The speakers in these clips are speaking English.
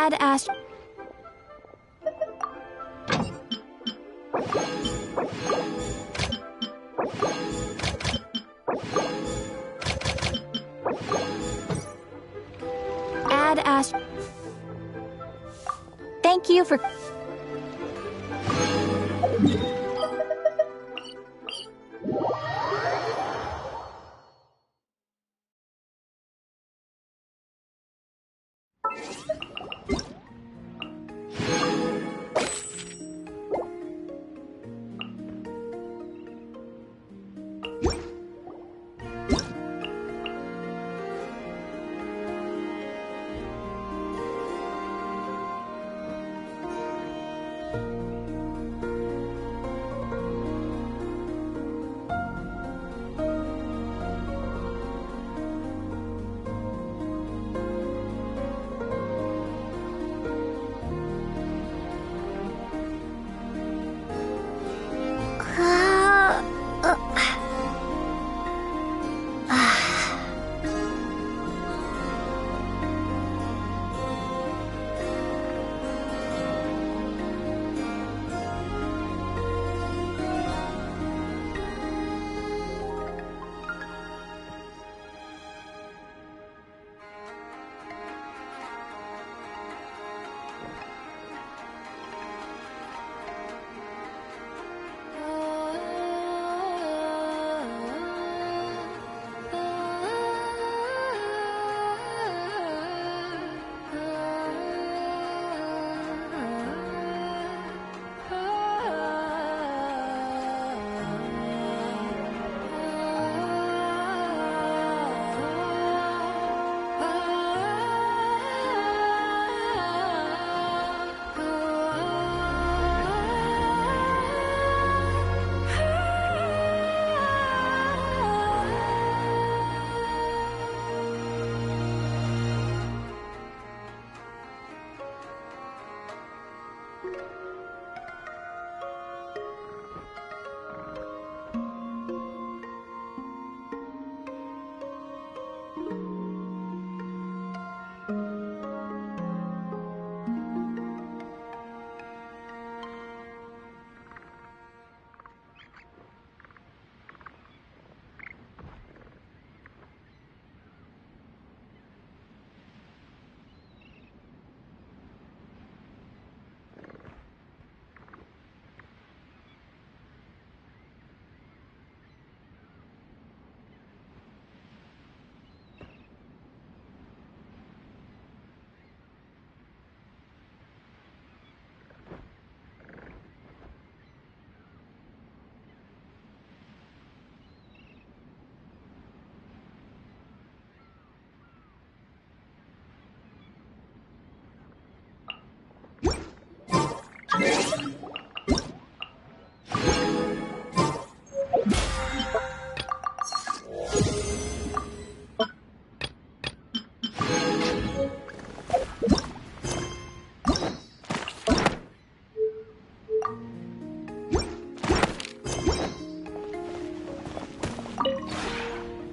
Add Ast. Add Ast. Thank you for.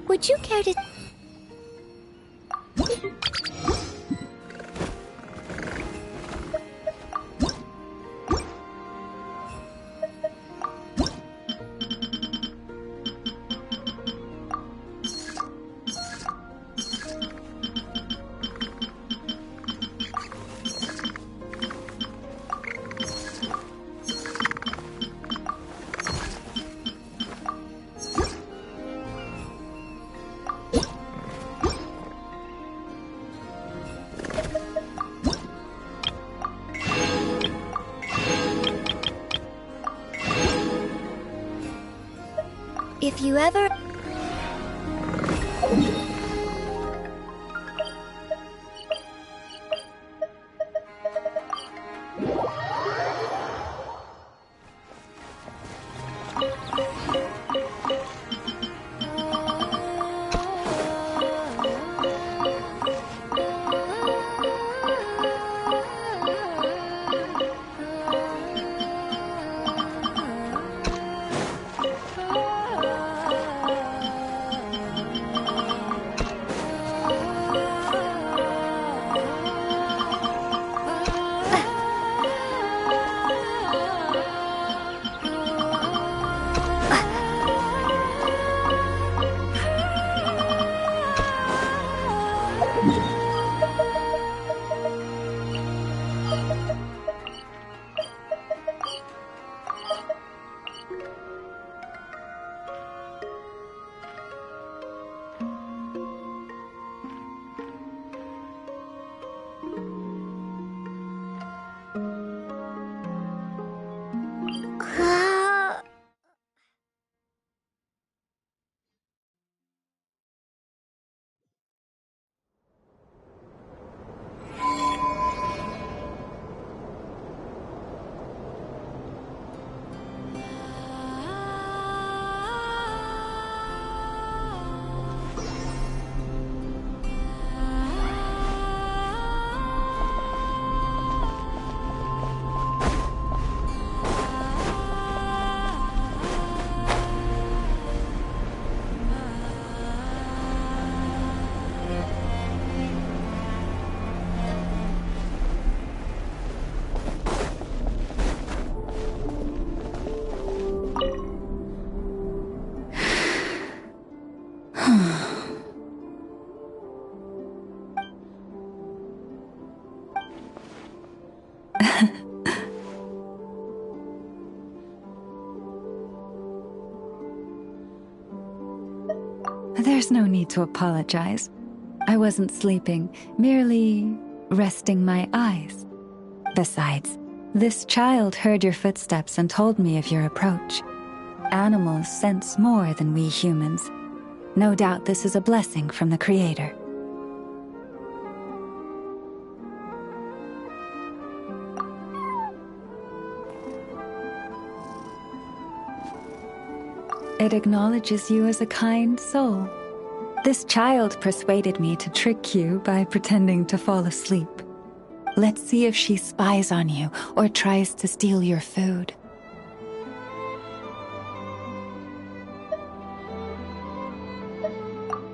Would you care to... If you ever... There's no need to apologize. I wasn't sleeping, merely resting my eyes. Besides, this child heard your footsteps and told me of your approach. Animals sense more than we humans. No doubt this is a blessing from the Creator. It acknowledges you as a kind soul. This child persuaded me to trick you by pretending to fall asleep. Let's see if she spies on you or tries to steal your food.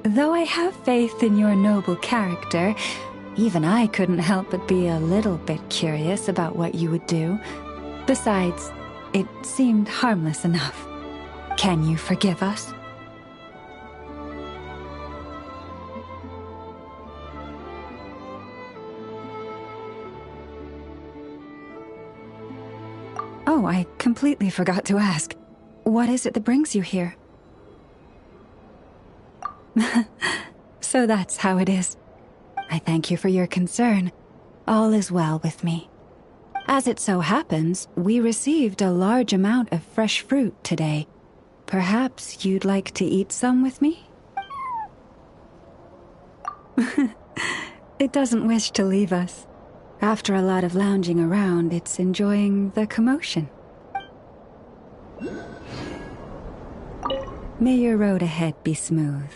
Though I have faith in your noble character, even I couldn't help but be a little bit curious about what you would do. Besides, it seemed harmless enough. Can you forgive us? Oh, I completely forgot to ask. What is it that brings you here? So that's how it is. I thank you for your concern. All is well with me. As it so happens, we received a large amount of fresh fruit today. Perhaps you'd like to eat some with me? It doesn't wish to leave us. After a lot of lounging around, it's enjoying the commotion. May your road ahead be smooth.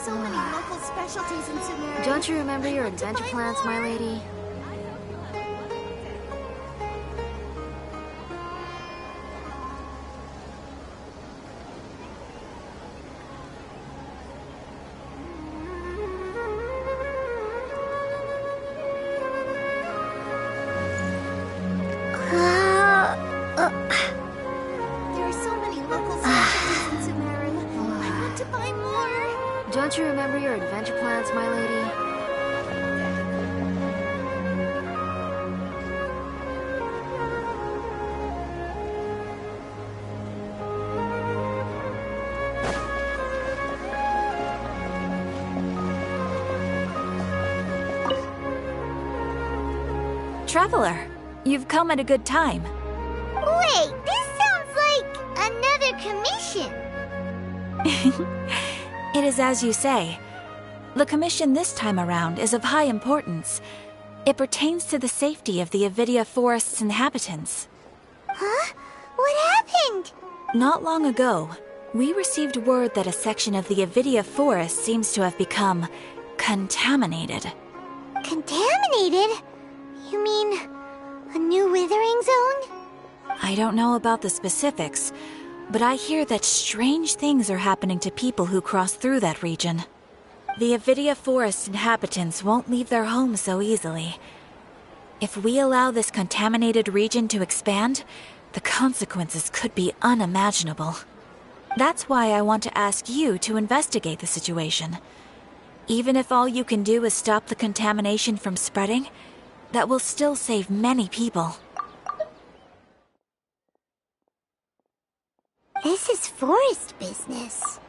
So many local specialties in Sumeru. Don't you remember your adventure plans, my lady? There are so many local specialties in Sumeru. I want to buy more. Don't you remember your adventure plans, my lady? Traveler, you've come at a good time. Wait, this sounds like another commission. It is as you say. The commission this time around is of high importance. It pertains to the safety of the Avidia Forest's inhabitants. Huh? What happened? Not long ago, we received word that a section of the Avidia Forest seems to have become contaminated. Contaminated? You mean a new withering zone? I don't know about the specifics, but I hear that strange things are happening to people who cross through that region. The Avidia Forest inhabitants won't leave their homes so easily. If we allow this contaminated region to expand, the consequences could be unimaginable. That's why I want to ask you to investigate the situation. Even if all you can do is stop the contamination from spreading, that will still save many people. This is forest business.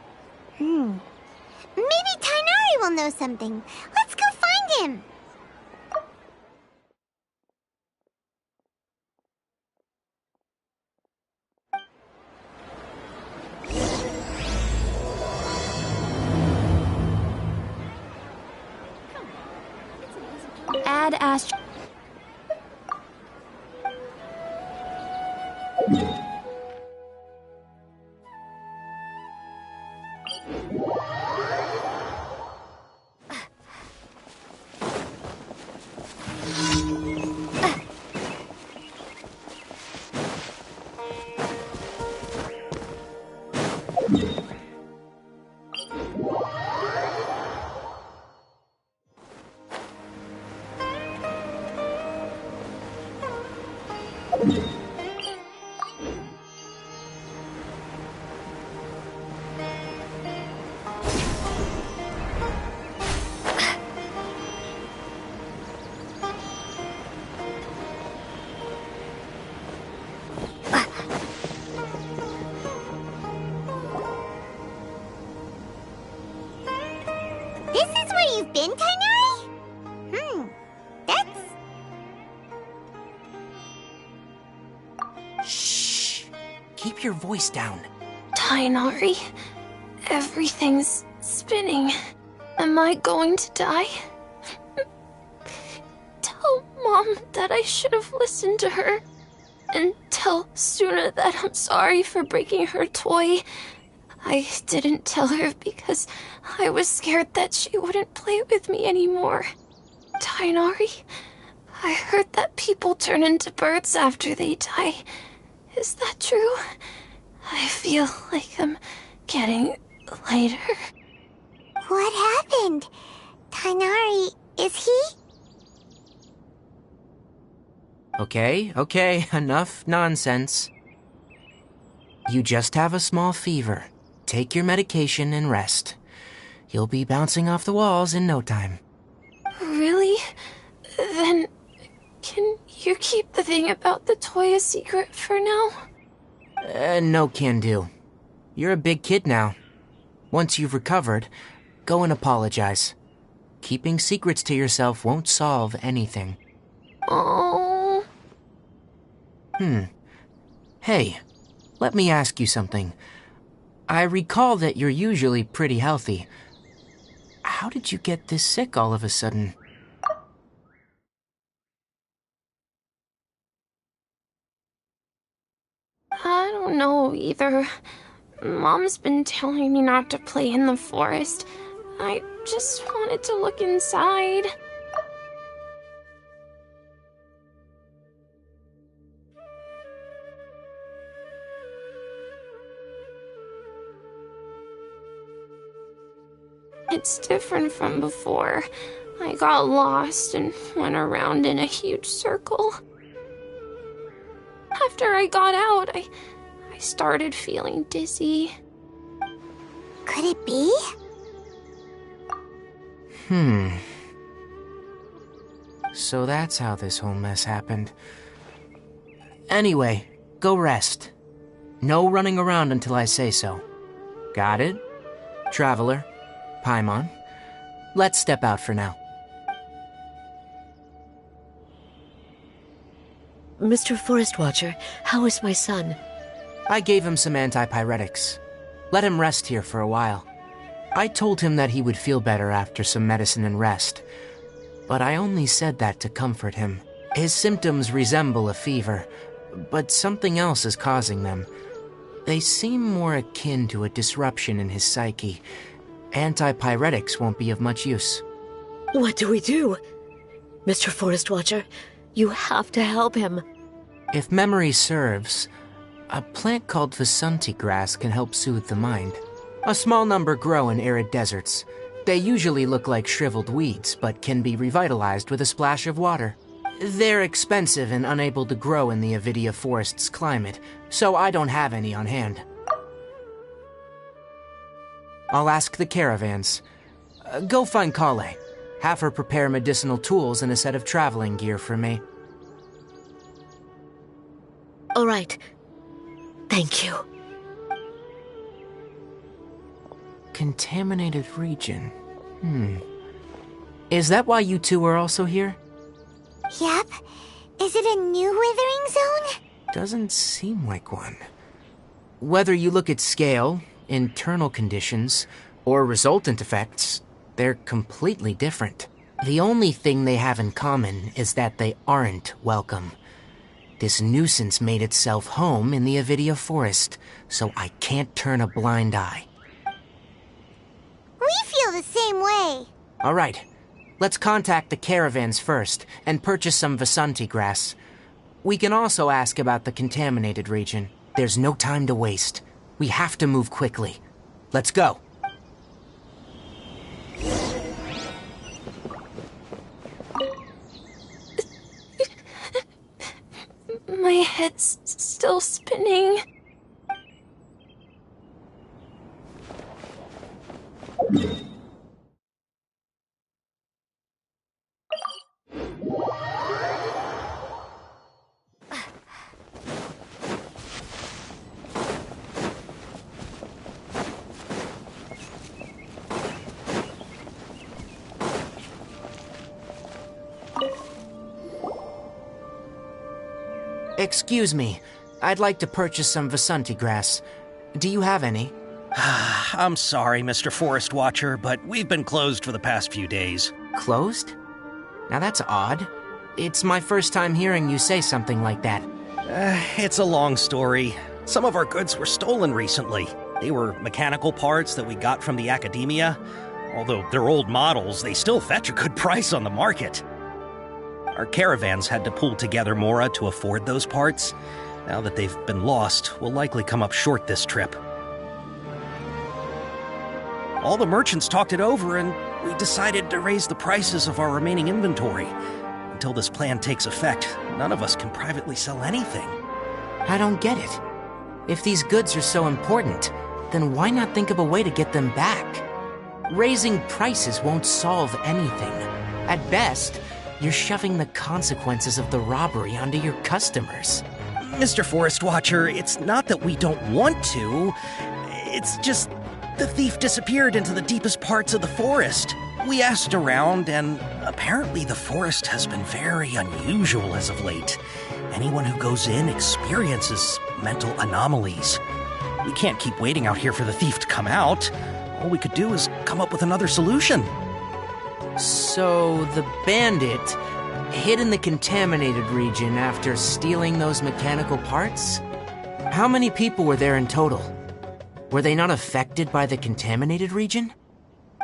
Maybe Tainari will know something. Let's go find him. Add Ast... This is where you've been, Tainari? That's... Shh! Keep keep your voice down. Tainari, everything's spinning. Am I going to die? Tell Mom that I should have listened to her. And tell Suna that I'm sorry for breaking her toy. I didn't tell her because I was scared that she wouldn't play with me anymore. Tainari, I heard that people turn into birds after they die. Is that true? I feel like I'm getting lighter. What happened? Tainari, is he? Okay, enough nonsense. You just have a small fever. Take your medication and rest. You'll be bouncing off the walls in no time. Really? Then, can you keep the thing about the toy a secret for now? No can do. You're a big kid now. Once you've recovered, go and apologize. Keeping secrets to yourself won't solve anything. Oh. Hey, let me ask you something. I recall that you're usually pretty healthy. How did you get this sick all of a sudden? I don't know either. Mom's been telling me not to play in the forest. I just wanted to look inside. It's different from before. I got lost and went around in a huge circle. After I got out, I started feeling dizzy. Could it be? So that's how this whole mess happened. Anyway, go rest. No running around until I say so. Got it? Traveler, Paimon, let's step out for now. Mr. Forest Watcher, how is my son? I gave him some antipyretics. Let him rest here for a while. I told him that he would feel better after some medicine and rest, but I only said that to comfort him. His symptoms resemble a fever, but something else is causing them. They seem more akin to a disruption in his psyche. Antipyretics won't be of much use. What do we do? Mr. Forest Watcher, you have to help him. If memory serves, a plant called Vasanti grass can help soothe the mind. A small number grow in arid deserts. They usually look like shriveled weeds, but can be revitalized with a splash of water. They're expensive and unable to grow in the Avidia forest's climate, so I don't have any on hand. I'll ask the caravans. Go find Kale. Have her prepare medicinal tools and a set of traveling gear for me. All right. Thank you. Contaminated region. Is that why you two are also here? Yep. Is it a new withering zone? Doesn't seem like one. Whether you look at scale, internal conditions, or resultant effects, they're completely different. The only thing they have in common is that they aren't welcome. This nuisance made itself home in the Avidia forest, so I can't turn a blind eye. We feel the same way. All right, let's contact the caravans first and purchase some Vasanti grass. We can also ask about the contaminated region. There's no time to waste. We have to move quickly. Let's go. My head's still spinning. Excuse me, I'd like to purchase some Vasanti grass. Do you have any? I'm sorry, Mr. Forest Watcher, but we've been closed for the past few days. Closed? Now that's odd. It's my first time hearing you say something like that. It's a long story. Some of our goods were stolen recently. They were mechanical parts that we got from the academia. Although they're old models, they still fetch a good price on the market. Our caravans had to pull together Mora to afford those parts. Now that they've been lost, we'll likely come up short this trip. All the merchants talked it over, and we decided to raise the prices of our remaining inventory. Until this plan takes effect, none of us can privately sell anything. I don't get it. If these goods are so important, then why not think of a way to get them back? Raising prices won't solve anything. At best, you're shoving the consequences of the robbery onto your customers. Mr. Forest Watcher, it's not that we don't want to. It's just the thief disappeared into the deepest parts of the forest. We asked around, and apparently the forest has been very unusual as of late. Anyone who goes in experiences mental anomalies. We can't keep waiting out here for the thief to come out. All we could do is come up with another solution. So the bandit hid in the contaminated region after stealing those mechanical parts? How many people were there in total? Were they not affected by the contaminated region?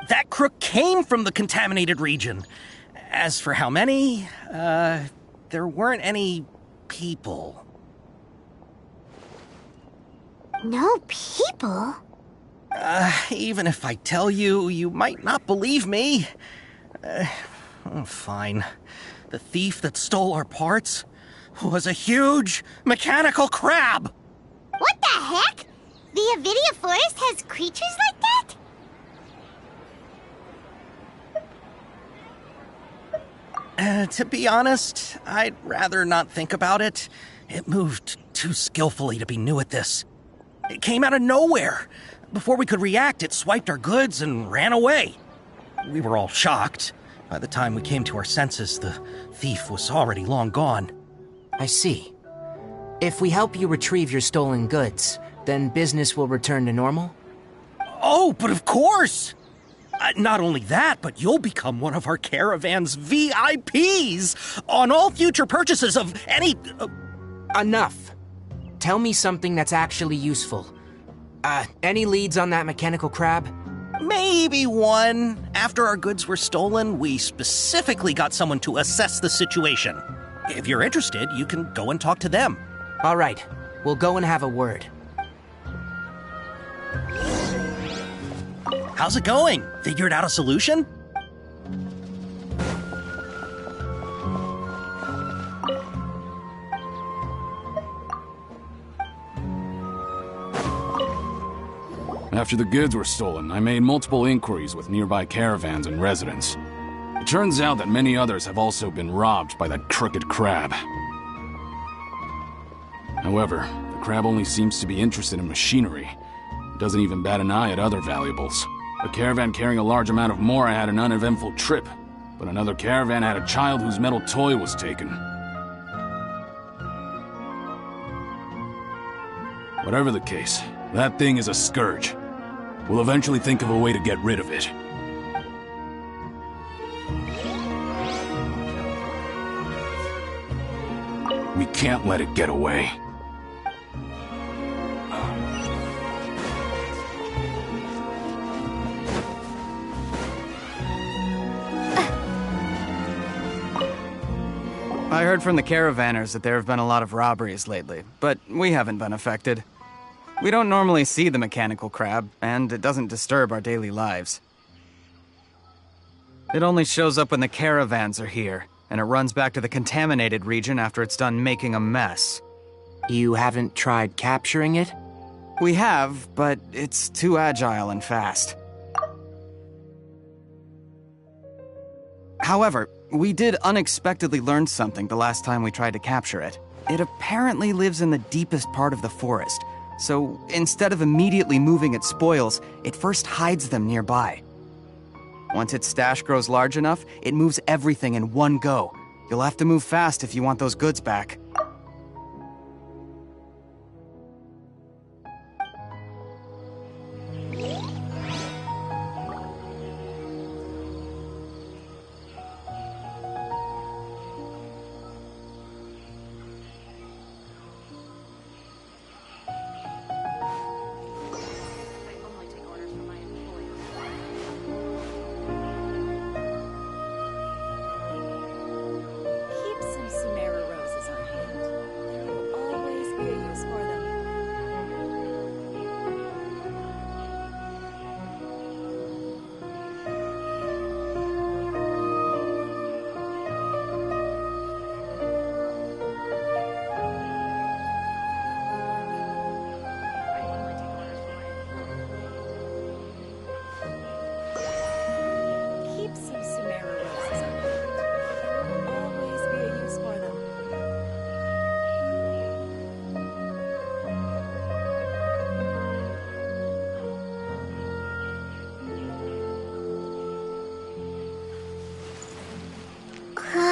That crook came from the contaminated region. As for how many, there weren't any people. No people? Even if I tell you, you might not believe me. Fine. The thief that stole our parts was a huge mechanical crab! What the heck? The Avidia Forest has creatures like that? To be honest, I'd rather not think about it. It moved too skillfully to be new at this. It came out of nowhere. Before we could react, it swiped our goods and ran away. We were all shocked. By the time we came to our senses, the thief was already long gone. I see. If we help you retrieve your stolen goods, then business will return to normal? Oh, but of course! Not only that, but you'll become one of our caravan's VIPs on all future purchases of any... Enough. Tell me something that's actually useful. Any leads on that mechanical crab? Maybe one. After our goods were stolen, we specifically got someone to assess the situation. If you're interested, you can go and talk to them. All right. We'll go and have a word. How's it going? Figured out a solution? After the goods were stolen, I made multiple inquiries with nearby caravans and residents. It turns out that many others have also been robbed by that crooked crab. However, the crab only seems to be interested in machinery. It doesn't even bat an eye at other valuables. A caravan carrying a large amount of Mora had an uneventful trip, but another caravan had a child whose metal toy was taken. Whatever the case, that thing is a scourge. We'll eventually think of a way to get rid of it. We can't let it get away. I heard from the caravanners that there have been a lot of robberies lately, but we haven't been affected. We don't normally see the mechanical crab, and it doesn't disturb our daily lives. It only shows up when the caravans are here, and it runs back to the contaminated region after it's done making a mess. You haven't tried capturing it? We have, but it's too agile and fast. However, we did unexpectedly learn something the last time we tried to capture it. It apparently lives in the deepest part of the forest, so instead of immediately moving its spoils, it first hides them nearby. Once its stash grows large enough, it moves everything in one go. You'll have to move fast if you want those goods back. Keep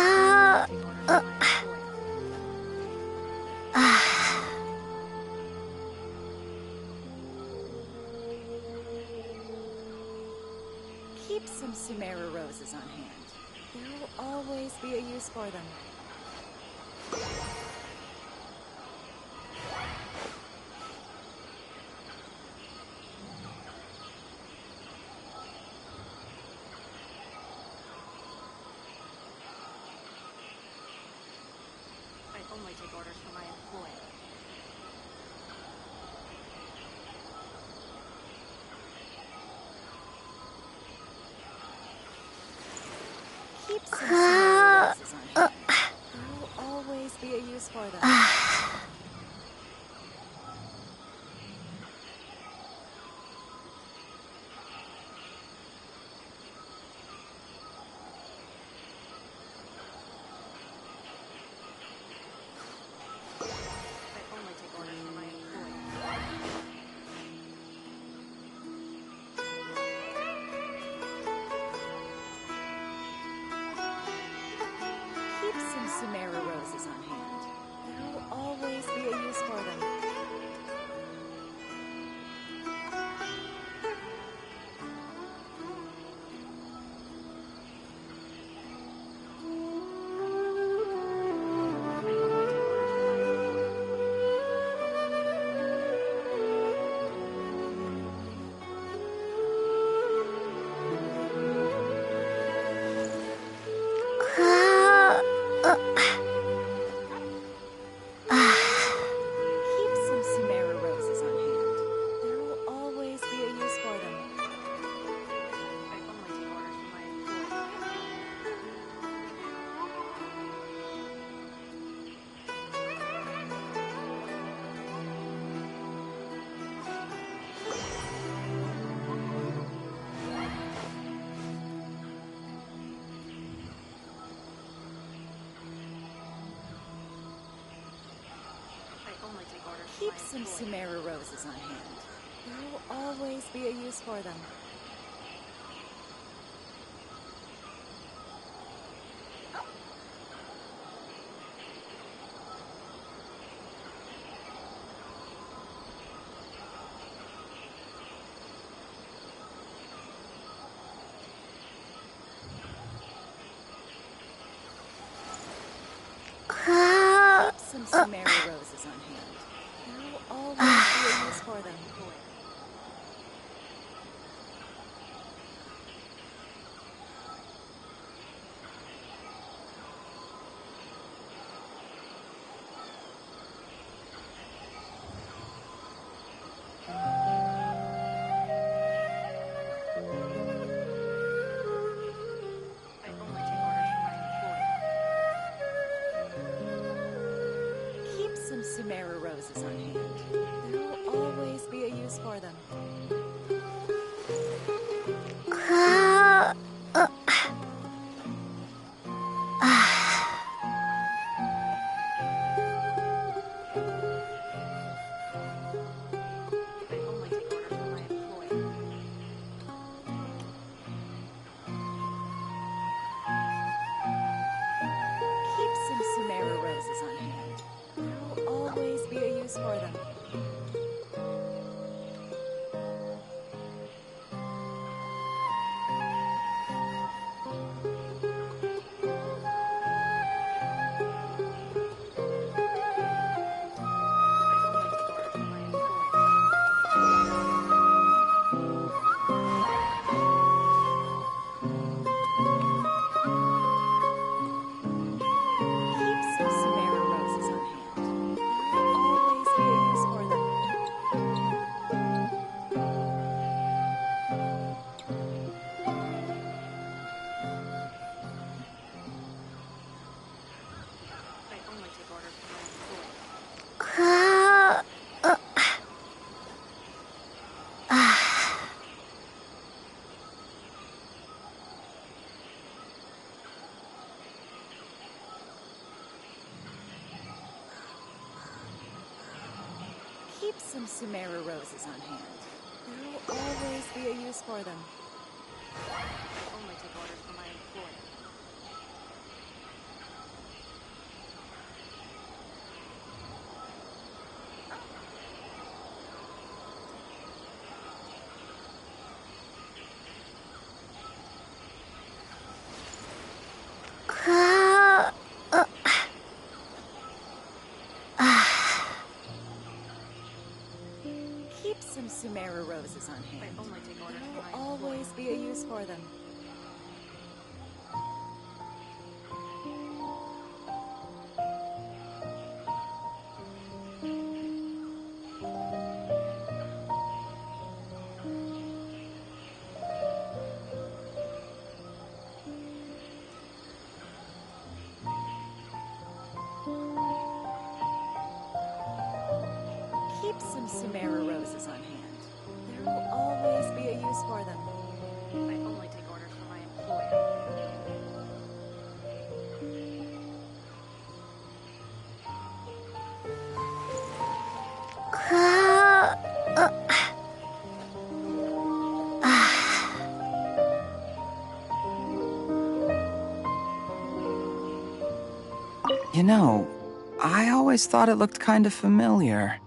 some Sumeru roses on hand. There will always be a use for them. I only take orders from my employer. Keep some Sumeru roses on hand. There will always be a use for them. I only take orders from my employer. Keep some Sumeru roses on hand. There will always be a use for them. Keep some Sumeru roses on hand. There will always be a use for them. I only take orders from my employer. I only take orders from Keep my some employer. Sumeru roses on hand. There will always be a use for them. Keep some Sumeru roses on hand. There will always be a use for them. I only take orders from my employer. Keep some Sumeru roses on hand. There will always be a use for them. I only take orders from my employer. Keep some Sumeru roses on hand. There will always be a use for them. I only take orders from my employer. Keep some Sumeru roses on hand. There will always be a use for them. I only take orders from my employer. Keep some Sumeru roses on hand. There will always be a use for them. I only take orders from my employer. some Sumera roses on hand. I only take orders There from will my always be a use for them. Keep some Sumera roses on hand. There will always be a use for them. I only take orders from my employer. You know, I always thought it looked kind of familiar.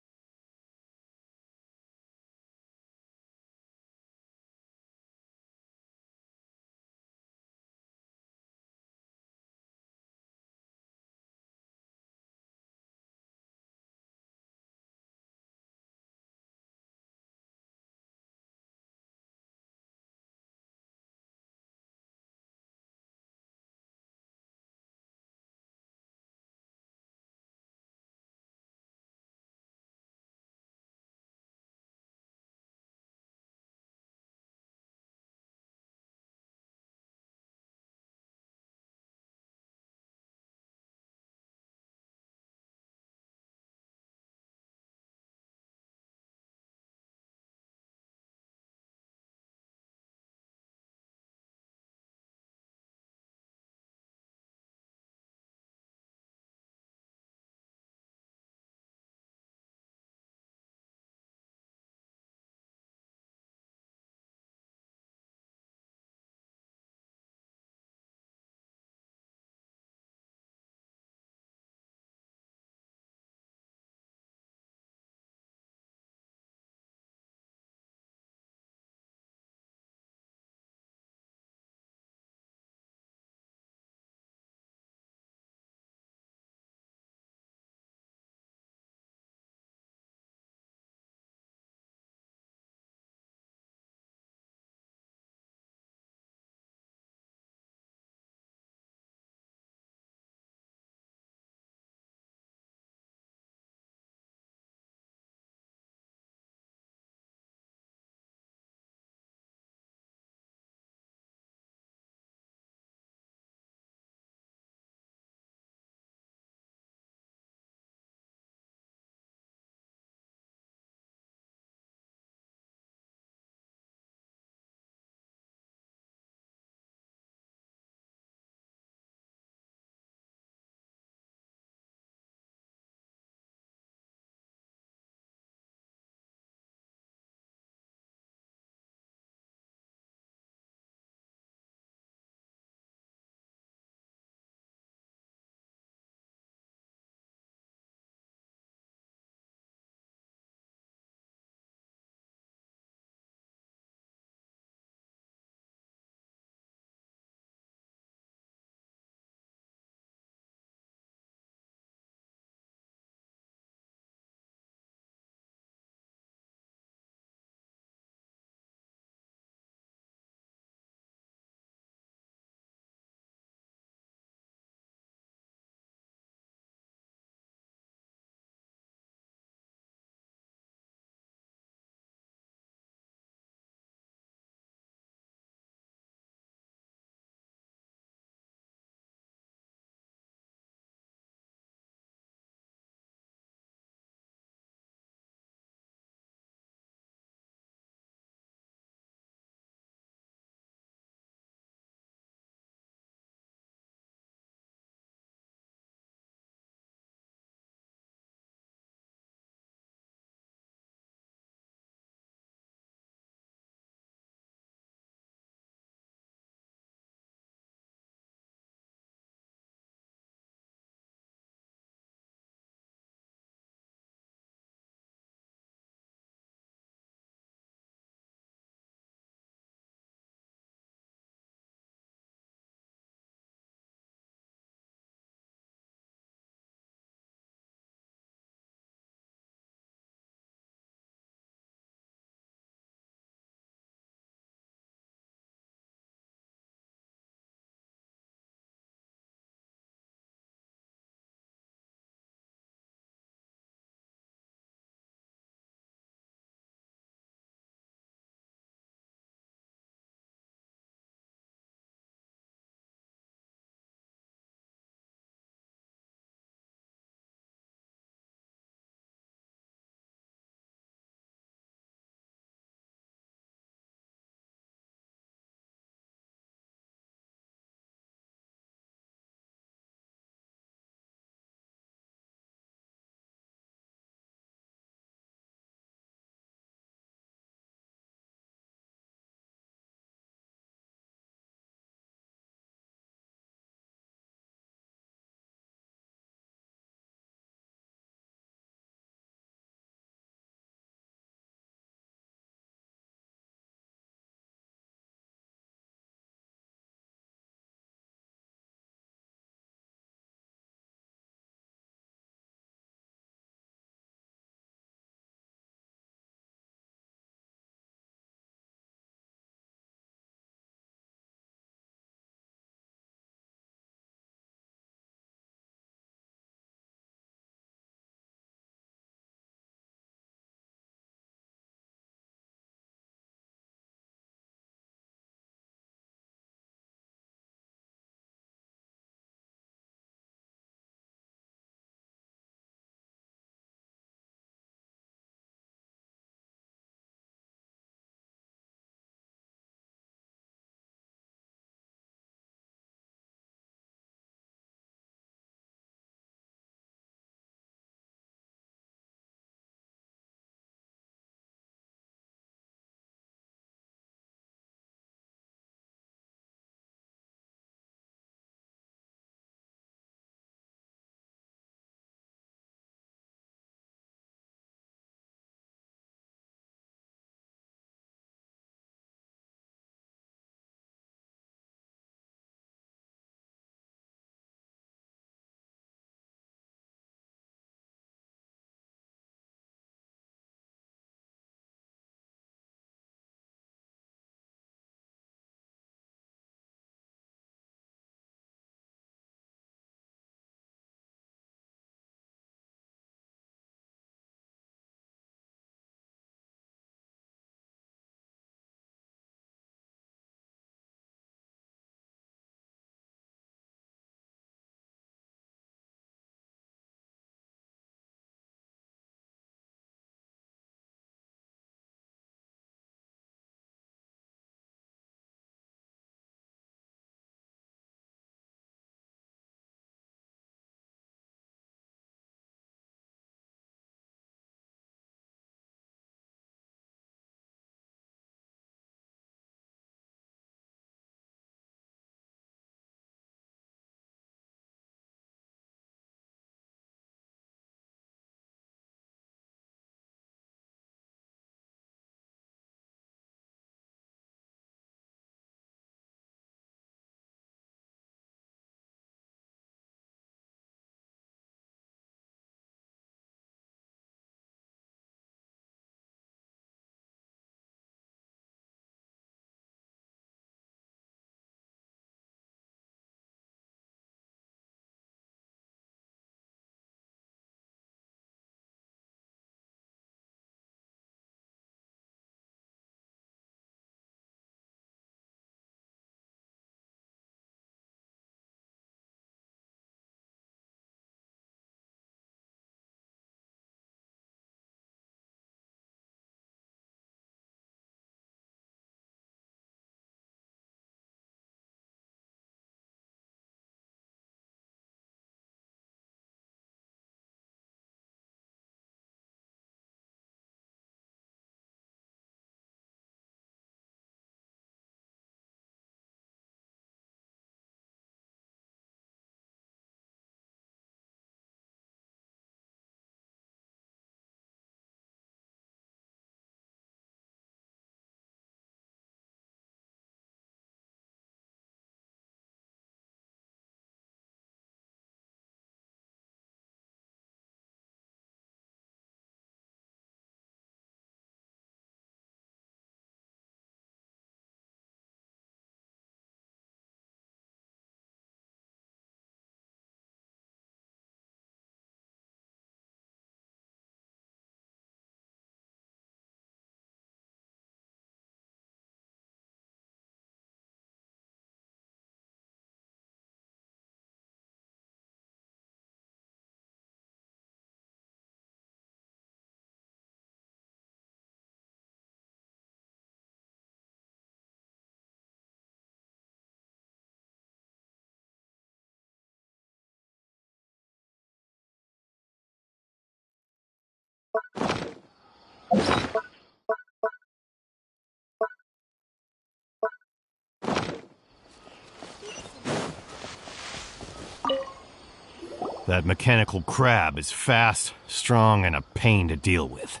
That mechanical crab is fast, strong, and a pain to deal with.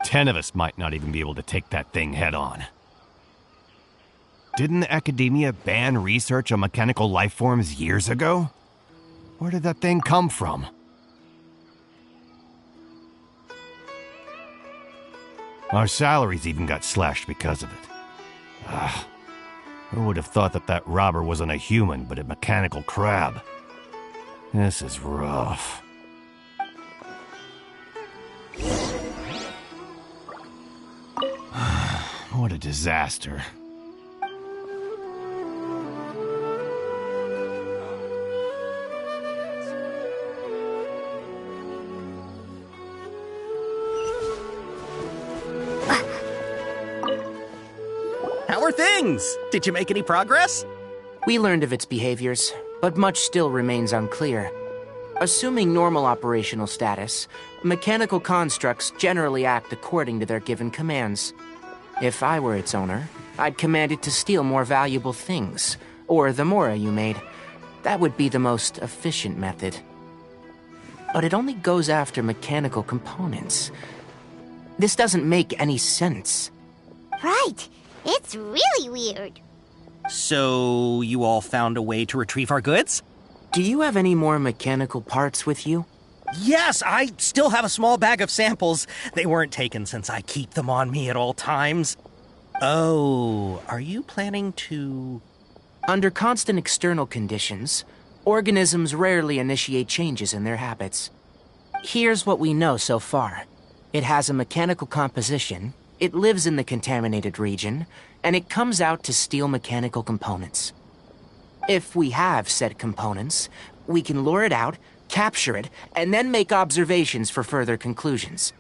10 of us might not even be able to take that thing head on. Didn't the academia ban research on mechanical life forms years ago? Where did that thing come from? Our salaries even got slashed because of it. Ah, who would have thought that that robber wasn't a human, but a mechanical crab? This is rough. What a disaster. How are things? Did you make any progress? We learned of its behaviors, but much still remains unclear. Assuming normal operational status, mechanical constructs generally act according to their given commands. If I were its owner, I'd command it to steal more valuable things, or the mora you made. That would be the most efficient method. But it only goes after mechanical components. This doesn't make any sense. Right. It's really weird. So, you all found a way to retrieve our goods? Do you have any more mechanical parts with you? Yes, I still have a small bag of samples. They weren't taken since I keep them on me at all times. Oh, are you planning to... Under constant external conditions, organisms rarely initiate changes in their habits. Here's what we know so far. It has a mechanical composition, it lives in the contaminated region, and it comes out to steal mechanical components. If we have said components, we can lure it out, capture it, and then make observations for further conclusions.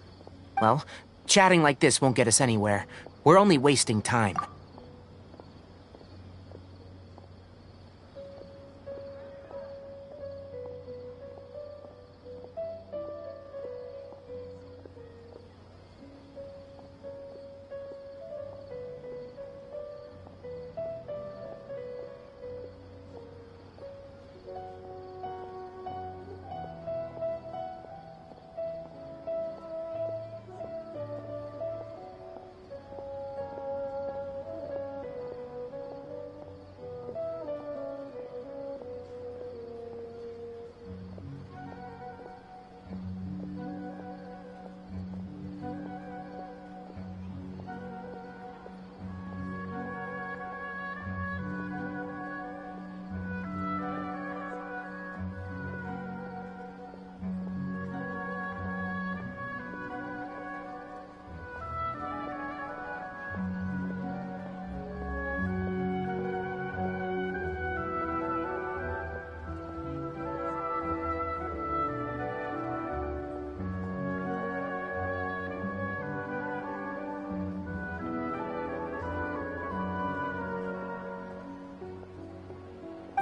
Well, chatting like this won't get us anywhere. We're only wasting time.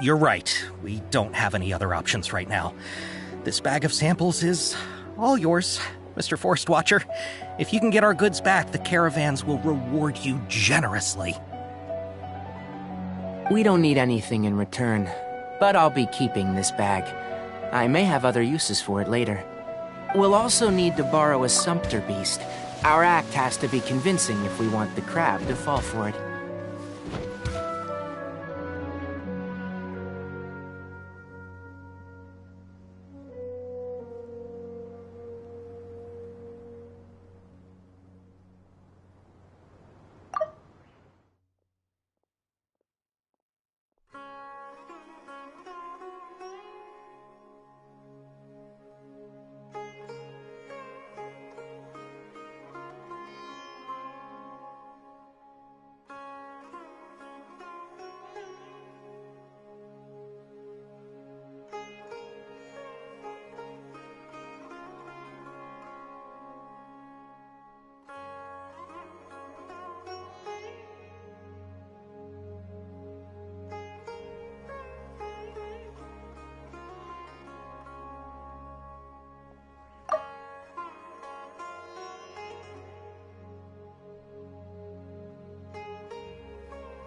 You're right. We don't have any other options right now. This bag of samples is all yours, Mr. Forest Watcher. If you can get our goods back, the caravans will reward you generously. We don't need anything in return, but I'll be keeping this bag. I may have other uses for it later. We'll also need to borrow a sumpter beast. Our act has to be convincing if we want the crab to fall for it.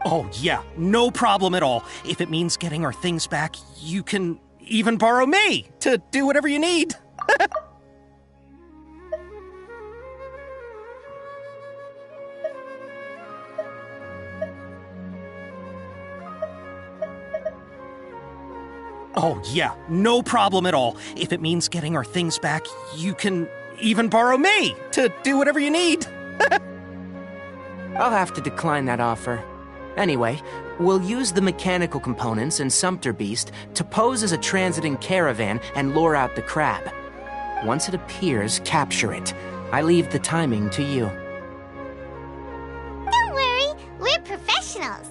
Oh, yeah, no problem at all. If it means getting our things back, you can even borrow me to do whatever you need. Oh, yeah, no problem at all. If it means getting our things back, you can even borrow me to do whatever you need. I'll have to decline that offer. Anyway, we'll use the mechanical components and Sumpter Beast to pose as a transiting caravan and lure out the crab. Once it appears, capture it. I leave the timing to you. Don't worry, we're professionals.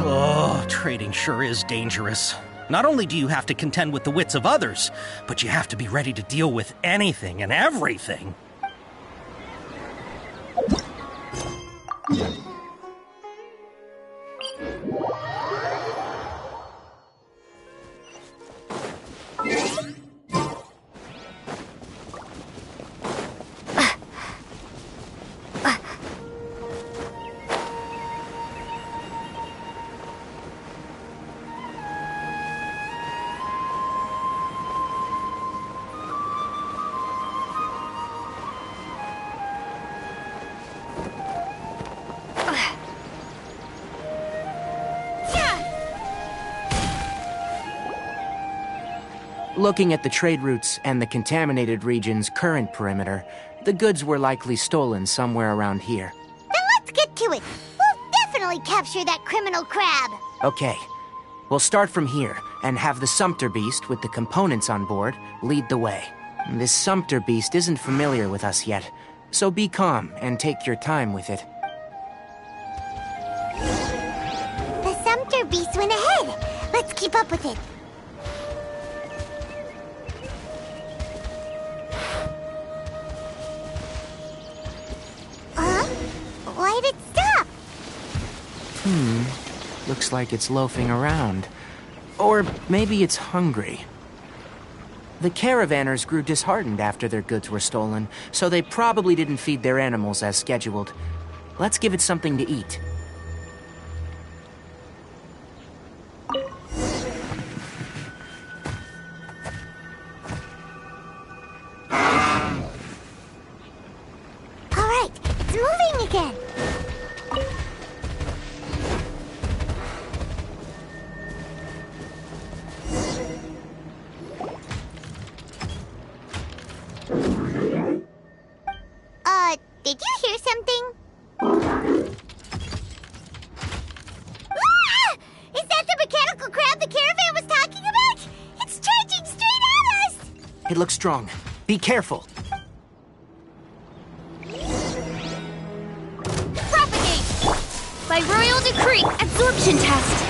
Oh, trading sure is dangerous. Not only do you have to contend with the wits of others, but you have to be ready to deal with anything and everything. Looking at the trade routes and the contaminated region's current perimeter, the goods were likely stolen somewhere around here. Then let's get to it. We'll definitely capture that criminal crab. Okay, we'll start from here and have the Sumpter Beast with the components on board lead the way. This Sumpter Beast isn't familiar with us yet, so be calm and take your time with it. The Sumpter Beast went ahead. Let's keep up with it. Why'd it stop? Looks like it's loafing around. Or maybe it's hungry. The caravanners grew disheartened after their goods were stolen, so they probably didn't feed their animals as scheduled. Let's give it something to eat. All right, it's moving again. Did you hear something? Ah! Is that the mechanical crab the caravan was talking about? It's charging straight at us! It looks strong. Be careful. Propagate! By royal decree, absorption test.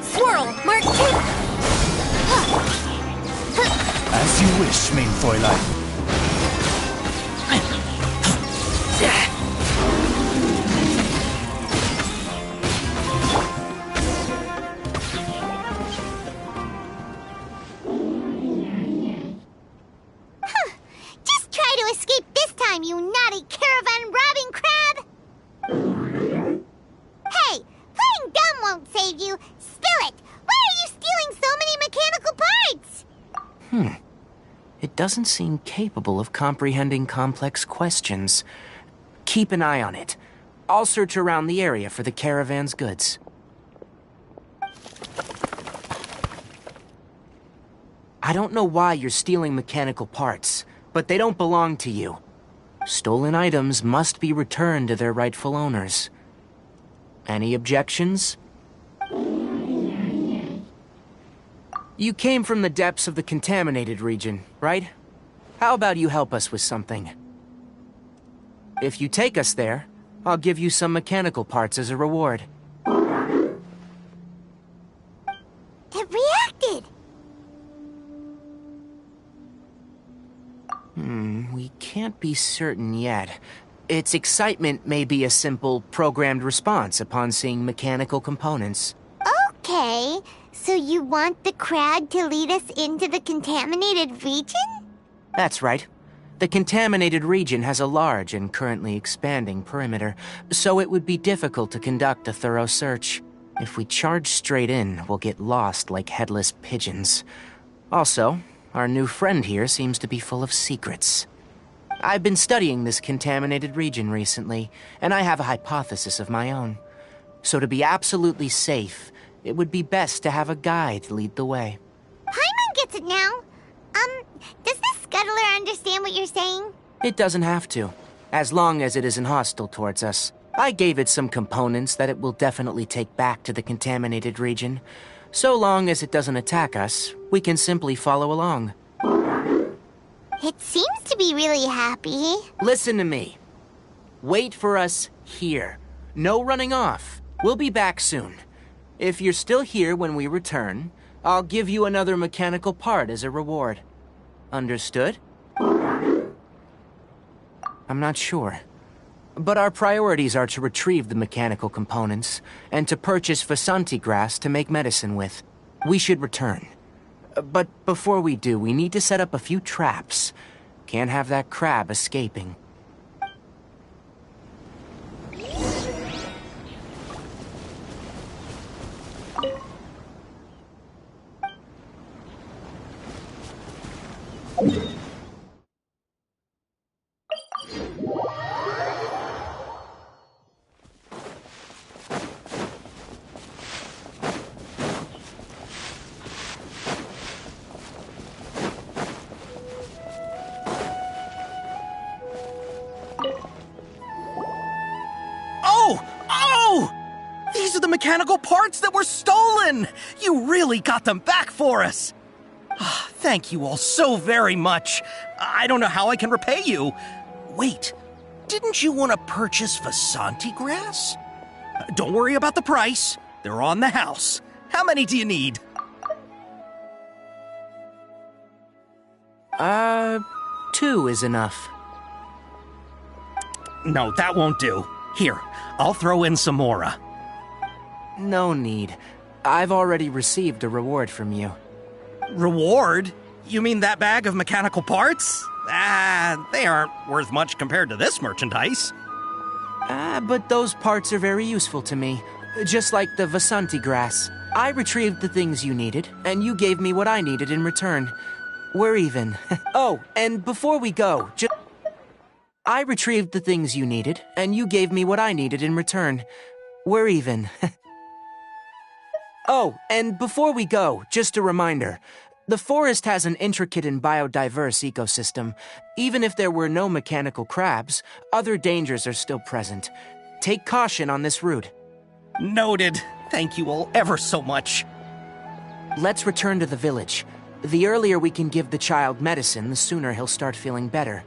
Swirl, mark 2. As you wish, mein Fräulein. Just try to escape this time, you naughty caravan-robbing crab! Hey, playing dumb won't save you. Spill it! Why are you stealing so many mechanical parts? It doesn't seem capable of comprehending complex questions. Keep an eye on it. I'll search around the area for the caravan's goods. I don't know why you're stealing mechanical parts, but they don't belong to you. Stolen items must be returned to their rightful owners. Any objections? You came from the depths of the contaminated region, right? How about you help us with something? If you take us there, I'll give you some mechanical parts as a reward. It reacted! We can't be certain yet. Its excitement may be a simple, programmed response upon seeing mechanical components. Okay, so you want the crowd to lead us into the contaminated region? That's right. The contaminated region has a large and currently expanding perimeter, so it would be difficult to conduct a thorough search. If we charge straight in, we'll get lost like headless pigeons. Also, our new friend here seems to be full of secrets. I've been studying this contaminated region recently, and I have a hypothesis of my own. So to be absolutely safe, it would be best to have a guide lead the way. Paimon gets it now. Does this scuttler understand what you're saying? It doesn't have to, as long as it isn't hostile towards us. I gave it some components that it will definitely take back to the contaminated region. So long as it doesn't attack us, we can simply follow along. It seems to be really happy. Listen to me. Wait for us here. No running off. We'll be back soon. If you're still here when we return, I'll give you another mechanical part as a reward. Understood? I'm not sure. But our priorities are to retrieve the mechanical components and to purchase Vasanti grass to make medicine with. We should return. But before we do, we need to set up a few traps. Can't have that crab escaping. These are the mechanical parts that were stolen! You really got them back for us! Thank you all so very much. I don't know how I can repay you. Wait, didn't you want to purchase Vasanti grass? Don't worry about the price. They're on the house. How many do you need? 2 is enough. No, that won't do. Here, I'll throw in some more. No need. I've already received a reward from you. Reward? You mean that bag of mechanical parts? They aren't worth much compared to this merchandise. But those parts are very useful to me. Just like the Vasanti grass. I retrieved the things you needed, and you gave me what I needed in return. We're even. Oh, and before we go, I retrieved the things you needed, and you gave me what I needed in return. We're even. Oh, and before we go, just a reminder. The forest has an intricate and biodiverse ecosystem. Even if there were no mechanical crabs, other dangers are still present. Take caution on this route. Noted. Thank you all ever so much. Let's return to the village. The earlier we can give the child medicine, the sooner he'll start feeling better.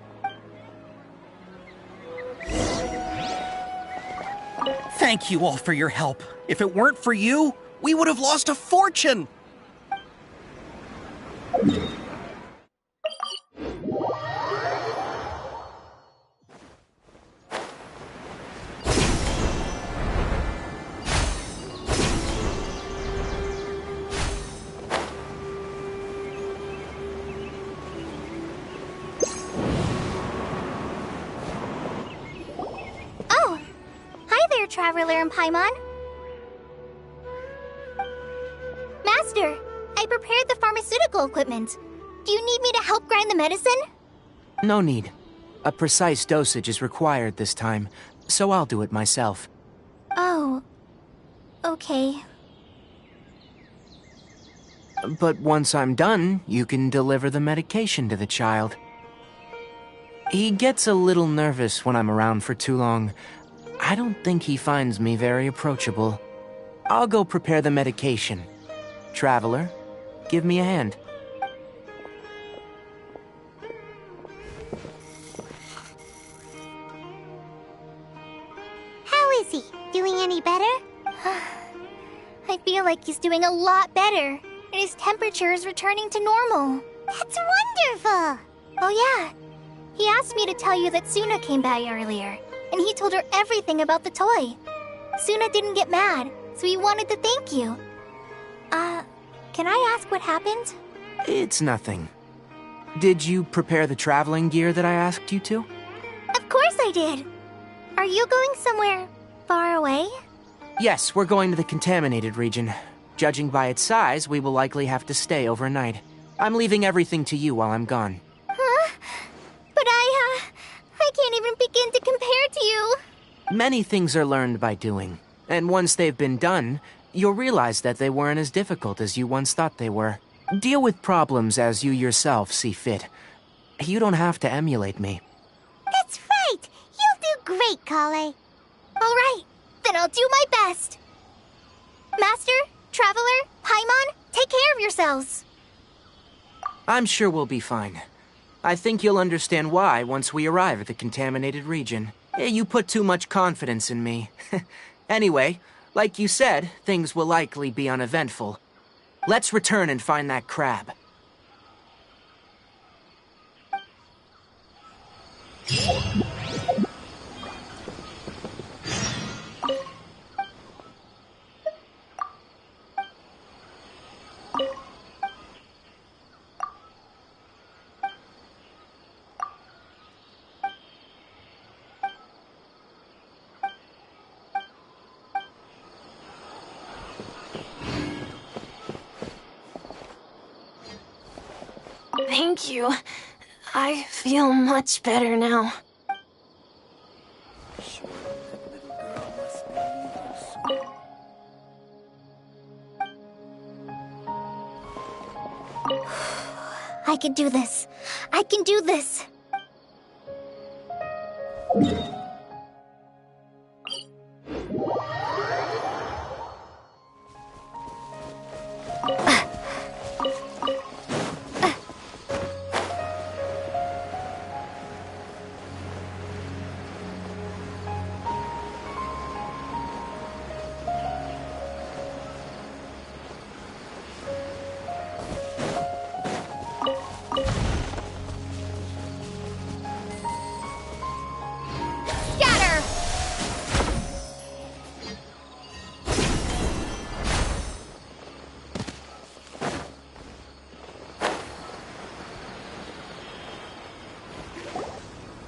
Thank you all for your help. If it weren't for you, we would have lost a fortune! Oh! Hi there, Traveler and Paimon. Master, I prepared the pharmaceutical equipment. Do you need me to help grind the medicine? No need. A precise dosage is required this time, so I'll do it myself. Oh. Okay. But once I'm done, you can deliver the medication to the child. He gets a little nervous when I'm around for too long. I don't think he finds me very approachable. I'll go prepare the medication. Traveler, give me a hand. How is he? Doing any better? I feel like he's doing a lot better, and his temperature is returning to normal. That's wonderful! Oh yeah, he asked me to tell you that Suna came by earlier. and he told her everything about the toy. Suna didn't get mad, so he wanted to thank you. Can I ask what happened? It's nothing. Did you prepare the traveling gear that I asked you to? Of course I did. Are you going somewhere far away? Yes, we're going to the contaminated region. Judging by its size, we will likely have to stay overnight. I'm leaving everything to you while I'm gone. Huh? But I can't even begin to compare to you. Many things are learned by doing, and once they've been done, you'll realize that they weren't as difficult as you once thought they were. Deal with problems as you yourself see fit. You don't have to emulate me. That's right. You'll do great, Kale. All right, then I'll do my best. Master, Traveler, Paimon, take care of yourselves. I'm sure we'll be fine. I think you'll understand why once we arrive at the contaminated region. You put too much confidence in me. Anyway, like you said, things will likely be uneventful. Let's return and find that crab. Thank you. I feel much better now. I can do this. I can do this.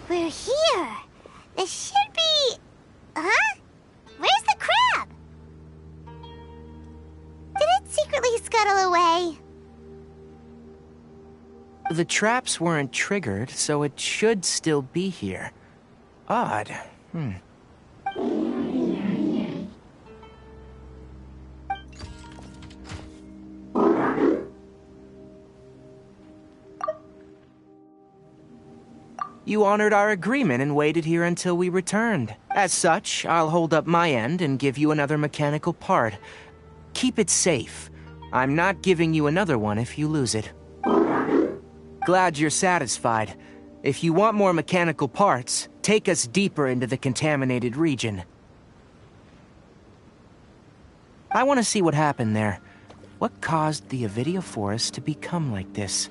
We're here. This should be... Huh? Where's the crab? Did it secretly scuttle away? The traps weren't triggered, so it should still be here. Odd. You honored our agreement and waited here until we returned. As such, I'll hold up my end and give you another mechanical part. Keep it safe. I'm not giving you another one if you lose it. Glad you're satisfied. If you want more mechanical parts, take us deeper into the contaminated region. I want to see what happened there. What caused the Avidia forest to become like this?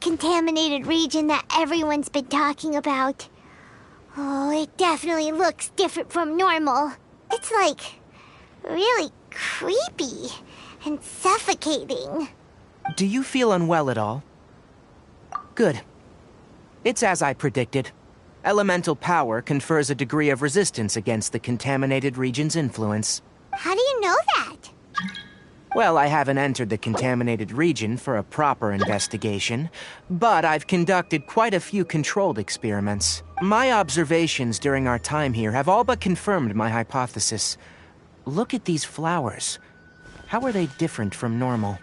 contaminated region that everyone's been talking about. Oh, it definitely looks different from normal. It's like really creepy and suffocating. Do you feel unwell at all? Good. It's as I predicted. Elemental power confers a degree of resistance against the contaminated region's influence. How do you know that? Well, I haven't entered the contaminated region for a proper investigation, but I've conducted quite a few controlled experiments. My observations during our time here have all but confirmed my hypothesis. Look at these flowers. How are they different from normal?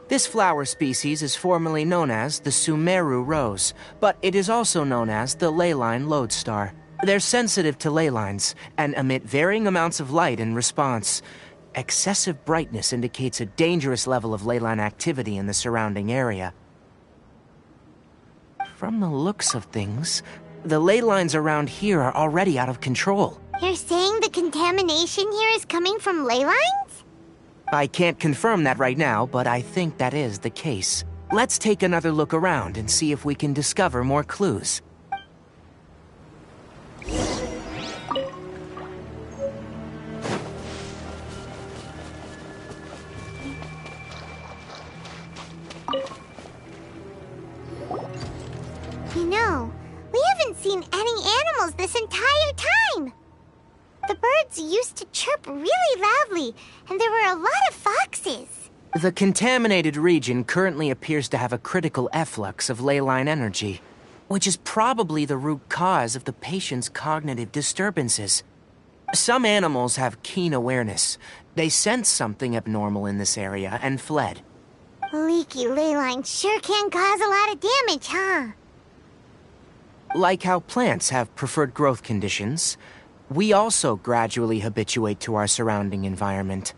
This flower species is formerly known as the Sumeru rose, but it is also known as the leyline lodestar. They're sensitive to ley lines and emit varying amounts of light in response. Excessive brightness indicates a dangerous level of ley line activity in the surrounding area. From the looks of things, the ley lines around here are already out of control. You're saying the contamination here is coming from ley lines? I can't confirm that right now, but I think that is the case. Let's take another look around and see if we can discover more clues. You know, we haven't seen any animals this entire time. The birds used to chirp really loudly, and there were a lot of foxes. The contaminated region currently appears to have a critical efflux of ley line energy, which is probably the root cause of the patient's cognitive disturbances. Some animals have keen awareness. They sensed something abnormal in this area and fled. Leaky ley lines sure can cause a lot of damage, huh? Like how plants have preferred growth conditions, we also gradually habituate to our surrounding environment.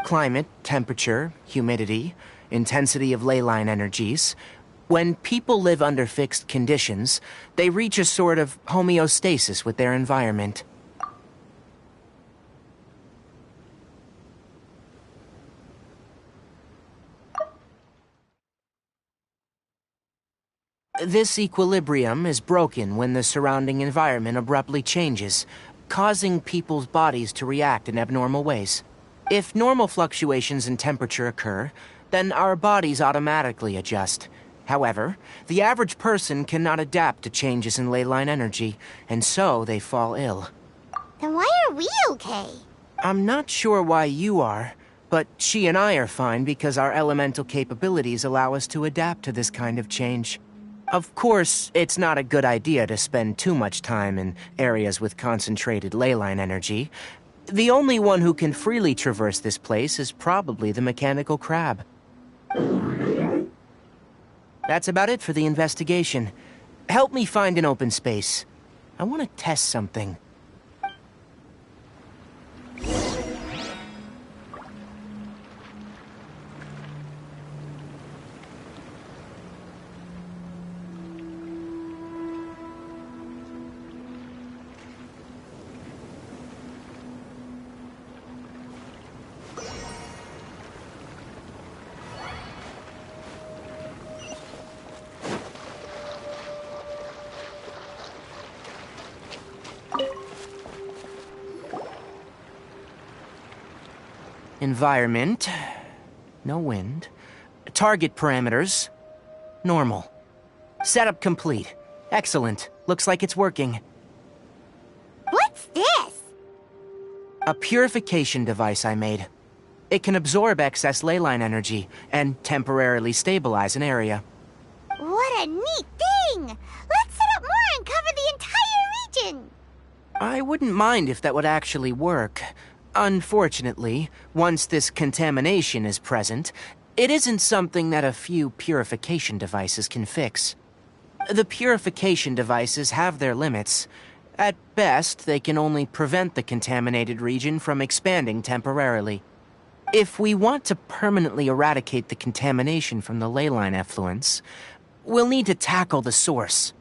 Climate, temperature, humidity, intensity of ley line energies. When people live under fixed conditions, they reach a sort of homeostasis with their environment. This equilibrium is broken when the surrounding environment abruptly changes, causing people's bodies to react in abnormal ways. If normal fluctuations in temperature occur, then our bodies automatically adjust. However, the average person cannot adapt to changes in ley line energy, and so they fall ill. Then why are we okay? I'm not sure why you are, but she and I are fine because our elemental capabilities allow us to adapt to this kind of change. Of course, it's not a good idea to spend too much time in areas with concentrated ley line energy. The only one who can freely traverse this place is probably the mechanical crab. That's about it for the investigation. Help me find an open space. I want to test something. Environment. No wind. Target parameters. Normal. Setup complete. Excellent. Looks like it's working. What's this? A purification device I made. It can absorb excess ley line energy and temporarily stabilize an area. What a neat thing! Let's set up more and cover the entire region! I wouldn't mind if that would actually work. Unfortunately, once this contamination is present, it isn't something that a few purification devices can fix. The purification devices have their limits. At best, they can only prevent the contaminated region from expanding temporarily. If we want to permanently eradicate the contamination from the ley line effluence, we'll need to tackle the source.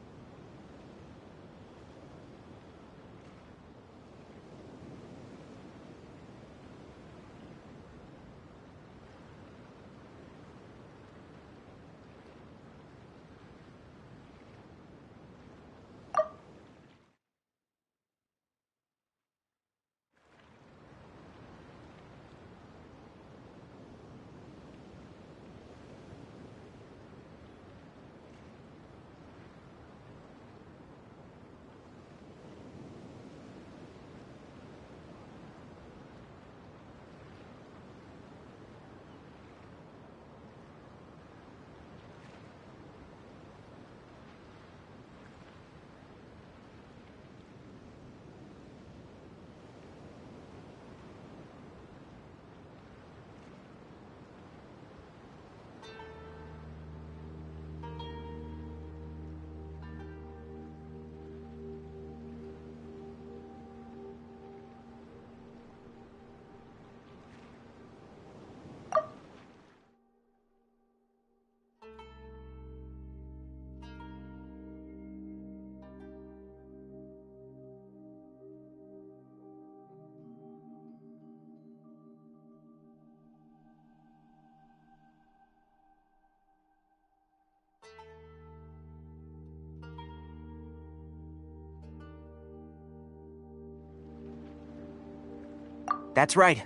That's right.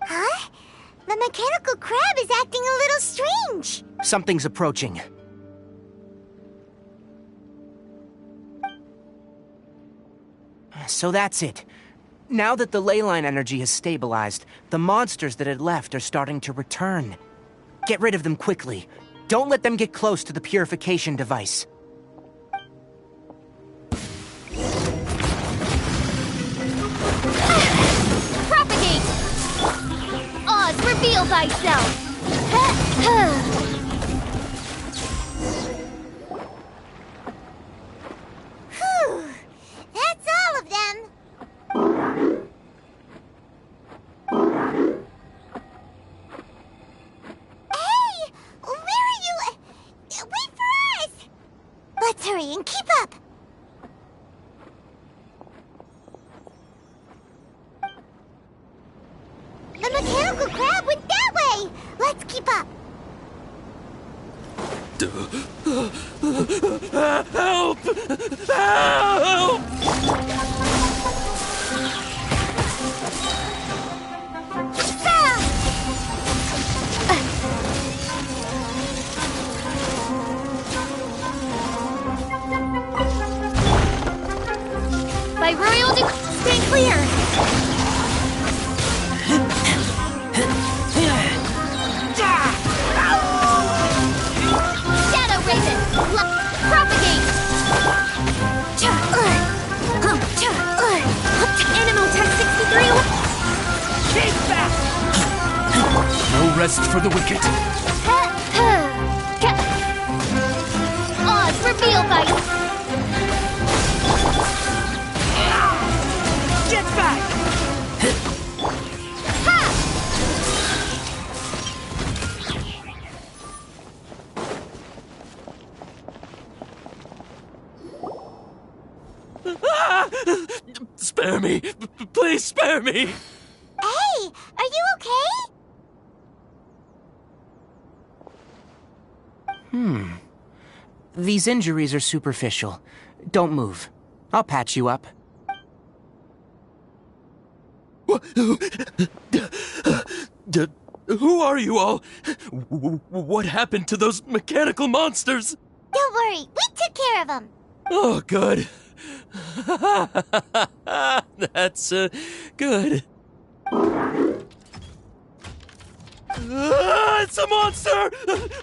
Huh? The mechanical crab is acting a little strange. Something's approaching. So that's it. Now that the ley line energy has stabilized, the monsters that had left are starting to return. Get rid of them quickly. Don't let them get close to the purification device. Propagate! Oz, reveal thyself! Whew, that's all of them. Hey! Where are you? Wait for us! Let's hurry and keep up! The mechanical crab went that way! Let's keep up! Help! Help! By royal stay clear! Shadow Raven! Propagate! Animal Tech 63! Keep back! No rest for the wicked. Oz, reveal thy... Get back! Ah! Spare me! Please spare me! Hey, are you okay? These injuries are superficial. Don't move. I'll patch you up. Who are you all? What happened to those mechanical monsters? Don't worry, we took care of them. Oh, good. That's good. It's a monster!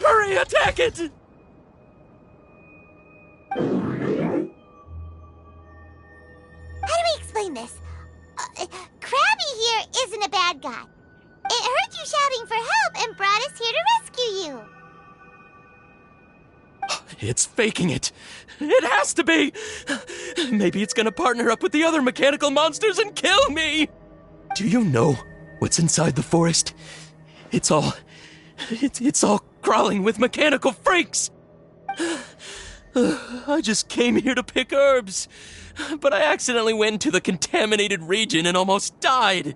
Hurry, attack it! How do we explain this? Krabby here isn't a bad guy. It heard you shouting for help and brought us here to rescue you. It's faking it. It has to be. Maybe it's gonna partner up with the other mechanical monsters and kill me. Do you know what's inside the forest? It's all crawling with mechanical freaks. I just came here to pick herbs, but I accidentally went into the contaminated region and almost died.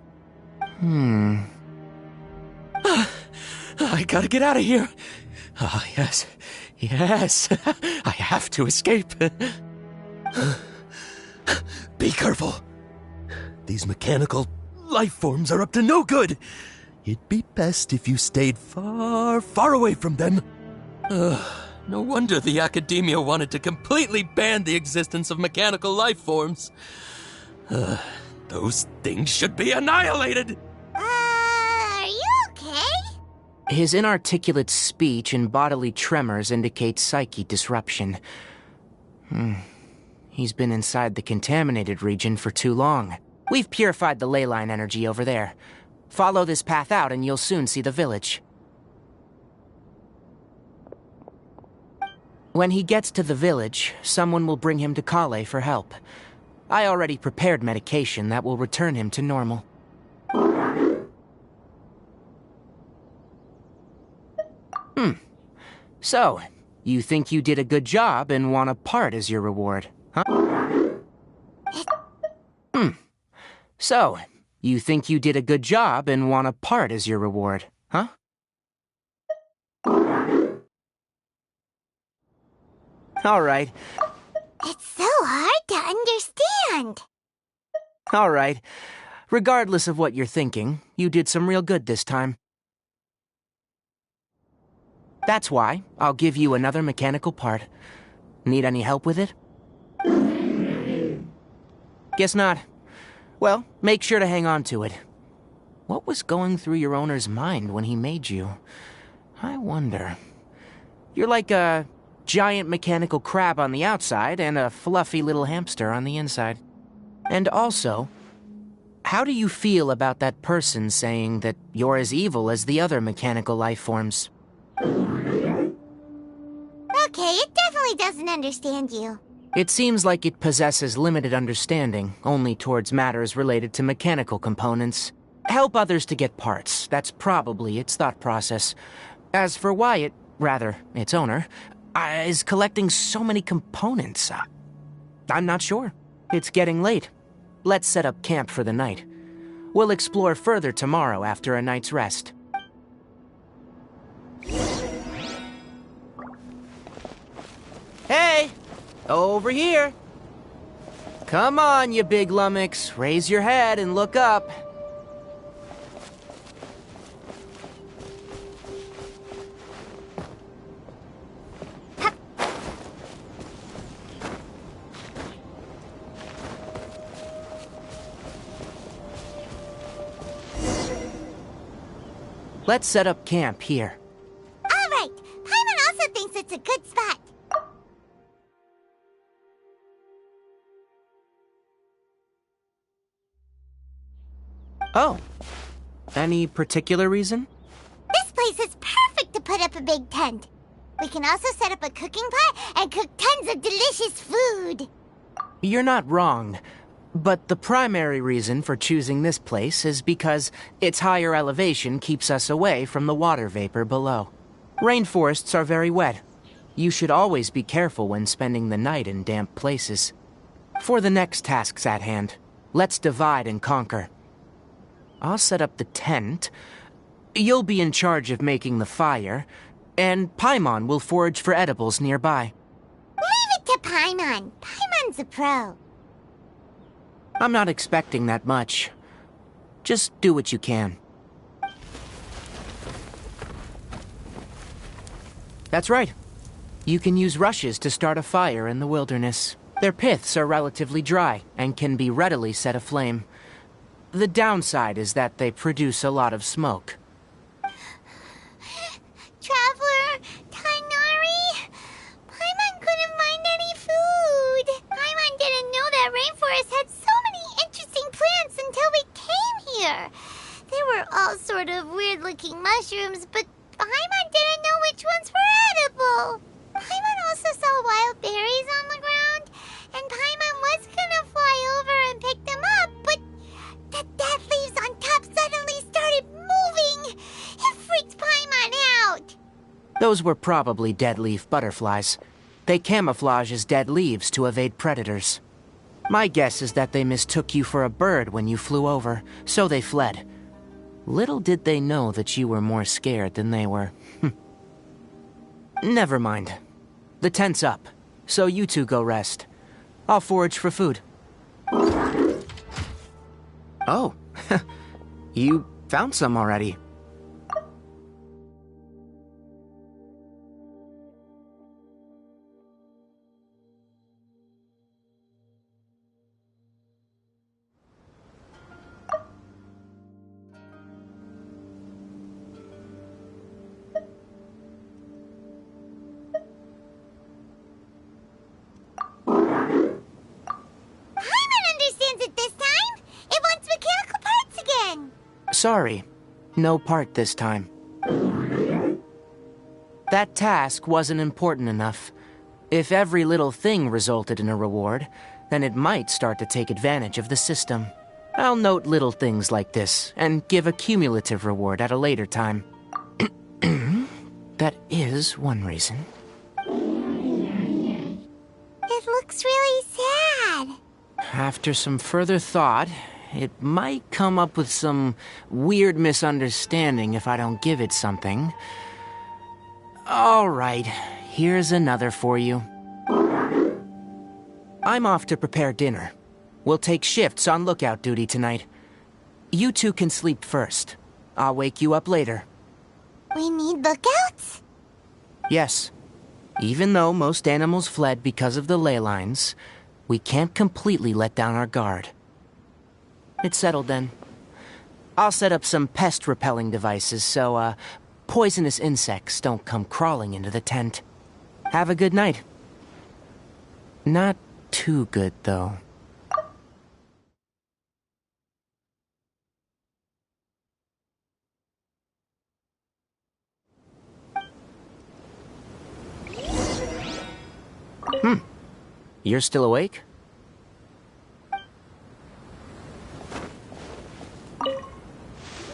I gotta get out of here. Ah, yes. Yes. I have to escape. Be careful. These mechanical life forms are up to no good. It'd be best if you stayed far, far away from them. No wonder the academia wanted to completely ban the existence of mechanical life forms. Those things should be annihilated! Are you okay? His inarticulate speech and bodily tremors indicate psyche disruption. He's been inside the contaminated region for too long. We've purified the ley line energy over there. Follow this path out and you'll soon see the village. When he gets to the village, someone will bring him to Kale for help. I already prepared medication that will return him to normal. So, you think you did a good job and want a part as your reward, huh? So, you think you did a good job and want a part as your reward, huh? All right. It's so hard to understand. All right. Regardless of what you're thinking, you did some real good this time. That's why I'll give you another mechanical part. Need any help with it? Guess not. Well, make sure to hang on to it. What was going through your owner's mind when he made you? I wonder. You're like a giant mechanical crab on the outside and a fluffy little hamster on the inside. And also, how do you feel about that person saying that you're as evil as the other mechanical life forms? Okay, it definitely doesn't understand you. It seems like it possesses limited understanding, only towards matters related to mechanical components. Help others to get parts, that's probably its thought process. As for why it, rather, its owner, is collecting so many components, I'm not sure. It's getting late. Let's set up camp for the night. We'll explore further tomorrow after a night's rest. Hey! Over here! Come on, you big lummox. Raise your head and look up. Let's set up camp here. All right. Paimon also thinks it's a good spot. Oh. Any particular reason? This place is perfect to put up a big tent. We can also set up a cooking pot and cook tons of delicious food. You're not wrong. But the primary reason for choosing this place is because its higher elevation keeps us away from the water vapor below. Rainforests are very wet. You should always be careful when spending the night in damp places. For the next tasks at hand, let's divide and conquer. I'll set up the tent. You'll be in charge of making the fire, and Paimon will forage for edibles nearby. Leave it to Paimon. Paimon's a pro. I'm not expecting that much. Just do what you can. That's right. You can use rushes to start a fire in the wilderness. Their piths are relatively dry and can be readily set aflame. The downside is that they produce a lot of smoke. Traveler, Tainari, Paimon couldn't find any food. Paimon didn't know that rainforest had so many interesting plants until we came here. They were all sort of weird-looking mushrooms, but Paimon didn't know which ones were edible. Paimon also saw wild berries on the ground, and Paimon was gonna fly over and pick them up, but the dead leaves on top suddenly started moving. It freaked Paimon out. Those were probably dead leaf butterflies. They camouflage as dead leaves to evade predators. My guess is that they mistook you for a bird when you flew over, so they fled. Little did they know that you were more scared than they were. Never mind. The tent's up, so you two go rest. I'll forage for food. Oh, you found some already. Sorry, no part this time. That task wasn't important enough. If every little thing resulted in a reward, then it might start to take advantage of the system. I'll note little things like this, and give a cumulative reward at a later time. That is one reason. It looks really sad. After some further thought, it might come up with some weird misunderstanding if I don't give it something. All right, here's another for you. I'm off to prepare dinner. We'll take shifts on lookout duty tonight. You two can sleep first. I'll wake you up later. We need lookouts? Yes. Even though most animals fled because of the ley lines, we can't completely let down our guard. It's settled then. I'll set up some pest-repelling devices so, poisonous insects don't come crawling into the tent. Have a good night. Not too good, though. You're still awake?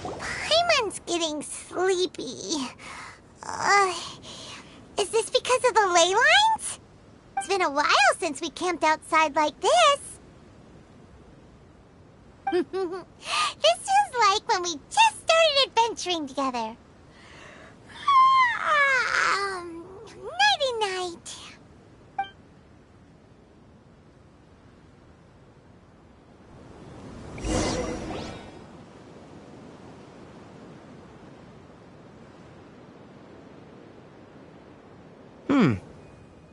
Paimon's getting sleepy. Is this because of the ley lines? It's been a while since we camped outside like this. This feels like when we just started adventuring together. Nighty-night.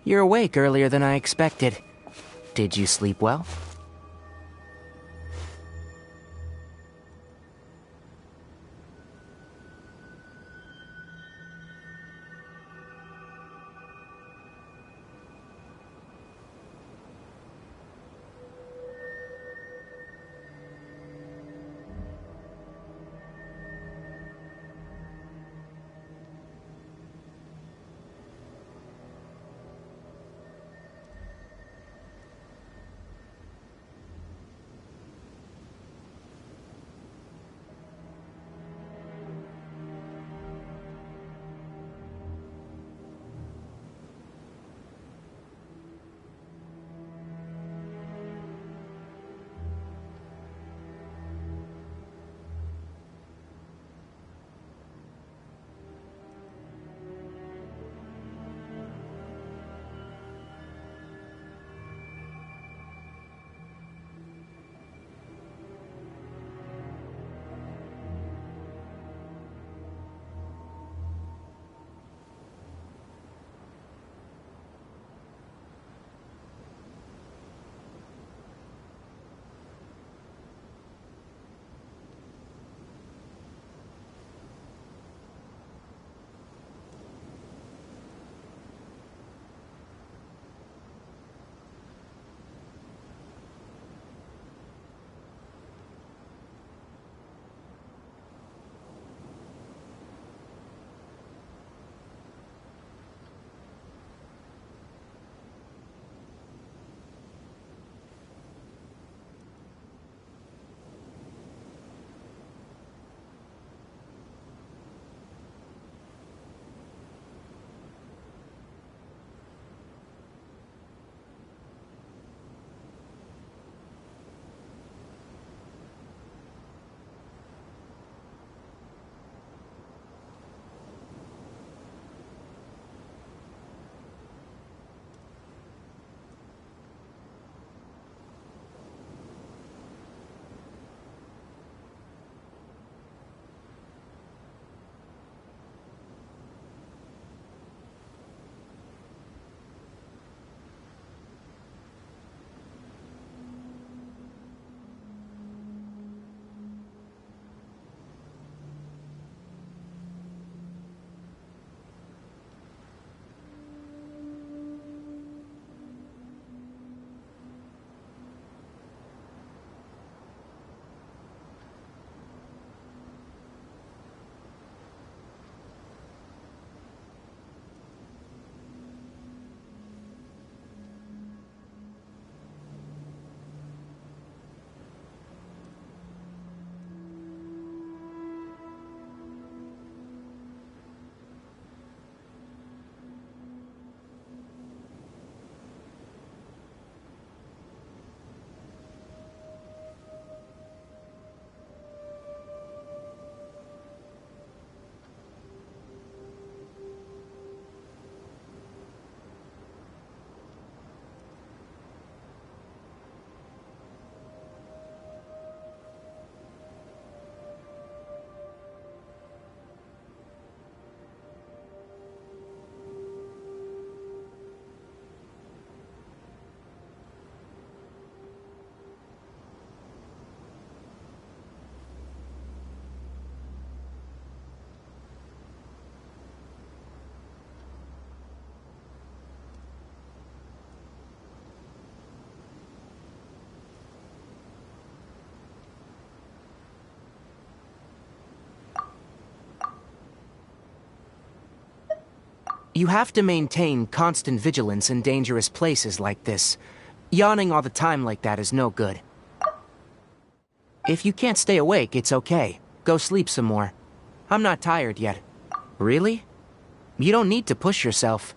You're awake earlier than I expected. Did you sleep well? You have to maintain constant vigilance in dangerous places like this. Yawning all the time like that is no good. If you can't stay awake, it's okay. Go sleep some more. I'm not tired yet. Really? You don't need to push yourself.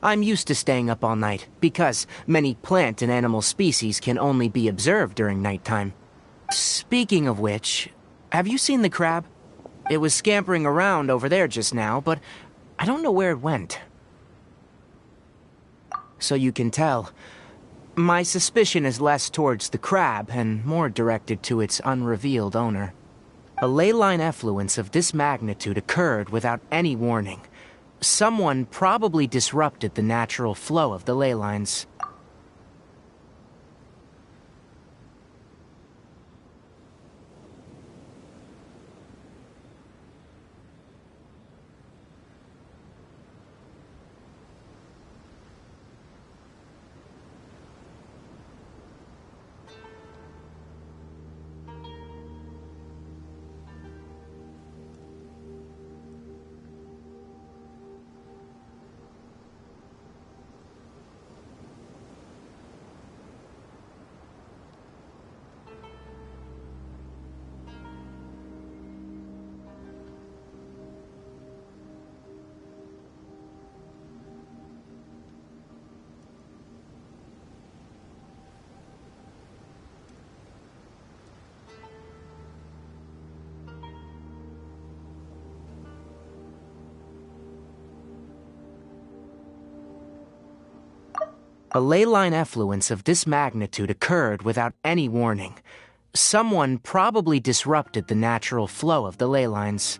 I'm used to staying up all night, because many plant and animal species can only be observed during nighttime. Speaking of which, have you seen the crab? It was scampering around over there just now, but I don't know where it went. So you can tell, my suspicion is less towards the crab and more directed to its unrevealed owner. A ley line effluence of this magnitude occurred without any warning. Someone probably disrupted the natural flow of the ley lines. A ley line effluence of this magnitude occurred without any warning. Someone probably disrupted the natural flow of the ley lines.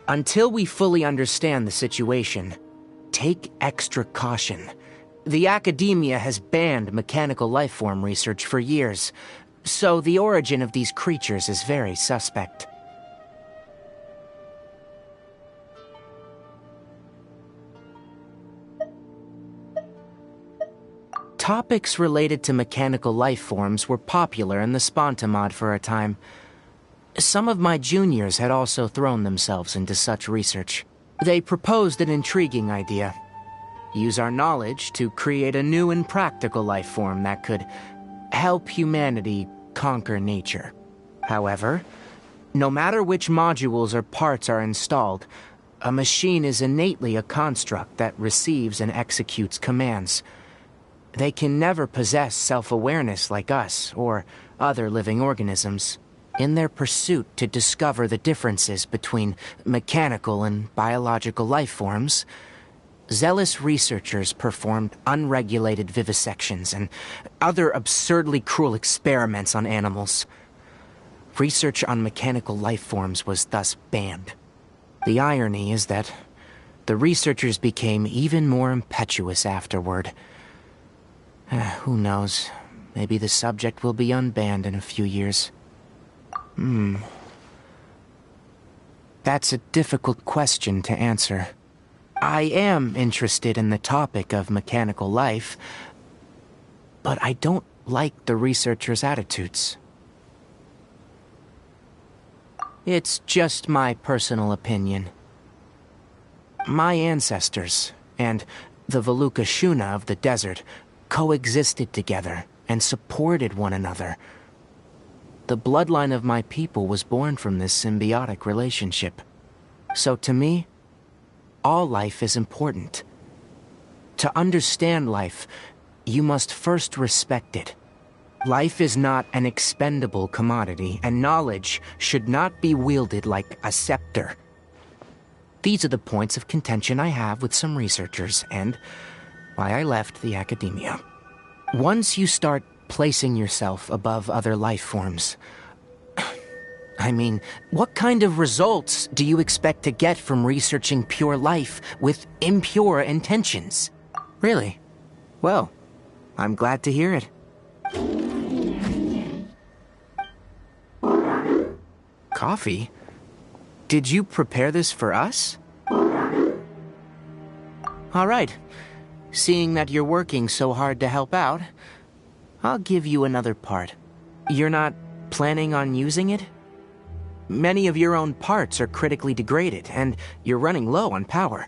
Until we fully understand the situation, take extra caution. The academia has banned mechanical lifeform research for years, so the origin of these creatures is very suspect. Topics related to mechanical lifeforms were popular in the Spontamod for a time. Some of my juniors had also thrown themselves into such research. They proposed an intriguing idea. Use our knowledge to create a new and practical life form that could help humanity conquer nature. However, no matter which modules or parts are installed, a machine is innately a construct that receives and executes commands. They can never possess self-awareness like us or other living organisms. In their pursuit to discover the differences between mechanical and biological life forms, zealous researchers performed unregulated vivisections and other absurdly cruel experiments on animals. Research on mechanical life forms was thus banned. The irony is that the researchers became even more impetuous afterward. Who knows? Maybe the subject will be unbanned in a few years. That's a difficult question to answer. I am interested in the topic of mechanical life, but I don't like the researchers' attitudes. It's just my personal opinion. My ancestors and the Veluca Shuna of the desert coexisted together and supported one another. The bloodline of my people was born from this symbiotic relationship. So to me, all life is important. To understand life, you must first respect it. Life is not an expendable commodity, and knowledge should not be wielded like a scepter. These are the points of contention I have with some researchers, and why I left the academia. Once you start placing yourself above other life forms, I mean, what kind of results do you expect to get from researching pure life with impure intentions? Really? Well, I'm glad to hear it. Coffee? Did you prepare this for us? All right. Seeing that you're working so hard to help out, I'll give you another part. You're not planning on using it? Many of your own parts are critically degraded, and you're running low on power.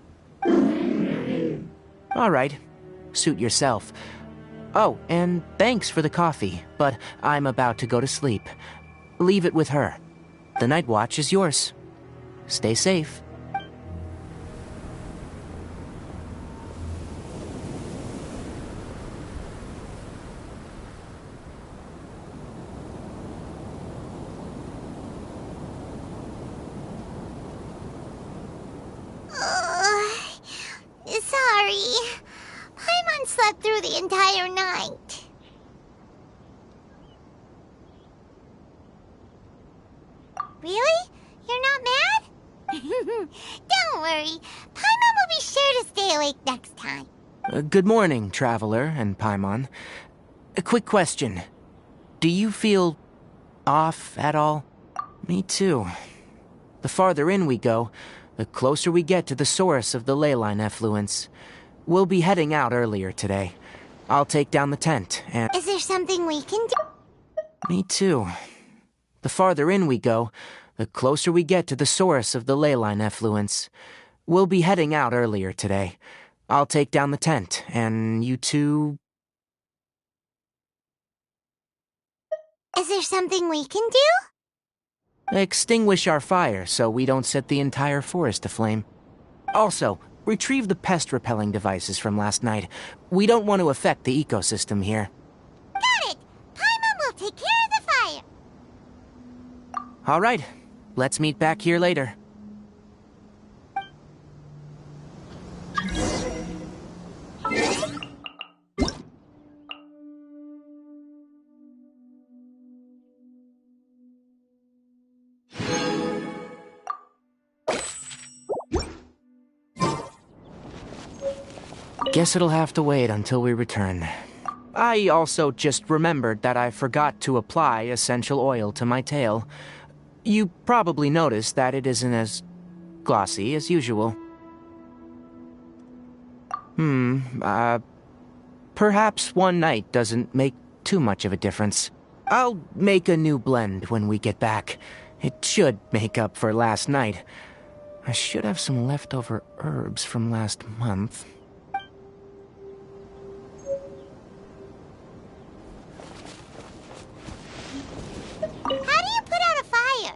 All right, suit yourself. Oh, and thanks for the coffee, but I'm about to go to sleep. Leave it with her. The night watch is yours. Stay safe. Sorry. Paimon slept through the entire night. Really? You're not mad? Don't worry. Paimon will be sure to stay awake next time. Good morning, Traveler and Paimon. A quick question. Do you feel off at all? Me too. The farther in we go, the closer we get to the source of the ley line effluence. We'll be heading out earlier today. I'll take down the tent and... Is there something we can do? Me too. The farther in we go, the closer we get to the source of the ley line effluence. We'll be heading out earlier today. I'll take down the tent, and you two... Is there something we can do? Extinguish our fire so we don't set the entire forest aflame. Also, retrieve the pest-repelling devices from last night. We don't want to affect the ecosystem here. Got it! Paimon will take care of the fire. All right, let's meet back here later. Guess it'll have to wait until we return. I also just remembered that I forgot to apply essential oil to my tail. You probably noticed that it isn't as glossy as usual. Perhaps one night doesn't make too much of a difference. I'll make a new blend when we get back. It should make up for last night. I should have some leftover herbs from last month. How do you put out a fire?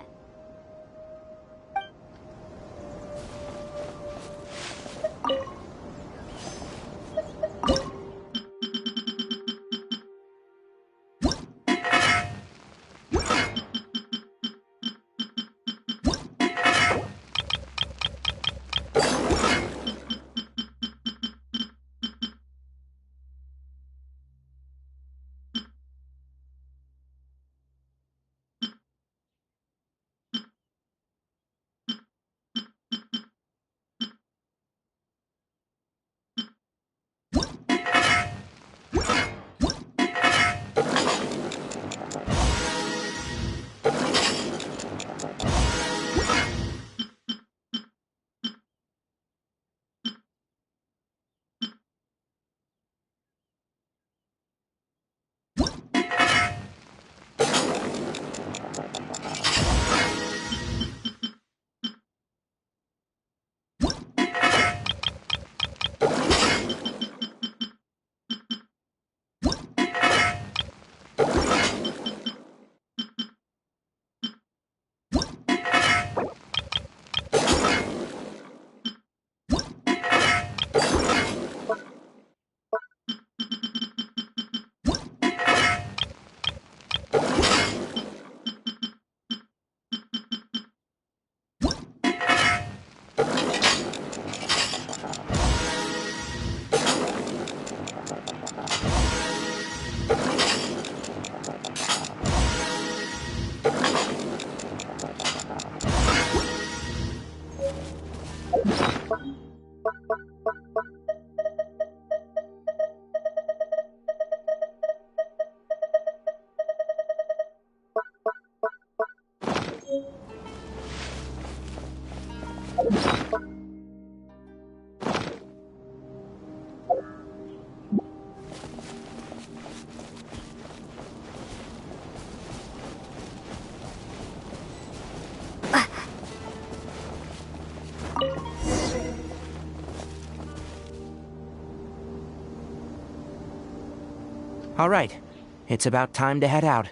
All right, it's about time to head out.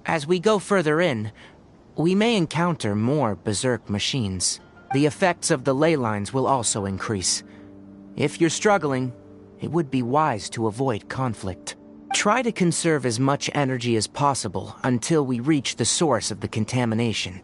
As we go further in, we may encounter more berserk machines. The effects of the ley lines will also increase. If you're struggling, it would be wise to avoid conflict. Try to conserve as much energy as possible until we reach the source of the contamination.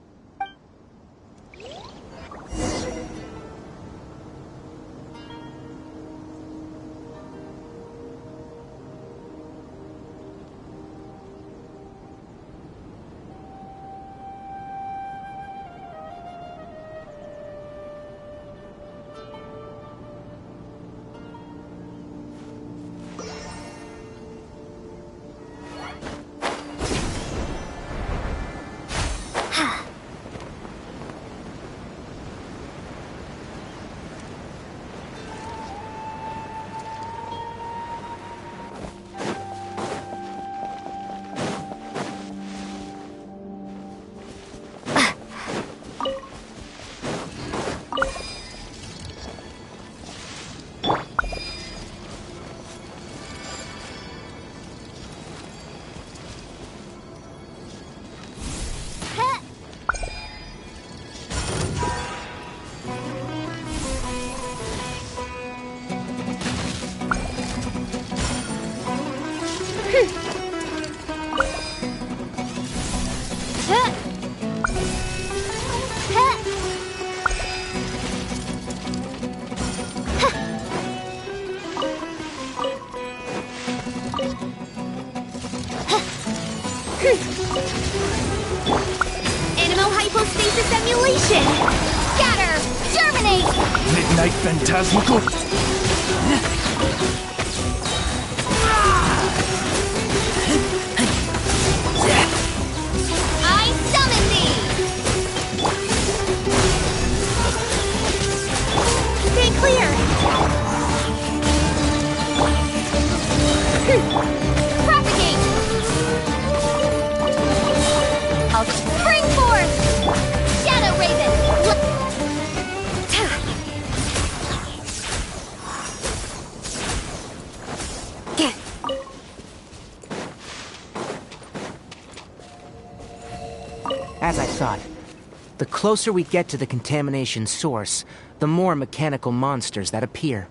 Animal hypostasis emulation! Scatter! Germinate! Midnight Phantasmical? I summon thee! Stay clear! Propagate! I'll spring forth! Shadow Raven! As I thought, the closer we get to the contamination source, the more mechanical monsters that appear.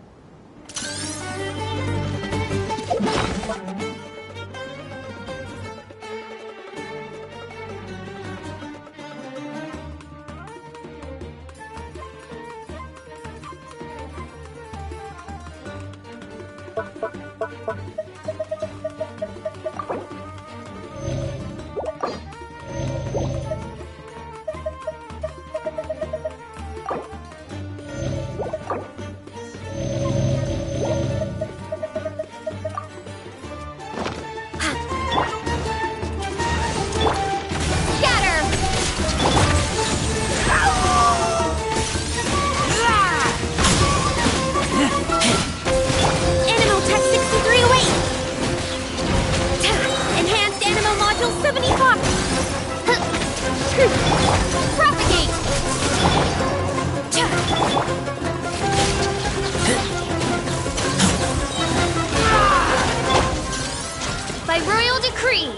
By royal decree!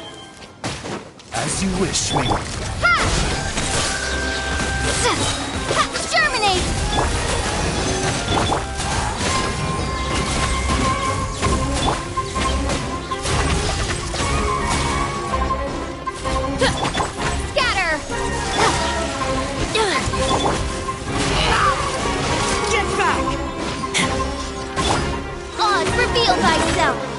As you wish, me. Germinate! Scatter! Get back! Oz, reveal thyself!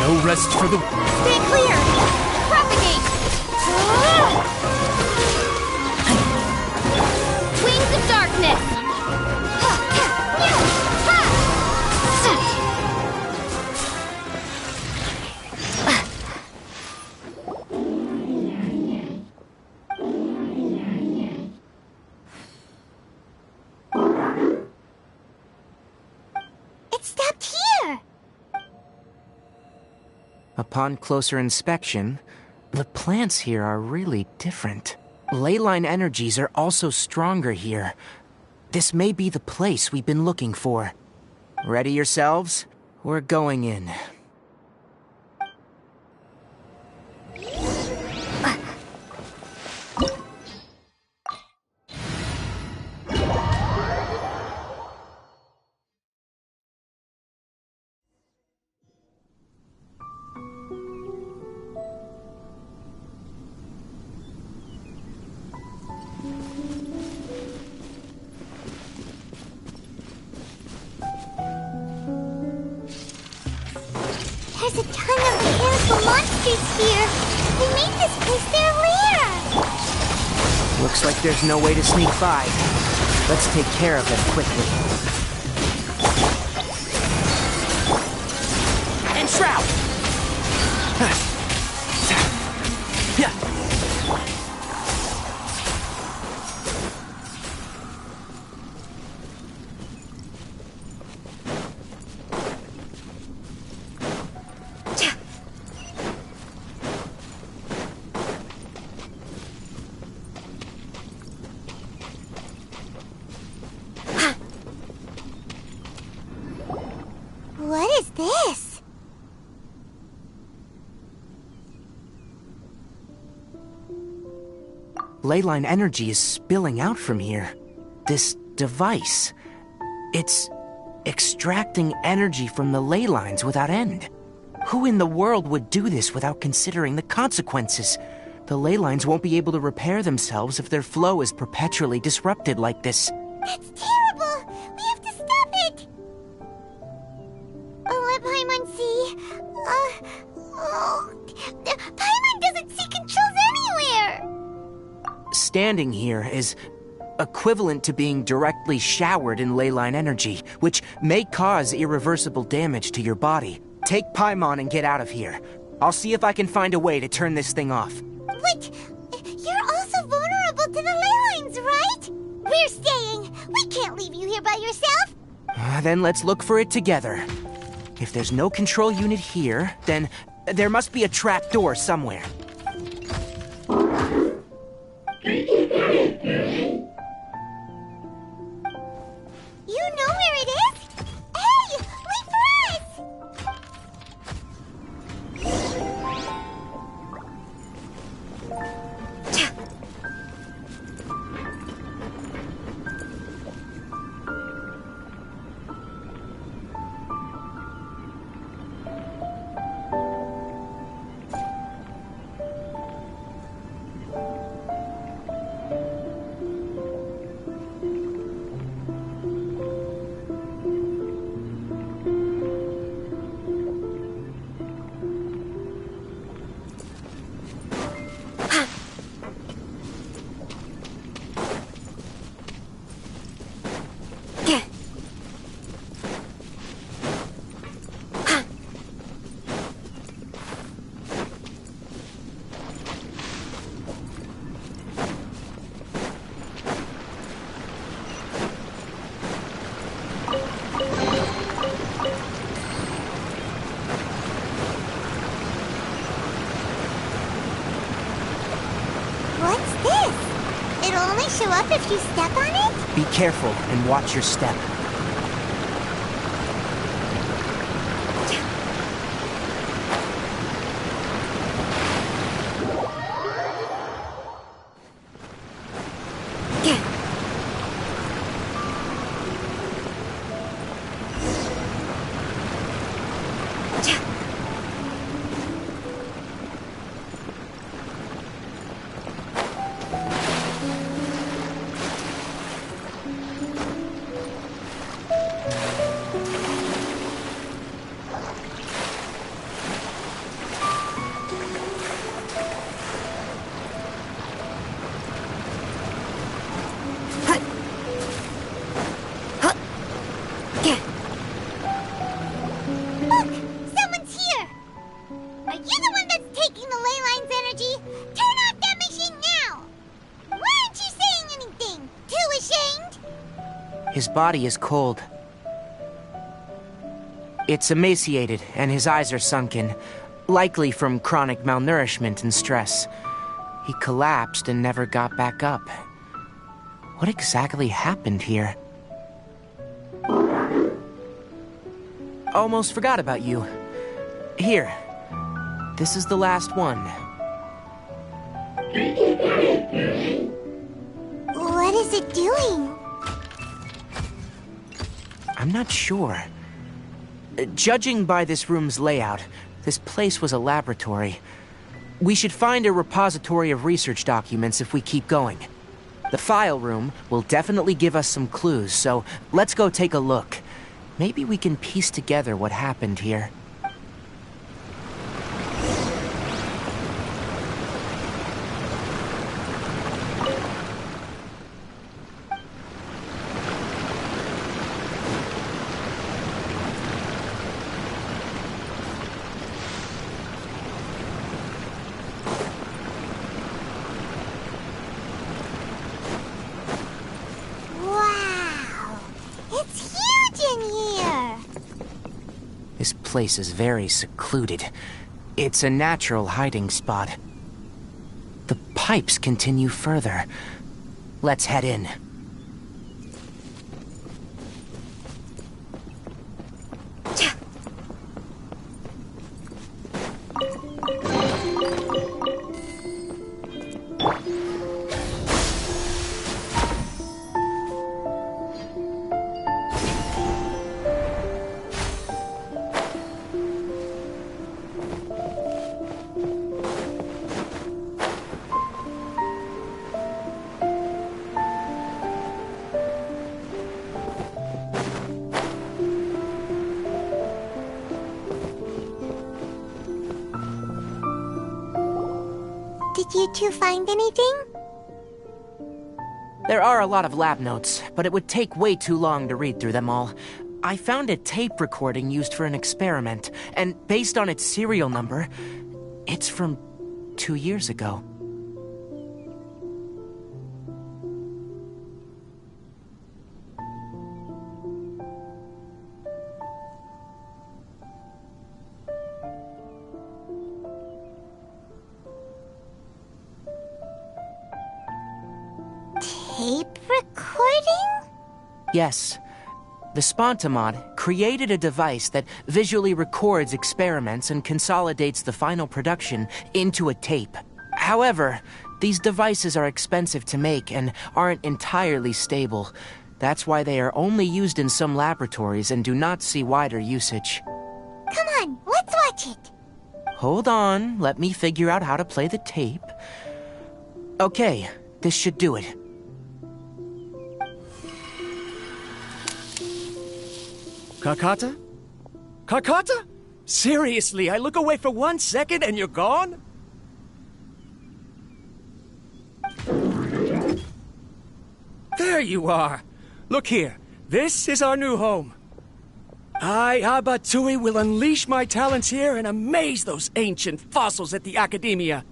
No rest for the... Stay clear! Propagate! Wings of darkness! Upon closer inspection, the plants here are really different. Leyline energies are also stronger here. This may be the place we've been looking for. Ready yourselves? We're going in. There's a ton of mechanical monsters here. They made this place their lair. Looks like there's no way to sneak by. Let's take care of them quickly. And Shroud! What is this? Leyline energy is spilling out from here. This device, it's extracting energy from the ley lines without end. Who in the world would do this without considering the consequences? The ley lines won't be able to repair themselves if their flow is perpetually disrupted like this. That's terrible! We have to stop it! Let Paimon see. Paimon doesn't see controls anywhere! Standing here is equivalent to being directly showered in leyline energy, which may cause irreversible damage to your body. Take Paimon and get out of here. I'll see if I can find a way to turn this thing off. But you're also vulnerable to the ley lines, right? We're staying. We can't leave you here by yourself. Then let's look for it together. If there's no control unit here, then there must be a trap door somewhere. You know where it is? Hey, wait for us! What's this? It'll only show up if you step on it? Be careful and watch your step. His body is cold. It's emaciated, and his eyes are sunken. likely from chronic malnourishment and stress. He collapsed and never got back up. What exactly happened here? Almost forgot about you. Here. This is the last one. What is it doing? I'm not sure. Judging by this room's layout, this place was a laboratory. We should find a repository of research documents if we keep going. The file room will definitely give us some clues, so let's go take a look. Maybe we can piece together what happened here. This place is very secluded. It's a natural hiding spot. The pipes continue further. Let's head in. Did you two find anything? There are a lot of lab notes, but it would take way too long to read through them all. I found a tape recording used for an experiment, and based on its serial number, it's from 2 years ago. Tape recording? Yes. The Spontamod created a device that visually records experiments and consolidates the final production into a tape. However, these devices are expensive to make and aren't entirely stable. That's why they are only used in some laboratories and do not see wider usage. Come on, let's watch it. Hold on, let me figure out how to play the tape. Okay, this should do it. Kakata? Kakata? Seriously, I look away for 1 second and you're gone? There you are. Look here. This is our new home. I, Abatsui, will unleash my talents here and amaze those ancient fossils at the Academia.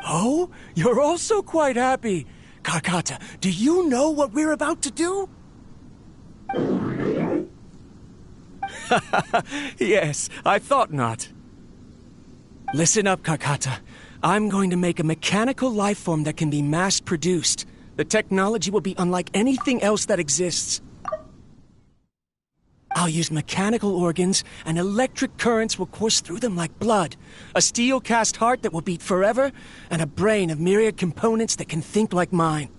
Oh, you're also quite happy. Kakata, do you know what we're about to do? Yes, I thought not. Listen up, Kakata. I'm going to make a mechanical life form that can be mass-produced. The technology will be unlike anything else that exists. I'll use mechanical organs, and electric currents will course through them like blood. A steel-cast heart that will beat forever, and a brain of myriad components that can think like mine.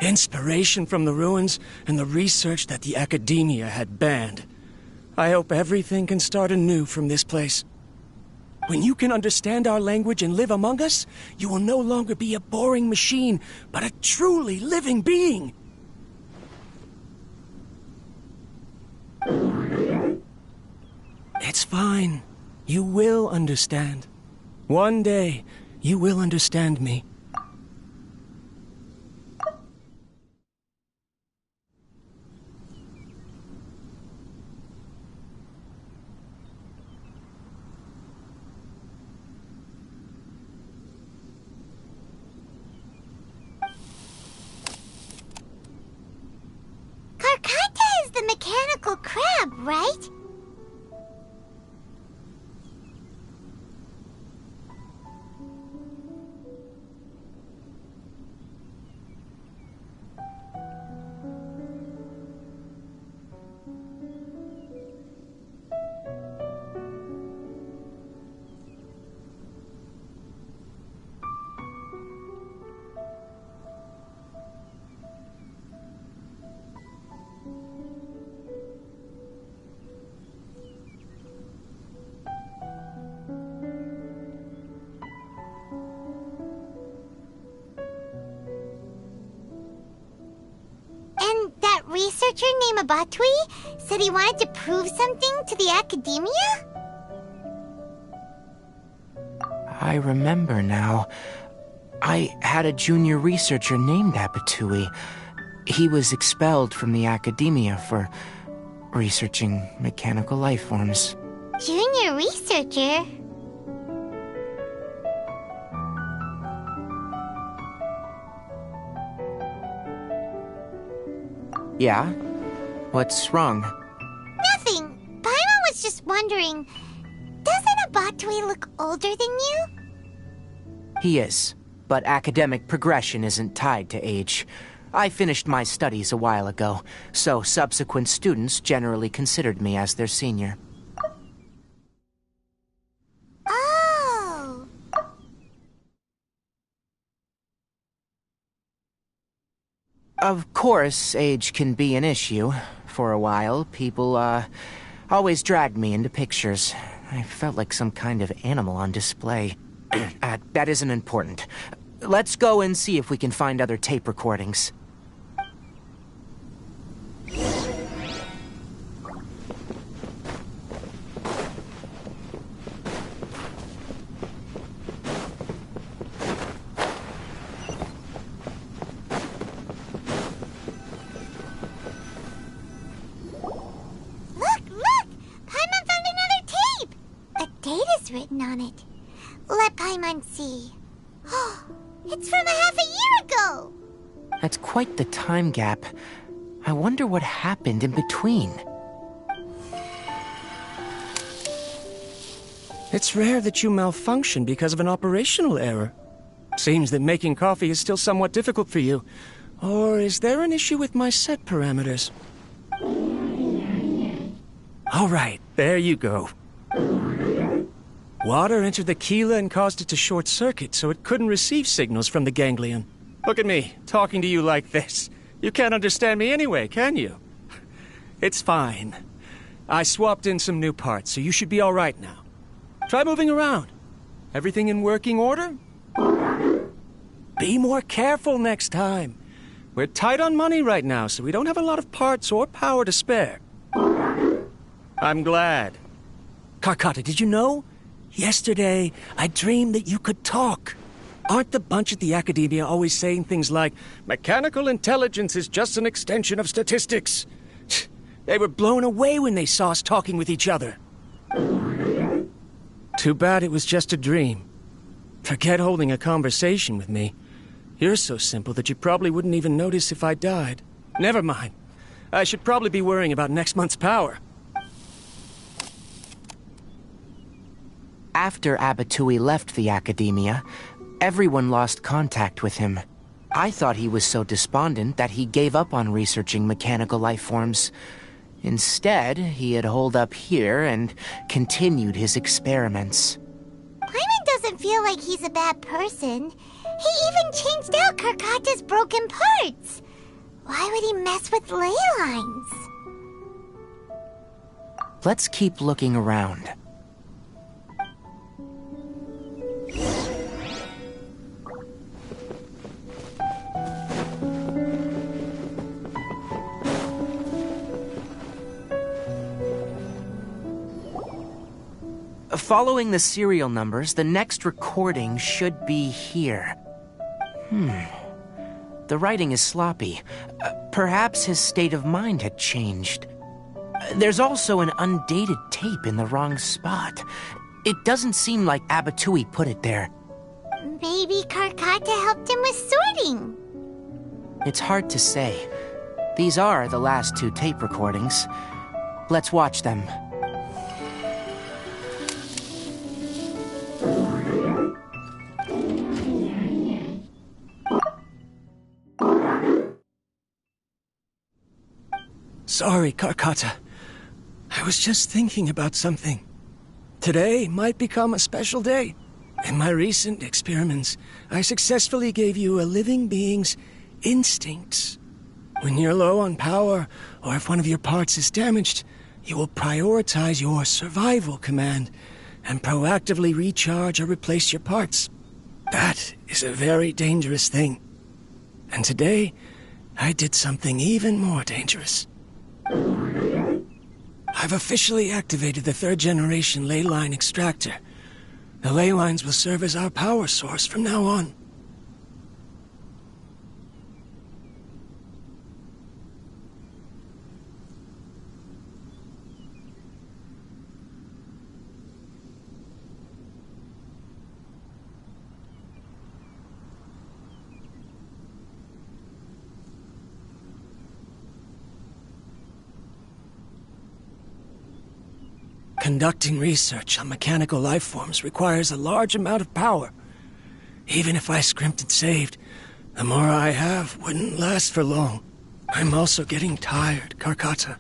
Inspiration from the ruins and the research that the academia had banned. I hope everything can start anew from this place. When you can understand our language and live among us, you will no longer be a boring machine, but a truly living being. It's fine. You will understand. One day, you will understand me. Karkata is the mechanical crab, right? Researcher named Abatui said he wanted to prove something to the academia? I remember now. I had a junior researcher named Abatui. He was expelled from the academia for researching mechanical life forms. Junior researcher? Yeah? What's wrong? Nothing. Paimon was just wondering, doesn't Abatui look older than you? He is, but academic progression isn't tied to age. I finished my studies a while ago, so subsequent students generally considered me as their senior. Oh! Of course, age can be an issue. For a while, people, always dragged me into pictures. I felt like some kind of animal on display. That isn't important. Let's go and see if we can find other tape recordings. Written on it. Let Paimon see. It's from a half a year ago! That's quite the time gap. I wonder what happened in between. It's rare that you malfunction because of an operational error. Seems that making coffee is still somewhat difficult for you. Or is there an issue with my set parameters? All right, there you go. Water entered the chela and caused it to short-circuit, so it couldn't receive signals from the ganglion. Look at me, talking to you like this. You can't understand me anyway, can you? It's fine. I swapped in some new parts, so you should be all right now. Try moving around. Everything in working order? Be more careful next time. We're tight on money right now, so we don't have a lot of parts or power to spare. I'm glad. Karkata, did you know? Yesterday, I dreamed that you could talk. Aren't the bunch at the academia always saying things like, mechanical intelligence is just an extension of statistics? They were blown away when they saw us talking with each other. Too bad it was just a dream. Forget holding a conversation with me. You're so simple that you probably wouldn't even notice if I died. Never mind. I should probably be worrying about next month's power. After Abatui left the academia, everyone lost contact with him. I thought he was so despondent that he gave up on researching mechanical life forms. Instead, he had holed up here and continued his experiments. Paimon doesn't feel like he's a bad person. He even changed out Karkata's broken parts. Why would he mess with ley lines? Let's keep looking around. Following the serial numbers, the next recording should be here. The writing is sloppy. Perhaps his state of mind had changed. There's also an undated tape in the wrong spot. It doesn't seem like Abatui put it there. Maybe Karkata helped him with sorting. It's hard to say. These are the last 2 tape recordings. Let's watch them. Sorry, Karkata. I was just thinking about something. Today might become a special day. In my recent experiments, I successfully gave you a living being's instincts. When you're low on power, or if one of your parts is damaged, you will prioritize your survival command and proactively recharge or replace your parts. That is a very dangerous thing. And today, I did something even more dangerous. I've officially activated the 3rd generation ley line extractor. The ley lines will serve as our power source from now on. Conducting research on mechanical life forms requires a large amount of power. Even if I scrimped and saved, the more I have wouldn't last for long. I'm also getting tired, Karkata.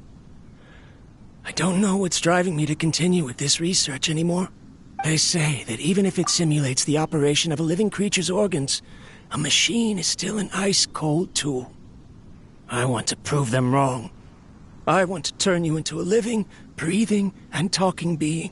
I don't know what's driving me to continue with this research anymore. They say that even if it simulates the operation of a living creature's organs, a machine is still an ice-cold tool. I want to prove them wrong. I want to turn you into a living, breathing, and talking being.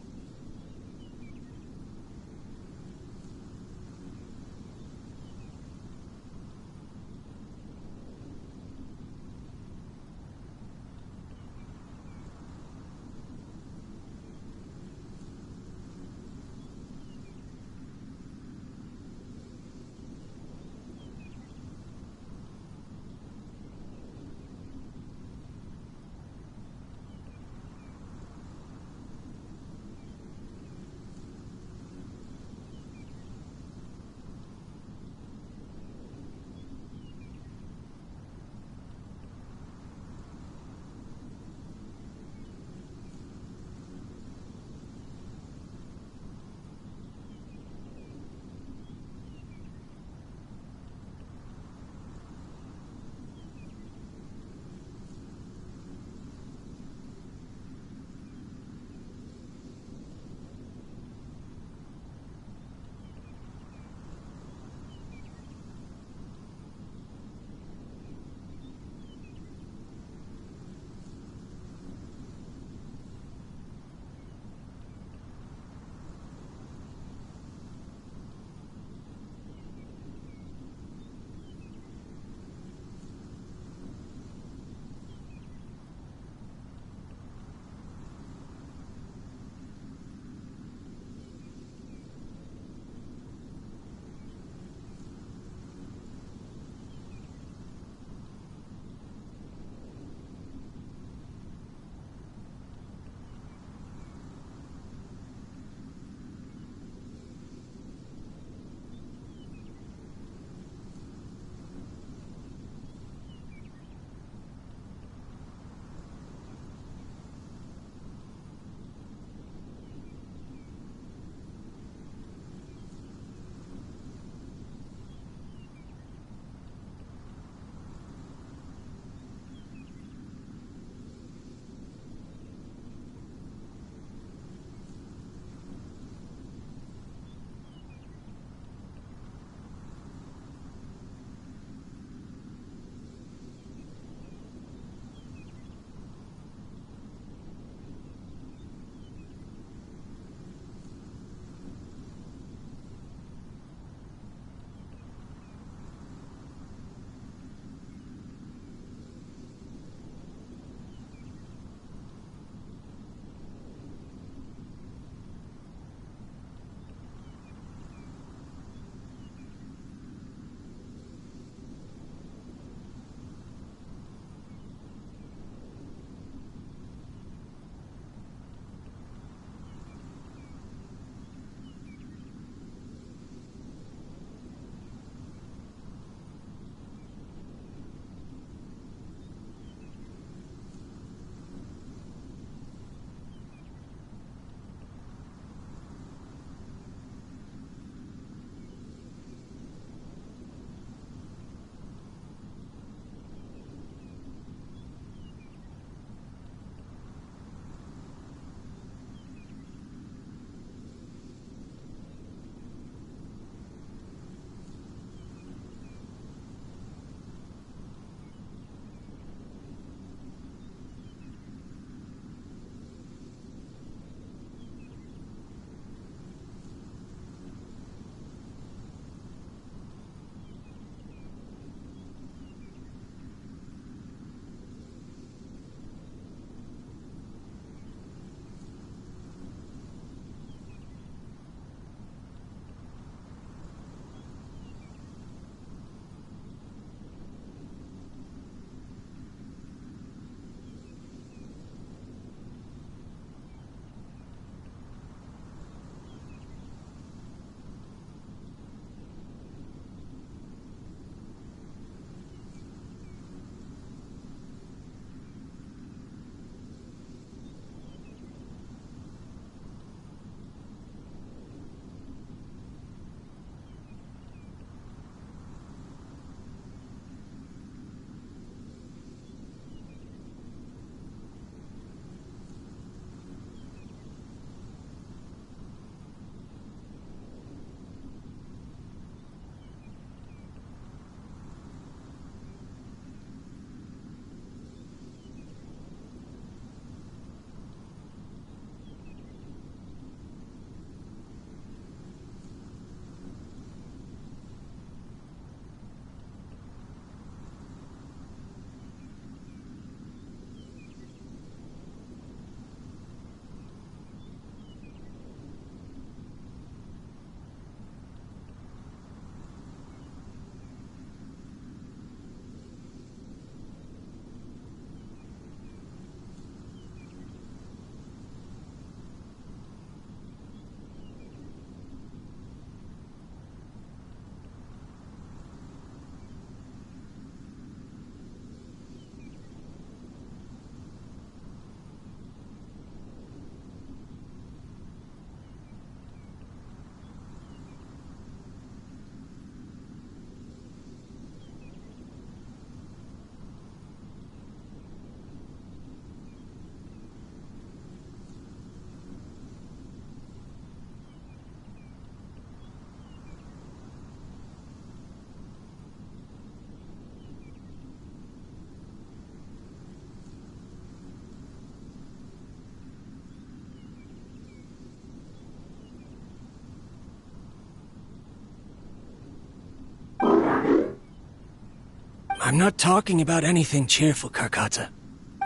I'm not talking about anything cheerful, Karkata.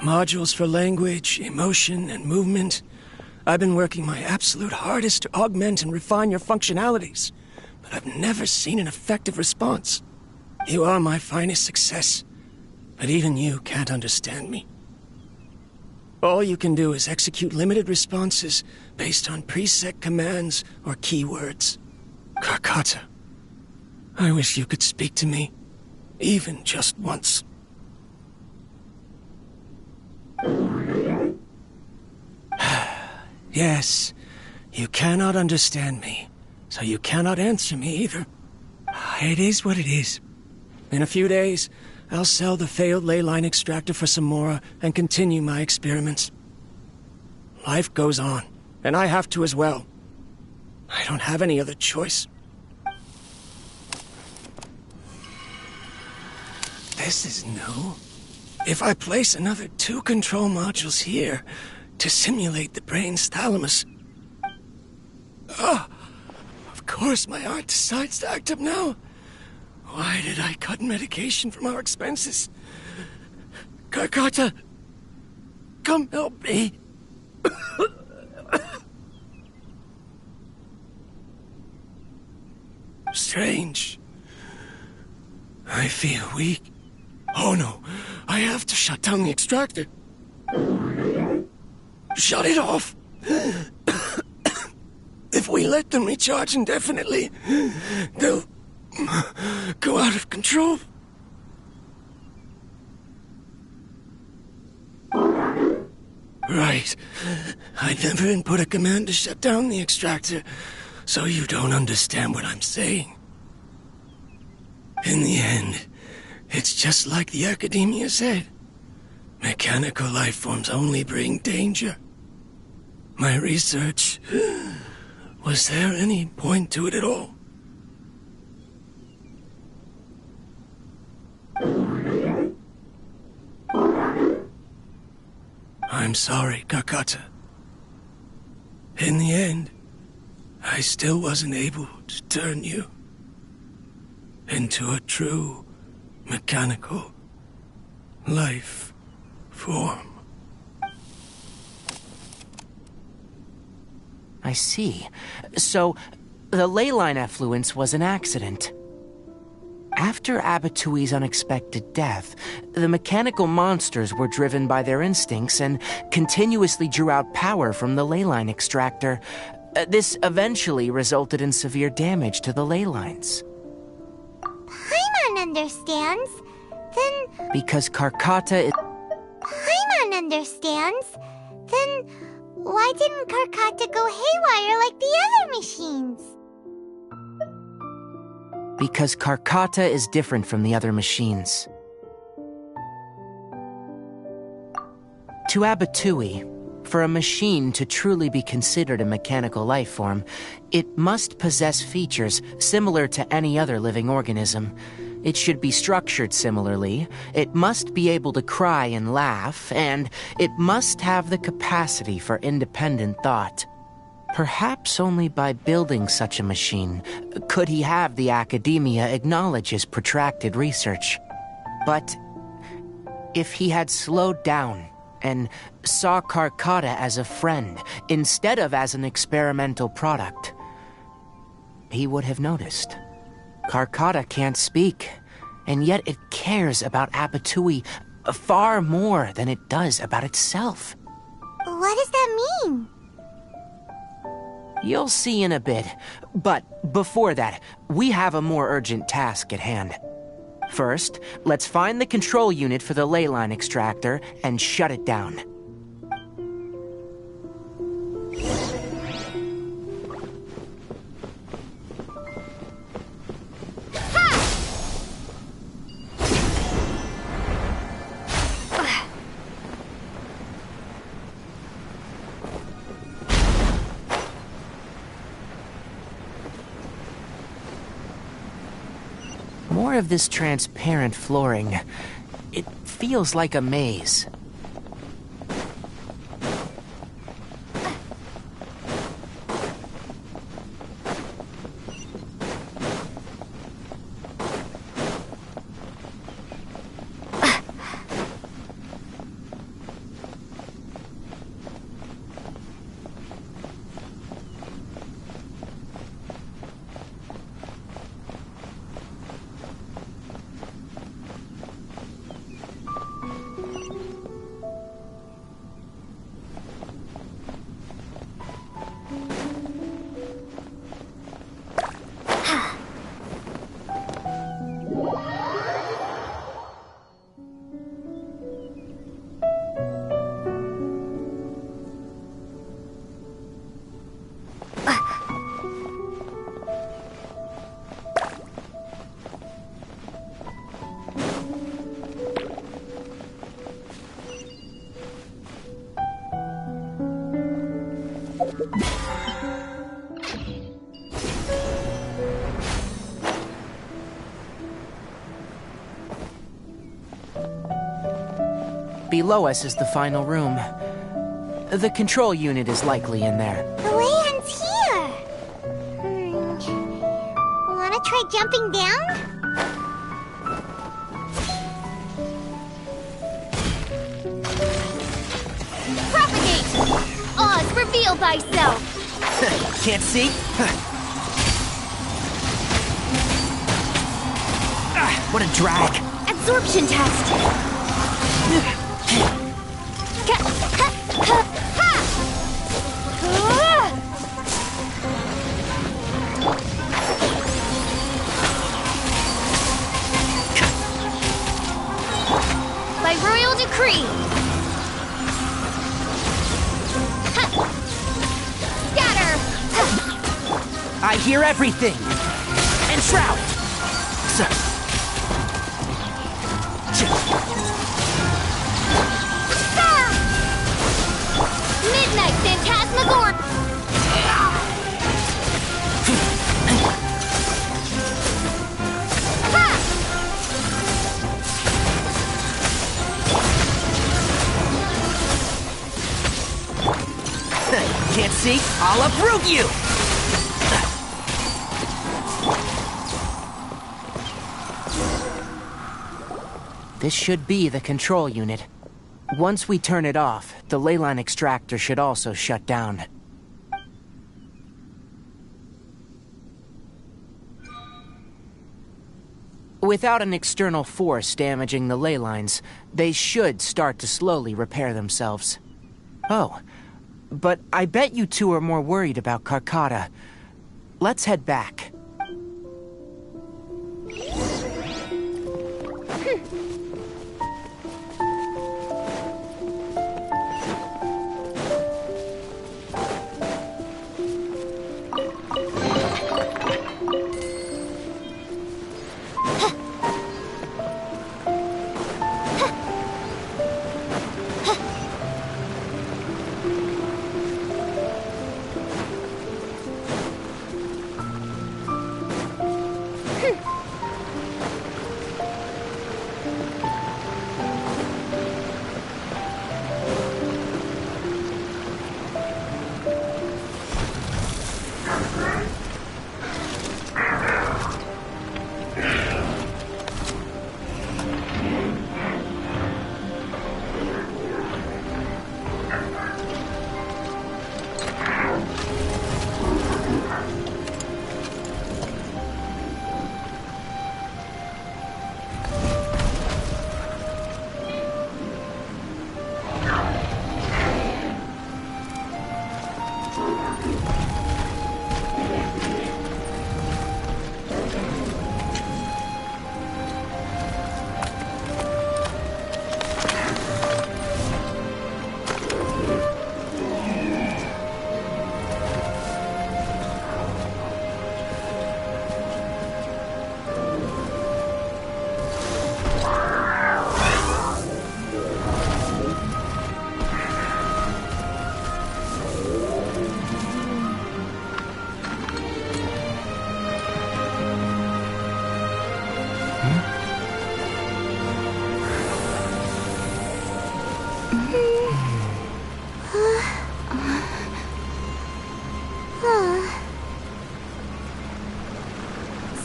Modules for language, emotion, and movement. I've been working my absolute hardest to augment and refine your functionalities, but I've never seen an effective response. You are my finest success, but even you can't understand me. All you can do is execute limited responses based on preset commands or keywords. Karkata, I wish you could speak to me, even just once. Yes, you cannot understand me, so you cannot answer me either. It is what it is. In a few days, I'll sell the failed ley line extractor for some more and continue my experiments. Life goes on, and I have to as well. I don't have any other choice. This is new. If I place another 2 control modules here to simulate the brain's thalamus... of course my heart decides to act up now. Why did I cut medication from our expenses? Karkata, come help me. Strange. I feel weak. Oh no, I have to shut down the extractor. Shut it off. If we let them recharge indefinitely, they'll go out of control. Right. I never input a command to shut down the extractor, so you don't understand what I'm saying. In the end, it's just like the academia said. Mechanical life forms only bring danger. My research... Was there any point to it at all? I'm sorry, Karkata. In the end, I still wasn't able to turn you into a true mechanical life form. I see. So, the ley line effluence was an accident. After Abatui's unexpected death, the mechanical monsters were driven by their instincts and continuously drew out power from the ley line extractor. This eventually resulted in severe damage to the ley lines. Paimon understands. Then... Because Karkata is... Paimon understands. Then... Why didn't Karkata go haywire like the other machines? Because Karkata is different from the other machines. To Abatui, for a machine to truly be considered a mechanical life form, it must possess features similar to any other living organism. It should be structured similarly, it must be able to cry and laugh, and it must have the capacity for independent thought. Perhaps only by building such a machine could he have the academia acknowledge his protracted research. But if he had slowed down and saw Karkata as a friend instead of as an experimental product, he would have noticed. Karkata can't speak, and yet it cares about Abatui far more than it does about itself. What does that mean? You'll see in a bit, but before that, we have a more urgent task at hand. First, let's find the control unit for the ley line extractor and shut it down. More of this transparent flooring. It feels like a maze. Below us is the final room. The control unit is likely in there. The way ends here. Wanna try jumping down? Propagate! Oz, reveal thyself! Can't see? What a drag. Absorption test! By royal decree! Scatter! I hear everything. Enshroud! Midnight Phantasmagor! Can't see? I'll uproot you! This should be the control unit. Once we turn it off, the leyline extractor should also shut down. Without an external force damaging the ley lines, they should start to slowly repair themselves. Oh, but I bet you two are more worried about Karkata. Let's head back.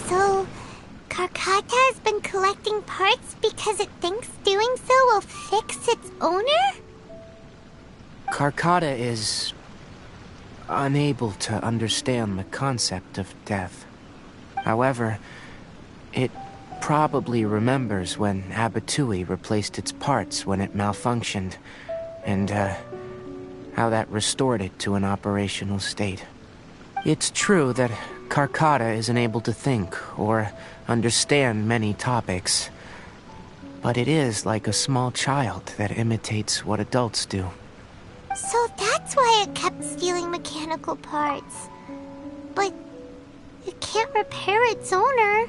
So, Karkata has been collecting parts because it thinks doing so will fix its owner? Karkata is unable to understand the concept of death. However, it probably remembers when Abatui replaced its parts when it malfunctioned, and how that restored it to an operational state. It's true that Karkata isn't able to think or understand many topics, but it is like a small child that imitates what adults do. So that's why it kept stealing mechanical parts. But it can't repair its owner,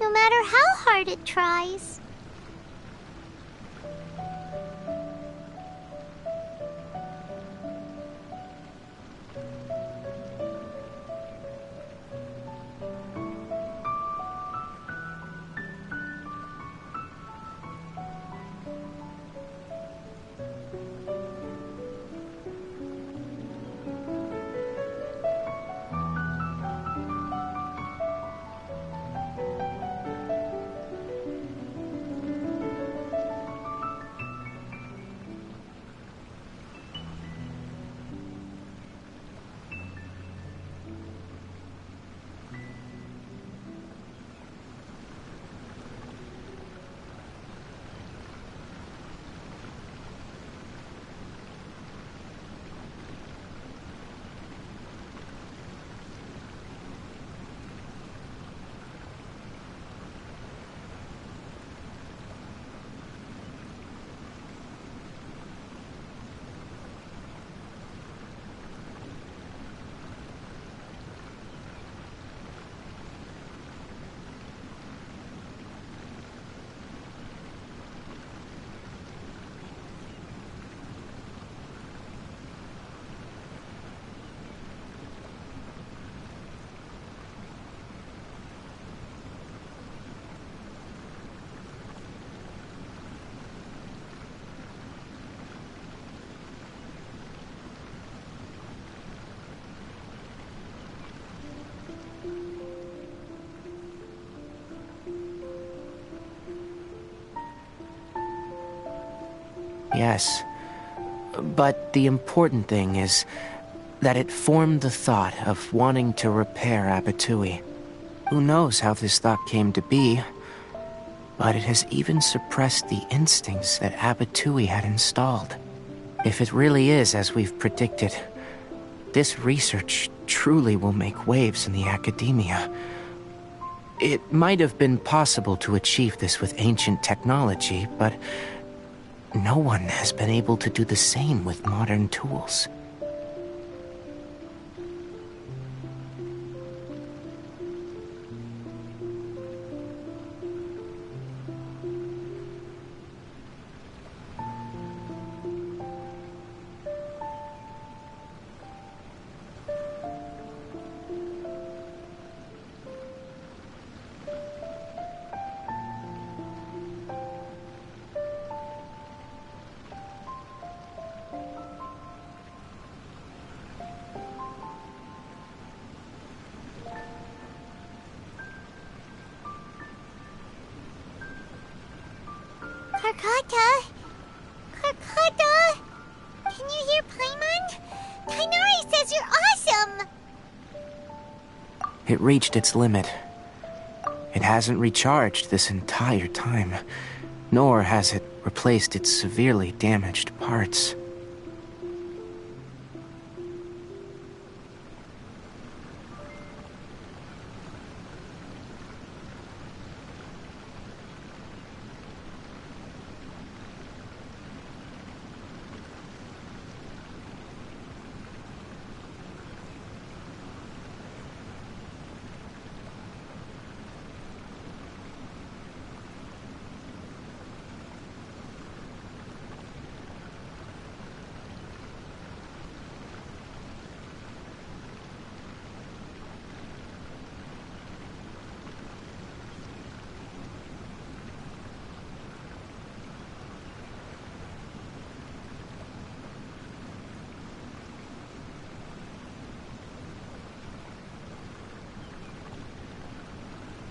no matter how hard it tries. yes. But the important thing is that it formed the thought of wanting to repair Abatui. Who knows how this thought came to be, but it has even suppressed the instincts that Abatui had installed. If it really is as we've predicted, this research truly will make waves in the academia. It might have been possible to achieve this with ancient technology, but no one has been able to do the same with modern tools. Karkata? Karkata? Can you hear Paimon? Tighnari says you're awesome! It reached its limit. It hasn't recharged this entire time, nor has it replaced its severely damaged parts.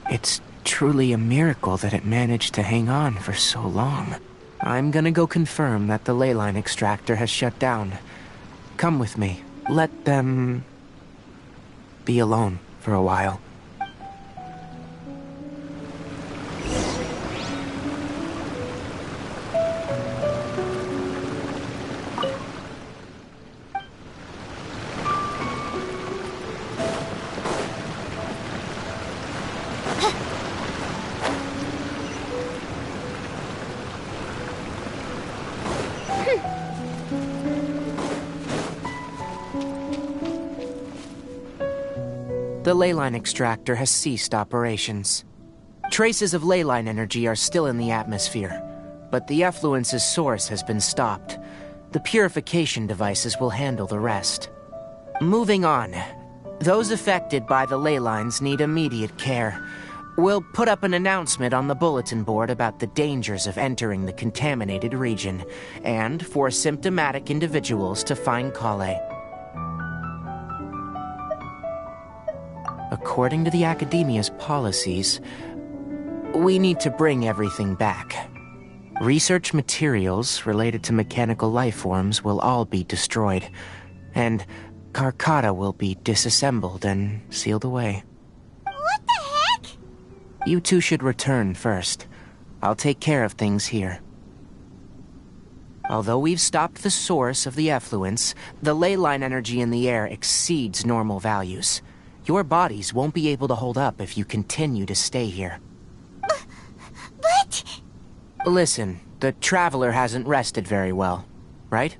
It's truly a miracle that it managed to hang on for so long. I'm gonna go confirm that the ley line extractor has shut down. Come with me. Let them be alone for a while. The ley line extractor has ceased operations. Traces of ley line energy are still in the atmosphere, but the effluence's source has been stopped. The purification devices will handle the rest. Moving on. Those affected by the ley lines need immediate care. We'll put up an announcement on the bulletin board about the dangers of entering the contaminated region, and for symptomatic individuals to find Kale. According to the Academia's policies, we need to bring everything back. Research materials related to mechanical life forms will all be destroyed, and Karkata will be disassembled and sealed away. What the heck? You two should return first. I'll take care of things here. Although we've stopped the source of the effluence, the ley line energy in the air exceeds normal values. Your bodies won't be able to hold up if you continue to stay here. But... Listen, the Traveler hasn't rested very well, right?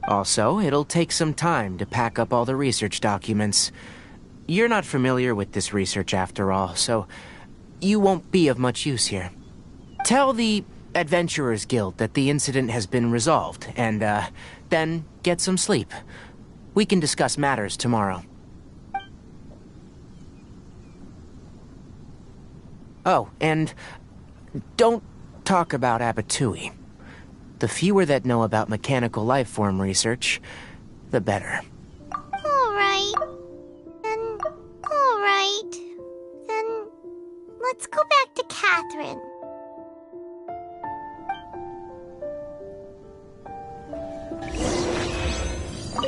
Also, it'll take some time to pack up all the research documents. You're not familiar with this research after all, so you won't be of much use here. Tell the Adventurers Guild that the incident has been resolved, and, then get some sleep. We can discuss matters tomorrow. Oh, and don't talk about Abatui. The fewer that know about mechanical life form research, the better. Alright. Then let's go back to Catherine.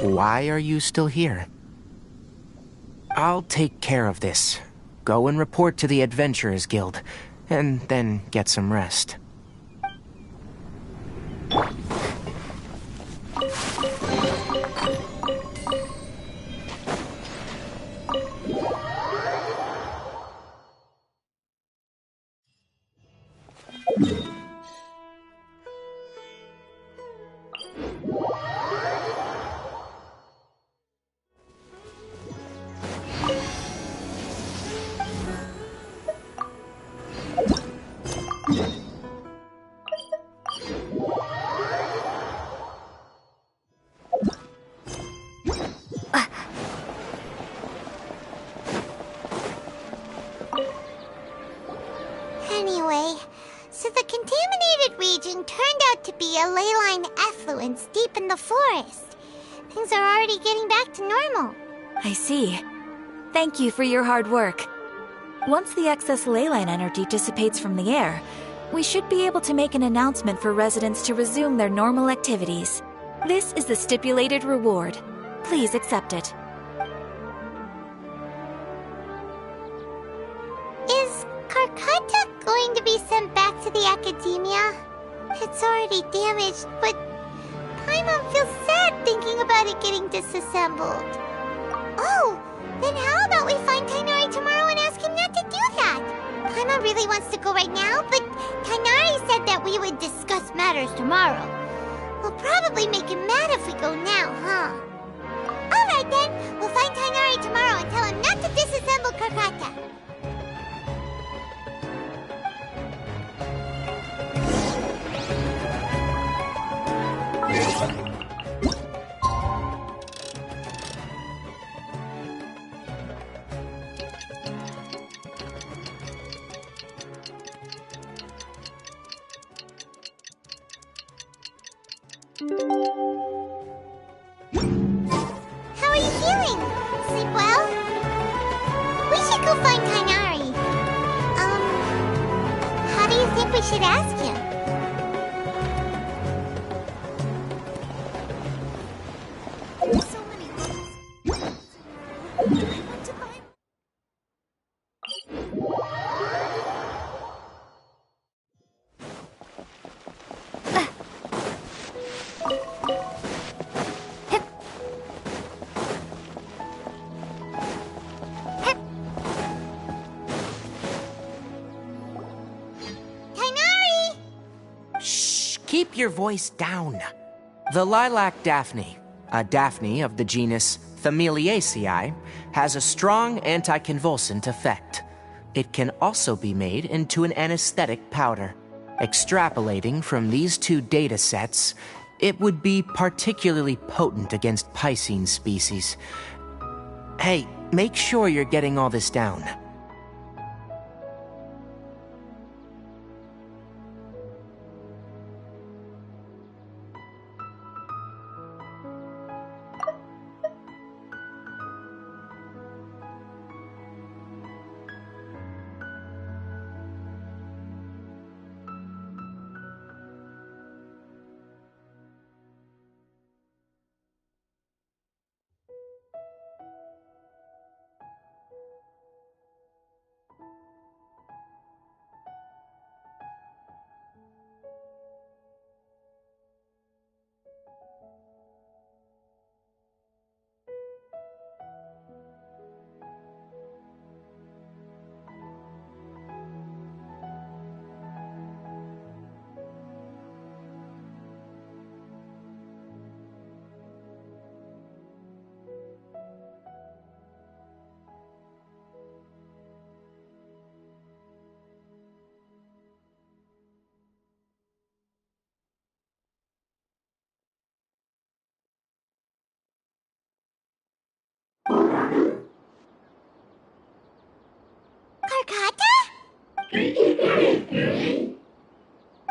Why are you still here? I'll take care of this. Go and report to the Adventurers Guild, and then get some rest. Anyway, so the contaminated region turned out to be a ley line effluence deep in the forest. Things are already getting back to normal. I see. Thank you for your hard work. Once the excess ley line energy dissipates from the air, we should be able to make an announcement for residents to resume their normal activities. This is the stipulated reward. Please accept it. Is Karkata going to be sent back to the academia? It's already damaged, but Paimon feels sad thinking about it getting disassembled. Oh, then how about we find Tighnari tomorrow and ask him not to do that? Paimon really wants to go right now, but Tighnari said that we would discuss matters tomorrow. We'll probably make him mad if we go now, huh? Alright then, we'll find Tighnari tomorrow and tell him not to disassemble Karkata. How are you feeling? Sleep well? We should go find Tighnari. How do you think we should ask him? So many rooms. I want to find... Tighnari! Shh! Keep your voice down. The lilac daphne, a daphne of the genus Thameliaceae, has a strong anticonvulsant effect. It can also be made into an anesthetic powder. Extrapolating from these two data sets, it would be particularly potent against Piscine species. Hey, make sure you're getting all this down.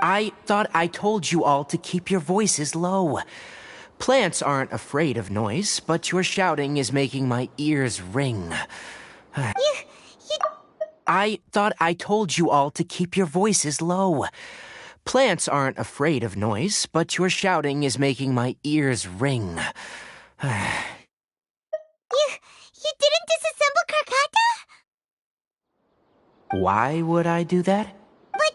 I thought I told you all to keep your voices low. Plants aren't afraid of noise, but your shouting is making my ears ring. I thought I told you all to keep your voices low. Plants aren't afraid of noise, but your shouting is making my ears ring. You didn't disassemble Karkata? Why would I do that? But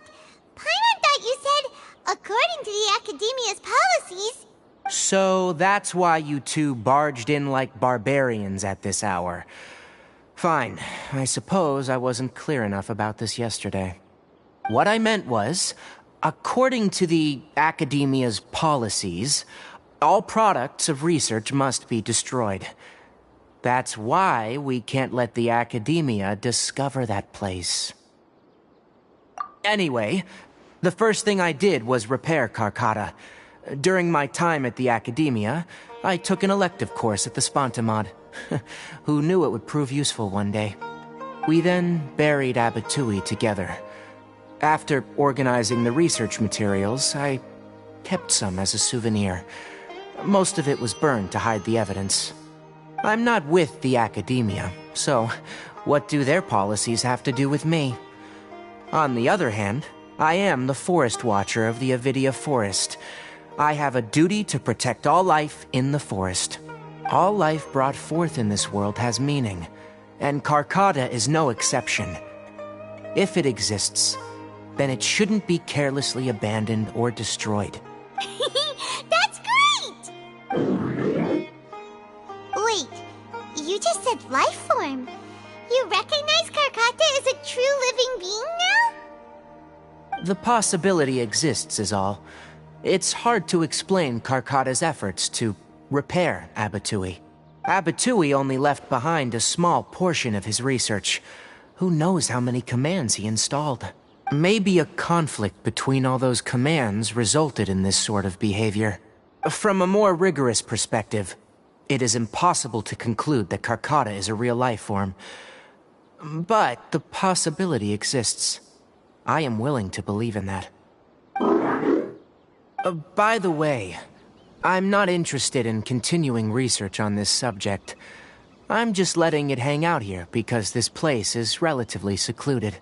Paimon thought you said, according to the Academia's policies... So that's why you two barged in like barbarians at this hour. Fine. I suppose I wasn't clear enough about this yesterday. What I meant was, according to the Academia's policies, all products of research must be destroyed. That's why we can't let the Academia discover that place. Anyway, the first thing I did was repair Karkata. During my time at the Academia, I took an elective course at the Spontamod. Who knew it would prove useful one day? We then buried Abatui together. After organizing the research materials, I kept some as a souvenir. Most of it was burned to hide the evidence. I'm not with the Academia, so what do their policies have to do with me? On the other hand, I am the Forest Watcher of the Avidia Forest. I have a duty to protect all life in the forest. All life brought forth in this world has meaning, and Karkata is no exception. If it exists, then it shouldn't be carelessly abandoned or destroyed. That's great! Wait, you just said life form. You recognize Karkata as a true living being now? The possibility exists is all. It's hard to explain Karkata's efforts to repair Abatui. Abatui only left behind a small portion of his research. Who knows how many commands he installed? Maybe a conflict between all those commands resulted in this sort of behavior. From a more rigorous perspective, it is impossible to conclude that Karkata is a real life form. But the possibility exists. I am willing to believe in that. By the way, I'm not interested in continuing research on this subject. I'm just letting it hang out here because this place is relatively secluded.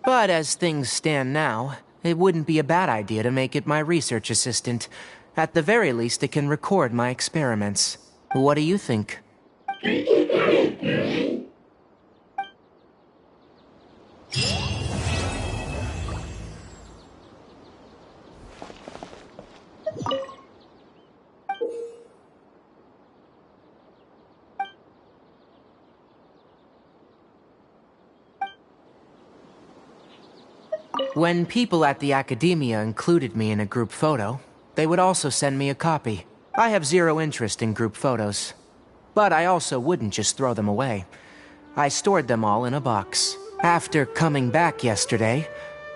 But as things stand now, it wouldn't be a bad idea to make it my research assistant. At the very least, it can record my experiments. What do you think? When people at the Academia included me in a group photo, they would also send me a copy. I have zero interest in group photos. But I also wouldn't just throw them away. I stored them all in a box. After coming back yesterday,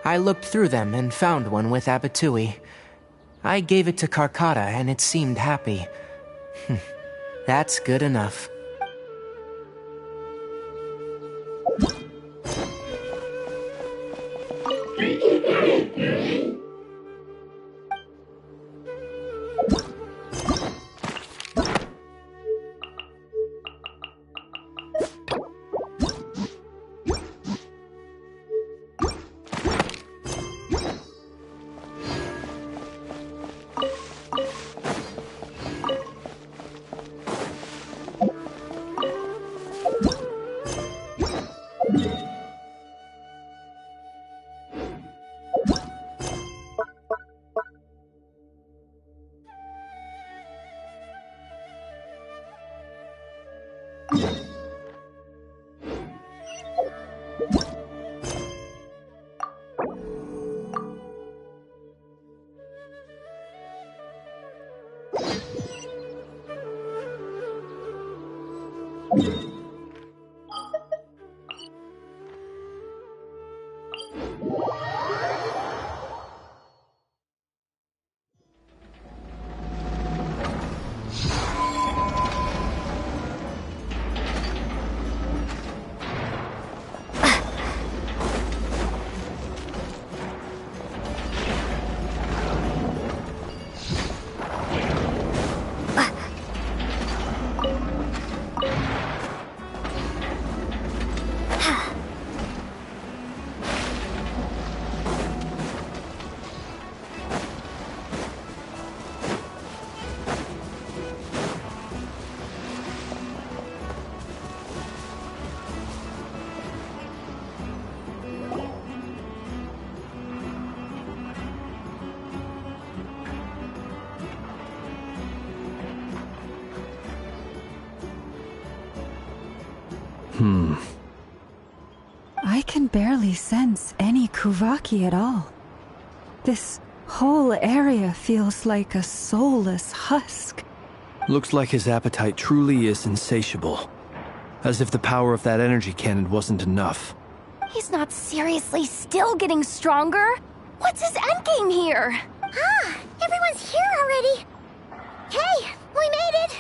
I looked through them and found one with Abatui. I gave it to Karkata and it seemed happy. That's good enough. I can barely sense any Kuvaki at all. This whole area feels like a soulless husk. Looks like his appetite truly is insatiable. As if the power of that energy cannon wasn't enough. He's not seriously still getting stronger? What's his endgame here? Ah, everyone's here already. Hey, we made it.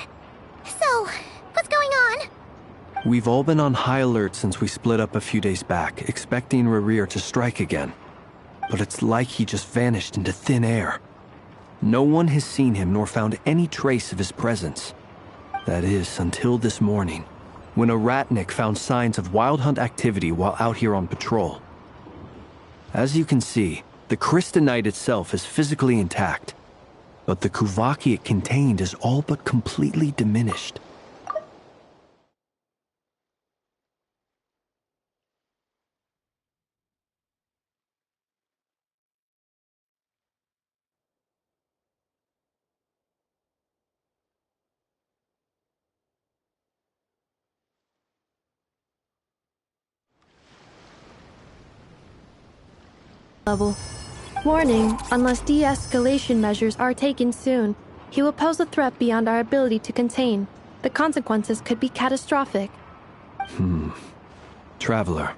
So, what's going on? We've all been on high alert since we split up a few days back, expecting Rerir to strike again. But it's like he just vanished into thin air. No one has seen him nor found any trace of his presence. That is, until this morning, when a ratnik found signs of wild hunt activity while out here on patrol. As you can see, the Crystonite itself is physically intact, but the Kuvaki it contained is all but completely diminished. Level. Warning, unless de-escalation measures are taken soon, he will pose a threat beyond our ability to contain. The consequences could be catastrophic. Traveler,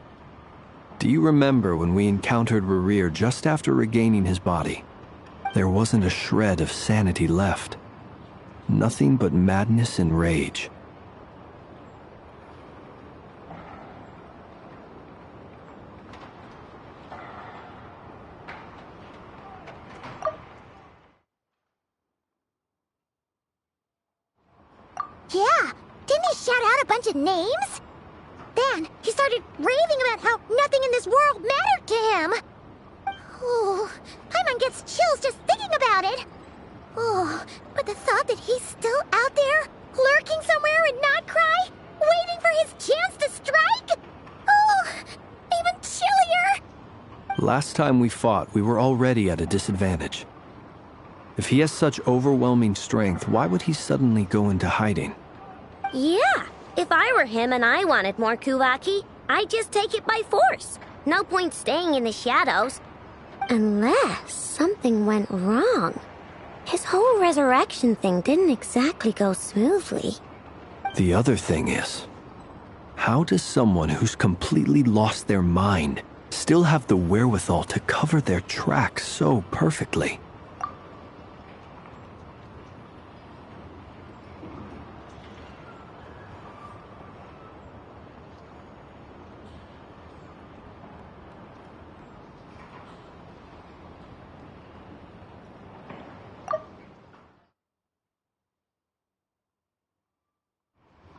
do you remember when we encountered Rerir just after regaining his body? There wasn't a shred of sanity left. Nothing but madness and rage. Yeah, didn't he shout out a bunch of names? Then he started raving about how nothing in this world mattered to him. Oh, Paimon gets chills just thinking about it. Oh, but the thought that he's still out there, lurking somewhere in Nod-Krai, waiting for his chance to strike? Oh, even chillier. Last time we fought, we were already at a disadvantage. If he has such overwhelming strength, why would he suddenly go into hiding? Yeah, if I were him and I wanted more Kuvaki, I'd just take it by force. No point staying in the shadows. Unless something went wrong. His whole resurrection thing didn't exactly go smoothly. The other thing is, how does someone who's completely lost their mind still have the wherewithal to cover their tracks so perfectly?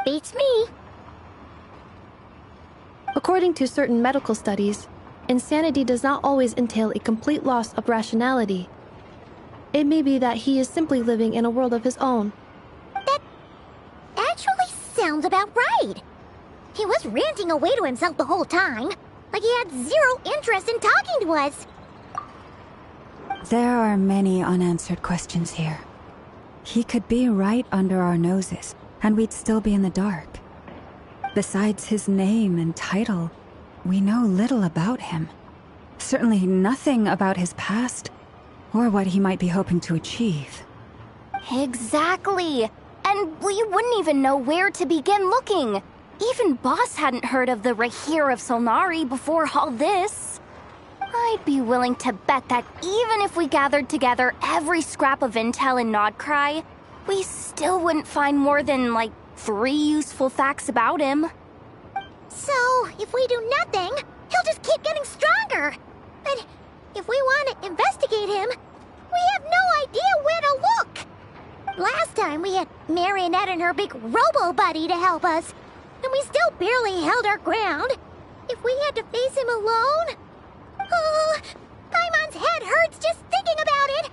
Beats me. According to certain medical studies, insanity does not always entail a complete loss of rationality. It may be that he is simply living in a world of his own. That actually sounds about right. He was ranting away to himself the whole time, like he had zero interest in talking to us. There are many unanswered questions here. He could be right under our noses, and we'd still be in the dark. Besides his name and title, we know little about him. Certainly nothing about his past, or what he might be hoping to achieve. Exactly. And we wouldn't even know where to begin looking. Even Boss hadn't heard of the Rahir of Solnari before all this. I'd be willing to bet that even if we gathered together every scrap of intel in Nod-Krai, we still wouldn't find more than, like, 3 useful facts about him. So, if we do nothing, he'll just keep getting stronger. And if we want to investigate him, we have no idea where to look. Last time we had Marionette and her big robo-buddy to help us, and we still barely held our ground. If we had to face him alone... Oh, Paimon's head hurts just thinking about it.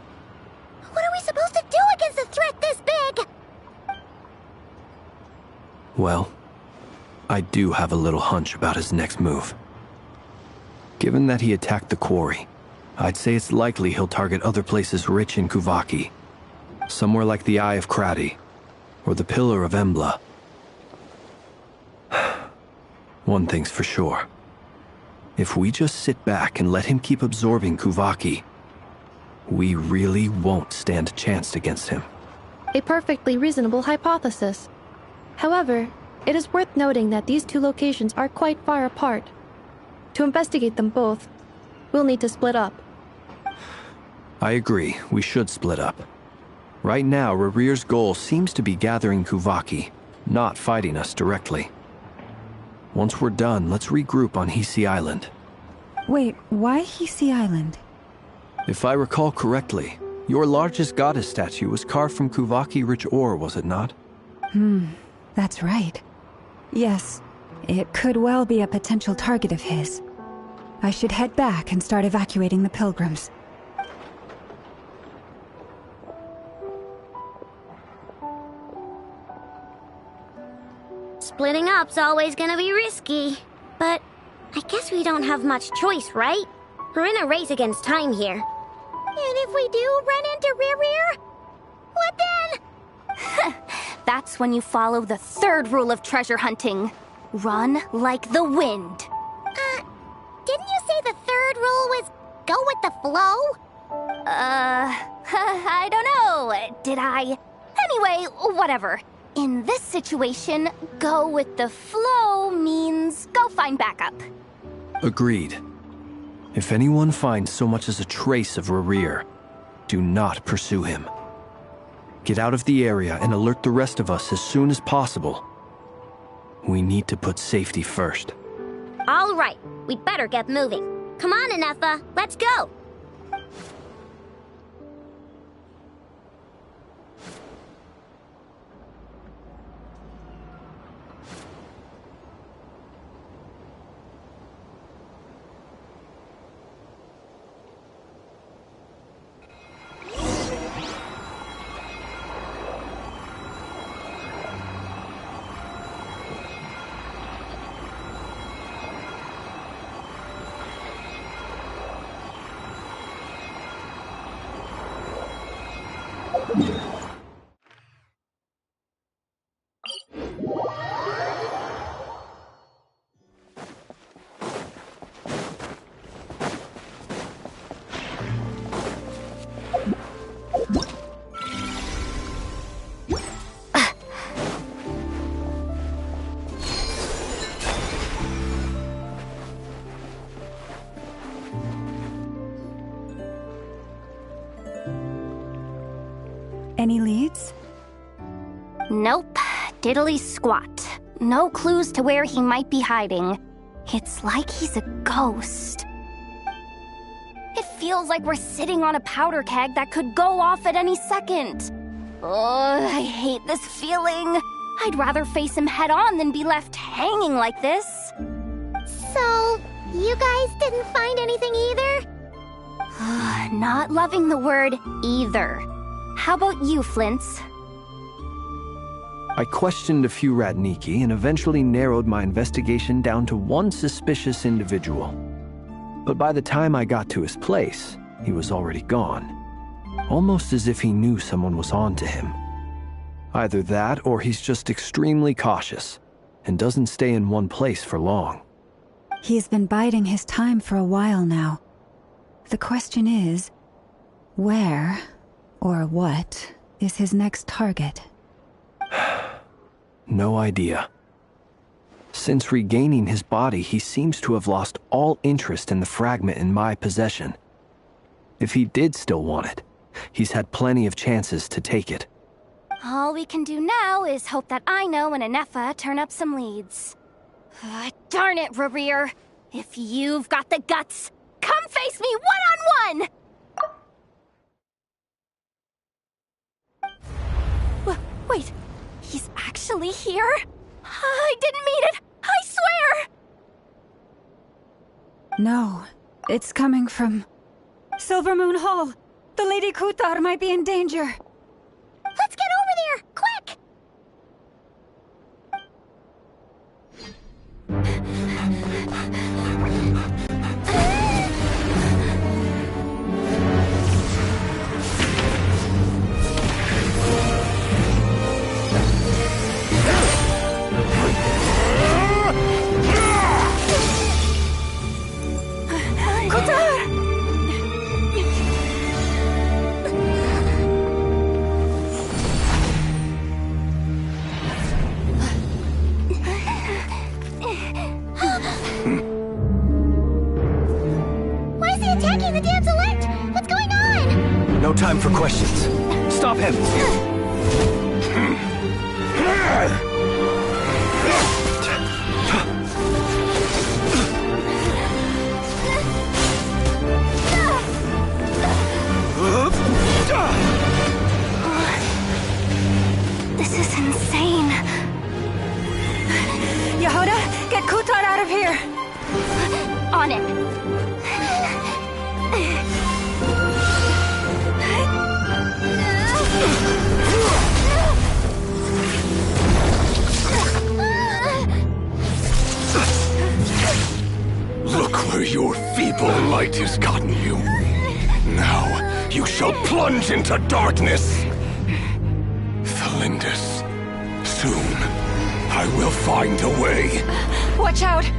What are we supposed to do against a threat this big? Well, I do have a little hunch about his next move. Given that he attacked the quarry, I'd say it's likely he'll target other places rich in Kuvaki. Somewhere like the Eye of Krati, or the Pillar of Embla. One thing's for sure. If we just sit back and let him keep absorbing Kuvaki, we really won't stand a chance against him. A perfectly reasonable hypothesis. However, it is worth noting that these two locations are quite far apart. To investigate them both, we'll need to split up. I agree, we should split up. Right now, Rarir's goal seems to be gathering Kuvaki, not fighting us directly. Once we're done, let's regroup on Hisi Island. Wait, why Hisi Island? If I recall correctly, your largest goddess statue was carved from Kuvaki-rich ore, was it not? That's right. Yes, it could well be a potential target of his. I should head back and start evacuating the pilgrims. Splitting up's always gonna be risky. But I guess we don't have much choice, right? We're in a race against time here. And if we do run into Rear, what then? That's when you follow the third rule of treasure hunting. Run like the wind. Didn't you say the third rule was go with the flow? I don't know. Did I? Anyway, whatever. In this situation, go with the flow means go find backup. Agreed. If anyone finds so much as a trace of Rarir, do not pursue him. Get out of the area and alert the rest of us as soon as possible. We need to put safety first. All right, we'd better get moving. Come on, Anefa, let's go. Any leads? Nope. Diddly squat. No clues to where he might be hiding. It's like he's a ghost. It feels like we're sitting on a powder keg that could go off at any second. Ugh, I hate this feeling. I'd rather face him head on than be left hanging like this. So, you guys didn't find anything either? Not loving the word either. How about you, Flintz? I questioned a few Ratniki and eventually narrowed my investigation down to one suspicious individual. But by the time I got to his place, he was already gone. Almost as if he knew someone was on to him. Either that or he's just extremely cautious and doesn't stay in one place for long. He's been biding his time for a while now. The question is, where or what is his next target? No idea. Since regaining his body, he seems to have lost all interest in the fragment in my possession. If he did still want it, he's had plenty of chances to take it. All we can do now is hope that Aino and Anefa turn up some leads. Darn it, Rarir. If you've got the guts, come face me one-on-one! Wait, he's actually here? I didn't mean it! I swear! No, it's coming from Silver Moon Hall. The Lady Kutar might be in danger. Let's get over there, quick! questions. Stop him! This is insane. Yehuda, get Kutar out of here! On it. Look where your feeble light has gotten you. Now, you shall plunge into darkness. Felindus, soon, I will find a way. Watch out!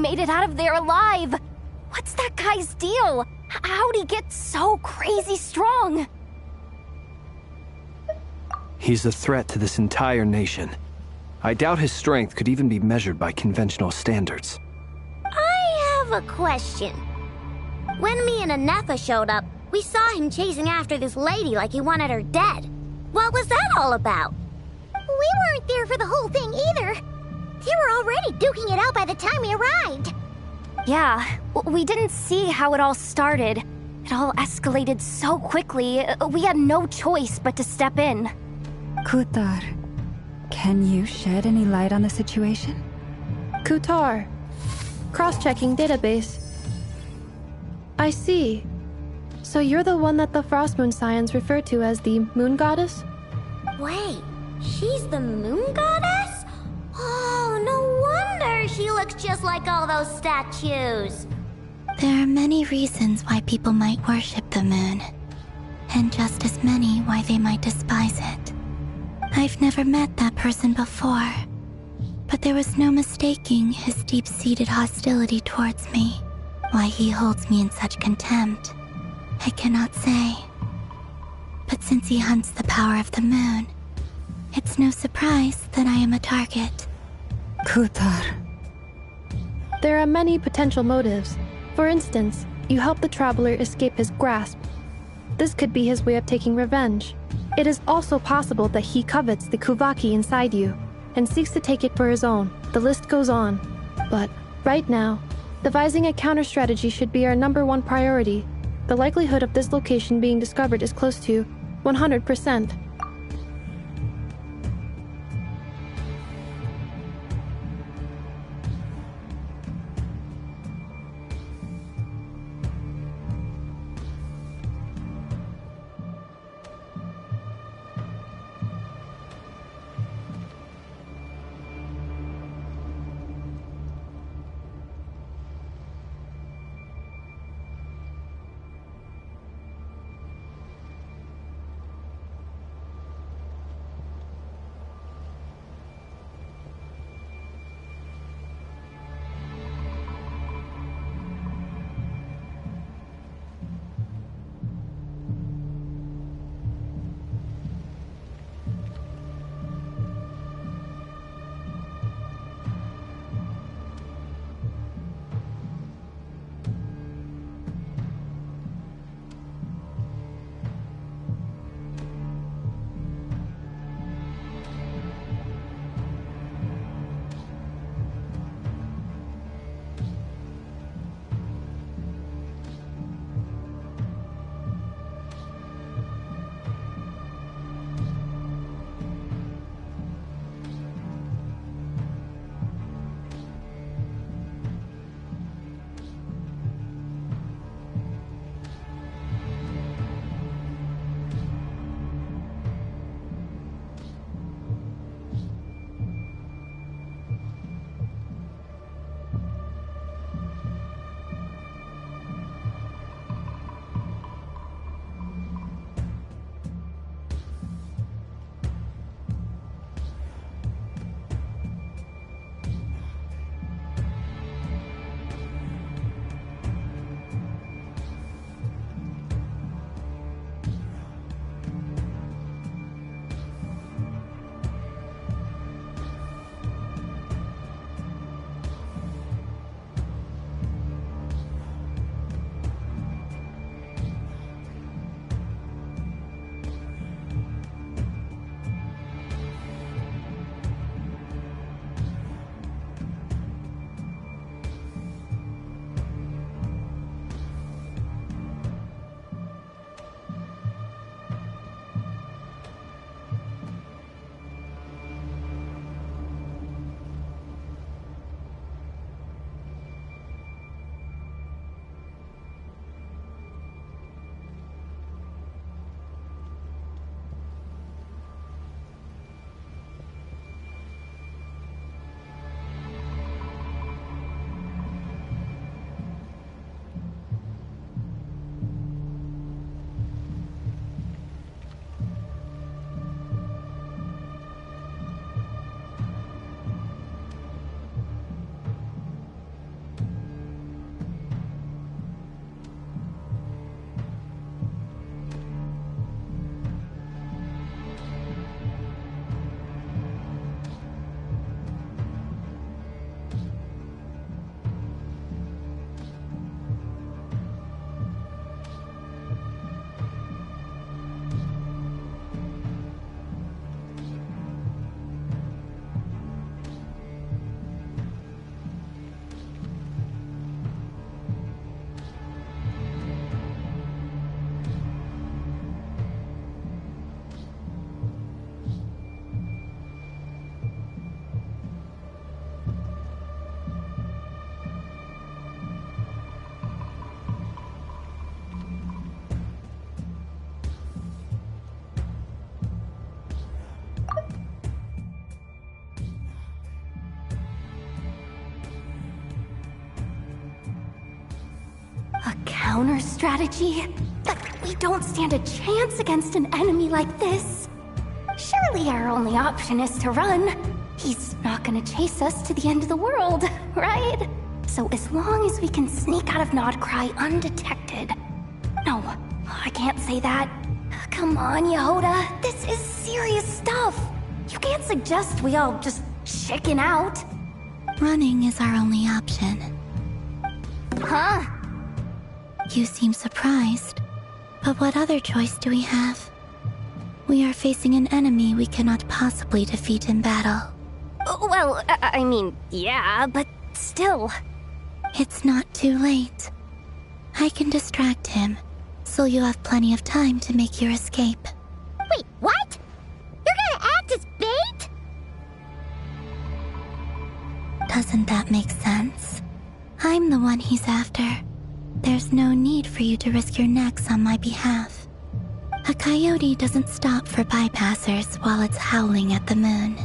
Made it out of there alive. What's that guy's deal? How'd he get so crazy strong? He's a threat to this entire nation. I doubt his strength could even be measured by conventional standards. I have a question. When me and Anefa showed up, we saw him chasing after this lady like he wanted her dead. What was that all about? We weren't there for the whole thing either. They were already duking it out by the time we arrived. Yeah, we didn't see how it all started. It all escalated so quickly, we had no choice but to step in. Kutar, can you shed any light on the situation? Kutar. Cross-checking database. I see. So you're the one that the Frost Moon Scions refer to as the Moon Goddess? Wait, she's the Moon Goddess? Oh, no wonder she looks just like all those statues. There are many reasons why people might worship the moon, and just as many why they might despise it. I've never met that person before, but there was no mistaking his deep-seated hostility towards me. Why he holds me in such contempt, I cannot say. But since he hunts the power of the moon, it's no surprise that I am a target. Kutar. There are many potential motives. For instance, you help the traveler escape his grasp. This could be his way of taking revenge. It is also possible that he covets the Kuvaki inside you and seeks to take it for his own. The list goes on. But right now, devising a counter-strategy should be our #1 priority. The likelihood of this location being discovered is close to 100%. A counter strategy? But we don't stand a chance against an enemy like this. Surely our only option is to run. He's not gonna chase us to the end of the world, right? So as long as we can sneak out of Nod-Krai undetected... No, I can't say that. Come on, Yehoda, this is serious stuff. You can't suggest we all just chicken out. Running is our only option. Huh? You seem surprised. But what other choice do we have? We are facing an enemy we cannot possibly defeat in battle. Well, I mean, yeah, but still. It's not too late. I can distract him, so you have plenty of time to make your escape. Wait, what? You're gonna act as bait? Doesn't that make sense? I'm the one he's after. There's no need for you to risk your necks on my behalf. A coyote doesn't stop for bypassers while it's howling at the moon.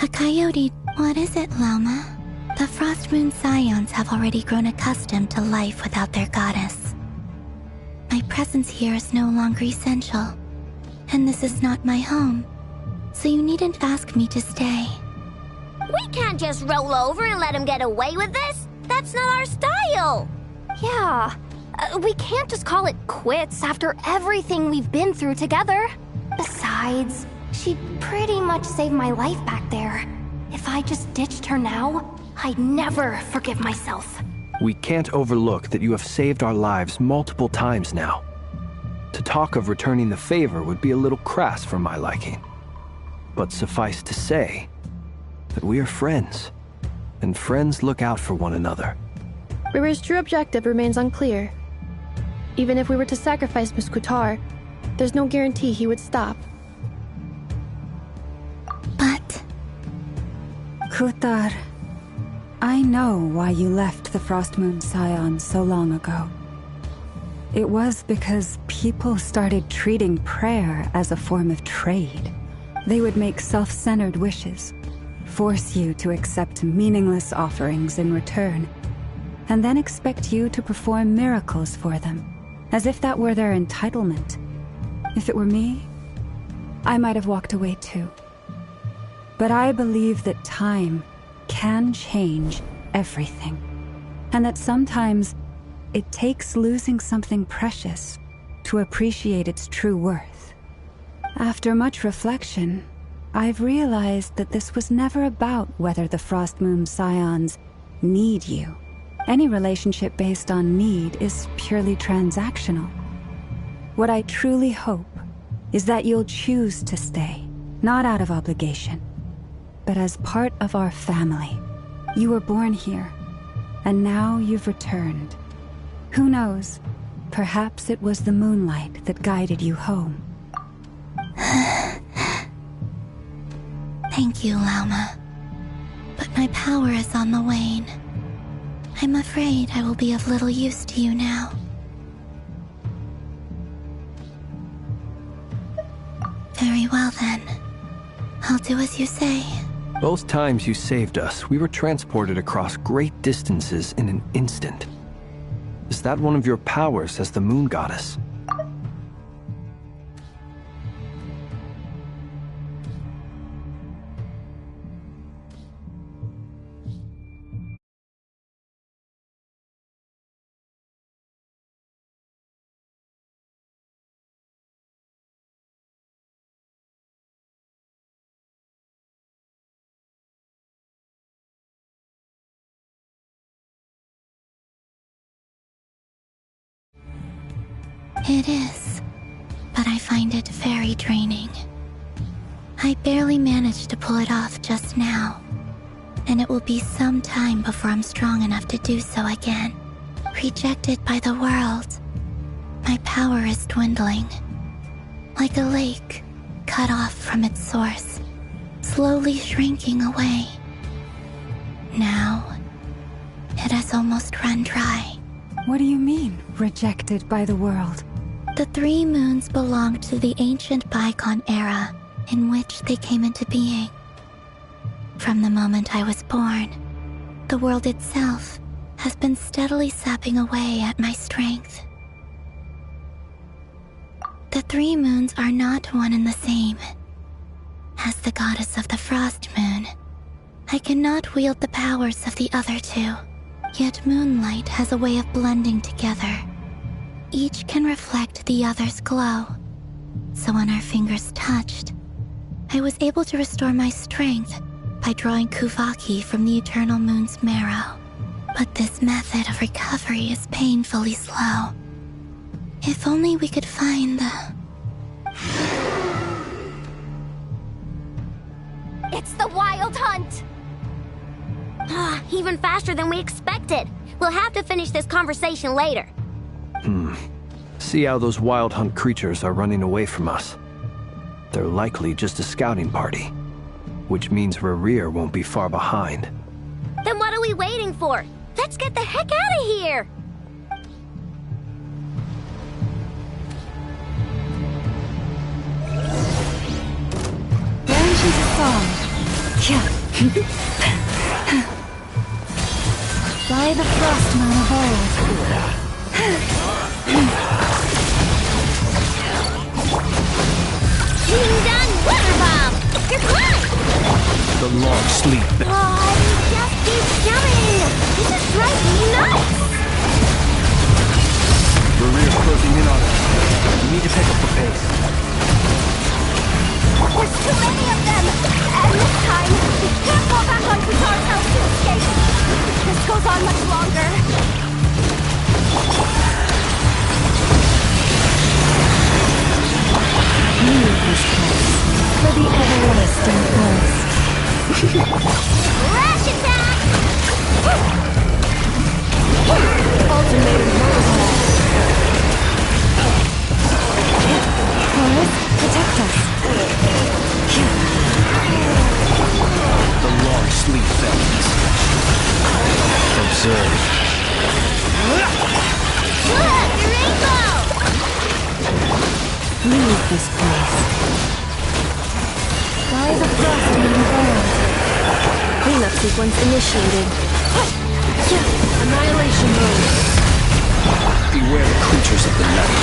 A coyote... What is it, Loma? The Frost Moon Scions have already grown accustomed to life without their goddess. My presence here is no longer essential, and this is not my home, so you needn't ask me to stay. We can't just roll over and let him get away with this. That's not our style. Yeah, we can't just call it quits after everything we've been through together. Besides, she pretty much saved my life back there. If I just ditched her now, I'd never forgive myself. We can't overlook that you have saved our lives multiple times now. To talk of returning the favor would be a little crass for my liking. But suffice to say that we are friends, and friends look out for one another. Riri's true objective remains unclear. Even if we were to sacrifice Muskutar, there's no guarantee he would stop. But... Kutar, I know why you left the Frost Moon Scions so long ago. It was because people started treating prayer as a form of trade. They would make self-centered wishes, force you to accept meaningless offerings in return, and then expect you to perform miracles for them, as if that were their entitlement. If it were me, I might have walked away too. But I believe that time can change everything, and that sometimes it takes losing something precious to appreciate its true worth. After much reflection, I've realized that this was never about whether the Frost Moon Scions need you. Any relationship based on need is purely transactional. What I truly hope is that you'll choose to stay, not out of obligation, but as part of our family. You were born here, and now you've returned. Who knows? Perhaps it was the moonlight that guided you home. Thank you, Lauma. But my power is on the wane. I'm afraid I will be of little use to you now. Very well then. I'll do as you say. Both times you saved us, we were transported across great distances in an instant. Is that one of your powers as the Moon Goddess? It is, but I find it very draining. I barely managed to pull it off just now, and it will be some time before I'm strong enough to do so again. Rejected by the world, my power is dwindling. Like a lake cut off from its source, slowly shrinking away. Now, it has almost run dry. What do you mean, rejected by the world? The 3 moons belonged to the ancient bygone era, in which they came into being. From the moment I was born, the world itself has been steadily sapping away at my strength. The 3 moons are not one and the same. As the goddess of the Frost Moon, I cannot wield the powers of the other 2. Yet moonlight has a way of blending together. Each can reflect the other's glow. So when our fingers touched, I was able to restore my strength by drawing Kuvaki from the eternal moon's marrow. But this method of recovery is painfully slow. If only we could find the... It's the Wild Hunt! Even faster than we expected. We'll have to finish this conversation later. See how those Wild Hunt creatures are running away from us. They're likely just a scouting party, which means Rerir won't be far behind. Then what are we waiting for? Let's get the heck out of here! Genshin's a song. By the Frostman of old. Ding-dong water bomb! You're fine! The long sleep. Oh, he just keeps coming! This is driving me nuts! Rerir's closing in on us. We need to pick up the pace. There's too many of them! And this time, we can't fall back on Qatar's house to escape! If this goes on much longer... Leave this place for the everlasting forest. Rash attack! Ultimatum protocol. Forest, protect us. The long sleep phase. Observe. Look, the rainbow! Leave this place. By the Frostman of old. Cleanup sequence initiated. Annihilation mode. Beware the creatures of the night.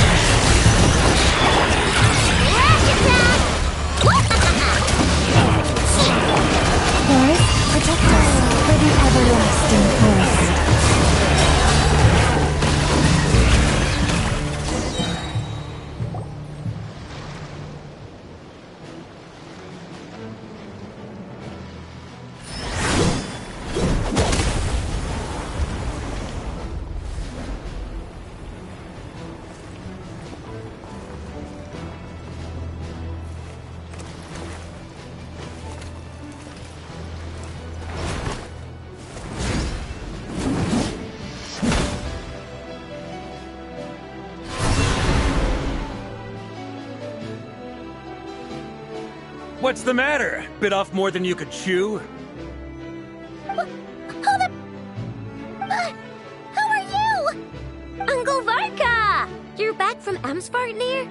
Rash attack! Forest, protect us for the everlasting forest. What's the matter? Bit off more than you could chew? Who are you? Uncle Varka! You're back from Amsvartnir?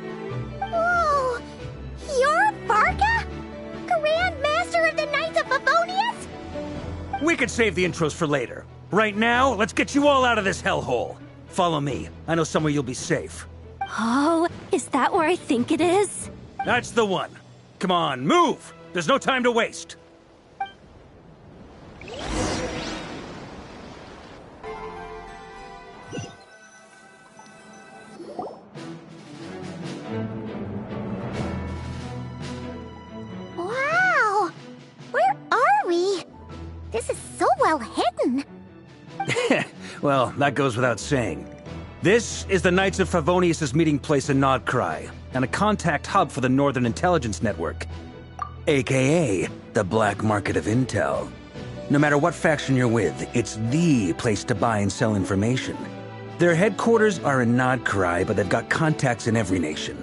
Whoa! You're Varka? Grand Master of the Knights of Favonius? We could save the intros for later. Right now, let's get you all out of this hellhole. Follow me. I know somewhere you'll be safe. Oh, is that where I think it is? That's the one. Come on, move! There's no time to waste. Wow! Where are we? This is so well hidden. Well, that goes without saying. This is the Knights of Favonius' meeting place in Nod-Krai, and a contact hub for the Northern Intelligence Network, aka the Black Market of Intel. No matter what faction you're with, it's the place to buy and sell information. Their headquarters are in Nod-Krai, but they've got contacts in every nation.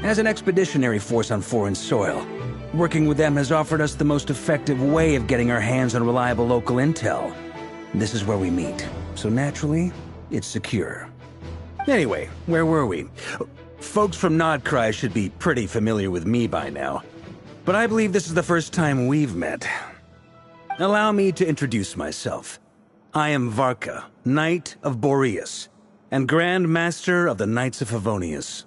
As an expeditionary force on foreign soil, working with them has offered us the most effective way of getting our hands on reliable local intel. This is where we meet. so naturally, it's secure. Anyway, where were we? Folks from Nod-Krai should be pretty familiar with me by now, but I believe this is the first time we've met. Allow me to introduce myself. I am Varka, Knight of Boreas, and Grand Master of the Knights of Favonius.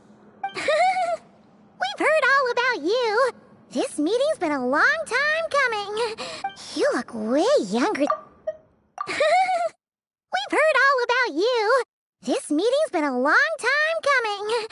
We've heard all about you. This meeting's been a long time coming. You look way younger. We've heard all about you. This meeting's been a long time coming.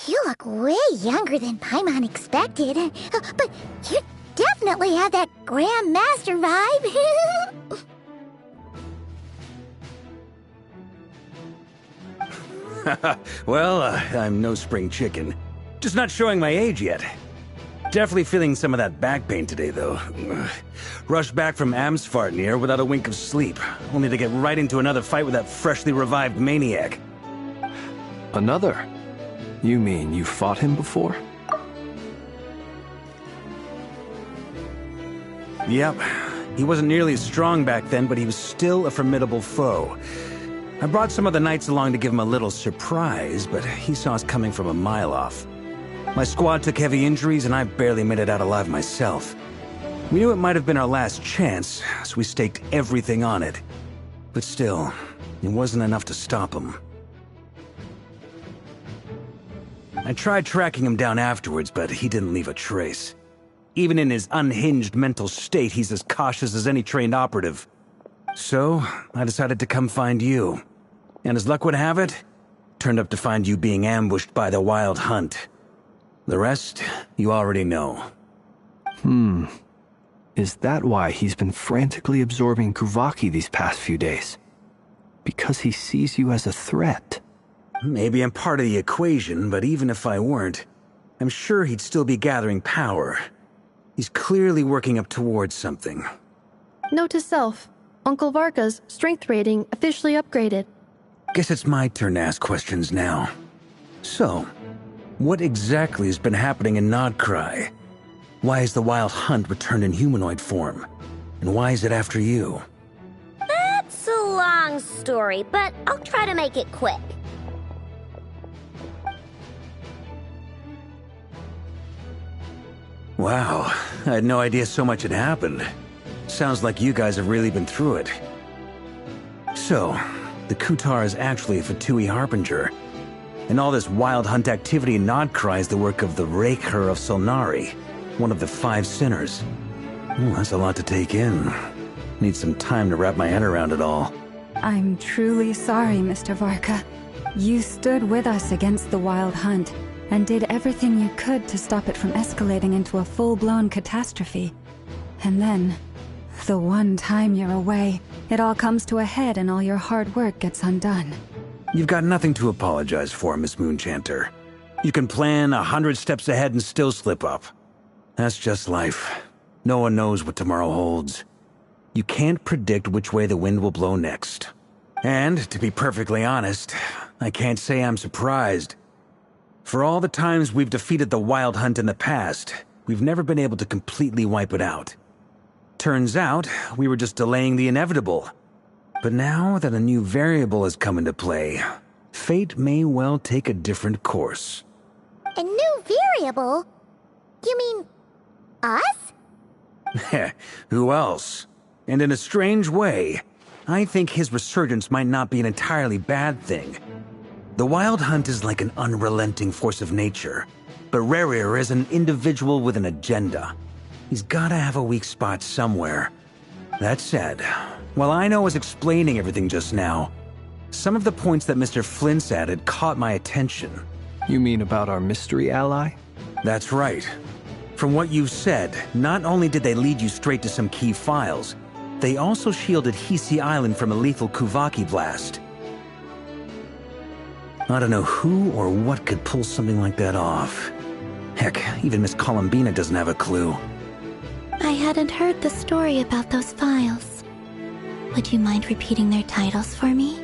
You look way younger than Paimon expected. But you definitely have that Grand Master vibe. Well, I'm no spring chicken. Just not showing my age yet. Definitely feeling some of that back pain today, though. Rushed back from Amsfartnir without a wink of sleep, only to get right into another fight with that freshly revived maniac. Another? You mean you fought him before? Yep. He wasn't nearly as strong back then, but he was still a formidable foe. I brought some of the knights along to give him a little surprise, but he saw us coming from a mile off. My squad took heavy injuries, and I barely made it out alive myself. We knew it might have been our last chance, so we staked everything on it. But still, it wasn't enough to stop him. I tried tracking him down afterwards, but he didn't leave a trace. Even in his unhinged mental state, he's as cautious as any trained operative. So, I decided to come find you. And as luck would have it, turned up to find you being ambushed by the Wild Hunt. The rest, you already know. Is that why he's been frantically absorbing Kuvaki these past few days? Because he sees you as a threat? Maybe I'm part of the equation, but even if I weren't, I'm sure he'd still be gathering power. He's clearly working up towards something. Note to self, Uncle Varka's strength rating officially upgraded. Guess it's my turn to ask questions now. So, what exactly has been happening in Nod-Krai? Why has the Wild Hunt returned in humanoid form? And why is it after you? That's a long story, but I'll try to make it quick. Wow, I had no idea so much had happened. Sounds like you guys have really been through it. So, the Kutar is actually a Fatui Harbinger. And all this Wild Hunt activity in Nod-Krai is the work of the Raker of Solnari, one of the 5 sinners. That's a lot to take in. Need some time to wrap my head around it all. I'm truly sorry, Mr. Varka. You stood with us against the Wild Hunt, and did everything you could to stop it from escalating into a full-blown catastrophe. And then, the one time you're away, it all comes to a head and all your hard work gets undone. You've got nothing to apologize for, Miss Moonchanter. You can plan 100 steps ahead and still slip up. That's just life. No one knows what tomorrow holds. You can't predict which way the wind will blow next. And, to be perfectly honest, I can't say I'm surprised. For all the times we've defeated the Wild Hunt in the past, we've never been able to completely wipe it out. Turns out, we were just delaying the inevitable. But now that a new variable has come into play, fate may well take a different course. A new variable? You mean us? Who else? And in a strange way, I think his resurgence might not be an entirely bad thing. The Wild Hunt is like an unrelenting force of nature, but Rerir is an individual with an agenda. He's gotta have a weak spot somewhere. That said, while I was explaining everything just now, some of the points that Mr. Flint's added caught my attention. You mean about our mystery ally? That's right. From what you've said, not only did they lead you straight to some key files, they also shielded Hisi Island from a lethal Kuvaki blast. I don't know who or what could pull something like that off. Heck, even Miss Columbina doesn't have a clue. I hadn't heard the story about those files. Would you mind repeating their titles for me?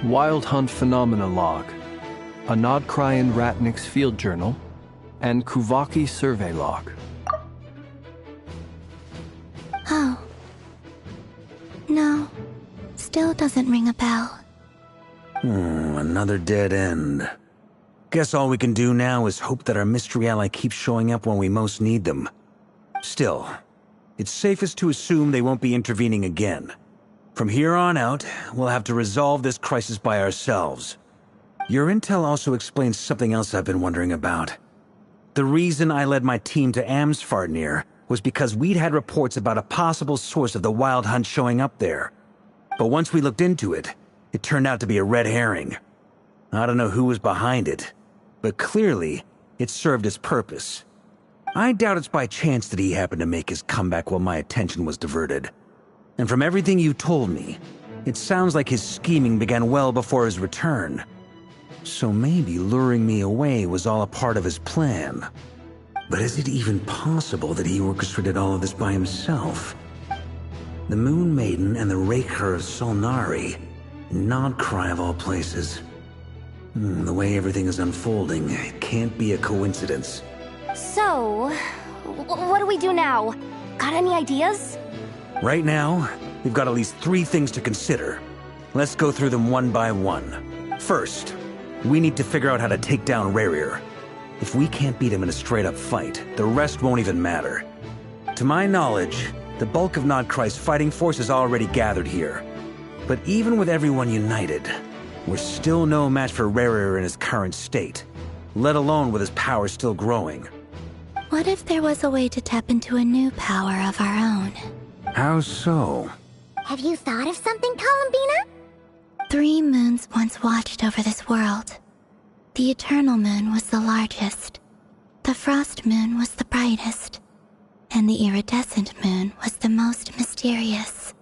Wild Hunt Phenomena Log, a Nod-Krai Ratnik's Field Journal, and Kuvaki Survey Log. Oh. No. Still doesn't ring a bell. Another dead end. Guess all we can do now is hope that our mystery ally keeps showing up when we most need them. Still, it's safest to assume they won't be intervening again. From here on out, we'll have to resolve this crisis by ourselves. Your intel also explains something else I've been wondering about. The reason I led my team to Amsfarnir was because we'd had reports about a possible source of the Wild Hunt showing up there. But once we looked into it, it turned out to be a red herring. I don't know who was behind it, but clearly, it served its purpose. I doubt it's by chance that he happened to make his comeback while my attention was diverted. And from everything you told me, it sounds like his scheming began well before his return. So maybe luring me away was all a part of his plan. But is it even possible that he orchestrated all of this by himself? The Moon Maiden and the Raker of Solnari, Nod-Krai of all places. The way everything is unfolding, it can't be a coincidence. So, what do we do now? Got any ideas? Right now, we've got at least 3 things to consider. Let's go through them one by one. First, we need to figure out how to take down Rerir. If we can't beat him in a straight-up fight, the rest won't even matter. To my knowledge, the bulk of Nod-Krai's fighting force is already gathered here. But even with everyone united, we're still no match for Rerir in his current state, let alone with his power still growing. What if there was a way to tap into a new power of our own? How so? Have you thought of something, Columbina? 3 moons once watched over this world. The Eternal Moon was the largest. The Frost Moon was the brightest. And the Iridescent Moon was the most mysterious.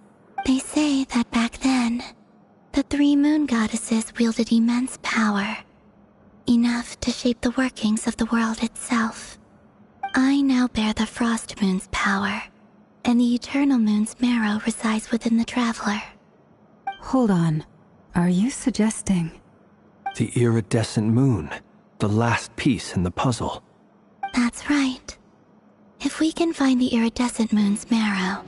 They say that back then, the 3 moon goddesses wielded immense power. Enough to shape the workings of the world itself. I now bear the Frost Moon's power, and the Eternal Moon's marrow resides within the Traveler. Hold on. Are you suggesting... The Iridescent Moon, the last piece in the puzzle. That's right. If we can find the Iridescent Moon's marrow,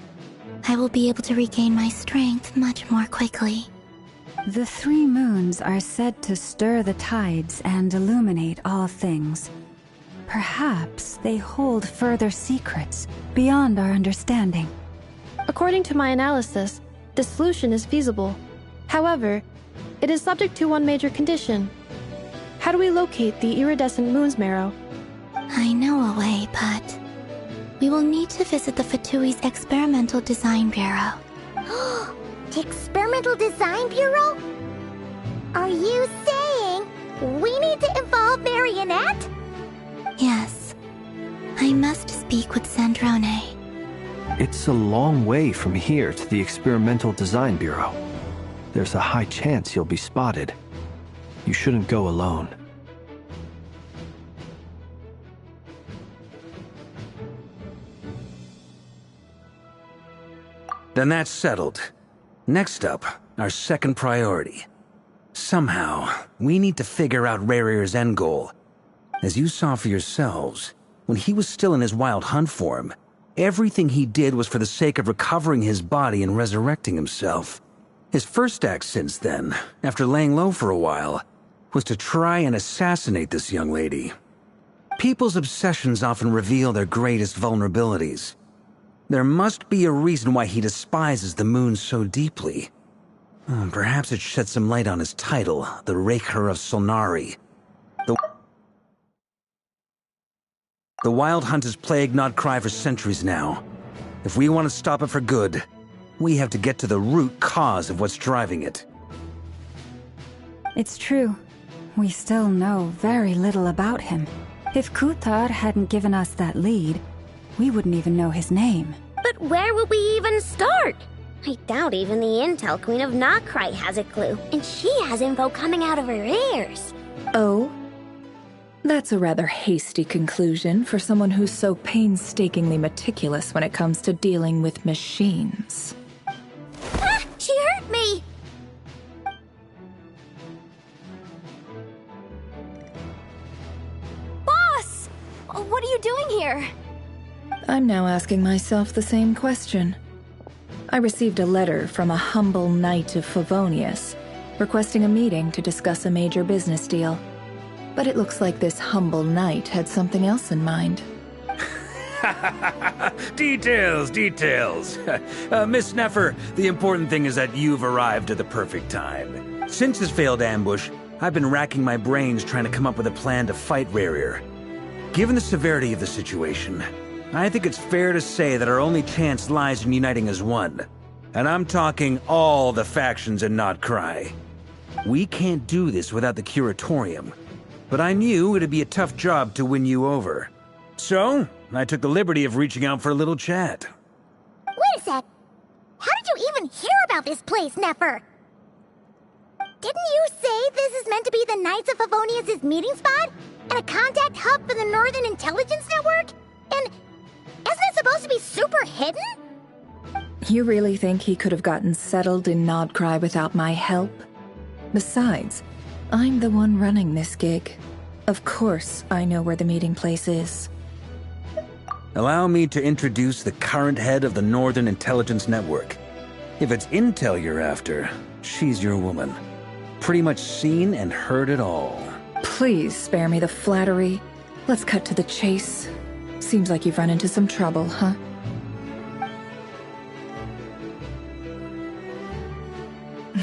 I will be able to regain my strength much more quickly. The 3 moons are said to stir the tides and illuminate all things. Perhaps they hold further secrets beyond our understanding. According to my analysis, the solution is feasible. However, it is subject to one major condition. How do we locate the Iridescent Moon's marrow? I know a way, but we will need to visit the Fatui's Experimental Design Bureau. The Experimental Design Bureau? Are you saying we need to involve Marionette? Yes. I must speak with Sandrone. It's a long way from here to the Experimental Design Bureau. There's a high chance you'll be spotted. You shouldn't go alone. Then that's settled. Next up, our second priority. Somehow, we need to figure out Rerir's end goal. As you saw for yourselves, when he was still in his Wild Hunt form, everything he did was for the sake of recovering his body and resurrecting himself. His first act since then, after laying low for a while, was to try and assassinate this young lady. People's obsessions often reveal their greatest vulnerabilities. There must be a reason why he despises the moon so deeply. Perhaps it sheds some light on his title, the Raker of Solnari. The Wild Hunt has plagued Nod-Krai for centuries now. If we want to stop it for good, we have to get to the root cause of what's driving it. It's true. We still know very little about him. If Kuthar hadn't given us that lead, we wouldn't even know his name. But where would we even start? I doubt even the Intel Queen of Nod-Krai has a clue, and she has info coming out of her ears. Oh? That's a rather hasty conclusion for someone who's so painstakingly meticulous when it comes to dealing with machines. Ah! What are you doing here? I'm now asking myself the same question. I received a letter from a humble knight of Favonius, requesting a meeting to discuss a major business deal. But it looks like this humble knight had something else in mind. Details. Miss Neffer, the important thing is that you've arrived at the perfect time. Since his failed ambush, I've been racking my brains trying to come up with a plan to fight Rerir. Given the severity of the situation, I think it's fair to say that our only chance lies in uniting as one. And I'm talking all the factions in Nod-Krai. We can't do this without the Curatorium, but I knew it'd be a tough job to win you over. So, I took the liberty of reaching out for a little chat. Wait a sec. How did you even hear about this place, Neffer? Didn't you say this is meant to be the Knights of Favonius' meeting spot? And a contact hub for the Northern Intelligence Network? And isn't it supposed to be super hidden? You really think he could have gotten settled in Nod-Krai without my help? Besides, I'm the one running this gig. Of course I know where the meeting place is. Allow me to introduce the current head of the Northern Intelligence Network. If it's intel you're after, she's your woman. Pretty much seen and heard it all. Please spare me the flattery. Let's cut to the chase. Seems like you've run into some trouble, huh?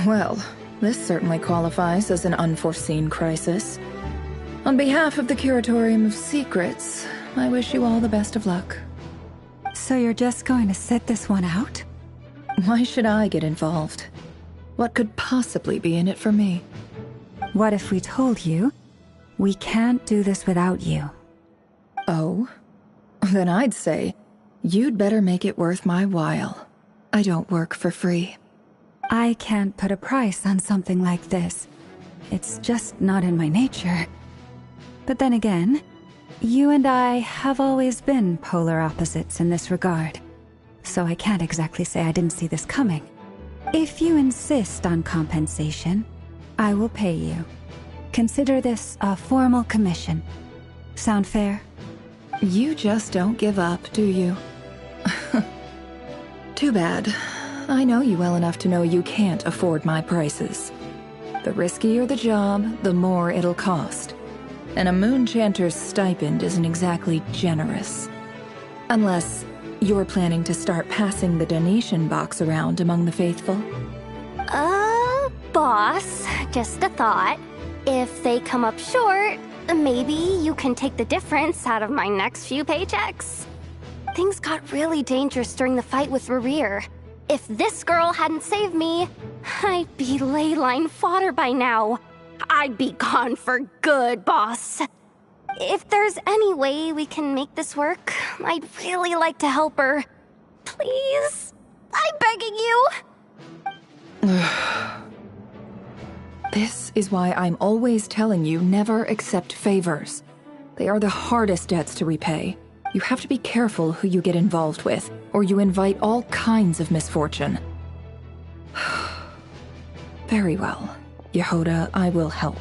Well, this certainly qualifies as an unforeseen crisis. On behalf of the Curatorium of Secrets, I wish you all the best of luck. So you're just going to sit this one out? Why should I get involved? What could possibly be in it for me? What if we told you we can't do this without you? Oh? Then I'd say you'd better make it worth my while. I don't work for free. I can't put a price on something like this. It's just not in my nature. But then again, you and I have always been polar opposites in this regard. So I can't exactly say I didn't see this coming. If you insist on compensation, I will pay you. Consider this a formal commission. Sound fair? You just don't give up, do you? Too bad. I know you well enough to know you can't afford my prices. The riskier the job, the more it'll cost. And a Moonchanter's stipend isn't exactly generous. Unless you're planning to start passing the donation box around among the faithful. Boss, just a thought. If they come up short, maybe you can take the difference out of my next few paychecks. Things got really dangerous during the fight with Rerir. If this girl hadn't saved me, I'd be ley line fodder by now. I'd be gone for good, boss. If there's any way we can make this work, I'd really like to help her. Please? I'm begging you. This is why I'm always telling you never accept favors. They are the hardest debts to repay. You have to be careful who you get involved with, or you invite all kinds of misfortune. Very well, Yehoda, I will help.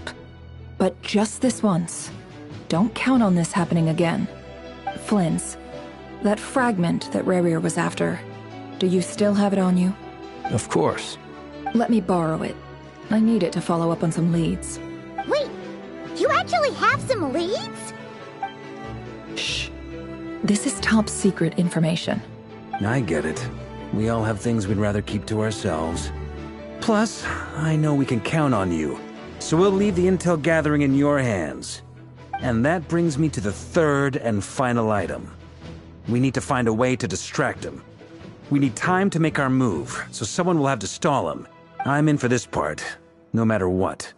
But just this once. Don't count on this happening again. Flynn's, that fragment that Rerir was after, do you still have it on you? Of course. Let me borrow it. I need it to follow up on some leads. Wait, you actually have some leads? Shh. This is top secret information. I get it. We all have things we'd rather keep to ourselves. Plus, I know we can count on you, so we'll leave the intel gathering in your hands. And that brings me to the third and final item. We need to find a way to distract him. We need time to make our move, so someone will have to stall him. I'm in for this part, no matter what.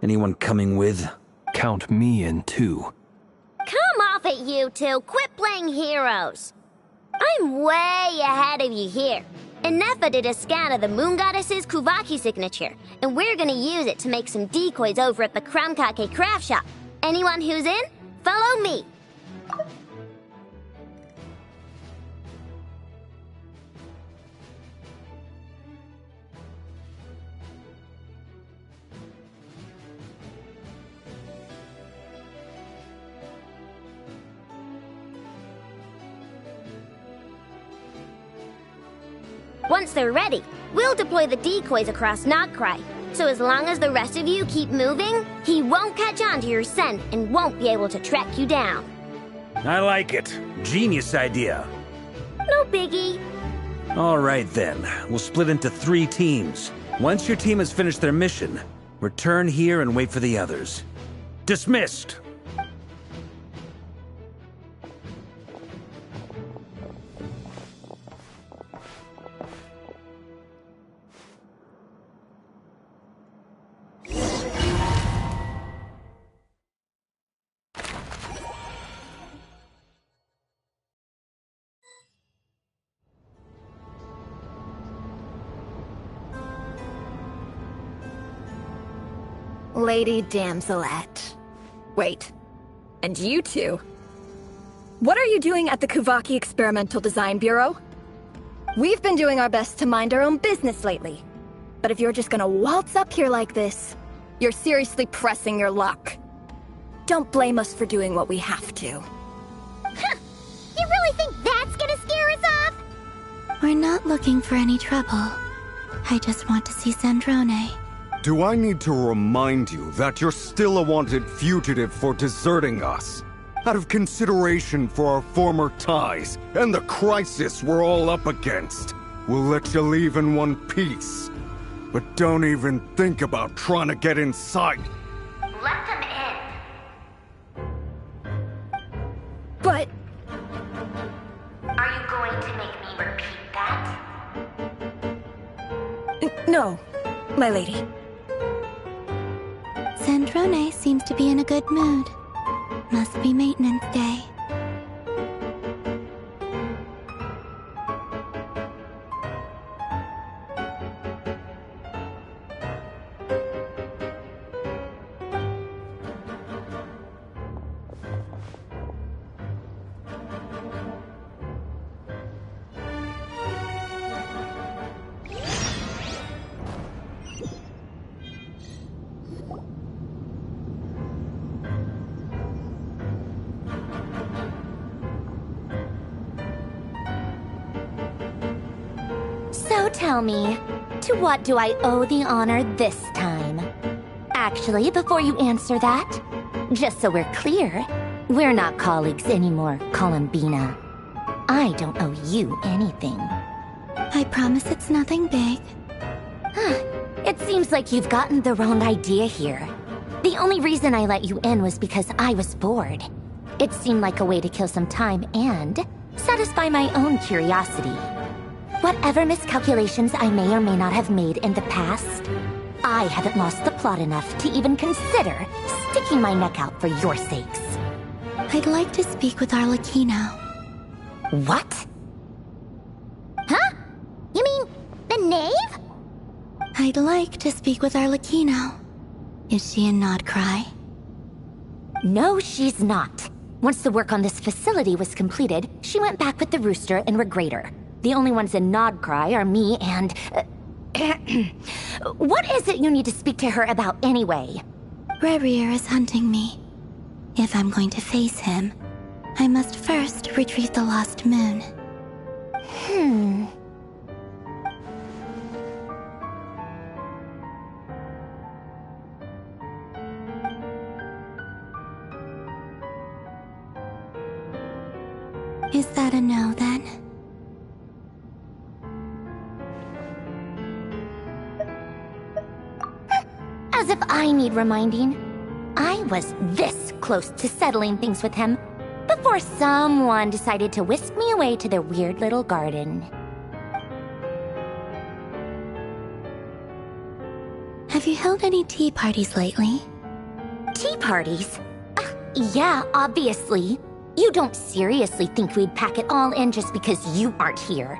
Anyone coming with? Count me in too. Come off it, you two. Quit playing heroes. I'm way ahead of you here. Nefa did a scan of the Moon Goddess's Kuvaki signature, and we're gonna use it to make some decoys over at the Kramkake craft shop. Anyone who's in, follow me. Once they're ready, we'll deploy the decoys across Nod-Krai. So as long as the rest of you keep moving, he won't catch on to your scent and won't be able to track you down. I like it. Genius idea. No biggie. All right then, we'll split into 3 teams. Once your team has finished their mission, return here and wait for the others. Dismissed! Lady Damselette. Wait, and you two? What are you doing at the Kuvaki Experimental Design Bureau? We've been doing our best to mind our own business lately. But if you're just gonna waltz up here like this, you're seriously pressing your luck. Don't blame us for doing what we have to. Huh. You really think that's gonna scare us off? We're not looking for any trouble. I just want to see Sandrone. Do I need to remind you that you're still a wanted fugitive for deserting us? Out of consideration for our former ties and the crisis we're all up against, we'll let you leave in one piece. But don't even think about trying to get inside. Let them in. But... Are you going to make me repeat that? No, my lady. Sandrone seems to be in a good mood. Must be maintenance day. So tell me, to what do I owe the honor this time? Actually, before you answer that, just so we're clear, we're not colleagues anymore, Columbina. I don't owe you anything. I promise it's nothing big. It seems like you've gotten the wrong idea here. The only reason I let you in was because I was bored. It seemed like a way to kill some time and satisfy my own curiosity. Whatever miscalculations I may or may not have made in the past, I haven't lost the plot enough to even consider sticking my neck out for your sakes. I'd like to speak with Arlecchino. What? Huh? You mean the knave? I'd like to speak with Arlecchino. Is she in Nod-Krai? No, she's not. Once the work on this facility was completed, she went back with the rooster and Regrator. The only ones in Nod-Krai are me and... What is it you need to speak to her about anyway? Rerir is hunting me. If I'm going to face him, I must first retrieve the lost moon. Is that a no, then? As if I need reminding. I was this close to settling things with him before someone decided to whisk me away to their weird little garden. Have you held any tea parties lately? Tea parties? Yeah, obviously. You don't seriously think we'd pack it all in just because you aren't here.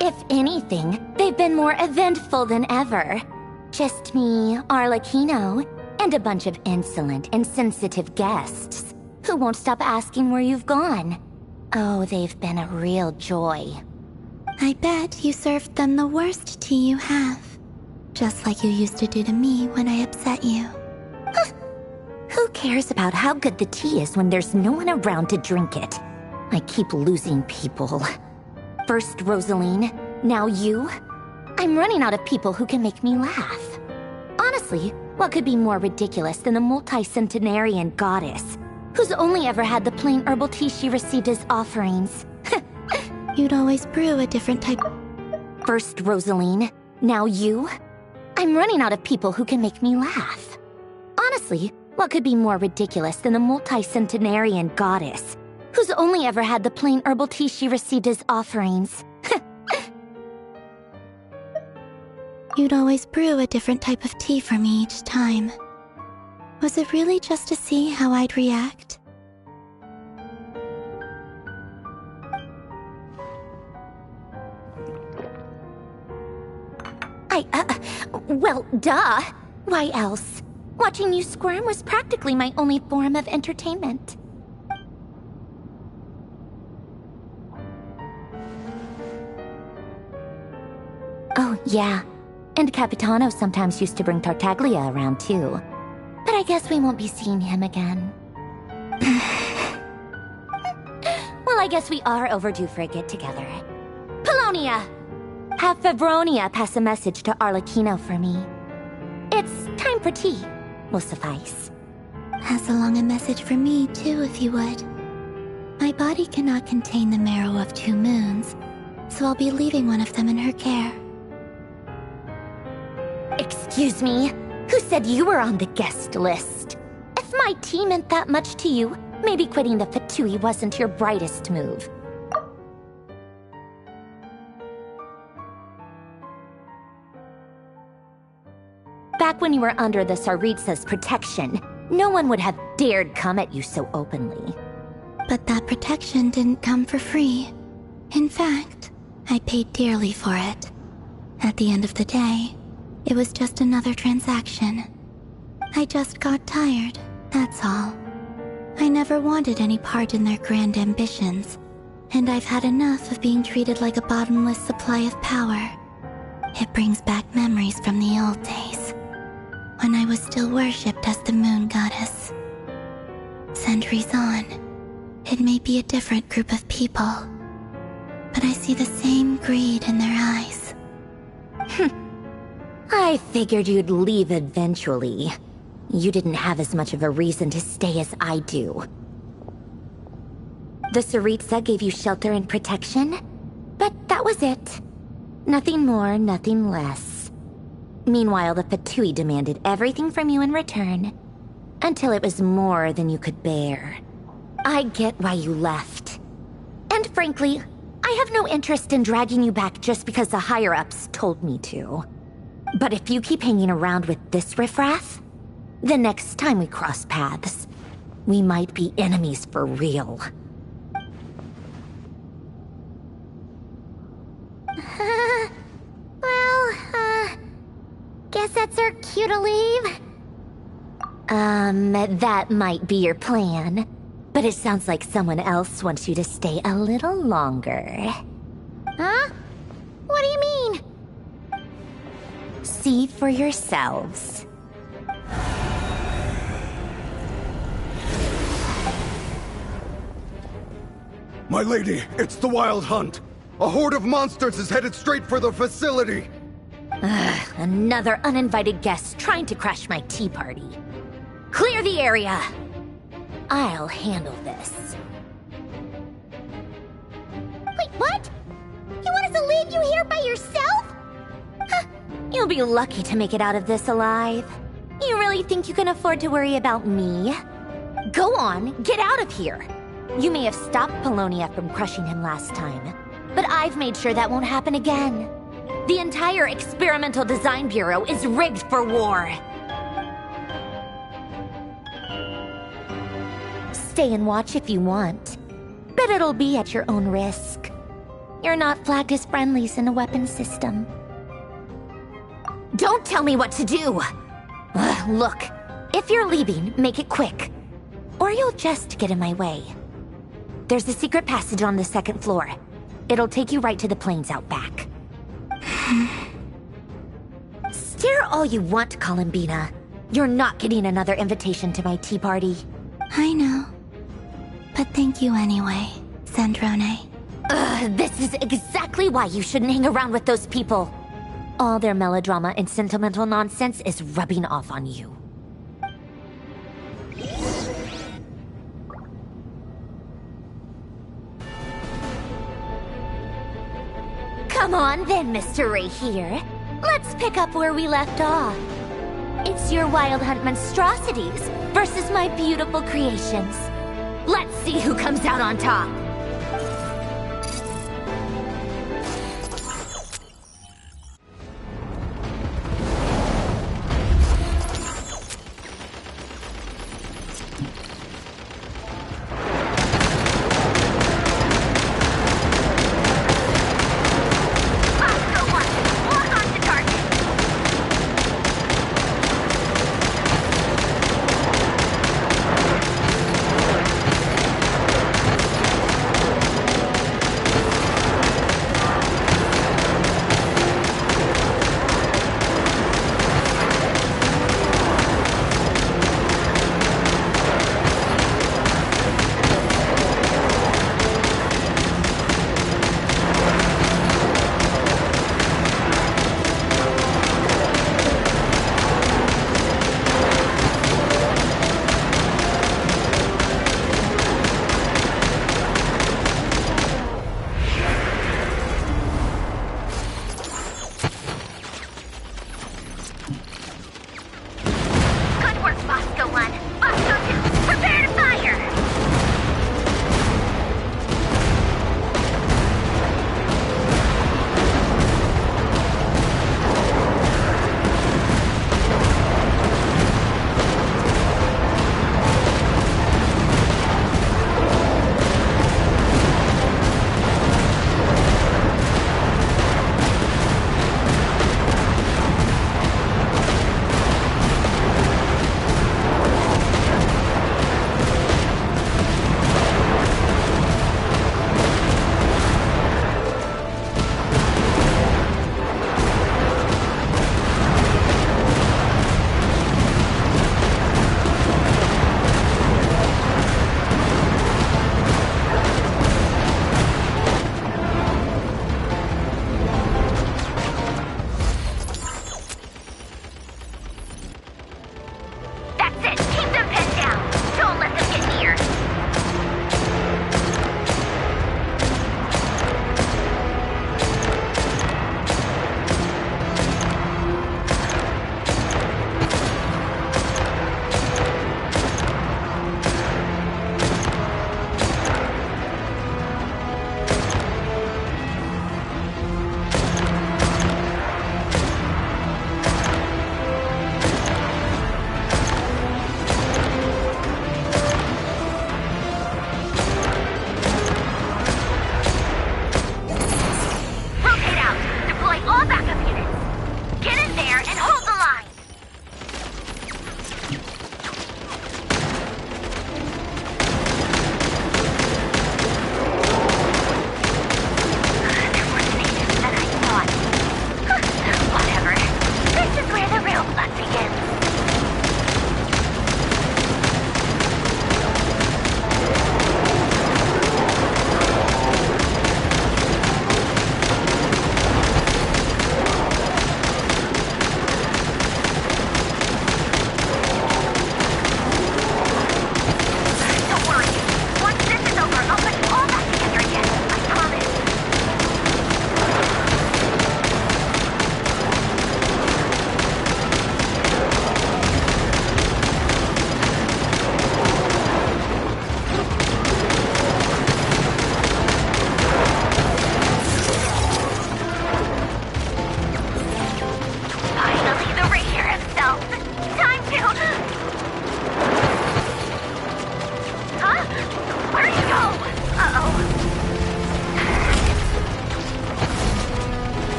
If anything, they've been more eventful than ever. Just me, Arlecchino, and a bunch of insolent and sensitive guests who won't stop asking where you've gone. Oh, they've been a real joy. I bet you served them the worst tea you have. Just like you used to do to me when I upset you. Who cares about how good the tea is when there's no one around to drink it? I keep losing people. First Rosaline, now you? I'm running out of people who can make me laugh. Honestly, what could be more ridiculous than a multi-centenarian goddess who's only ever had the plain herbal tea she received as offerings? You'd always brew a different type. First Rosaline, now you? I'm running out of people who can make me laugh. Honestly, what could be more ridiculous than a multi-centenarian goddess who's only ever had the plain herbal tea she received as offerings? You'd always brew a different type of tea for me each time. Was it really just to see how I'd react? Well, duh. Why else? Watching you squirm was practically my only form of entertainment. Oh, yeah. And Capitano sometimes used to bring Tartaglia around, too. But I guess we won't be seeing him again. Well, I guess we are overdue for a get-together. Polonia! Have Fevronia pass a message to Arlecchino for me. It's time for tea. Will suffice. Pass along a message for me, too, if you would. My body cannot contain the marrow of 2 moons, so I'll be leaving one of them in her care. Excuse me? Who said you were on the guest list? If my tea meant that much to you, maybe quitting the Fatui wasn't your brightest move. Back when you were under the Tsaritsa's protection, no one would have dared come at you so openly. But that protection didn't come for free. In fact, I paid dearly for it. At the end of the day, it was just another transaction. I just got tired, that's all. I never wanted any part in their grand ambitions, and I've had enough of being treated like a bottomless supply of power. It brings back memories from the old days, when I was still worshipped as the moon goddess. Centuries on, it may be a different group of people, but I see the same greed in their eyes. I figured you'd leave eventually. You didn't have as much of a reason to stay as I do. The Tsaritsa gave you shelter and protection, but that was it. Nothing more, nothing less. Meanwhile, the Fatui demanded everything from you in return, until it was more than you could bear. I get why you left. And frankly, I have no interest in dragging you back just because the higher-ups told me to. But if you keep hanging around with this riffraff, the next time we cross paths, we might be enemies for real. Guess that's our cue to leave. That might be your plan. But it sounds like someone else wants you to stay a little longer. Huh? What do you mean? See for yourselves. My lady, it's the Wild Hunt. A horde of monsters is headed straight for the facility. Ugh, another uninvited guest trying to crash my tea party. Clear the area! I'll handle this. Wait, what? You want us to leave you here by yourself? Huh, you'll be lucky to make it out of this alive. You really think you can afford to worry about me? Go on, get out of here. You may have stopped Polonia from crushing him last time, but I've made sure that won't happen again. The entire Experimental Design Bureau is rigged for war. Stay and watch if you want, but it'll be at your own risk. You're not flagged as friendlies in the weapons system. Don't tell me what to do! Look, if you're leaving, make it quick, or you'll just get in my way. There's a secret passage on the 2nd floor. It'll take you right to the plains out back. Stare all you want, Columbina. You're not getting another invitation to my tea party. I know. But thank you anyway, Sandrone. This is exactly why you shouldn't hang around with those people. All their melodrama and sentimental nonsense is rubbing off on you. Come on then, Mr. Ray here. Let's pick up where we left off. It's your Wild Hunt monstrosities versus my beautiful creations. Let's see who comes out on top.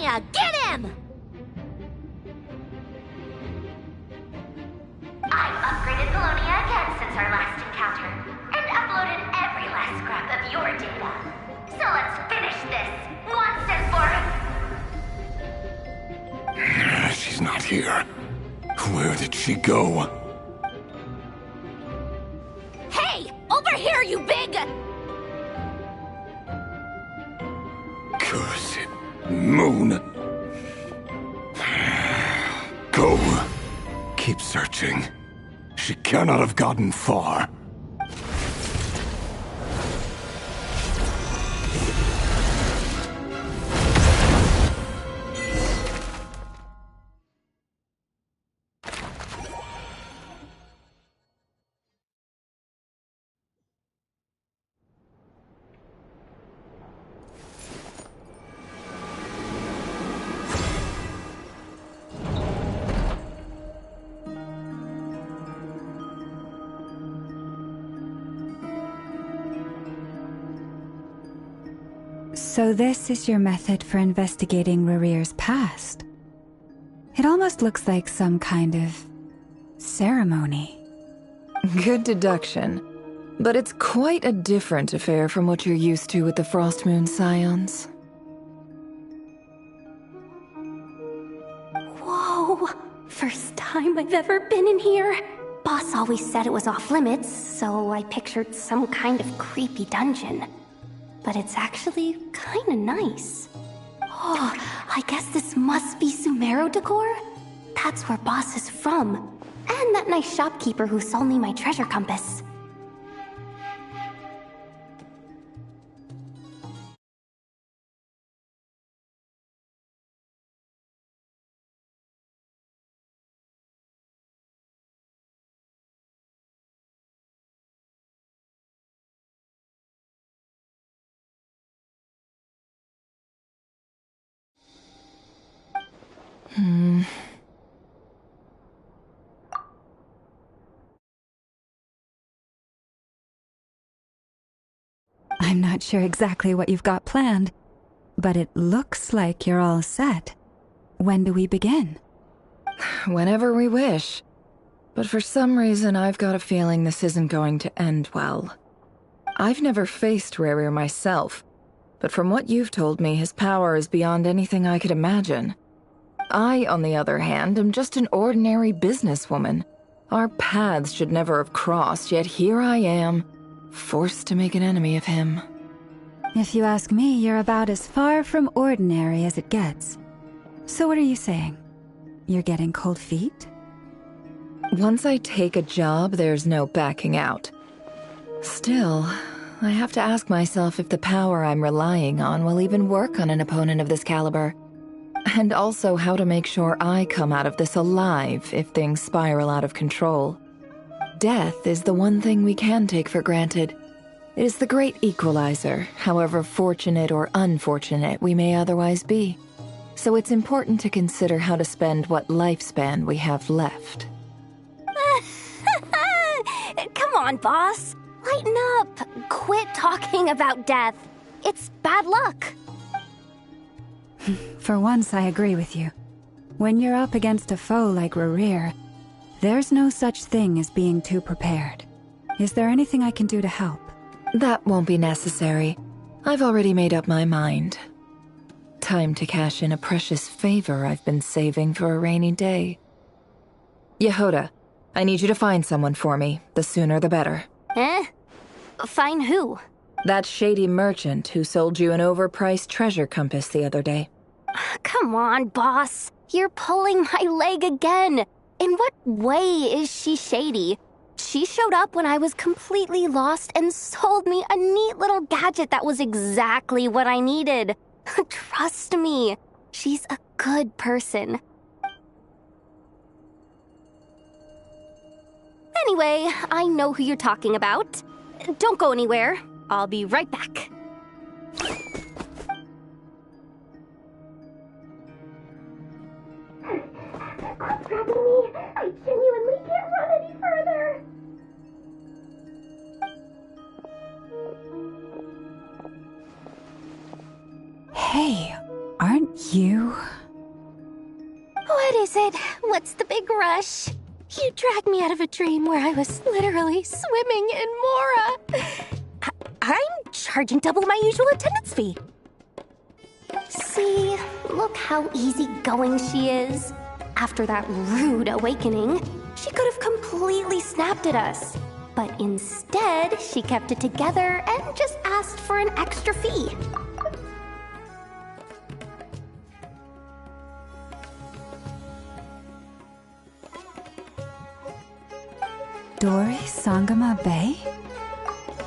Lilonia, get him! I've upgraded Lilonia again since our last encounter, and uploaded every last scrap of your data. So let's finish this, once and for... She's not here. Where did she go? Hey! Over here, you big... Cursed moon. Go. Keep searching. She cannot have gotten far. So this is your method for investigating Rarir's past? It almost looks like some kind of ceremony. Good deduction. But it's quite a different affair from what you're used to with the Frost Moon Scions. Whoa! First time I've ever been in here. Boss always said it was off limits, so I pictured some kind of creepy dungeon. But it's actually kinda nice. Oh, I guess this must be Sumero decor? That's where Boss is from. And that nice shopkeeper who sold me my treasure compass. I'm not sure exactly what you've got planned, but it looks like you're all set. When do we begin? Whenever we wish. But for some reason, I've got a feeling this isn't going to end well. I've never faced Rarir myself, but from what you've told me, his power is beyond anything I could imagine. I, on the other hand, am just an ordinary businesswoman. Our paths should never have crossed, yet here I am, forced to make an enemy of him. If you ask me, you're about as far from ordinary as it gets. So what are you saying? You're getting cold feet? Once I take a job, there's no backing out. Still, I have to ask myself if the power I'm relying on will even work on an opponent of this caliber. And also how to make sure I come out of this alive if things spiral out of control. Death is the one thing we can take for granted. It is the great equalizer, however fortunate or unfortunate we may otherwise be. So it's important to consider how to spend what lifespan we have left. Come on, boss. Lighten up. Quit talking about death. It's bad luck. For once, I agree with you. When you're up against a foe like Rarir, there's no such thing as being too prepared. Is there anything I can do to help? That won't be necessary. I've already made up my mind. Time to cash in a precious favor I've been saving for a rainy day. Yehoda, I need you to find someone for me. The sooner the better. Eh? Find who? That shady merchant who sold you an overpriced treasure compass the other day. Come on, boss. You're pulling my leg again. In what way is she shady? She showed up when I was completely lost and sold me a neat little gadget that was exactly what I needed. Trust me, she's a good person. Anyway, I know who you're talking about. Don't go anywhere. I'll be right back. Quit grabbing me! I genuinely can't run any further! Hey, aren't you... is it? What's the big rush? You dragged me out of a dream where I was literally swimming in Mora. I'm charging double my usual attendance fee. See, look how easygoing she is. After that rude awakening, she could have completely snapped at us. But instead, she kept it together and just asked for an extra fee. Dori Sangama Bay?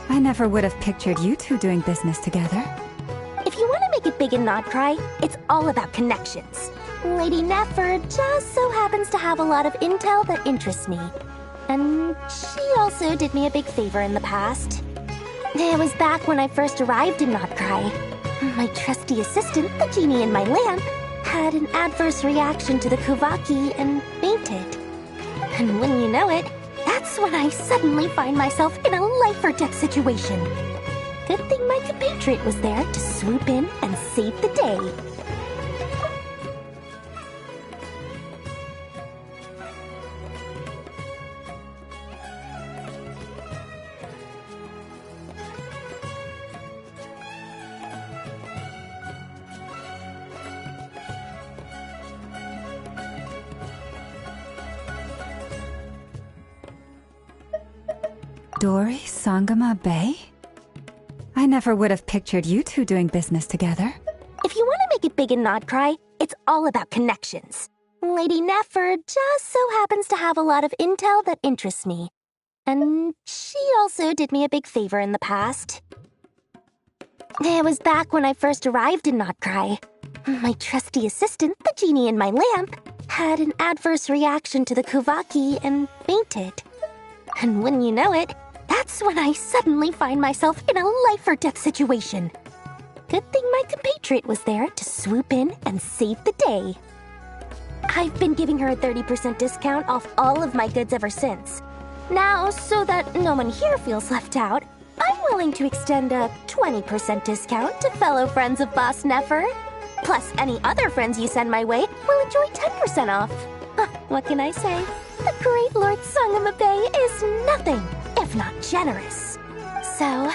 I never would have pictured you two doing business together. If you want to make it big in Nod-Krai, it's all about connections. Lady Nefer just so happens to have a lot of intel that interests me. And she also did me a big favor in the past. It was back when I first arrived in Nod-Krai. My trusty assistant, the genie in my lamp, had an adverse reaction to the Kuvaki and fainted. And when you know it, that's when I suddenly find myself in a life-or-death situation. Good thing my compatriot was there to swoop in and save the day. Dori Sangama Bay? I never would have pictured you two doing business together. If you want to make it big in Nod-Krai, it's all about connections. Lady Nefer just so happens to have a lot of intel that interests me. And she also did me a big favor in the past. It was back when I first arrived in Nod-Krai. My trusty assistant, the genie in my lamp, had an adverse reaction to the Kuvaki and fainted. And when you know it, that's when I suddenly find myself in a life-or-death situation. Good thing my compatriot was there to swoop in and save the day. I've been giving her a 30% discount off all of my goods ever since. Now, so that no one here feels left out, I'm willing to extend a 20% discount to fellow friends of Boss Nefer. Plus, any other friends you send my way will enjoy 10% off. What can I say? The great Lord Sangama Bay is nothing if not generous. So,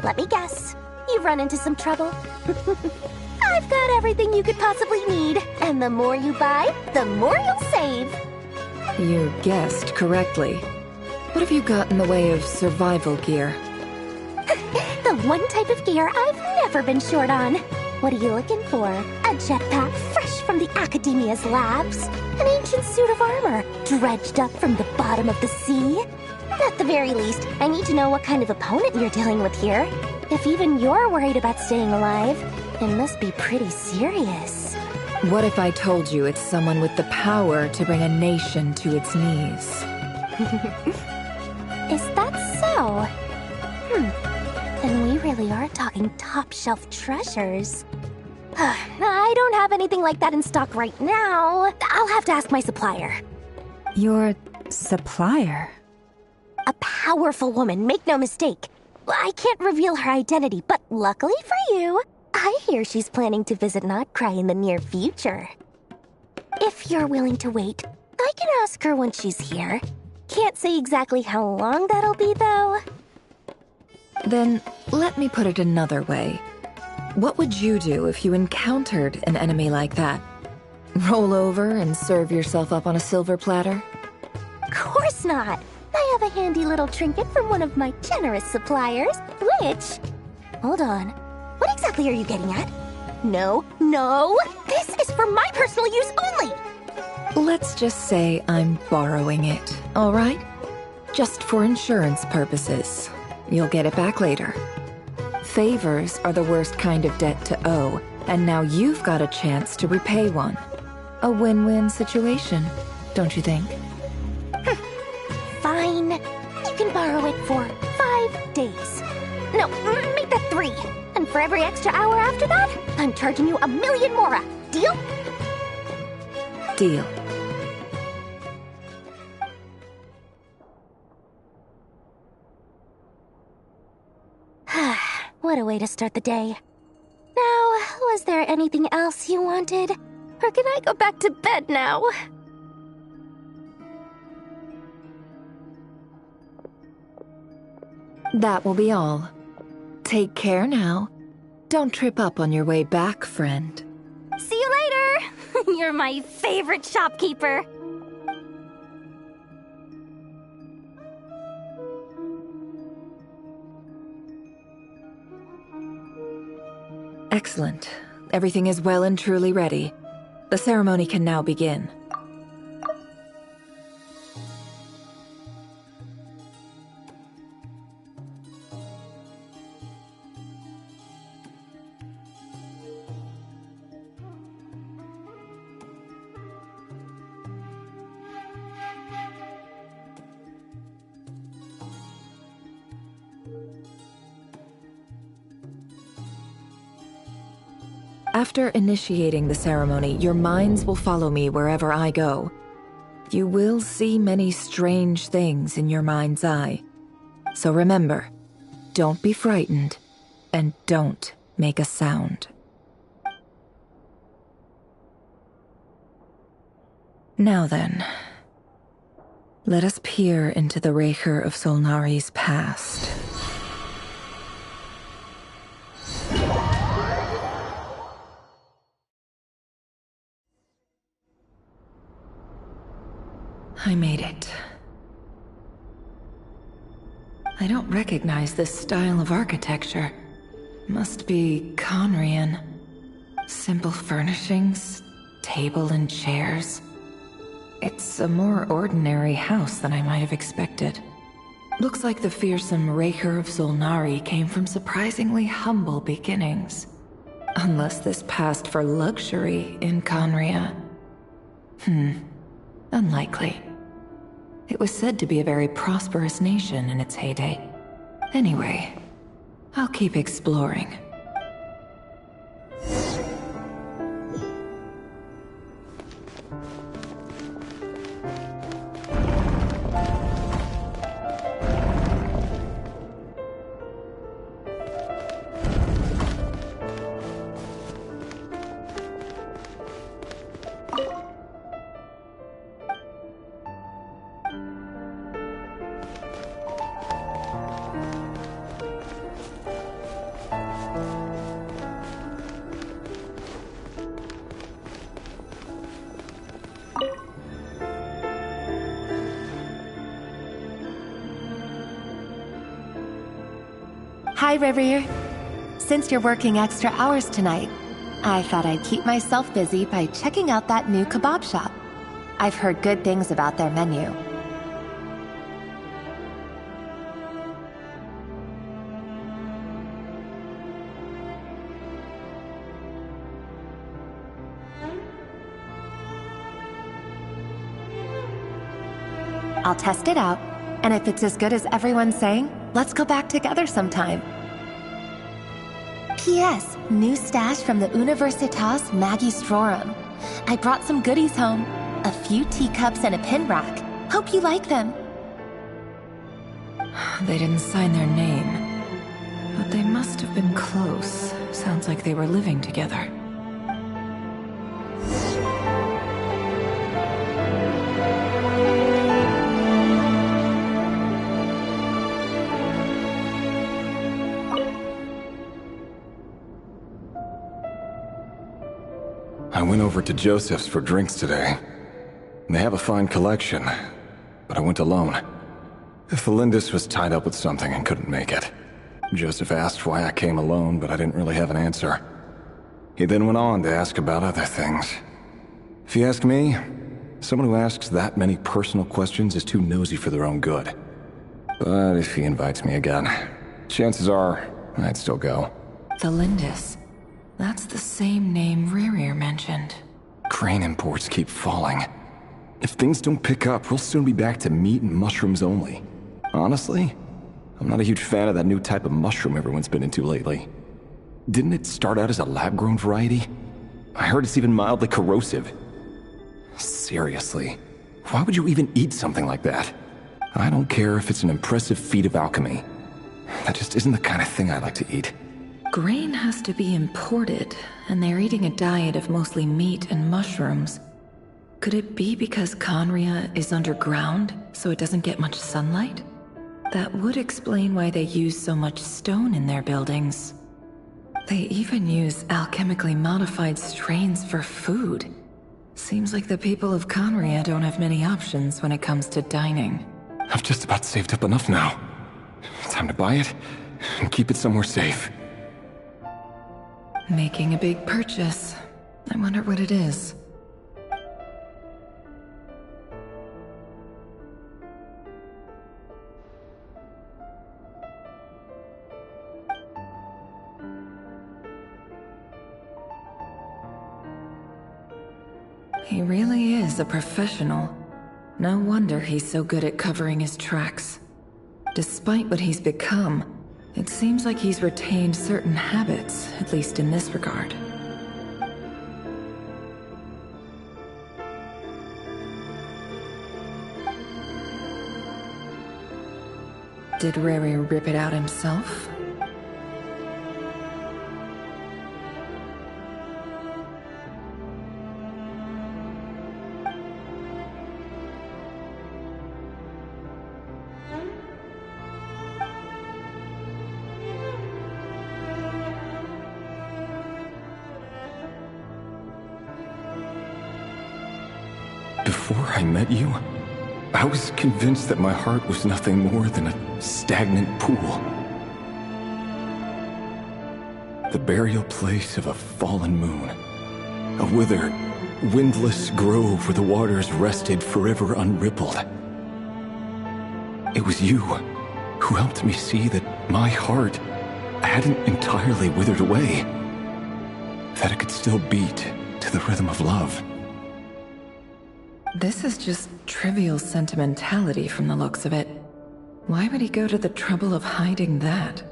let me guess. You've run into some trouble? I've got everything you could possibly need, and the more you buy, the more you'll save. You guessed correctly. What have you got in the way of survival gear? The one type of gear I've never been short on. What are you looking for? A jetpack fresh from the Academia's labs? An ancient suit of armor dredged up from the bottom of the sea? At the very least, I need to know what kind of opponent you're dealing with here. If even you're worried about staying alive, it must be pretty serious. What if I told you it's someone with the power to bring a nation to its knees? Is that so? Then we really are talking top-shelf treasures. I don't have anything like that in stock right now. I'll have to ask my supplier. Your supplier? A powerful woman, make no mistake. I can't reveal her identity, but luckily for you, I hear she's planning to visit Nod-Krai in the near future. If you're willing to wait, I can ask her when she's here. Can't say exactly how long that'll be, though. Then, let me put it another way. What would you do if you encountered an enemy like that? Roll over and serve yourself up on a silver platter? Of course not! I have a handy little trinket from one of my generous suppliers, which... Hold on. What exactly are you getting at? No, this is for my personal use only! Let's just say I'm borrowing it, all right? Just for insurance purposes. You'll get it back later. Favors are the worst kind of debt to owe, and now you've got a chance to repay one. A win-win situation, don't you think? Fine. You can borrow it for 5 days. No, make that 3. And for every extra hour after that, I'm charging you 1,000,000 mora. Deal? Deal. What a way to start the day. Now, was there anything else you wanted? Or can I go back to bed now? That will be all. Take care now. Don't trip up on your way back, friend. See you later! You're my favorite shopkeeper. Excellent. Everything is well and truly ready. The ceremony can now begin. After initiating the ceremony, your minds will follow me wherever I go. You will see many strange things in your mind's eye. So remember, don't be frightened, and don't make a sound. Now then, let us peer into the Raker of Solnari's past. I made it. I don't recognize this style of architecture. Must be Conrian. Simple furnishings, table and chairs. It's a more ordinary house than I might have expected. Looks like the fearsome Raker of Solnari came from surprisingly humble beginnings. Unless this passed for luxury in Conria. Unlikely. It was said to be a very prosperous nation in its heyday. Anyway, I'll keep exploring. Hi, Rivier. Since you're working extra hours tonight, I thought I'd keep myself busy by checking out that new kebab shop. I've heard good things about their menu. I'll test it out, and if it's as good as everyone's saying, let's go back together sometime. P.S. New stash from the Universitas Magistrorum. I brought some goodies home. A few teacups and a pin rack. Hope you like them. They didn't sign their name, but they must have been close. Sounds like they were living together. I went over to Joseph's for drinks today. They have a fine collection, but I went alone. Felindis was tied up with something and couldn't make it. Joseph asked why I came alone, but I didn't really have an answer. He then went on to ask about other things. If you ask me, someone who asks that many personal questions is too nosy for their own good. But if he invites me again, chances are I'd still go. Felindis. That's the same name Rerir mentioned. Grain imports keep falling. If things don't pick up, we'll soon be back to meat and mushrooms only. Honestly, I'm not a huge fan of that new type of mushroom everyone's been into lately. Didn't it start out as a lab-grown variety? I heard it's even mildly corrosive. Seriously, why would you even eat something like that? I don't care if it's an impressive feat of alchemy. That just isn't the kind of thing I like to eat. Grain has to be imported, and they're eating a diet of mostly meat and mushrooms. Could it be because Conria is underground, so it doesn't get much sunlight? That would explain why they use so much stone in their buildings. They even use alchemically modified strains for food. Seems like the people of Conria don't have many options when it comes to dining. I've just about saved up enough now. Time to buy it and keep it somewhere safe. Making a big purchase. I wonder what it is. He really is a professional. No wonder he's so good at covering his tracks. Despite what he's become, it seems like he's retained certain habits, at least in this regard. Did Rary rip it out himself? Before I met you, I was convinced that my heart was nothing more than a stagnant pool. The burial place of a fallen moon. A withered, windless grove where the waters rested forever unrippled. It was you who helped me see that my heart hadn't entirely withered away. That it could still beat to the rhythm of love. This is just trivial sentimentality from the looks of it. Why would he go to the trouble of hiding that?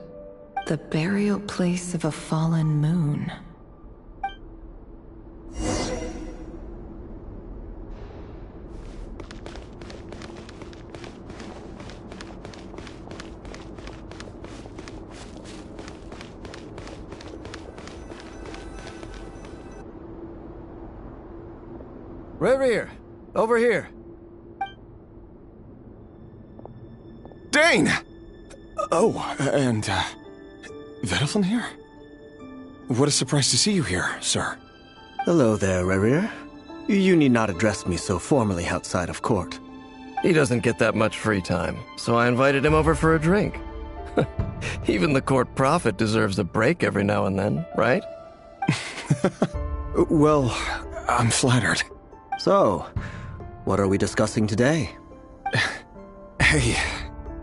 The burial place of a fallen moon. Rerir! Over here! Dane! Oh, and, Vedalfin here? What a surprise to see you here, sir. Hello there, Rerir. You need not address me so formally outside of court. He doesn't get that much free time, so I invited him over for a drink. Even the court prophet deserves a break every now and then, right? Well, I'm flattered. So, what are we discussing today? Hey,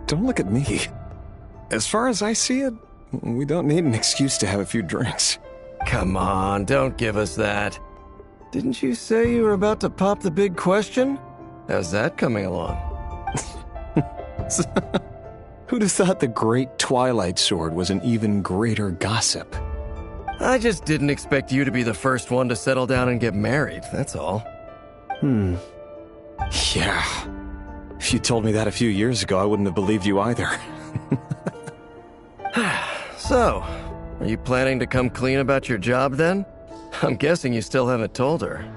don't look at me. As far as I see it, we don't need an excuse to have a few drinks. Come on, don't give us that. Didn't you say you were about to pop the big question? How's that coming along? Who'd have thought the great Twilight Sword was an even greater gossip? I just didn't expect you to be the first one to settle down and get married, that's all. Yeah. If you told me that a few years ago, I wouldn't have believed you either. So, are you planning to come clean about your job then? I'm guessing you still haven't told her.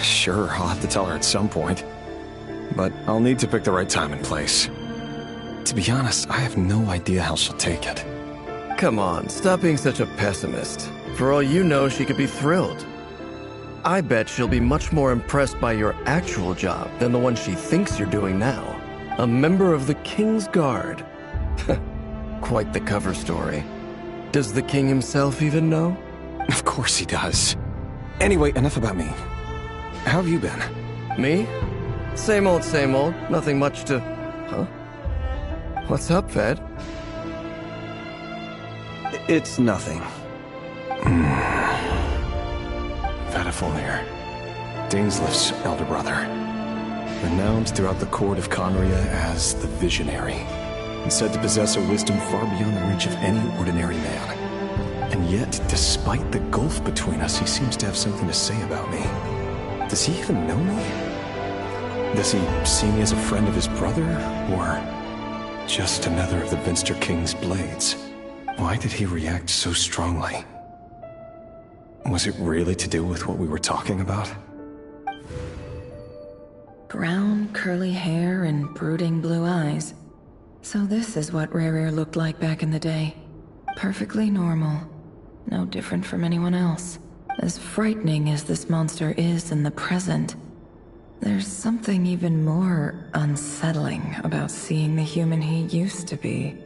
Sure, I'll have to tell her at some point. But I'll need to pick the right time and place. To be honest, I have no idea how she'll take it. Come on, stop being such a pessimist. For all you know, she could be thrilled. I bet she'll be much more impressed by your actual job than the one she thinks you're doing now. A member of the King's Guard. Quite the cover story. Does the king himself even know? Of course he does. Anyway, enough about me. How have you been? Me? Same old, same old. Nothing much to... Huh? What's up, Ved? It's nothing. Vedalfin, Dainsleif's elder brother. Renowned throughout the court of Conria as the Visionary, and said to possess a wisdom far beyond the reach of any ordinary man. And yet, despite the gulf between us, he seems to have something to say about me. Does he even know me? Does he see me as a friend of his brother, or just another of the Vinster King's blades? Why did he react so strongly? Was it really to do with what we were talking about? Brown, curly hair and brooding blue eyes. So this is what Rare looked like back in the day. Perfectly normal. No different from anyone else. As frightening as this monster is in the present, there's something even more unsettling about seeing the human he used to be.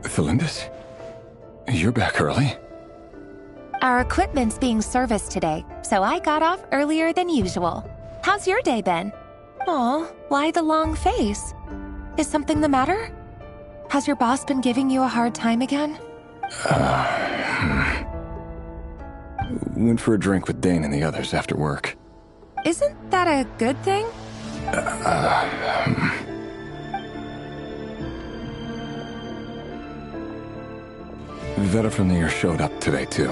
Felindis? You're back early? Our equipment's being serviced today, so I got off earlier than usual. How's your day been? Aw, why the long face? Is something the matter? Has your boss been giving you a hard time again? Went for a drink with Dane and the others after work. Isn't that a good thing? Vedifnir showed up today, too.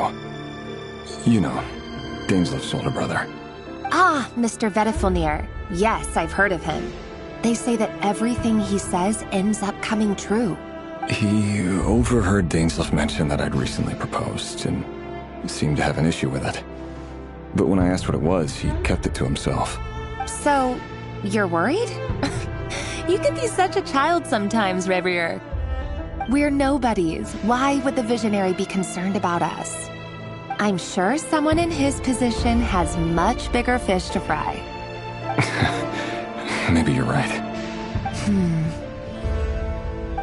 You know, Dainsleif's older brother. Ah, Mr. Vedifnir. Yes, I've heard of him. They say that everything he says ends up coming true. He overheard Dainsleif mention that I'd recently proposed, and seemed to have an issue with it. But when I asked what it was, he kept it to himself. So, you're worried? You can be such a child sometimes, Revier. We're nobodies. Why would the Visionary be concerned about us? I'm sure someone in his position has much bigger fish to fry. Maybe you're right.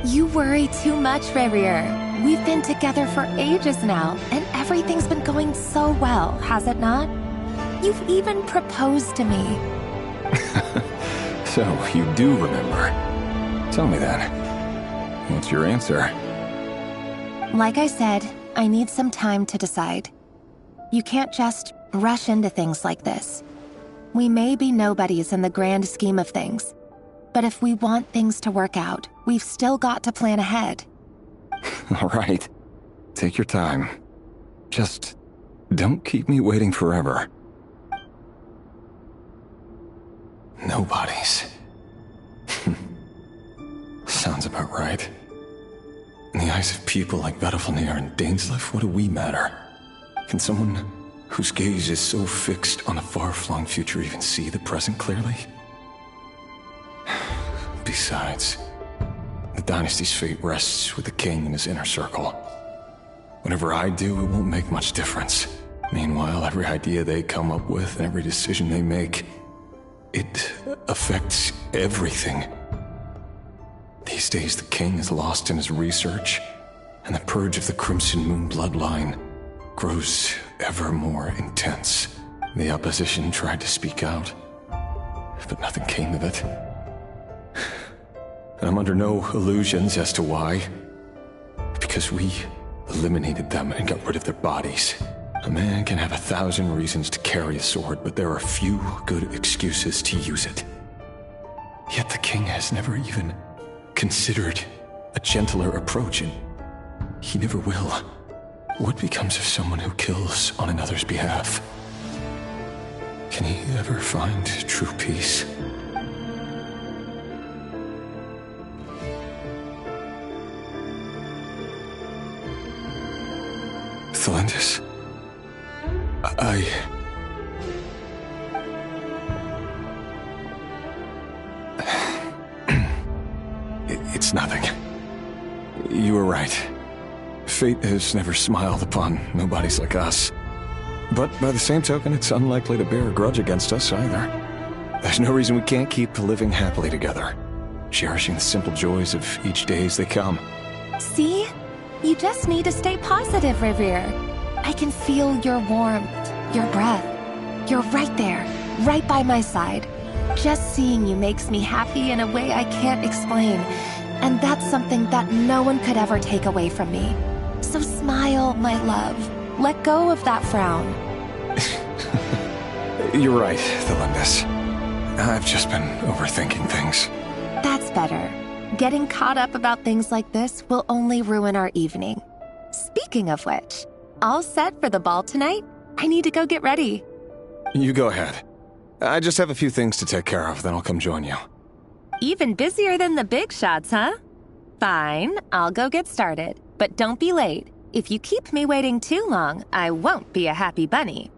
You worry too much, Revier. We've been together for ages now, and everything's been going so well, has it not? You've even proposed to me. So, you do remember. Tell me then. What's your answer? Like I said, I need some time to decide. You can't just rush into things like this. We may be nobodies in the grand scheme of things, but if we want things to work out, we've still got to plan ahead. All right. Take your time. Just don't keep me waiting forever. Nobodies. Sounds about right. In the eyes of people like Vedifnir and Dainsleif, what do we matter? Can someone whose gaze is so fixed on a far-flung future even see the present clearly? Besides, the dynasty's fate rests with the king and his inner circle. Whatever I do, it won't make much difference. Meanwhile, every idea they come up with and every decision they make, it affects everything. These days, the king is lost in his research, and the purge of the Crimson Moon bloodline grows ever more intense. The opposition tried to speak out, but nothing came of it. And I'm under no illusions as to why. Because we eliminated them and got rid of their bodies. A man can have 1,000 reasons to carry a sword, but there are few good excuses to use it. Yet the king has never even considered a gentler approach, and he never will. What becomes of someone who kills on another's behalf? Can he ever find true peace? Felindis, It's nothing. You were right. Fate has never smiled upon nobodies like us. But by the same token, it's unlikely to bear a grudge against us either. There's no reason we can't keep living happily together, cherishing the simple joys of each day as they come. See? You just need to stay positive, Revier. I can feel your warmth, your breath. You're right there, right by my side. Just seeing you makes me happy in a way I can't explain. And that's something that no one could ever take away from me. So smile, my love. Let go of that frown. You're right, Thelindis. I've just been overthinking things. That's better. Getting caught up about things like this will only ruin our evening. Speaking of which, all set for the ball tonight? I need to go get ready. You go ahead. I just have a few things to take care of, then I'll come join you. Even busier than the big shots, huh? Fine, I'll go get started. But don't be late. If you keep me waiting too long, I won't be a happy bunny.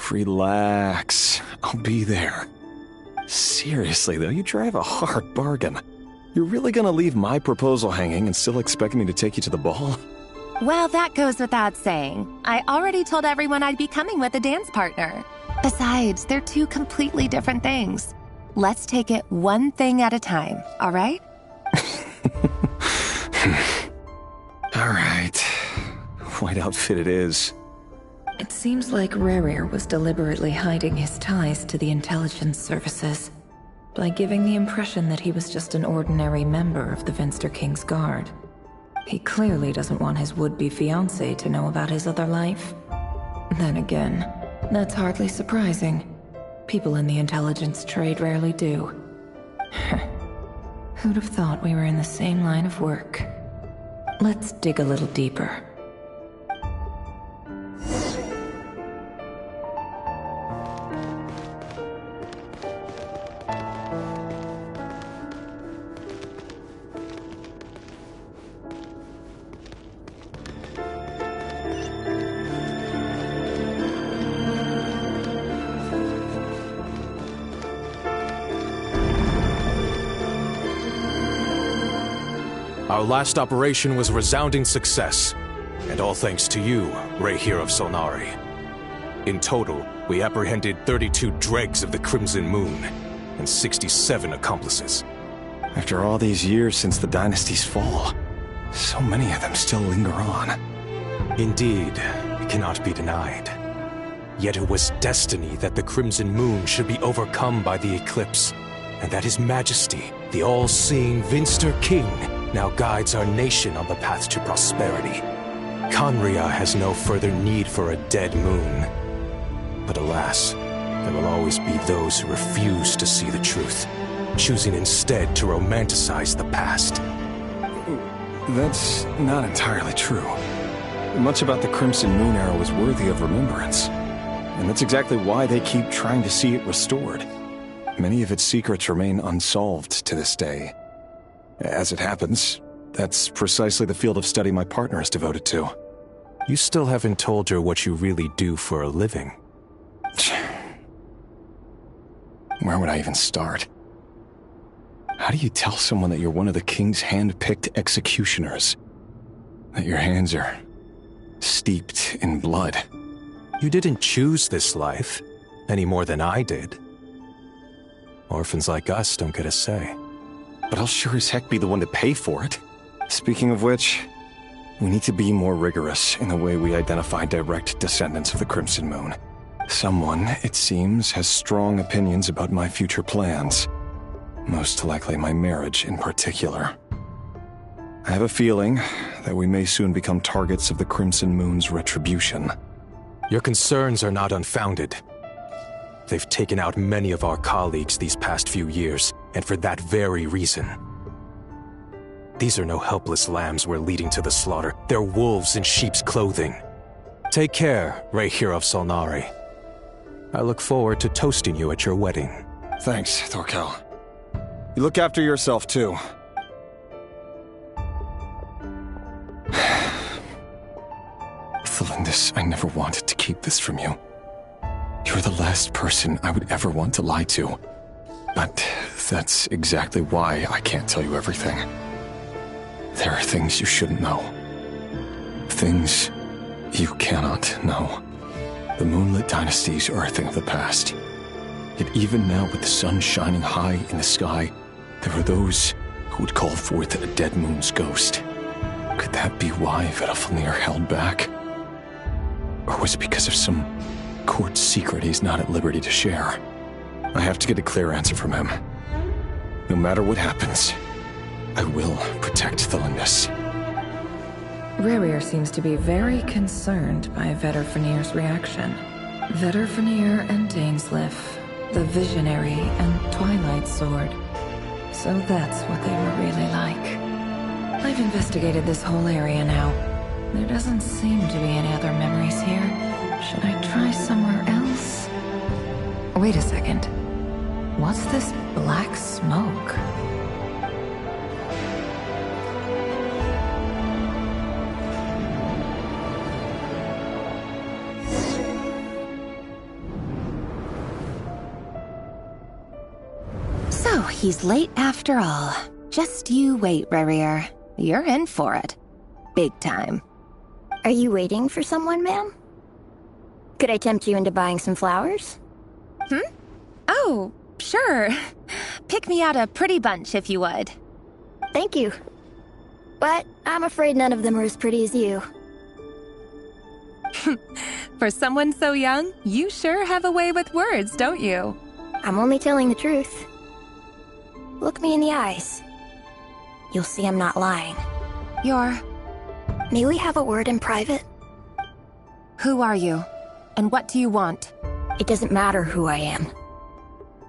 Relax. I'll be there. Seriously, though, you drive a hard bargain. You're really gonna leave my proposal hanging and still expect me to take you to the ball? Well, that goes without saying. I already told everyone I'd be coming with a dance partner. Besides, they're two completely different things. Let's take it one thing at a time, all right? All right. White outfit it is. It seems like Rerir was deliberately hiding his ties to the intelligence services by giving the impression that he was just an ordinary member of the Venster King's Guard. He clearly doesn't want his would-be fiancée to know about his other life. Then again, that's hardly surprising. People in the intelligence trade rarely do. Who'd have thought we were in the same line of work? Let's dig a little deeper. Our last operation was a resounding success, and all thanks to you, Reihir of Solnari. In total, we apprehended 32 dregs of the Crimson Moon, and 67 accomplices. After all these years since the dynasty's fall, so many of them still linger on. Indeed, it cannot be denied. Yet it was destiny that the Crimson Moon should be overcome by the eclipse, and that His Majesty, the all-seeing Venster King, now guides our nation on the path to prosperity. Khaenri'ah has no further need for a dead moon. But alas, there will always be those who refuse to see the truth, choosing instead to romanticize the past. That's not entirely true. Much about the Crimson Moon era was worthy of remembrance. And that's exactly why they keep trying to see it restored. Many of its secrets remain unsolved to this day. As it happens, that's precisely the field of study my partner is devoted to. You still haven't told her what you really do for a living. Where would I even start? How do you tell someone that you're one of the king's hand-picked executioners? That your hands are steeped in blood? You didn't choose this life, any more than I did. Orphans like us don't get a say. But I'll sure as heck be the one to pay for it. Speaking of which, we need to be more rigorous in the way we identify direct descendants of the Crimson Moon. Someone, it seems, has strong opinions about my future plans. Most likely my marriage in particular. I have a feeling that we may soon become targets of the Crimson Moon's retribution. Your concerns are not unfounded. They've taken out many of our colleagues these past few years, and for that very reason. These are no helpless lambs we're leading to the slaughter. They're wolves in sheep's clothing. Take care, Reihir of Solnari. I look forward to toasting you at your wedding. Thanks, Thorkel. You look after yourself, too. Thelindis, I never wanted to keep this from you. You're the last person I would ever want to lie to. But that's exactly why I can't tell you everything. There are things you shouldn't know. Things you cannot know. The moonlit dynasties are a thing of the past. Yet even now, with the sun shining high in the sky, there are those who would call forth a dead moon's ghost. Could that be why Vedalfnir held back? Or was it because of some court secret he's not at liberty to share? I have to get a clear answer from him. No matter what happens, I will protect Thelindis. Rerir seems to be very concerned by Vedderfanir's reaction. Vedderfanir and Dainsleif, the Visionary and Twilight Sword. So that's what they were really like. I've investigated this whole area now. There doesn't seem to be any other memories here. Should I try somewhere else? Wait a second. What's this black smoke? So, he's late after all. Just you wait, Rerir. You're in for it. Big time. Are you waiting for someone, ma'am? Could I tempt you into buying some flowers? Oh, sure. Pick me out a pretty bunch if you would. Thank you. But I'm afraid none of them are as pretty as you. For someone so young, you sure have a way with words, don't you? I'm only telling the truth. Look me in the eyes. You'll see I'm not lying. May we have a word in private? Who are you? And what do you want? It doesn't matter who I am.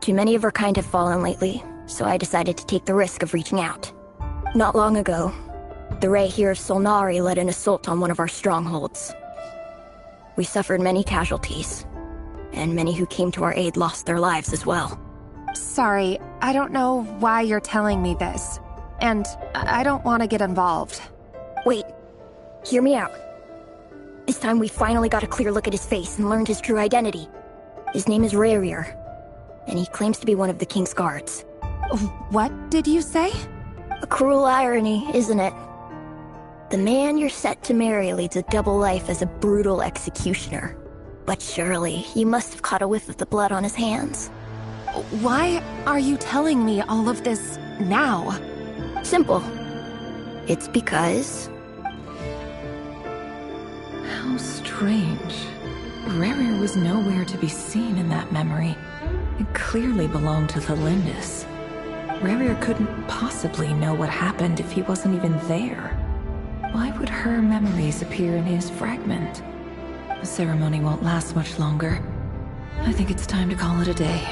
Too many of our kind have fallen lately, so I decided to take the risk of reaching out. Not long ago, the Ray here of Solnari led an assault on one of our strongholds. We suffered many casualties, and many who came to our aid lost their lives as well. Sorry, I don't know why you're telling me this. And I don't want to get involved. Wait, hear me out. This time we finally got a clear look at his face and learned his true identity. His name is Rerir, and he claims to be one of the King's Guards. What did you say? A cruel irony, isn't it? The man you're set to marry leads a double life as a brutal executioner. But surely, you must have caught a whiff of the blood on his hands. Why are you telling me all of this now? Simple. It's because... How strange. Rerir was nowhere to be seen in that memory. It clearly belonged to the Lindis. Rerir couldn't possibly know what happened if he wasn't even there. Why would her memories appear in his fragment? The ceremony won't last much longer. I think it's time to call it a day.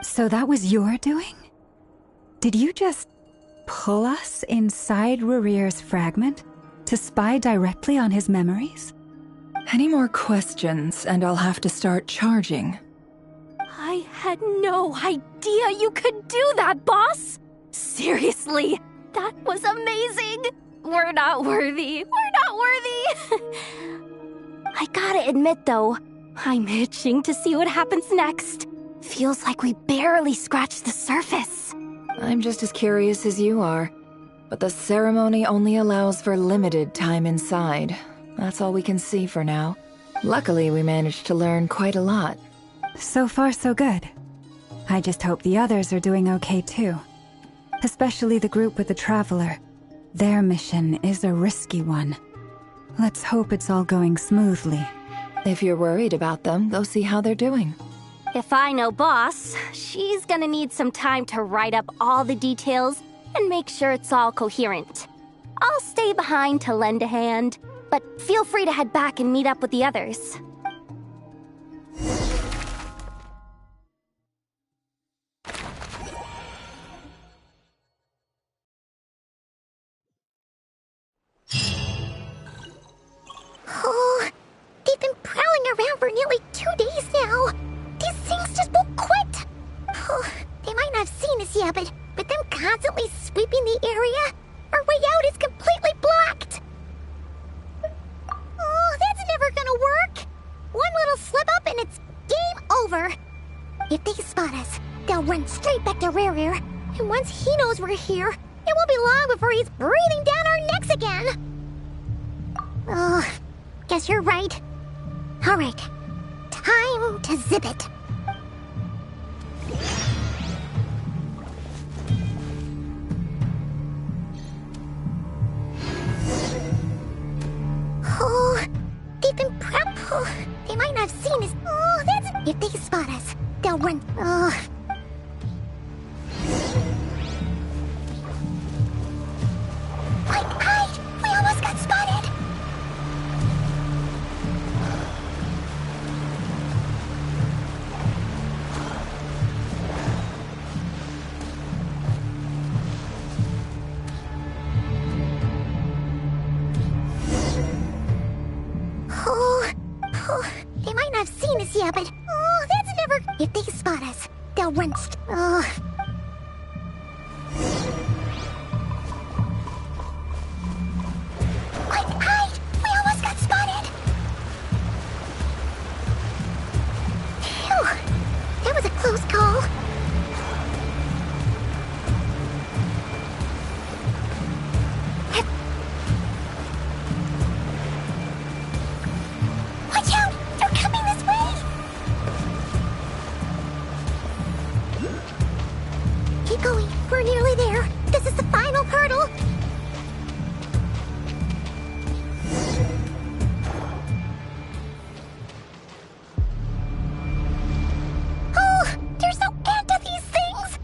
So that was your doing? Did you just pull us inside Rerir's fragment to spy directly on his memories? Any more questions, and I'll have to start charging. I had no idea you could do that, boss! Seriously, that was amazing! We're not worthy. We're not worthy! I gotta admit, though, I'm itching to see what happens next. Feels like we barely scratched the surface. I'm just as curious as you are. But the ceremony only allows for limited time inside. That's all we can see for now. Luckily, we managed to learn quite a lot. So far, so good. I just hope the others are doing okay too. Especially the group with the Traveler. Their mission is a risky one. Let's hope it's all going smoothly. If you're worried about them, go see how they're doing. If I know boss, she's gonna need some time to write up all the details and make sure it's all coherent. I'll stay behind to lend a hand, but feel free to head back and meet up with the others. Oh, they've been prowling around for nearly 2 days now. These things just won't quit. Oh, they might not have seen us yet, but with them constantly sweeping the area, our way out is completely blocked. Oh, that's never gonna work. One little slip up and it's game over. If they spot us, they'll run straight back to Rerir. And once he knows we're here, it won't be long before he's breathing down our necks again. Oh, guess you're right. All right, time to zip it. Oh, they've been spot us, they'll run. Ugh. Quick, hide! We almost got spotted! They might not have seen us yet, but that's never. If they spot us, they'll run. Quick, hide! We almost got spotted. Phew, that was a close call. Watch out! They're coming this way! Keep going. We're nearly there. This is the final hurdle. Oh, there's no end to these things!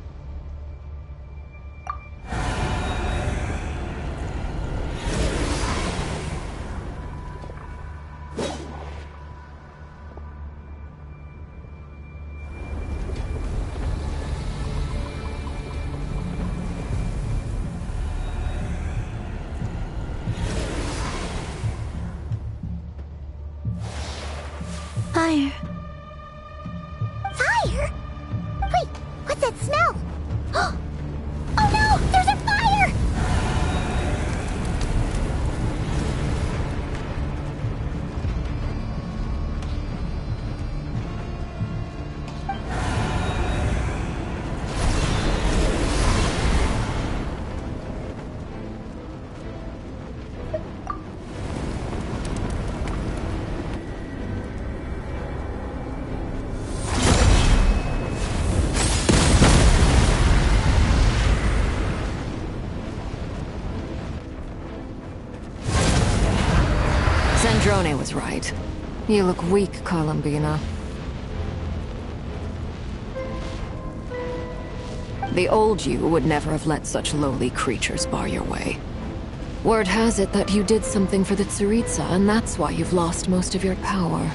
Fire. Fire? Wait, what's that smell? Oh no! There's a fire! Sandrone was right. You look weak, Columbina. The old you would never have let such lowly creatures bar your way. Word has it that you did something for the Tsaritsa, and that's why you've lost most of your power.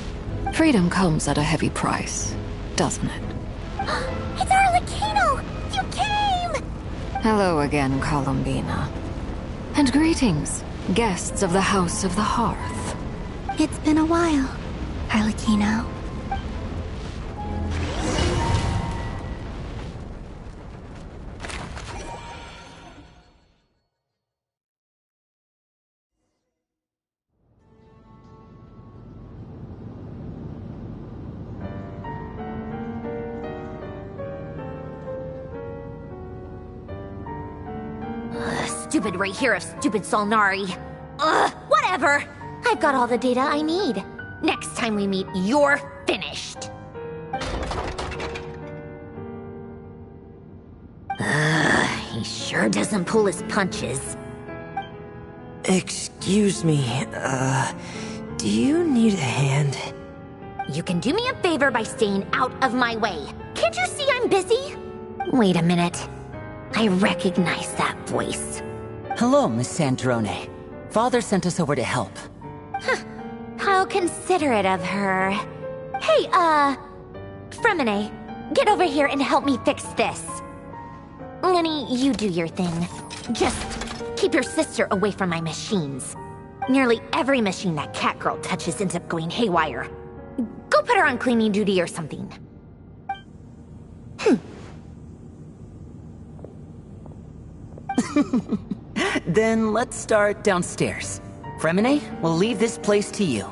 Freedom comes at a heavy price, doesn't it? It's Arlecchino! You came! Hello again, Columbina. And greetings, guests of the House of the Hearth. It's been a while, Arlecchino. Stupid right here of stupid Solnari. Whatever! I've got all the data I need. Next time we meet, you're finished. He sure doesn't pull his punches. Excuse me, do you need a hand? You can do me a favor by staying out of my way. Can't you see I'm busy? Wait a minute. I recognize that voice. Hello, Miss Sandrone. Father sent us over to help. How considerate of her. Hey, Fremine, get over here and help me fix this. Lenny, you do your thing. Just keep your sister away from my machines. Nearly every machine that cat girl touches ends up going haywire. Go put her on cleaning duty or something. Then let's start downstairs. Fremine, we'll leave this place to you.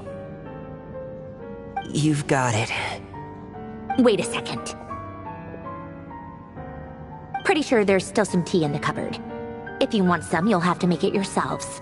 You've got it. Wait a second. Pretty sure there's still some tea in the cupboard. If you want some, you'll have to make it yourselves.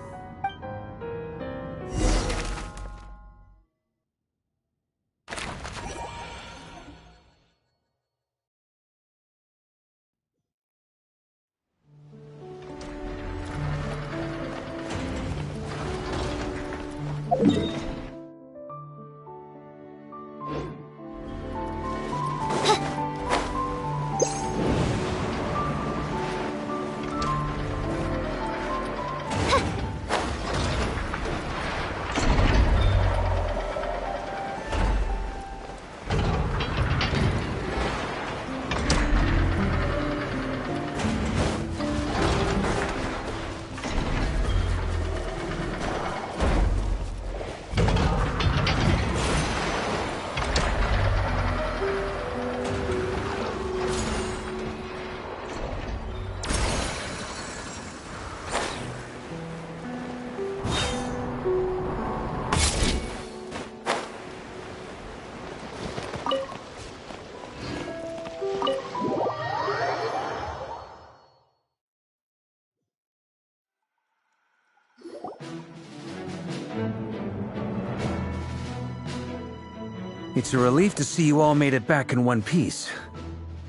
It's a relief to see you all made it back in one piece.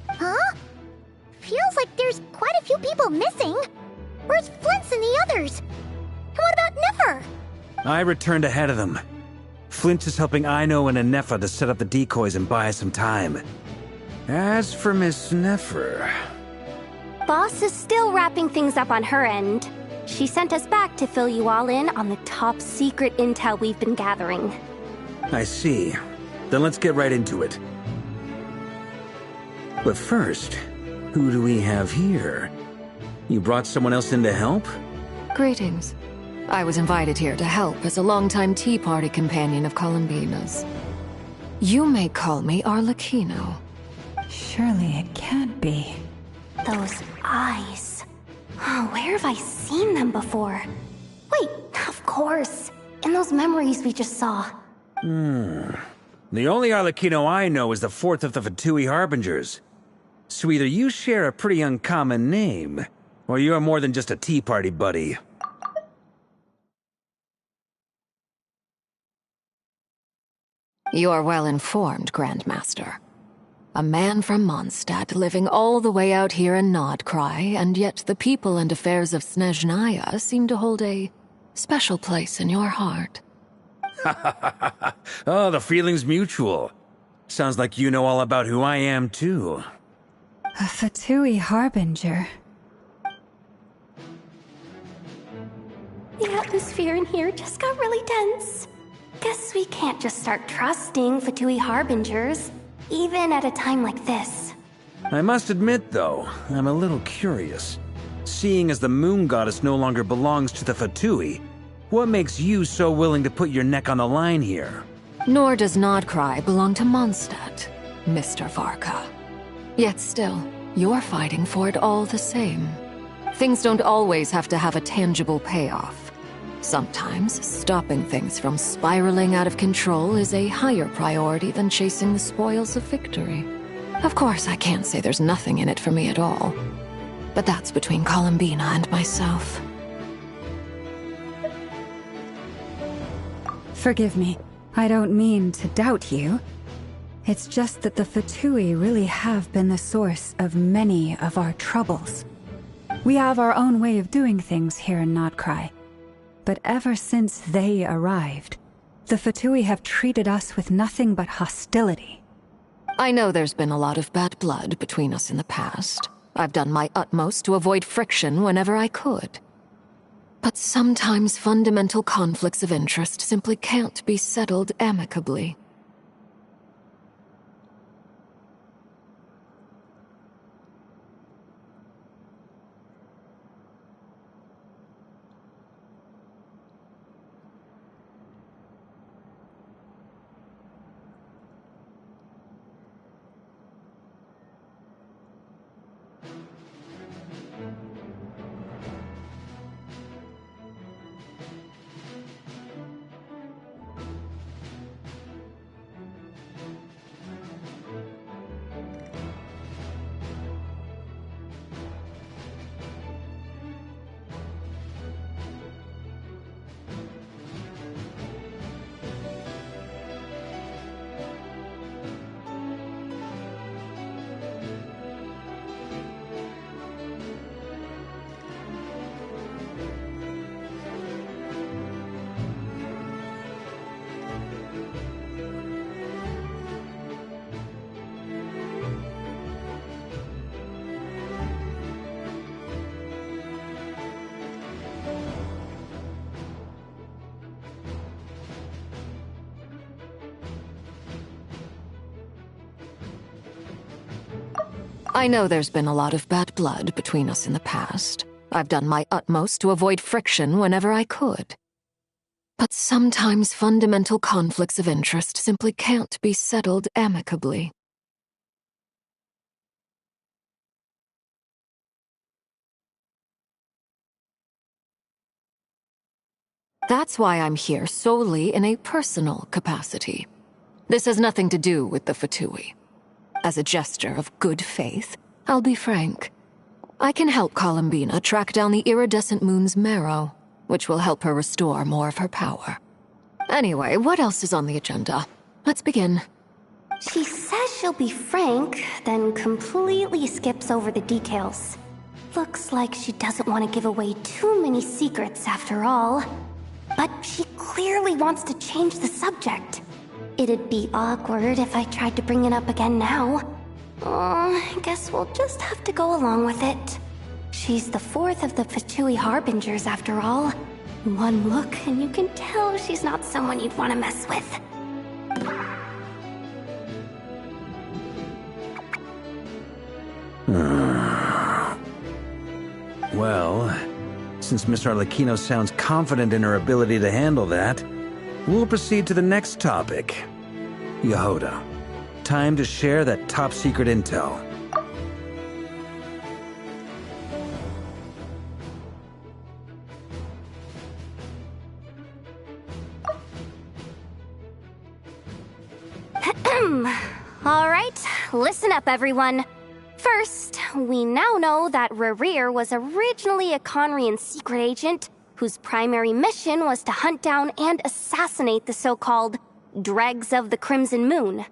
Huh? Feels like there's quite a few people missing. Where's Flint's and the others? And what about Nefer? I returned ahead of them. Flint is helping Aino and Anefa to set up the decoys and buy us some time. As for Miss Nefer... Boss is still wrapping things up on her end. She sent us back to fill you all in on the top secret intel we've been gathering. I see. Then let's get right into it. But first, who do we have here? You brought someone else in to help? Greetings. I was invited here to help as a longtime Tea Party companion of Columbina's. You may call me Arlecchino. Surely it can't be. Those eyes. Oh, where have I seen them before? Wait, of course. In those memories we just saw. The only Arlecchino I know is the fourth of the Fatui Harbingers. So either you share a pretty uncommon name, or you're more than just a Tea Party buddy. You're well informed, Grandmaster. A man from Mondstadt living all the way out here in Nod-Krai, and yet the people and affairs of Snezhnaya seem to hold a special place in your heart. Oh, the feeling's mutual. Sounds like you know all about who I am, too. A Fatui Harbinger. The atmosphere in here just got really tense. Guess we can't just start trusting Fatui Harbingers, even at a time like this. I must admit, though, I'm a little curious. Seeing as the Moon Goddess no longer belongs to the Fatui, what makes you so willing to put your neck on the line here? Nor does Nod-Krai belong to Mondstadt, Mr. Varka. Yet still, you're fighting for it all the same. Things don't always have to have a tangible payoff. Sometimes, stopping things from spiraling out of control is a higher priority than chasing the spoils of victory. Of course, I can't say there's nothing in it for me at all. But that's between Columbina and myself. Forgive me. I don't mean to doubt you. It's just that the Fatui really have been the source of many of our troubles. We have our own way of doing things here in Nod-Krai. But ever since they arrived, the Fatui have treated us with nothing but hostility. I know there's been a lot of bad blood between us in the past. I've done my utmost to avoid friction whenever I could. But sometimes fundamental conflicts of interest simply can't be settled amicably. I know there's been a lot of bad blood between us in the past. I've done my utmost to avoid friction whenever I could. But sometimes fundamental conflicts of interest simply can't be settled amicably. That's why I'm here solely in a personal capacity. This has nothing to do with the Fatui. As a gesture of good faith, I'll be frank. I can help Columbina track down the iridescent moon's marrow, which will help her restore more of her power. Anyway, what else is on the agenda? Let's begin. She says she'll be frank, then completely skips over the details. Looks like she doesn't want to give away too many secrets after all. But she clearly wants to change the subject. It'd be awkward if I tried to bring it up again now. I guess we'll just have to go along with it. She's the fourth of the Fatui Harbingers after all. One look and you can tell she's not someone you'd want to mess with. Well, since Miss Arlecchino sounds confident in her ability to handle that, we'll proceed to the next topic. Yehoda, time to share that top-secret intel. Alright, listen up everyone. First, we now know that Rerir was originally a Conrian secret agent whose primary mission was to hunt down and assassinate the so-called Dregs of the Crimson Moon.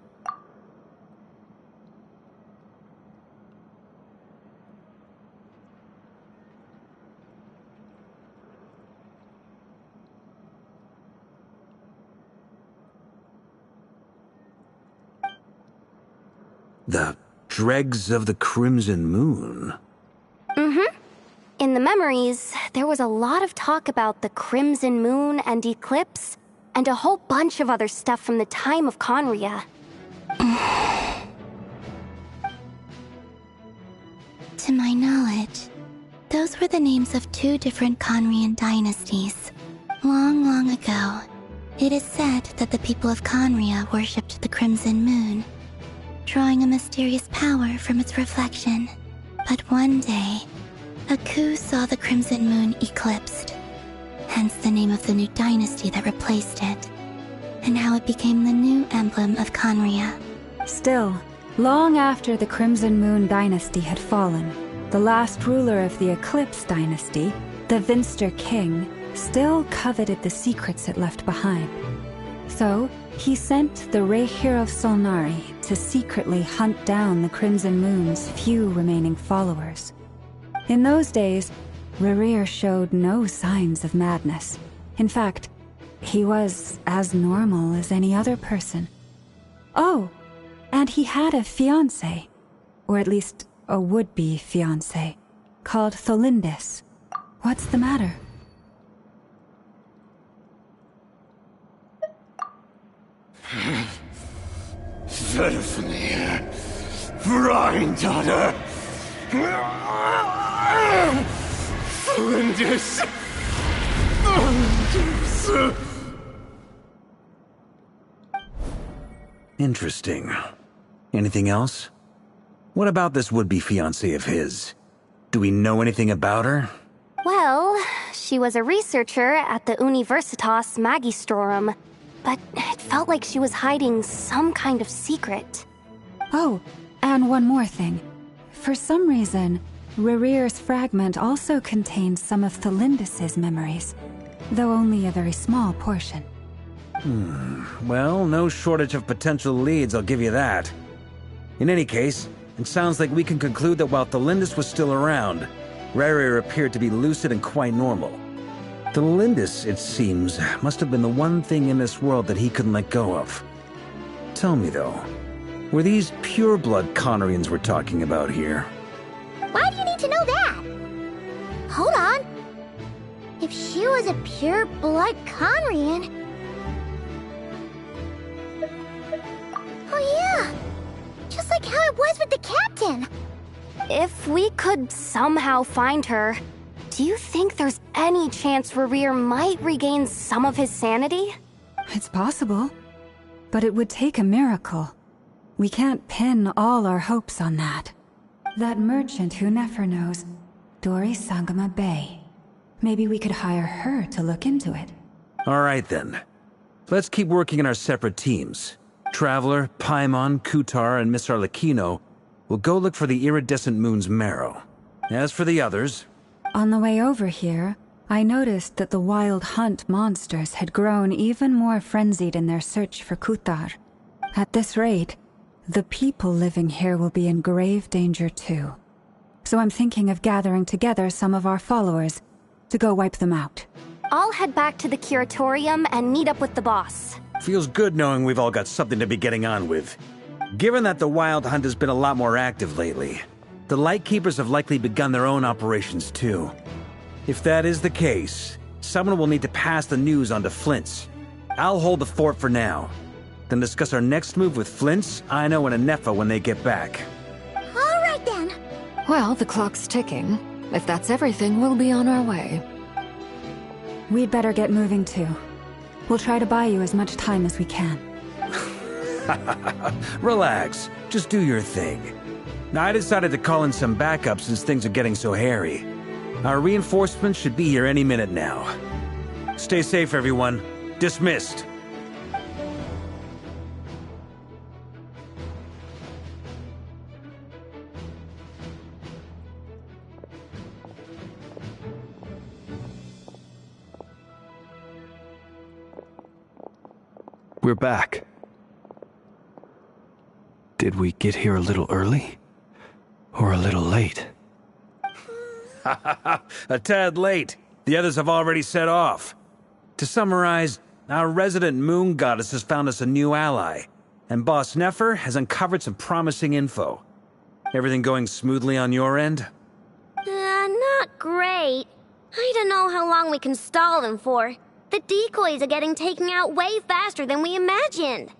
The Dregs of the Crimson Moon? Mm-hmm. In the memories, there was a lot of talk about the Crimson Moon and Eclipse, and a whole bunch of other stuff from the time of Conria. To my knowledge, those were the names of two different Conrian dynasties. Long, long ago, it is said that the people of Conria worshipped the Crimson Moon, drawing a mysterious power from its reflection. But one day, a coup saw the Crimson Moon eclipsed, hence the name of the new dynasty that replaced it, and how it became the new emblem of Conria. Still, long after the Crimson Moon dynasty had fallen, the last ruler of the Eclipse dynasty, the Vinster King, still coveted the secrets it left behind. So, he sent the Rehir of Solnari to secretly hunt down the Crimson Moon's few remaining followers. In those days, Rerir showed no signs of madness. In fact, he was as normal as any other person. Oh, and he had a fiancé, or at least a would-be fiancé, called Tholindis. What's the matter? Verfnir, Freindaughter, Flinders. Interesting. Anything else? What about this would-be fiancé of his? Do we know anything about her? Well, she was a researcher at the Universitas Magistrorum, but it felt like she was hiding some kind of secret. Oh, and one more thing. For some reason, Rerir's fragment also contained some of Tholindis' memories, though only a very small portion. Well, no shortage of potential leads, I'll give you that. In any case, it sounds like we can conclude that while Tholindis was still around, Rerir appeared to be lucid and quite normal. Tholindis, it seems, must have been the one thing in this world that he couldn't let go of. Tell me, though, were these pure-blood Conrians we're talking about here? Why do you need to know that? Hold on. If she was a pure-blood Conrian... Oh yeah! Just like how it was with the captain! If we could somehow find her, do you think there's any chance Rerir might regain some of his sanity? It's possible, but it would take a miracle. We can't pin all our hopes on that. That merchant who Nefer knows, Dori Sangama Bay. Maybe we could hire her to look into it. All right, then. Let's keep working in our separate teams. Traveler, Paimon, Kutar, and Miss Arlecchino will go look for the iridescent moon's marrow. As for the others... On the way over here, I noticed that the Wild Hunt monsters had grown even more frenzied in their search for Kutar. At this rate, the people living here will be in grave danger too. So I'm thinking of gathering together some of our followers to go wipe them out. I'll head back to the curatorium and meet up with the boss. Feels good knowing we've all got something to be getting on with. Given that the Wild Hunt has been a lot more active lately, the Lightkeepers have likely begun their own operations too. If that is the case, someone will need to pass the news on to Flint's. I'll hold the fort for now, then discuss our next move with Flint's, Ino, and Anefa when they get back. All right then. Well, the clock's ticking. If that's everything, we'll be on our way. We'd better get moving too. We'll try to buy you as much time as we can. Relax. Just do your thing. Now, I decided to call in some backup since things are getting so hairy. Our reinforcements should be here any minute now. Stay safe, everyone. Dismissed. We're back. Did we get here a little early? Or a little late? A tad late. The others have already set off. To summarize, our resident moon goddess has found us a new ally, and Boss Nefer has uncovered some promising info. Everything going smoothly on your end? Not great. I don't know how long we can stall them for. The decoys are getting taken out way faster than we imagined.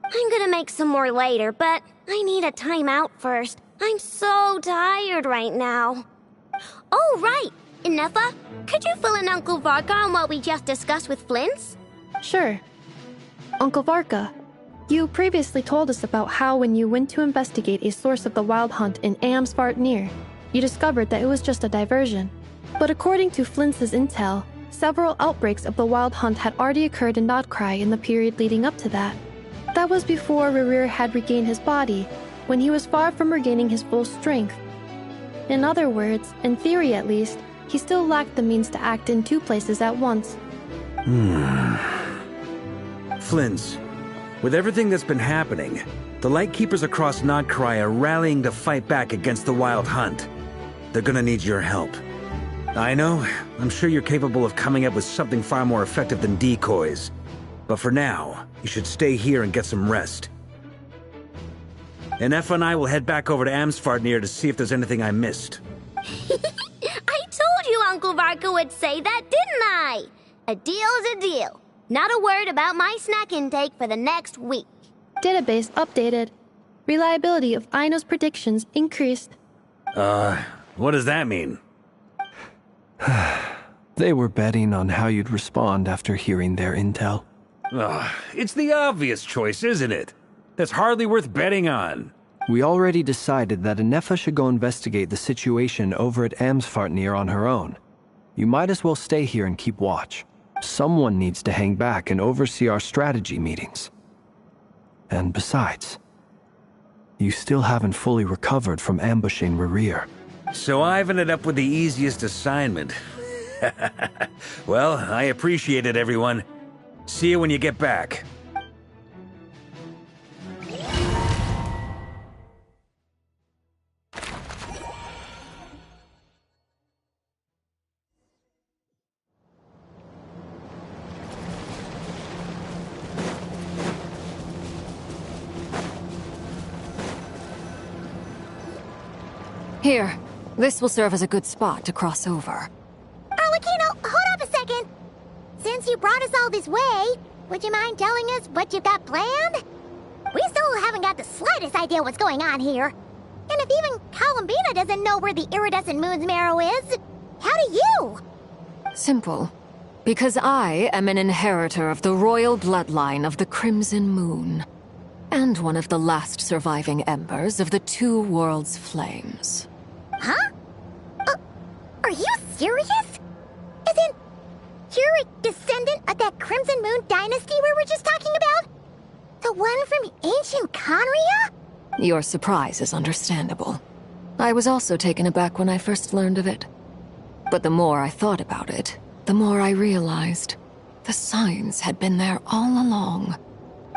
I'm gonna make some more later, but I need a timeout first. I'm so tired right now. Oh, right! Anefa, could you fill in Uncle Varka on what we just discussed with Flint's? Sure. Uncle Varka, you previously told us about how when you went to investigate a source of the Wild Hunt in Amsvartnir, you discovered that it was just a diversion. But according to Flint's intel, several outbreaks of the Wild Hunt had already occurred in Nod-Krai in the period leading up to that. That was before Rerir had regained his body, when he was far from regaining his full strength. In other words, in theory at least, he still lacked the means to act in two places at once. Flint's, with everything that's been happening, the Lightkeepers across Nod-Krai are rallying to fight back against the Wild Hunt. They're gonna need your help. I know, I'm sure you're capable of coming up with something far more effective than decoys. But for now, you should stay here and get some rest. Anefa and I will head back over to Amsvartnir to see if there's anything I missed. I told you Uncle Varka would say that, didn't I? A deal is a deal. Not a word about my snack intake for the next week. Database updated. Reliability of Ino's predictions increased. What does that mean? They were betting on how you'd respond after hearing their intel. It's the obvious choice, isn't it? That's hardly worth betting on. We already decided that Anefa should go investigate the situation over at Amsvartnir on her own. You might as well stay here and keep watch. Someone needs to hang back and oversee our strategy meetings. And besides, you still haven't fully recovered from ambushing Rerir. So I've ended up with the easiest assignment. Well, I appreciate it, everyone. See you when you get back. Here, this will serve as a good spot to cross over. Arlecchino, hold up a second. Since you brought us all this way, would you mind telling us what you've got planned? We still haven't got the slightest idea what's going on here. And if even Columbina doesn't know where the iridescent moon's marrow is, how do you? Simple. Because I am an inheritor of the royal bloodline of the Crimson Moon, and one of the last surviving embers of the Two Worlds' flames. Huh? Are you serious? Isn't you're a descendant of that Crimson Moon dynasty we were just talking about? The one from ancient Conria? Your surprise is understandable. I was also taken aback when I first learned of it. But the more I thought about it, the more I realized the signs had been there all along.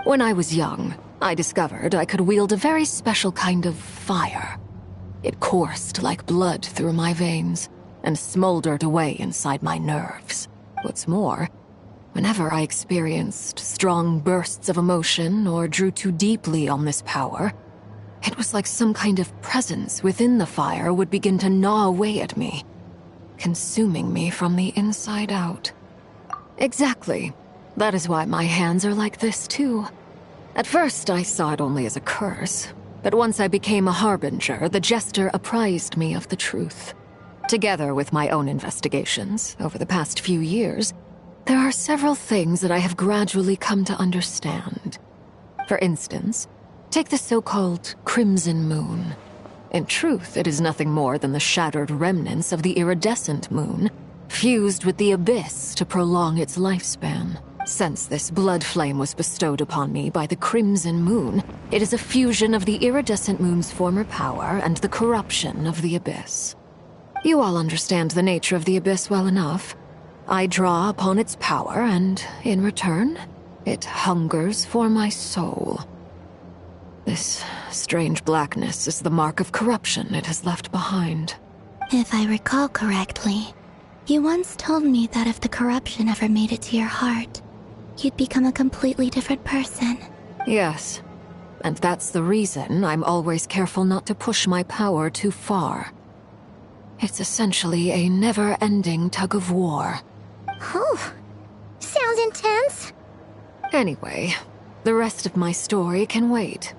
When I was young, I discovered I could wield a very special kind of fire. It coursed like blood through my veins and smoldered away inside my nerves. What's more, whenever I experienced strong bursts of emotion or drew too deeply on this power, it was like some kind of presence within the fire would begin to gnaw away at me, consuming me from the inside out. Exactly. That is why my hands are like this too. At first, I saw it only as a curse, but once I became a harbinger, the jester apprised me of the truth. Together with my own investigations over the past few years, there are several things that I have gradually come to understand. For instance, take the so-called Crimson Moon. In truth, it is nothing more than the shattered remnants of the iridescent moon, fused with the abyss to prolong its lifespan. Since this blood flame was bestowed upon me by the Crimson Moon, it is a fusion of the iridescent moon's former power and the corruption of the abyss. You all understand the nature of the abyss well enough. I draw upon its power, and in return, it hungers for my soul. This strange blackness is the mark of corruption it has left behind. If I recall correctly, you once told me that if the corruption ever made it to your heart, you'd become a completely different person. Yes, and that's the reason I'm always careful not to push my power too far. It's essentially a never-ending tug-of-war. Oh, sounds intense. Anyway, the rest of my story can wait.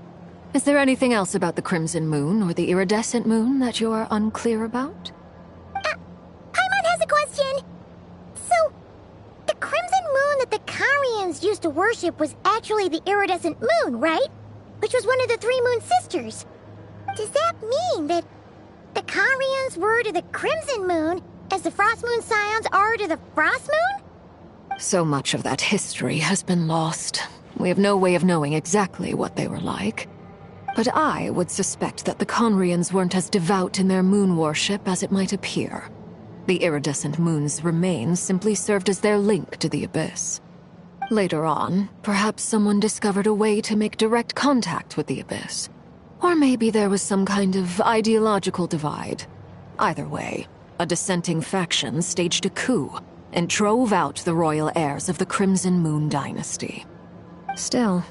Is there anything else about the Crimson Moon or the Iridescent Moon that you're unclear about? Paimon has a question. So, the Crimson Moon that the Karians used to worship was actually the Iridescent Moon, right? Which was one of the three Moon Sisters. Does that mean that the Karians were to the Crimson Moon as the Frost Moon Scions are to the Frost Moon? So much of that history has been lost. We have no way of knowing exactly what they were like. But I would suspect that the Conrians weren't as devout in their moon worship as it might appear. The iridescent moon's remains simply served as their link to the abyss. Later on, perhaps someone discovered a way to make direct contact with the abyss. Or maybe there was some kind of ideological divide. Either way, a dissenting faction staged a coup and drove out the royal heirs of the Crimson Moon dynasty. Still,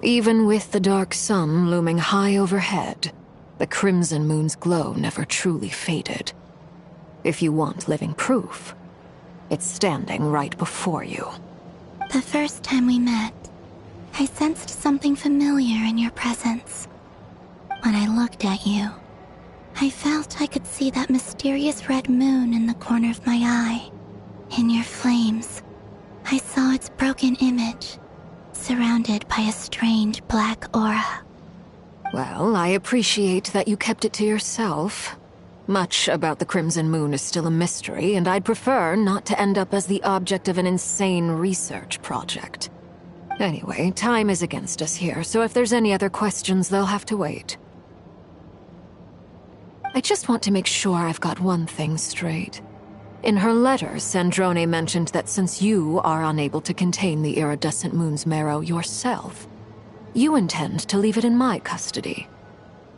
even with the dark sun looming high overhead, the Crimson Moon's glow never truly faded. If you want living proof, it's standing right before you. The first time we met, I sensed something familiar in your presence. When I looked at you, I felt I could see that mysterious red moon in the corner of my eye. In your flames, I saw its broken image, surrounded by a strange black aura. Well, I appreciate that you kept it to yourself. Much about the Crimson Moon is still a mystery, and I'd prefer not to end up as the object of an insane research project. Anyway, time is against us here, so if there's any other questions, they'll have to wait. I just want to make sure I've got one thing straight. In her letter, Sandrone mentioned that since you are unable to contain the iridescent moon's marrow yourself, you intend to leave it in my custody,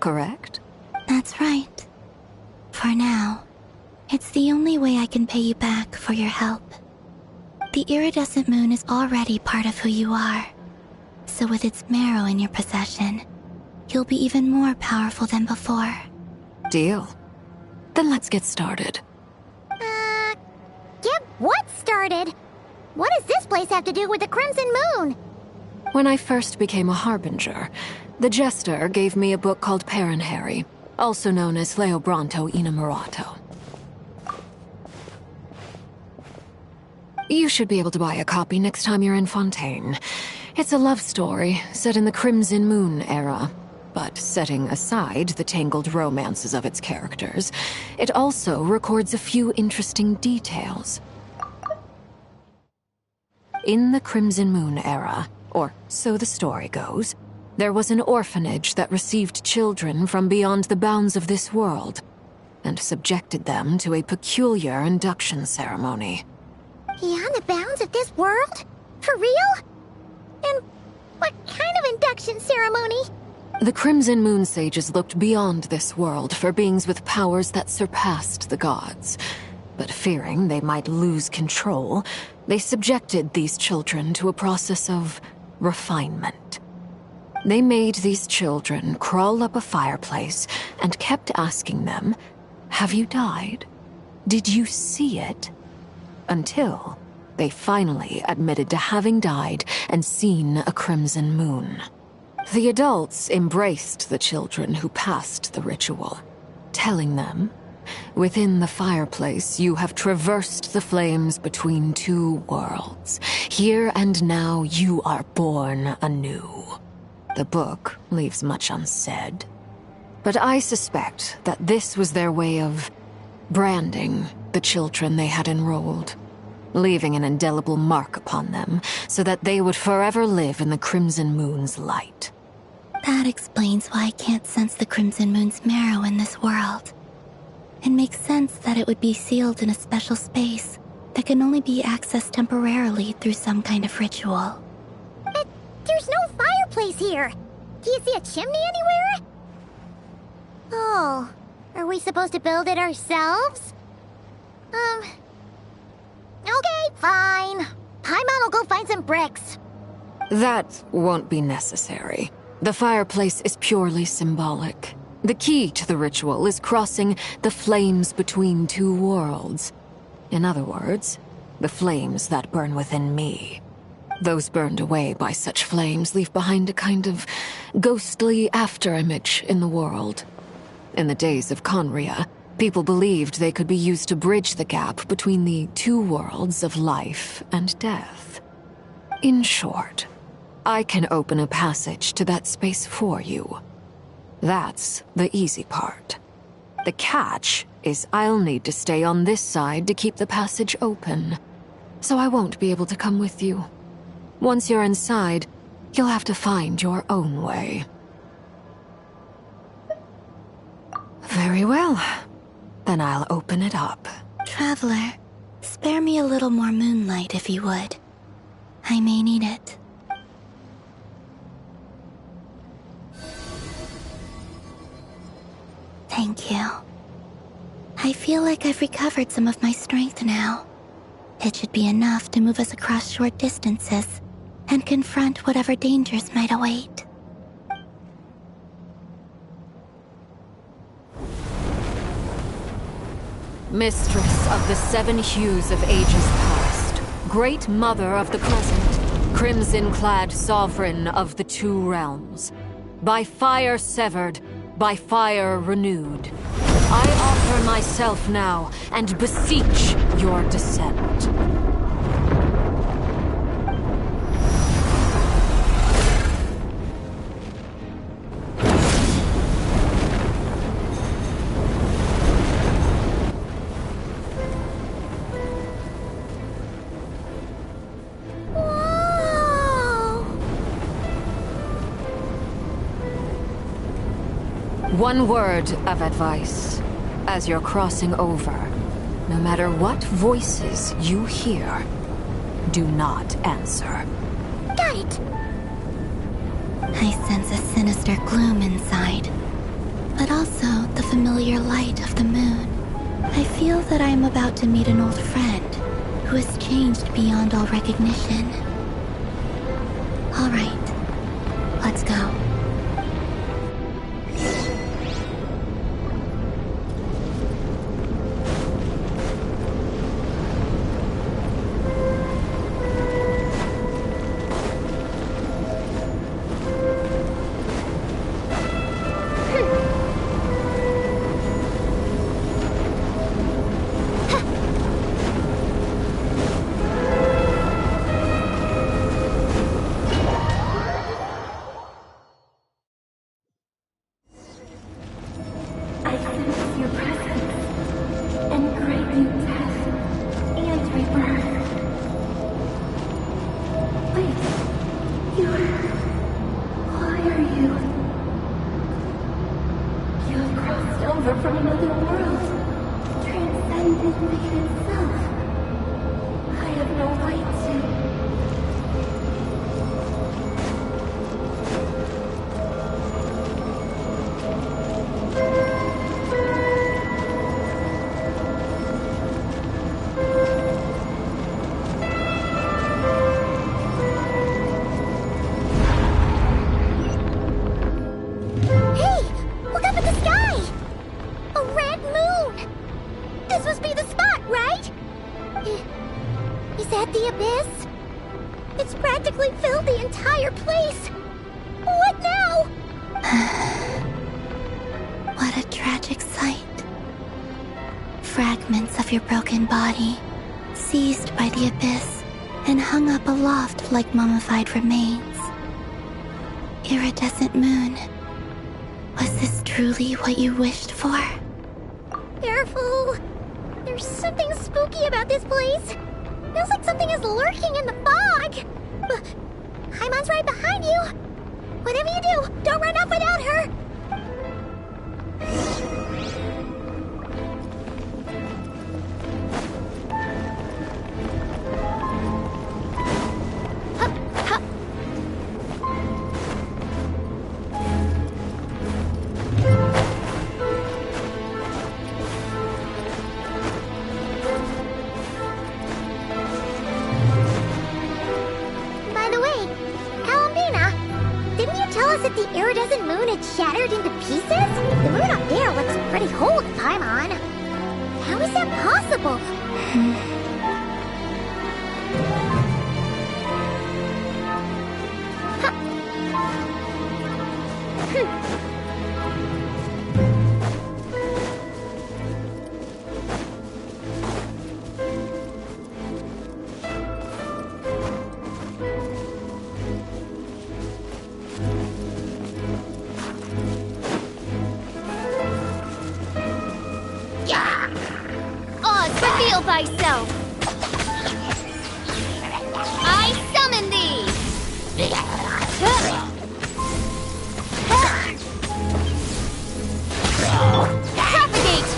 correct? That's right. For now, it's the only way I can pay you back for your help. The iridescent moon is already part of who you are, so with its marrow in your possession, you'll be even more powerful than before. Deal. Then let's get started. Get what started? What does this place have to do with the Crimson Moon? When I first became a harbinger, the jester gave me a book called Parenheri, also known as Leobranto Inamorato. You should be able to buy a copy next time you're in Fontaine. It's a love story set in the Crimson Moon era, but setting aside the tangled romances of its characters, it also records a few interesting details. In the Crimson Moon era, or so the story goes, there was an orphanage that received children from beyond the bounds of this world, and subjected them to a peculiar induction ceremony. Beyond the bounds of this world? For real? And What kind of induction ceremony? The Crimson Moon Sages looked beyond this world for beings with powers that surpassed the gods. But fearing they might lose control, they subjected these children to a process of refinement. They made these children crawl up a fireplace and kept asking them, "Have you died? Did you see it?" Until they finally admitted to having died and seen a crimson moon. The adults embraced the children who passed the ritual, telling them, "Within the fireplace, you have traversed the flames between two worlds. Here and now, you are born anew." The book leaves much unsaid, but I suspect that this was their way of branding the children they had enrolled, leaving an indelible mark upon them so that they would forever live in the Crimson Moon's light. That explains why I can't sense the Crimson Moon's marrow in this world. It makes sense that it would be sealed in a special space that can only be accessed temporarily through some kind of ritual. But there's no fireplace here. Do you see a chimney anywhere? Oh, are we supposed to build it ourselves? Okay, fine. Paimon will go find some bricks. That won't be necessary. The fireplace is purely symbolic. The key to the ritual is crossing the flames between two worlds. In other words, the flames that burn within me. Those burned away by such flames leave behind a kind of ghostly afterimage in the world. In the days of Conria, people believed they could be used to bridge the gap between the two worlds of life and death. In short, I can open a passage to that space for you. That's the easy part. The catch is I'll need to stay on this side to keep the passage open, so I won't be able to come with you. Once you're inside, you'll have to find your own way. Very well. Then I'll open it up. Traveler, spare me a little more moonlight if you would. I may need it. Thank you. I feel like I've recovered some of my strength now. It should be enough to move us across short distances and confront whatever dangers might await. Mistress of the seven hues of ages past, great mother of the present, crimson-clad sovereign of the two realms, by fire severed, by fire renewed, I offer myself now and beseech your descent. One word of advice. As you're crossing over, no matter what voices you hear, do not answer. Got it! I sense a sinister gloom inside, but also the familiar light of the moon. I feel that I am about to meet an old friend who has changed beyond all recognition. All right, let's go. that the abyss? It's practically filled the entire place. What now? What a tragic sight. Fragments of your broken body, seized by the abyss and hung up aloft like mummified remains. Iridescent moon, was this truly what you wished for? Careful! There's something spooky about this place. Feels like something is lurking in the fog. Haimon's right behind you. Whatever you do, don't run off without her. The iridescent moon had shattered into pieces? The moon up there looks pretty whole to Paimon. How is that possible? Reveal thyself! I summon thee! Propagate!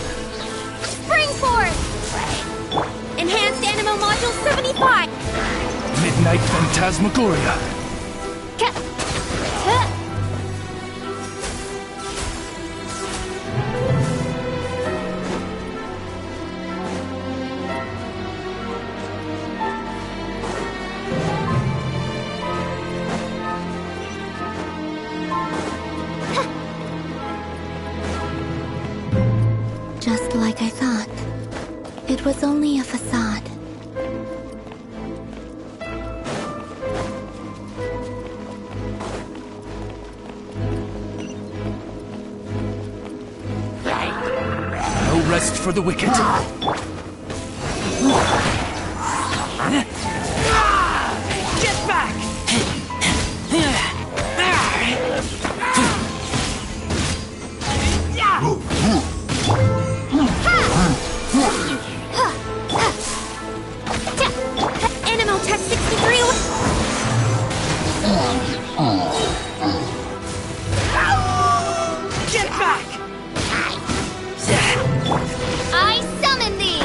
Spring forth! Enhanced Animo Module 75! Midnight Phantasmagoria! Just like I thought. It was only a facade. No rest for the wicked. Get back! Animal Tech 63. Get back! I summon thee!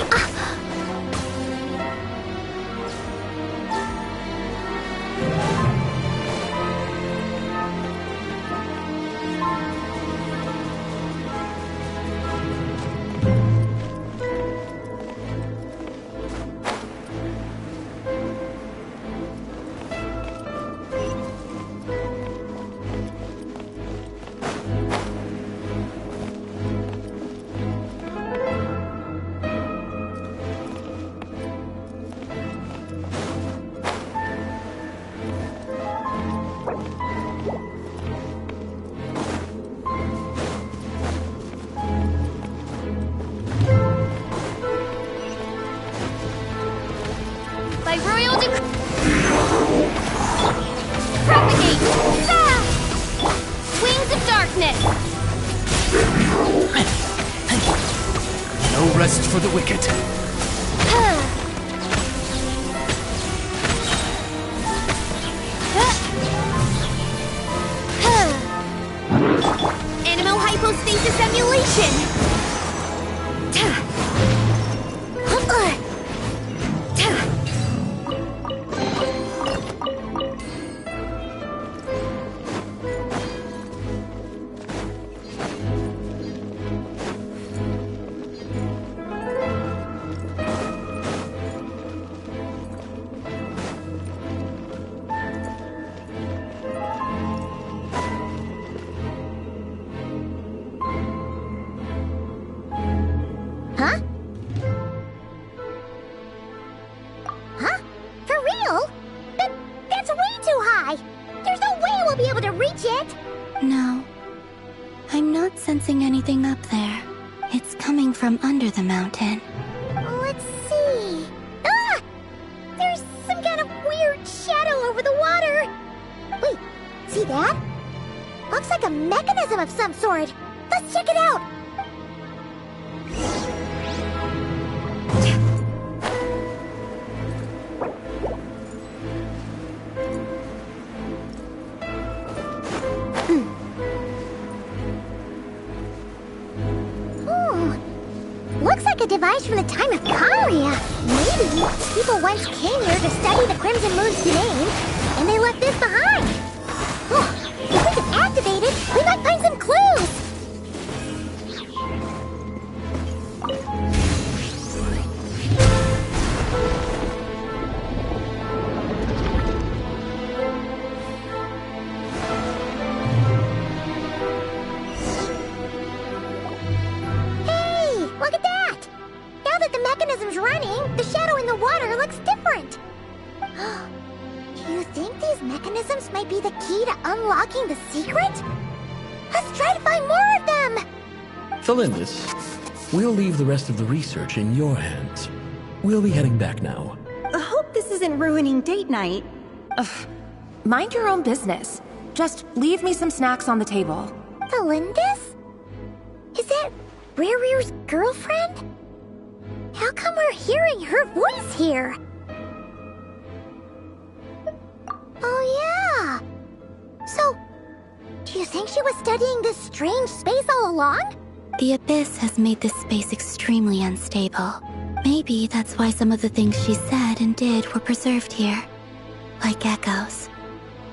By royal decree. Propagate! Ah! Wings of darkness! No rest for the wicked. Animo hypostasis emulation! Huh? up there. It's coming from under the mountain. Let's see. Ah! There's some kind of weird shadow over the water. Wait, see that? Looks like a mechanism of some sort. Let's check it out. Looks like a device from the time of Karia. Maybe people once came here to study the Crimson Moon's domain, and they left this behind. Oh, if we can activate it, we might find some clues. Look at that! Now that the mechanism's running, the shadow in the water looks different. Do you think these mechanisms might be the key to unlocking the secret? Let's try to find more of them! Felindis, we'll leave the rest of the research in your hands. We'll be heading back now. I hope this isn't ruining date night. Ugh. Mind your own business. Just leave me some snacks on the table. Felindis? Is that Rere's girlfriend? How come we're hearing her voice here? Oh yeah! So, do you think she was studying this strange space all along? The Abyss has made this space extremely unstable. Maybe that's why some of the things she said and did were preserved here. Like echoes.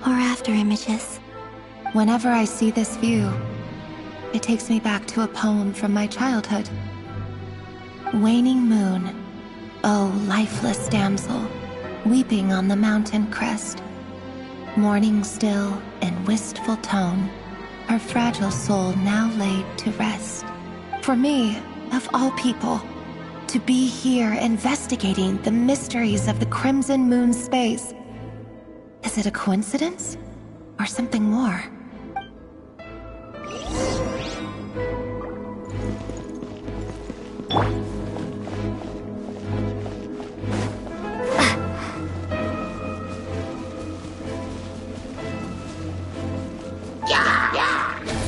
Or after images. Whenever I see this view, it takes me back to a poem from my childhood. Waning moon, oh lifeless damsel, weeping on the mountain crest. Mourning still in wistful tone, her fragile soul now laid to rest. For me, of all people, to be here investigating the mysteries of the Crimson Moon space. Is it a coincidence? Or something more?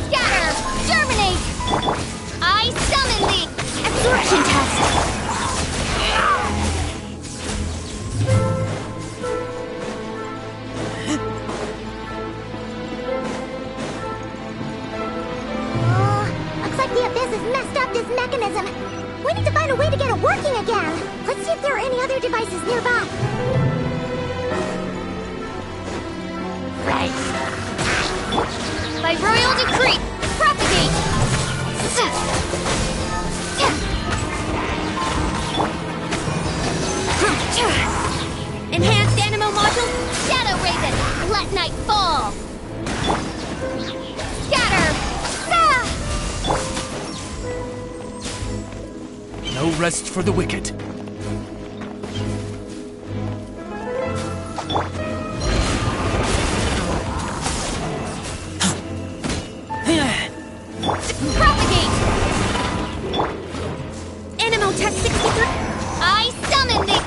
Scatter! Germinate! I summon the absorption test! Looks like the Abyss has messed up this mechanism. We need to find a way to get it working again. Let's see if there are any other devices nearby. By royal decree, propagate! Enhanced Animo Module, Shadow Raven, let night fall! Scatter! No rest for the wicked. Propagate! Animo Tech 63, I summon the...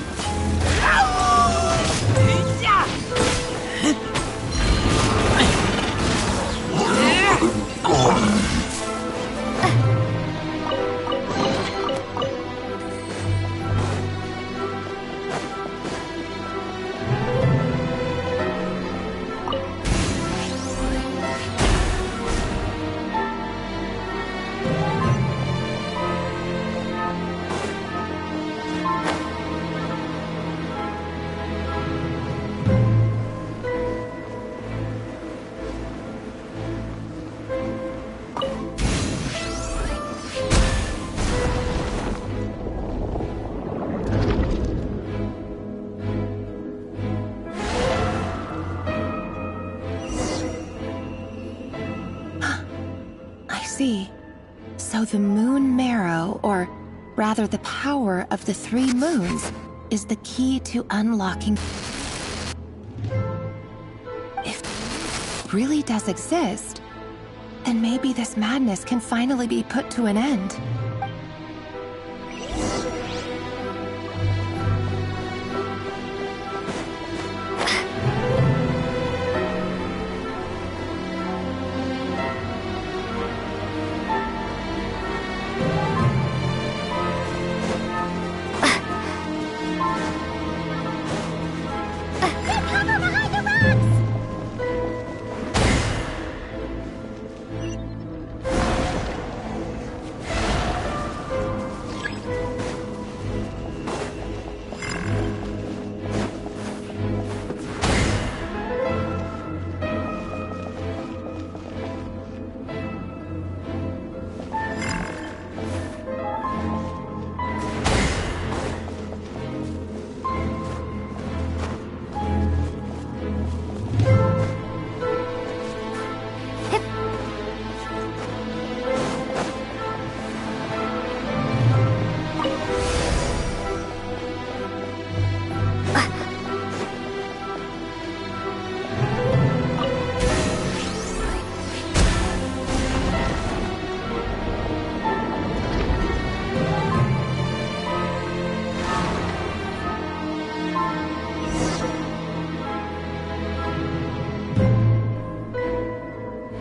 See. So the moon marrow, or rather the power of the 3 moons, is the key to unlocking... If it really does exist, then maybe this madness can finally be put to an end.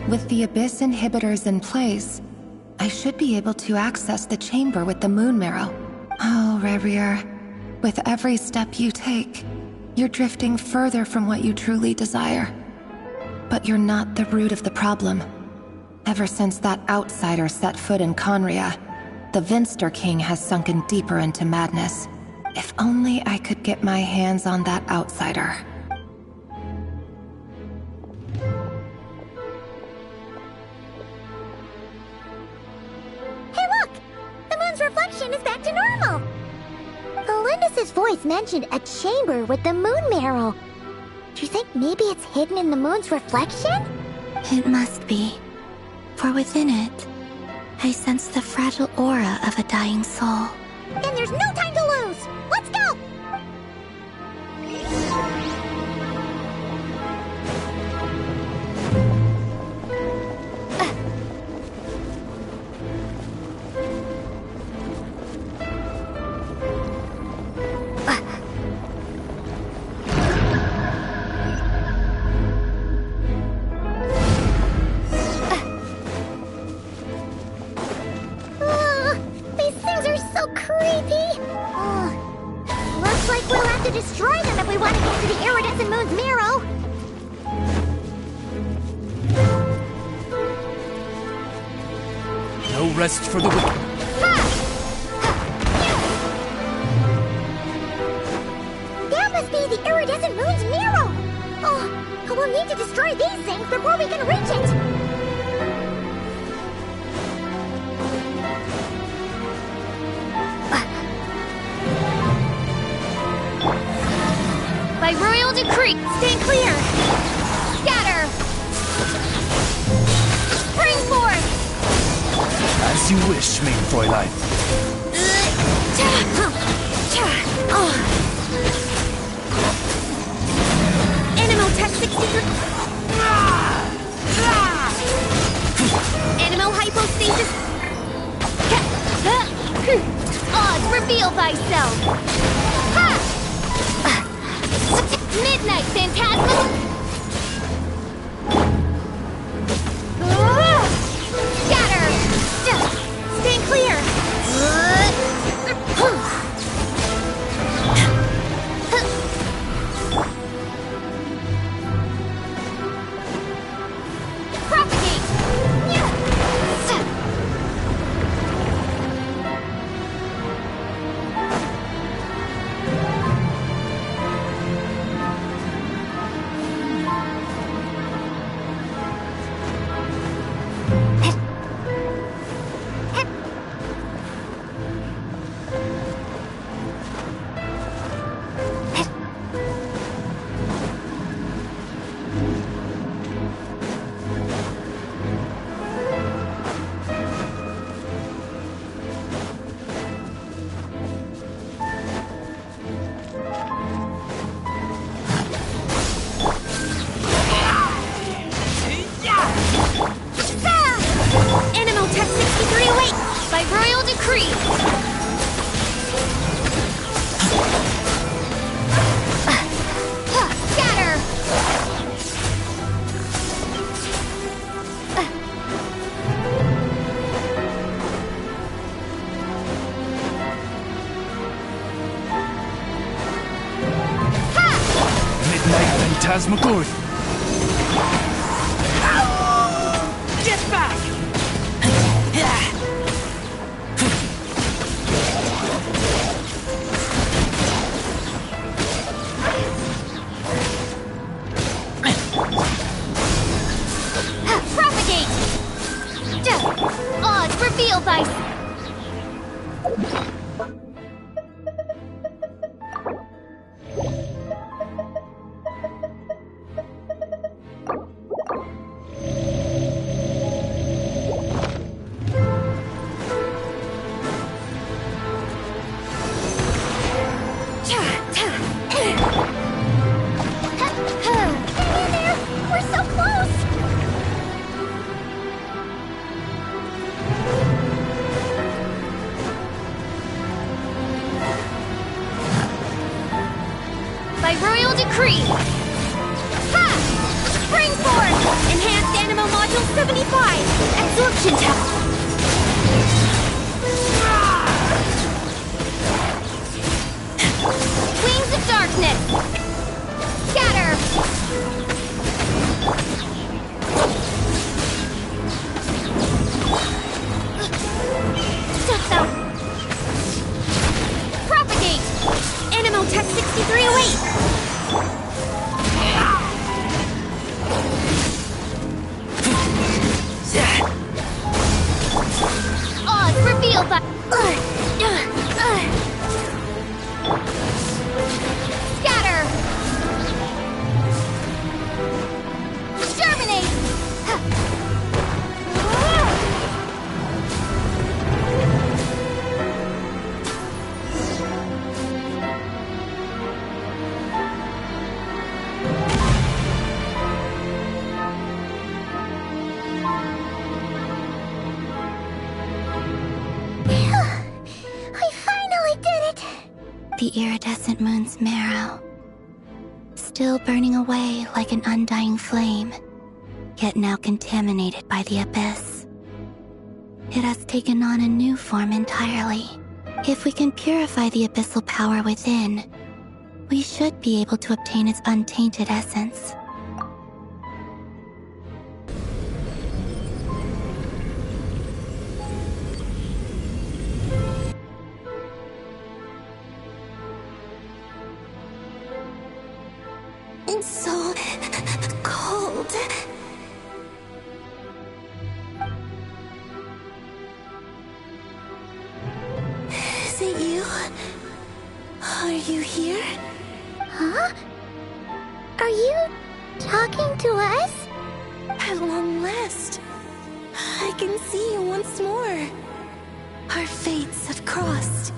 With the Abyss inhibitors in place, I should be able to access the chamber with the moon marrow. Oh, Revier, with every step you take, you're drifting further from what you truly desire. But you're not the root of the problem. Ever since that outsider set foot in Conria, the Vinster King has sunken deeper into madness. If only I could get my hands on that outsider. Reflection is back to normal. Elendis' voice mentioned a chamber with the moon marrow. Do you think maybe it's hidden in the moon's reflection? It must be. For within it, I sense the fragile aura of a dying soul. Then there's no time to lose! Let's go! Destroy them if we want to get to the iridescent moon's marrow! No rest for the wicked. That must be the iridescent moon's marrow! Oh, we'll need to destroy these things before we can reach it! By royal decree, stand clear! Scatter! Spring forth! As you wish, main Fräulein. Animo Tech 60. Animo Hypostasis. Oz, reveal thyself! Ha! Midnight Phantasmal! Scatter! Stand clear! Propagate! decree! Scatter! Midnight Phantasmagoria. Get back! Propagate! Odds reveal thyself! By royal decree! Ha! Springboard! Enhanced Animo Module 75! Absorption test! Wings of Darkness! Scatter! Stuff out! Propagate! Animo Tech 6308! Odds reveal by... Scatter! Exterminate! I finally did it! The iridescent moon's marrow, still burning away like an undying flame, yet now contaminated by the abyss. It has taken on a new form entirely. If we can purify the abyssal power within, we should be able to obtain its untainted essence. It's so cold. Is it you? Are you here? Huh? Are you talking to us? At long last, I can see you once more. Our fates have crossed,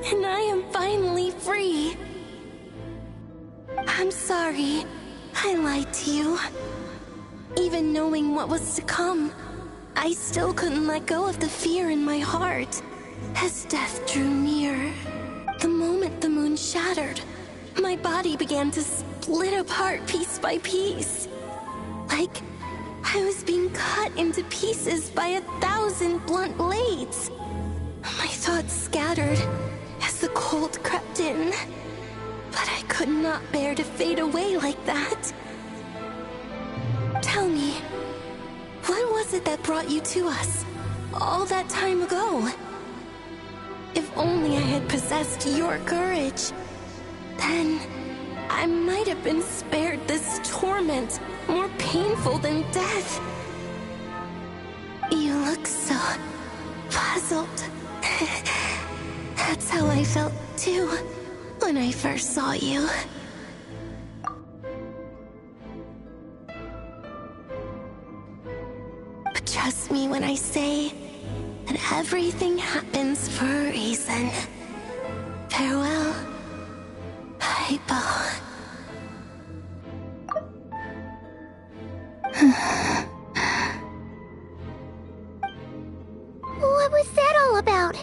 and I am finally free. I'm sorry, I lied to you. Even knowing what was to come, I still couldn't let go of the fear in my heart. As death drew near, the moment the moon shattered, my body began to split apart piece by piece. Like I was being cut into pieces by 1,000 blunt blades. My thoughts scattered as the cold crept in. But I could not bear to fade away like that. Tell me, what was it that brought you to us all that time ago? If only I had possessed your courage, then I might have been spared this torment more painful than death. You look so puzzled. That's how I felt too when I first saw you. But trust me when I say that everything happens for a reason. Farewell, Hypo. What was that all about?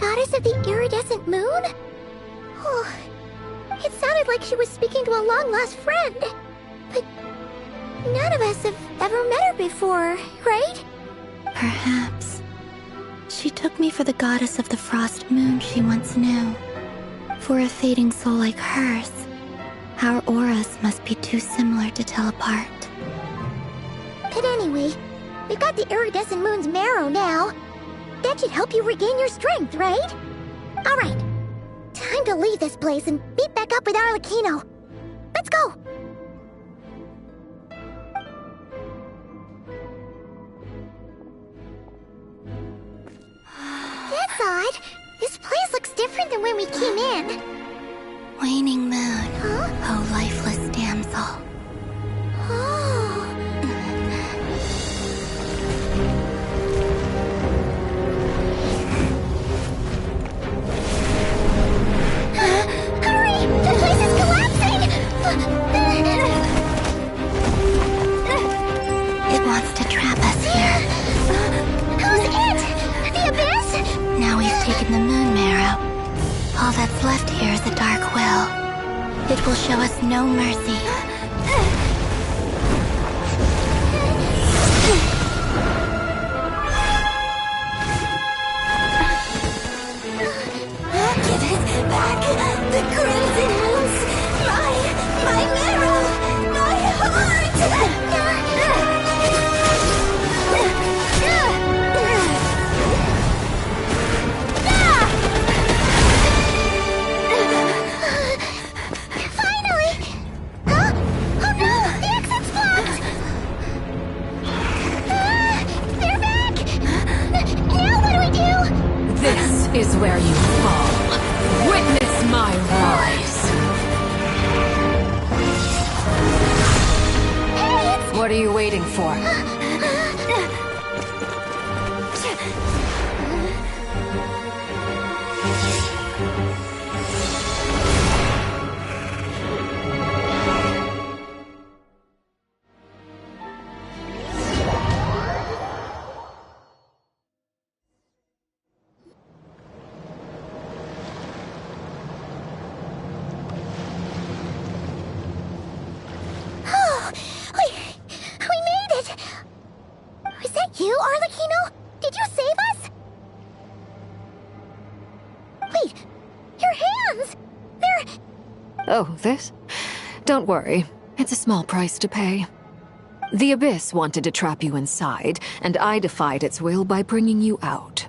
goddess of the iridescent moon? Oh, it sounded like she was speaking to a long-lost friend. But none of us have ever met her before, right? Perhaps. She took me for the goddess of the frost moon she once knew. For a fading soul like hers, our auras must be too similar to tell apart. But anyway, we've got the iridescent moon's marrow now. That should help you regain your strength, right? Alright, time to leave this place and meet back up with Arlecchino. Let's go! That's odd. This place looks different than when we came in. Waning moon, huh? oh lifeless damsel. Oh. Hurry! The place is collapsing! It wants to trap us here. Who's it? The Abyss? Now we've taken the moon marrow. All that's left here is a dark will. It will show us no mercy. Give it back! The crimson moons! My marrow! My heart! Finally! Huh? Oh no! The exit's blocked! They're back! Now what do we do? This is where you fall. Witness my rise. Hey, What are you waiting for? Oh, we made it! Was that you, Arlecchino? Did you save us? Wait, your hands! They're... Oh, this? Don't worry. It's a small price to pay. The Abyss wanted to trap you inside, and I defied its will by bringing you out.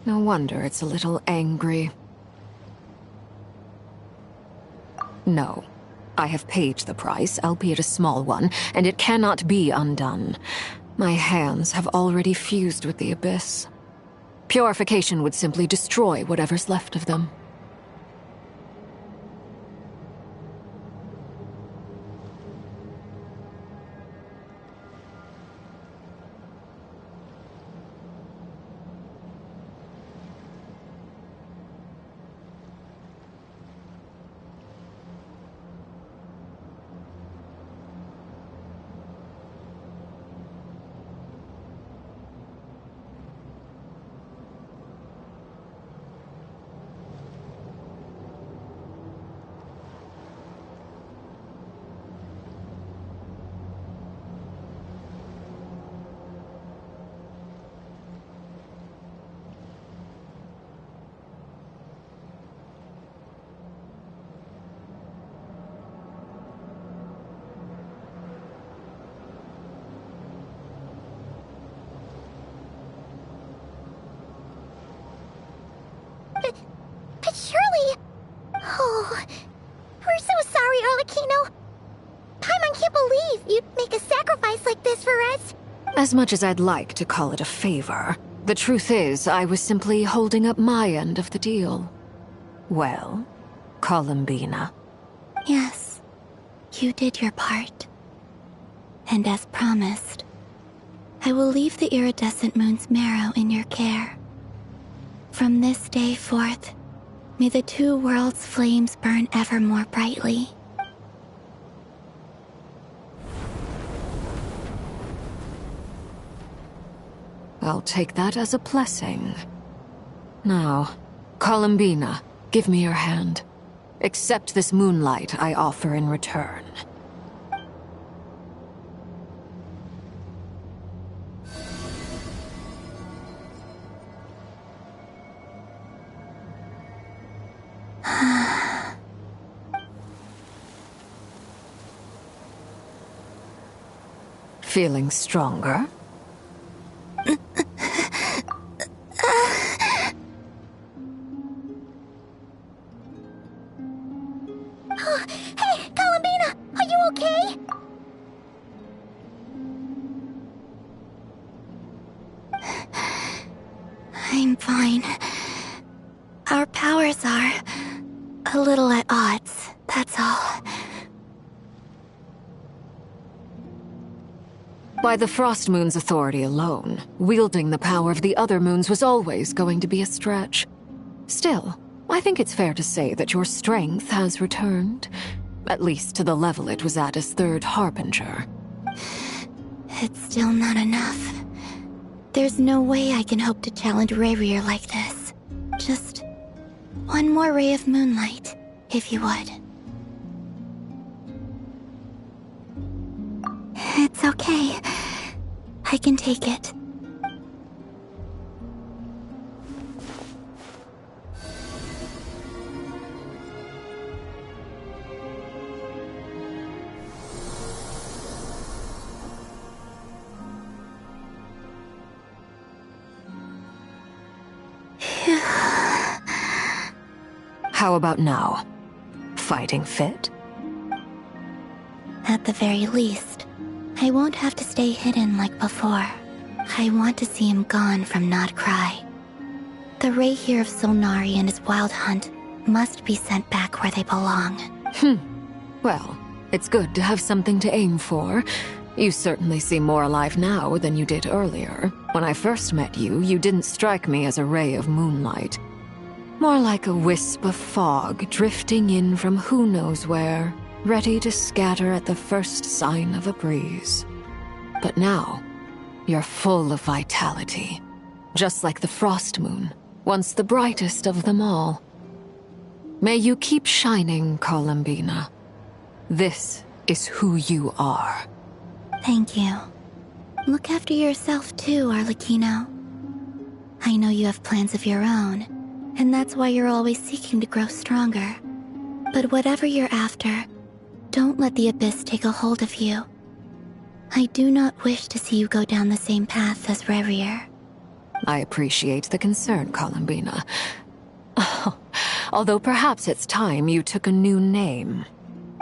No wonder it's a little angry. No. I have paid the price, albeit a small one, and it cannot be undone. My hands have already fused with the Abyss. Purification would simply destroy whatever's left of them. But surely... Oh, we're so sorry, Arlecchino. Paimon can't believe you'd make a sacrifice like this for us. As much as I'd like to call it a favor, the truth is I was simply holding up my end of the deal. Well, Columbina. Yes, you did your part. And as promised, I will leave the iridescent moon's marrow in your care. From this day forth, may the two worlds' flames burn ever more brightly. I'll take that as a blessing. Now, Columbina, give me your hand. Accept this moonlight I offer in return. Feeling stronger? Hey, Columbina! Are you okay? I'm fine. Our powers are a little at odds, that's all. By the Frost Moon's authority alone, wielding the power of the other moons was always going to be a stretch. Still, I think it's fair to say that your strength has returned, at least to the level it was at as Third Harbinger. It's still not enough. There's no way I can hope to challenge Rayrier like this. Just one more ray of moonlight, if you would. It's okay. I can take it. How about now? Fighting fit? At the very least, I won't have to stay hidden like before. I want to see him gone from Nod-Krai. The Ray here of Solnari and his wild hunt must be sent back where they belong. Well, it's good to have something to aim for. You certainly seem more alive now than you did earlier. When I first met you, you didn't strike me as a ray of moonlight. More like a wisp of fog drifting in from who knows where, ready to scatter at the first sign of a breeze. But now, you're full of vitality. Just like the Frost Moon, once the brightest of them all. May you keep shining, Columbina. This is who you are. Thank you. Look after yourself too, Arlecchino. I know you have plans of your own, and that's why you're always seeking to grow stronger. But whatever you're after, don't let the Abyss take a hold of you. I do not wish to see you go down the same path as Rayrier. I appreciate the concern, Columbina. Although perhaps it's time you took a new name.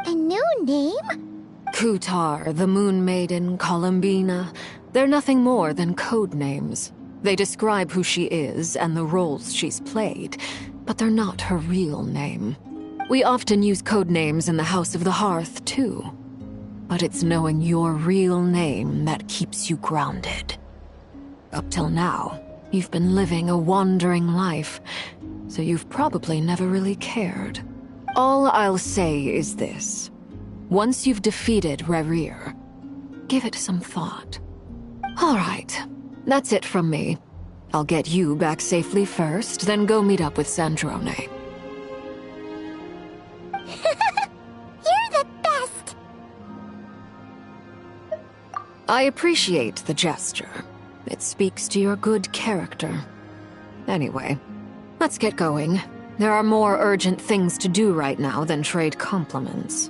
A new name? Kutar, the Moon Maiden, Columbina. They're nothing more than code names. They describe who she is and the roles she's played, but they're not her real name. We often use code names in the House of the Hearth, too. But it's knowing your real name that keeps you grounded. Up till now, you've been living a wandering life, so you've probably never really cared. All I'll say is this. Once you've defeated Rayrier, give it some thought. All right, that's it from me. I'll get you back safely first, then go meet up with Sandrone. You're the best! I appreciate the gesture. It speaks to your good character. Anyway, let's get going. There are more urgent things to do right now than trade compliments.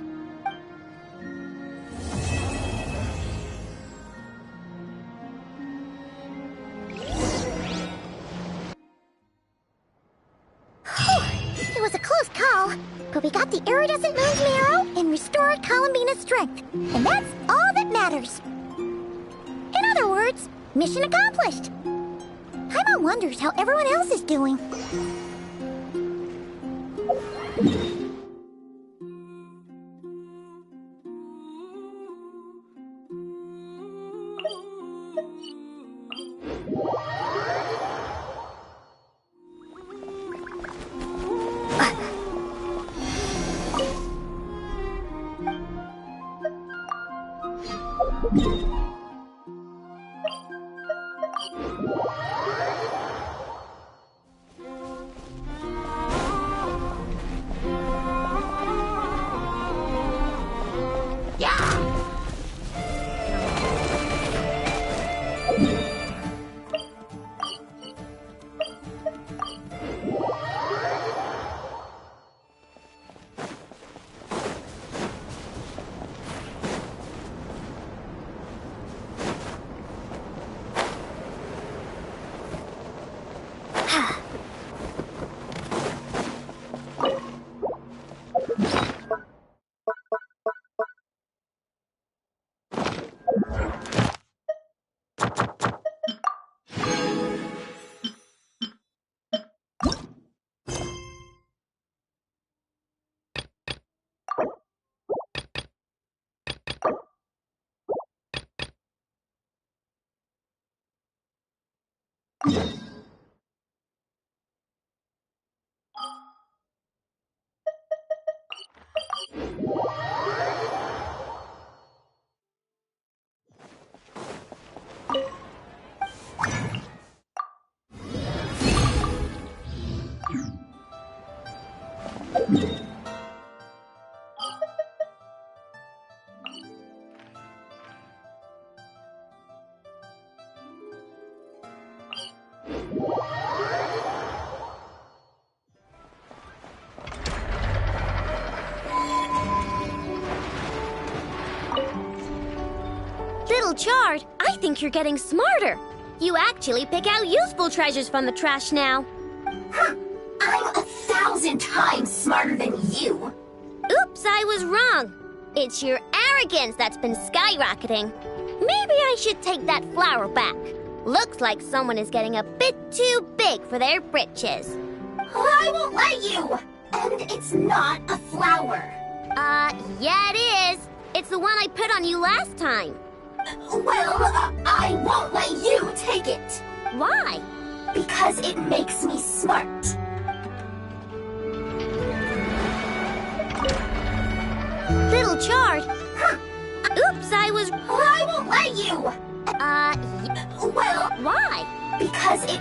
It was a close call, but we got the iridescent moon's marrow and restored Columbina's strength, and that's all that matters. In other words, mission accomplished. Paimon wonders how everyone else is doing. Little Chard, I think you're getting smarter. You actually pick out useful treasures from the trash now. I'm 1,000 times smarter than you. Oops, I was wrong. It's your arrogance that's been skyrocketing. Maybe I should take that flower back. Looks like someone is getting a bit too big for their britches. I won't let you! And it's not a flower. Yeah it is. It's the one I put on you last time. Well, I won't let you take it. Why? Because it makes me smart. Little Chard. Oops, I was... I won't let you! Well... Why? Because it...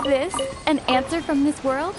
this an answer from this world?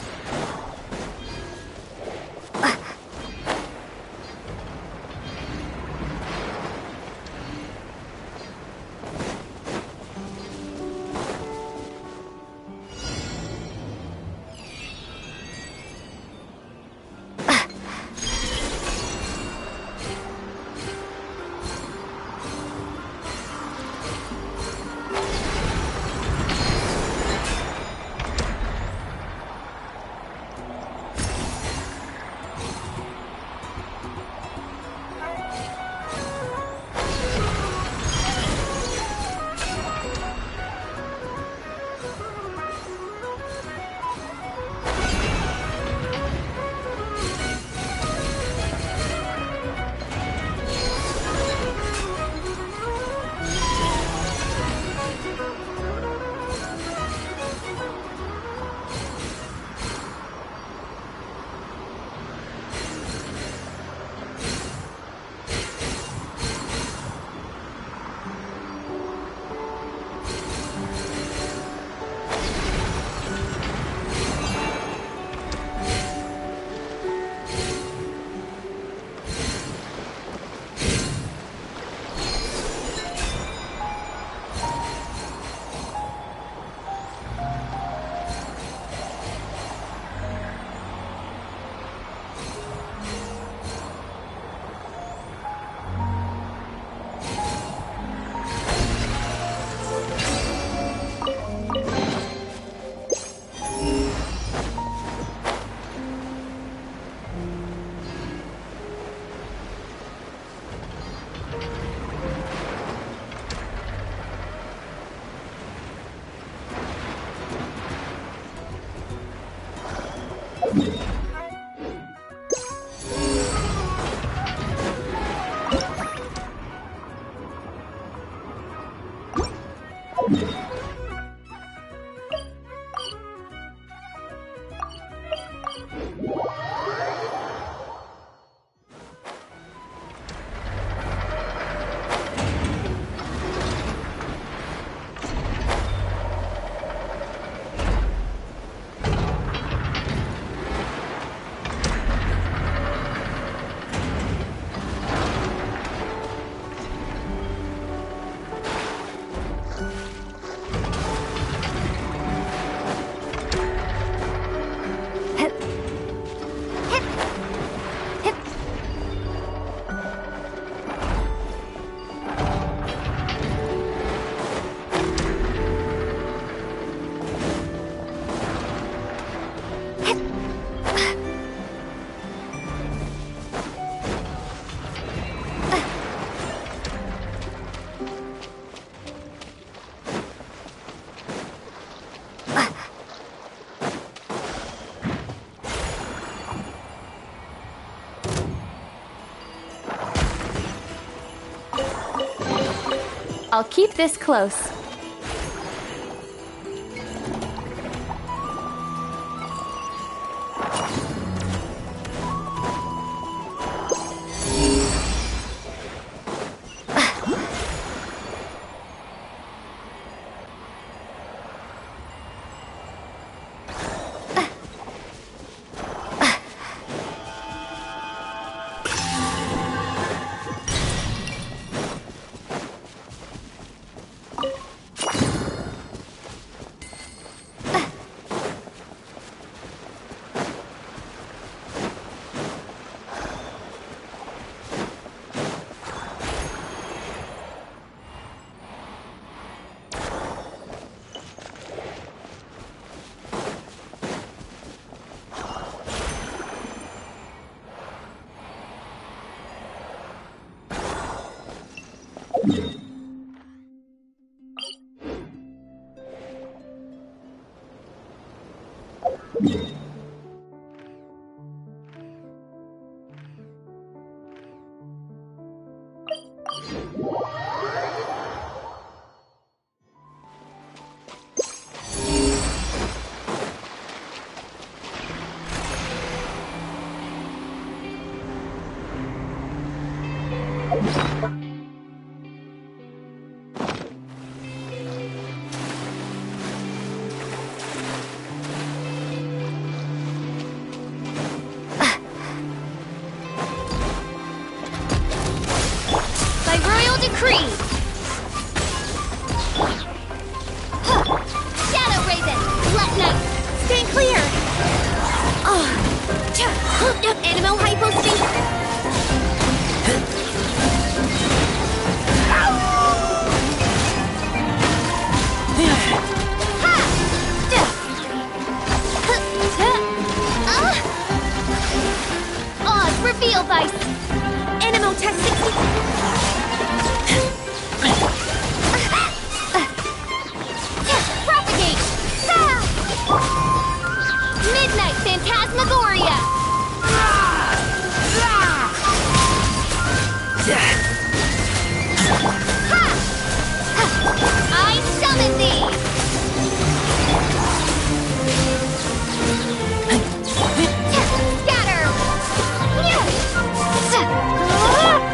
I'll keep this close. decree! Shadow Raven! Let night! Stay clear! Animo Hypospace! Oz, reveal vice! Animo test 60... Propagate! Midnight Phantasmagoria! I summon thee! Scatter!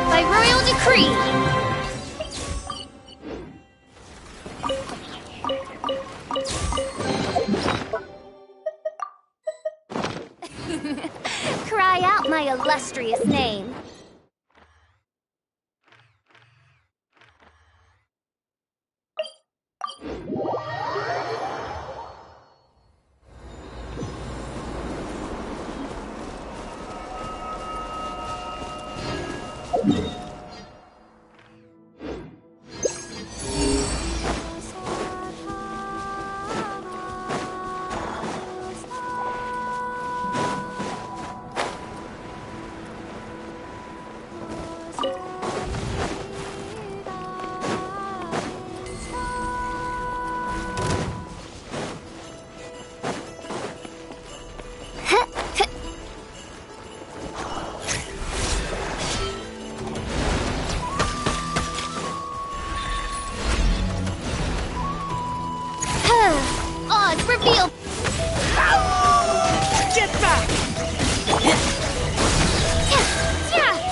By royal decree! Cry out my illustrious name. Oz, reveal! Get back!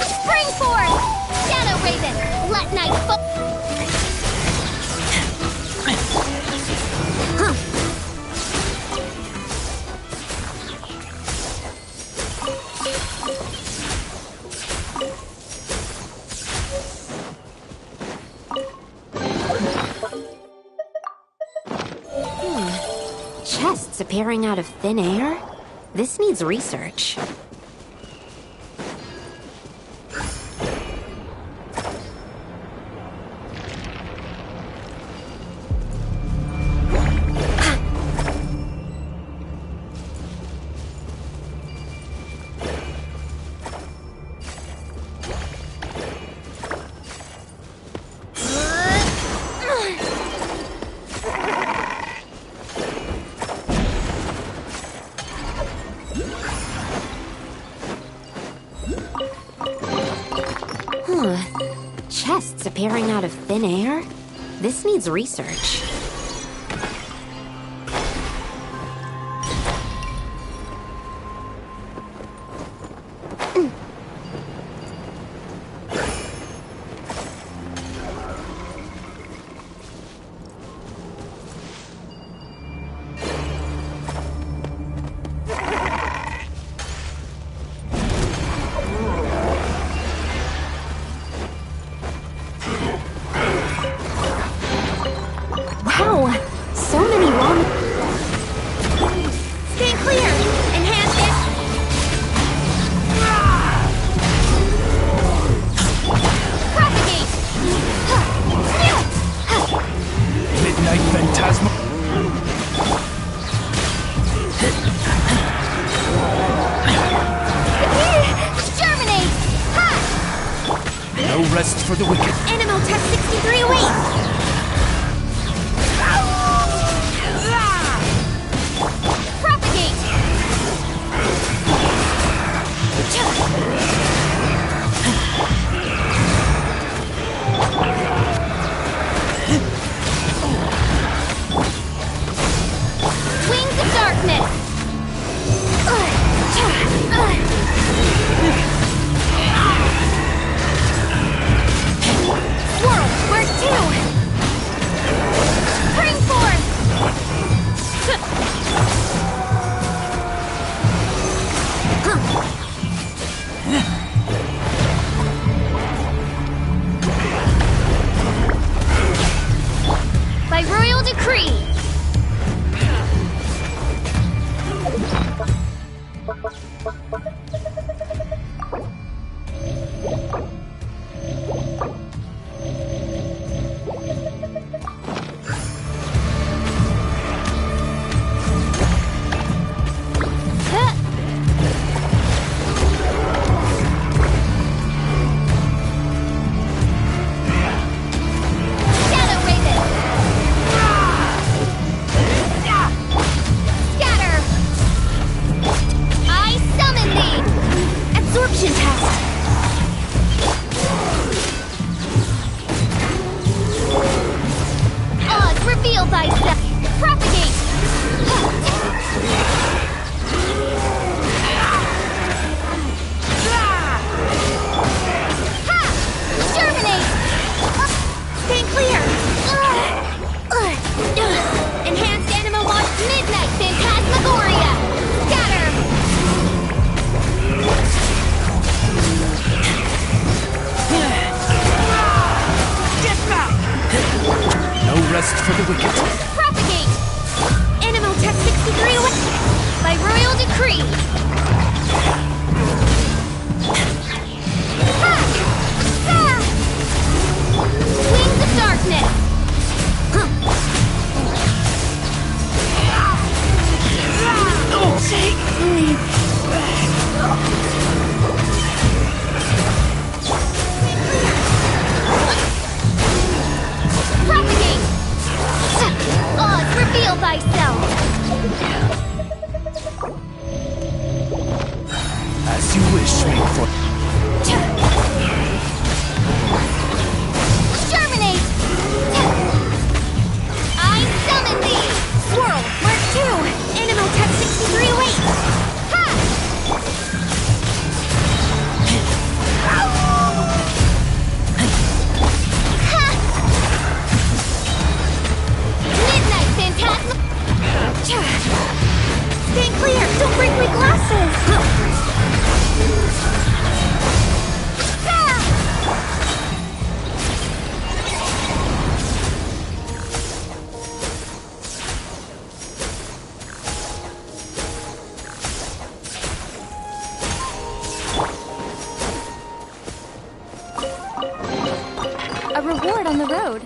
Spring forth! Shadow Raven, let night fall! Chests appearing out of thin air? This needs research. Chests appearing out of thin air? This needs research. Rest for the wicked. Animo Tech 63 awaits! Propagate! Wings of Darkness! World, where's two? illusion test! Oz, reveal thyself! Propagate! Ha! Germinate! Stay clear! Enhanced Anima Watch Midnight Phantasmagoria! Scatter! Get back! No rest for the wicked. Propagate! Animotech 63 away! By royal decree! Ha! Ah! Wings of darkness! Take me Propagate! Oz, reveal thyself! as you wish, make for. Germinate! I summon thee! Swirl, Mark 2! Animotech 6308! Ha! Ha! Midnight Phantasma... Stay clear! Don't break my glasses! A reward on the road.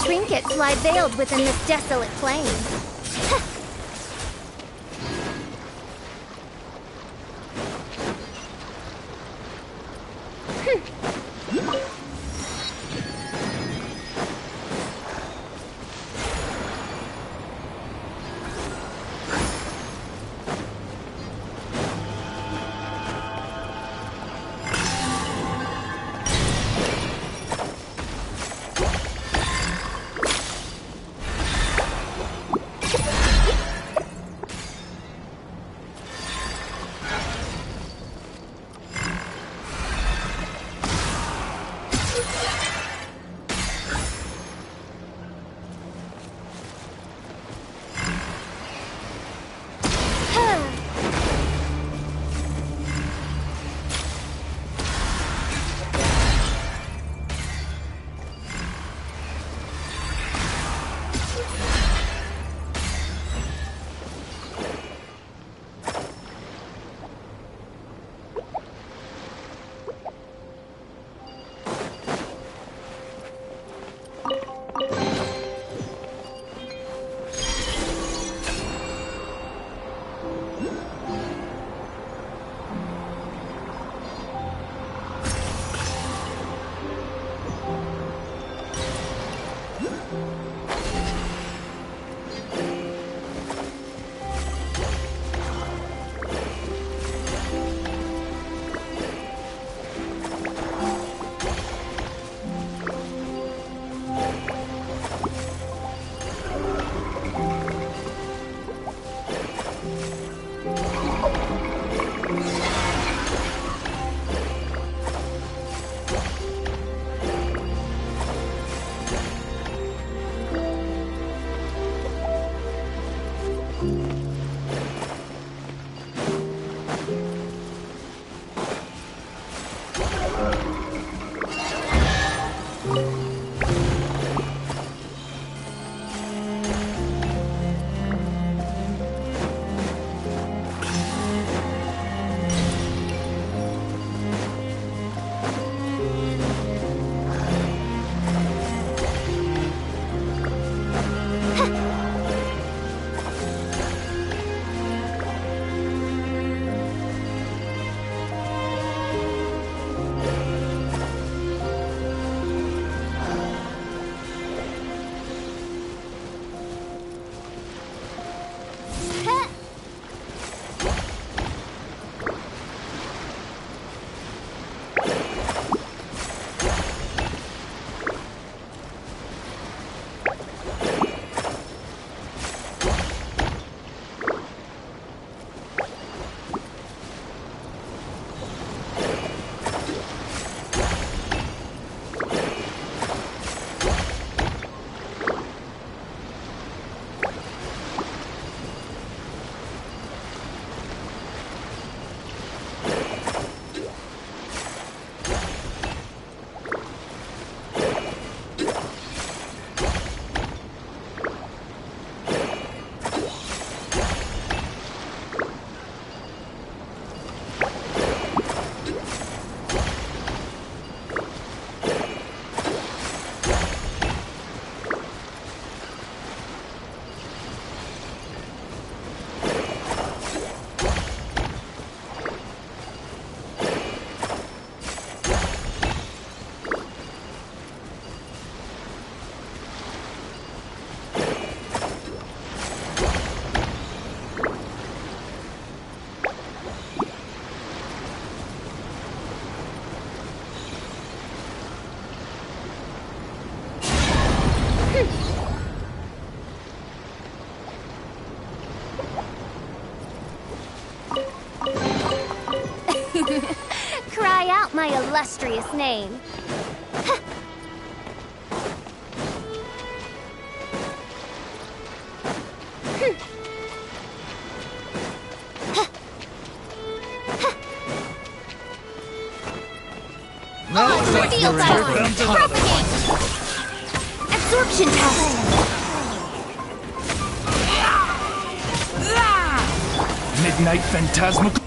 Trinkets lie veiled within this desolate plain. Cry out my illustrious name. Ordeal power! Propagate! Absorption test! Midnight Phantasmical.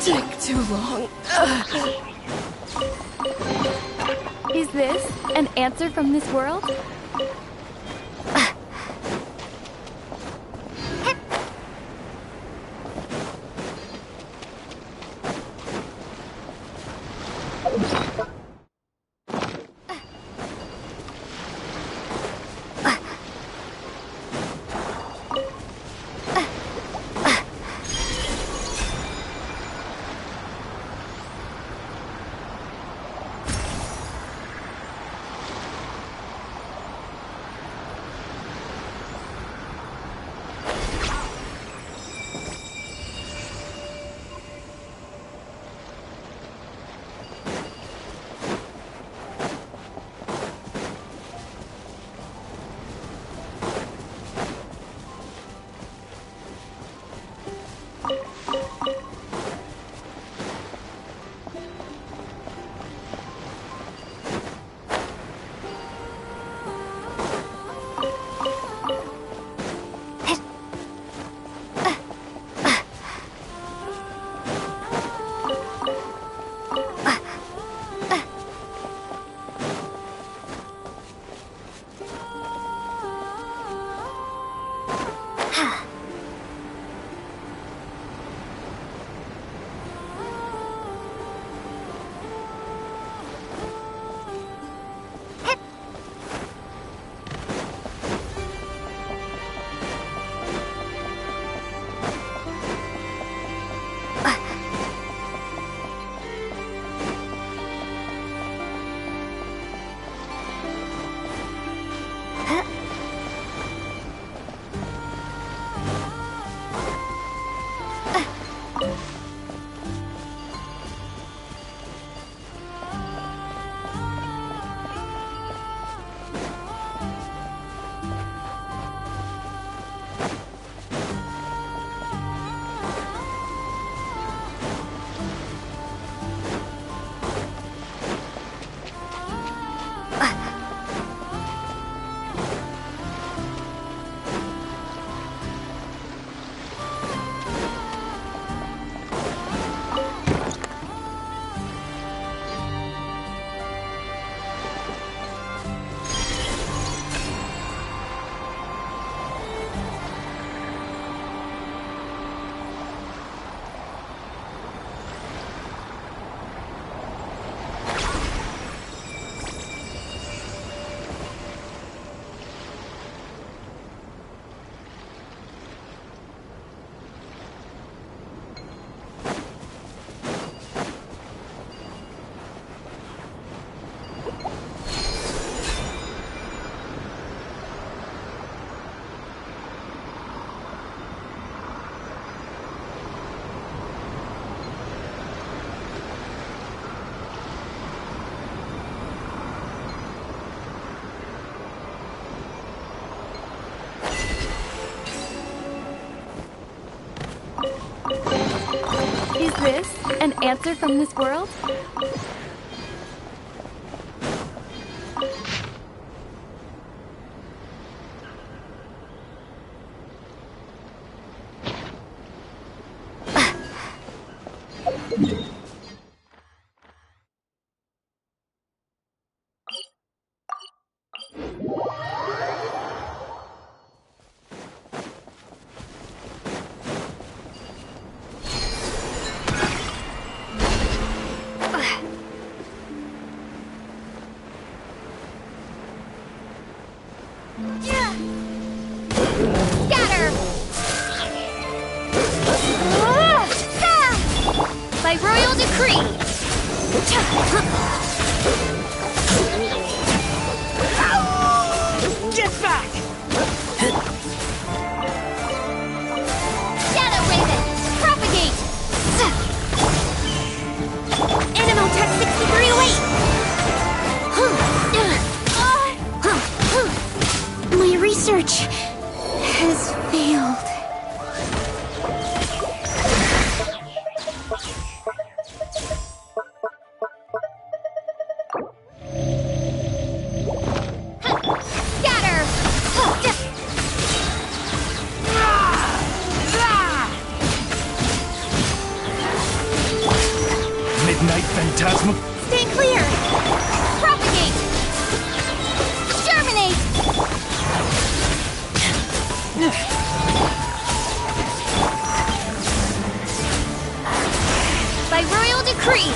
Take too long. Is this an answer from this world? Is this an answer from this world? Scatter! By royal decree! Creep!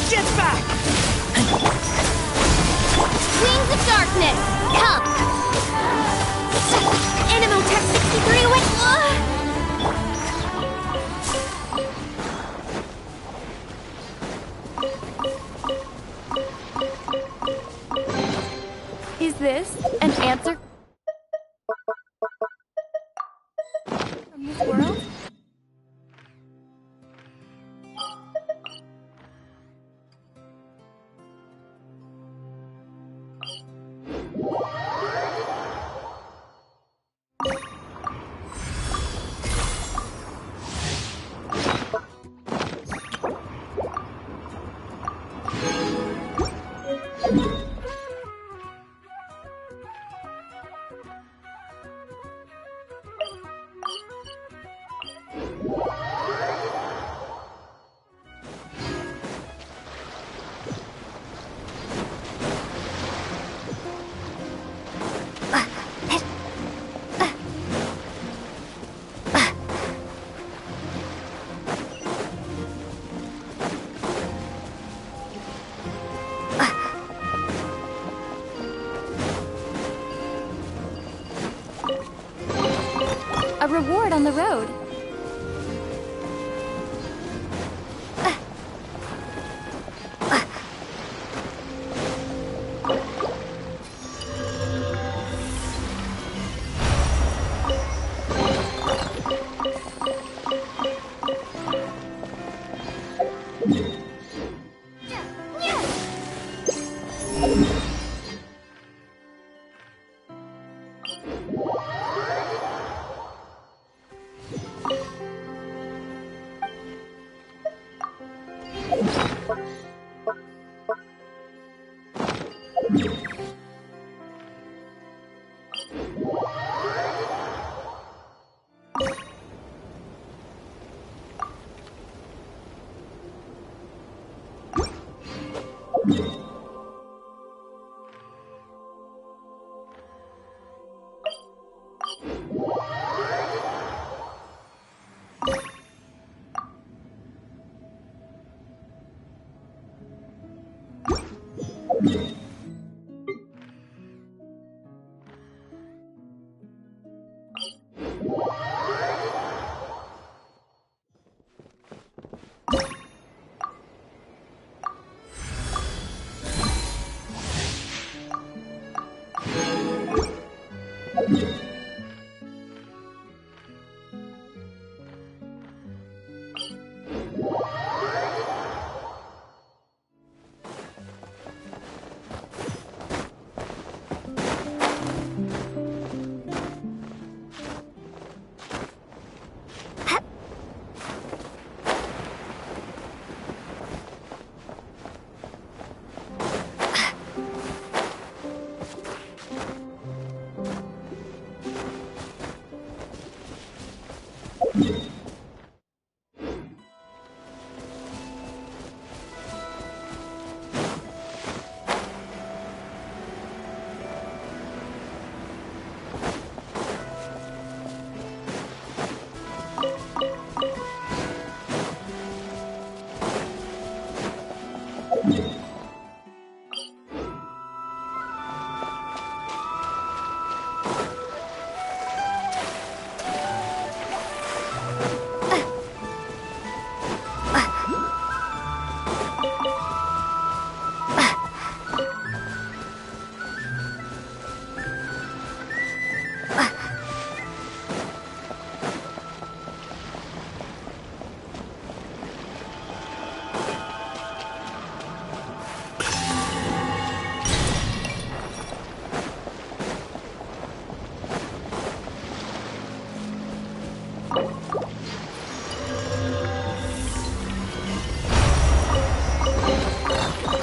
Get back! Wings of Darkness, come! Animotech 63 away! Is this an answer from this world? A reward on the road.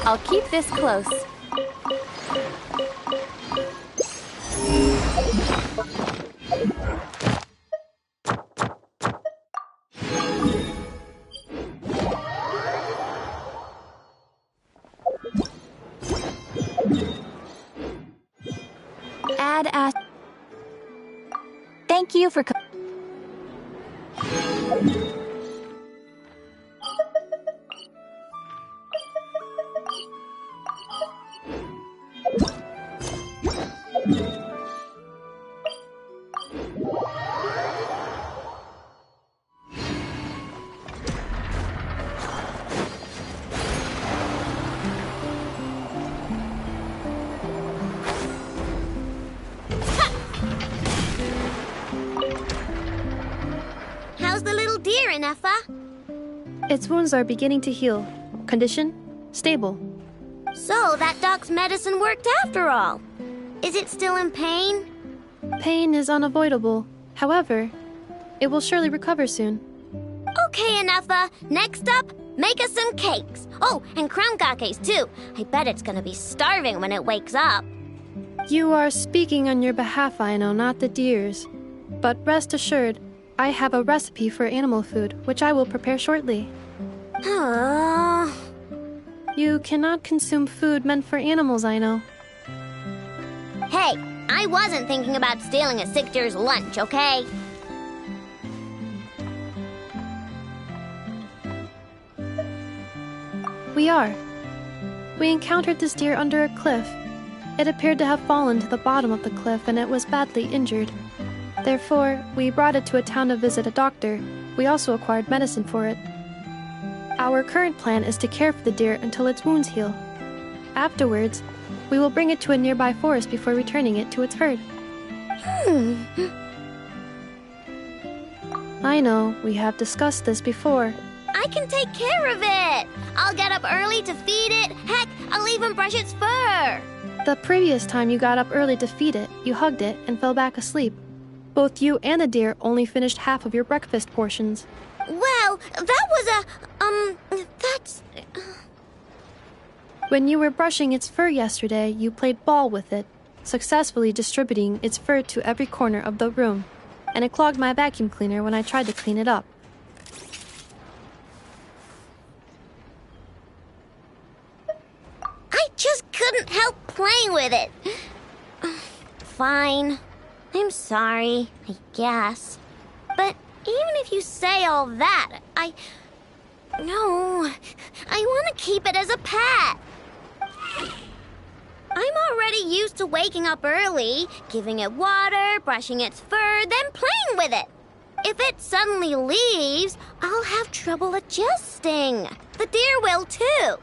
I'll keep this close. Thank you for Neffa? Its wounds are beginning to heal. Condition? Stable. So, that dog's medicine worked after all. Is it still in pain? Pain is unavoidable. However, it will surely recover soon. Okay, Neffa. Next up, make us some cakes. Oh, and crown gakes too. I bet it's gonna be starving when it wakes up. You are speaking on your behalf, I know, not the deer's. But rest assured, I have a recipe for animal food, which I will prepare shortly. You cannot consume food meant for animals, I know. Hey, I wasn't thinking about stealing a sick deer's lunch, okay? We are. We encountered this deer under a cliff. It appeared to have fallen to the bottom of the cliff and it was badly injured. Therefore, we brought it to a town to visit a doctor. We also acquired medicine for it. Our current plan is to care for the deer until its wounds heal. Afterwards, we will bring it to a nearby forest before returning it to its herd. I know, we have discussed this before. I can take care of it! I'll get up early to feed it. Heck, I'll even brush its fur! The previous time you got up early to feed it, you hugged it and fell back asleep. Both you and the deer only finished half of your breakfast portions. Well, that was that's... When you were brushing its fur yesterday, you played ball with it, successfully distributing its fur to every corner of the room, and it clogged my vacuum cleaner when I tried to clean it up. I just couldn't help playing with it. Fine. I'm sorry, I guess. But even if you say all that, No, I want to keep it as a pet. I'm already used to waking up early, giving it water, brushing its fur, then playing with it. If it suddenly leaves, I'll have trouble adjusting. The deer will too.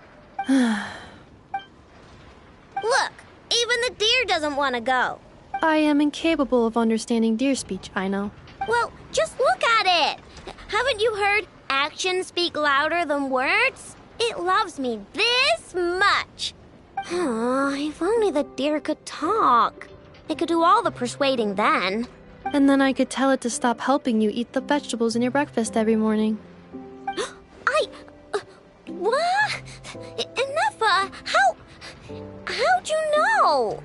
Look, even the deer doesn't want to go. I am incapable of understanding deer speech, I know. Well, just look at it. Haven't you heard actions speak louder than words? It loves me this much. If only the deer could talk. It could do all the persuading then. And then I could tell it to stop helping you eat the vegetables in your breakfast every morning. What? Neffa, how'd you know?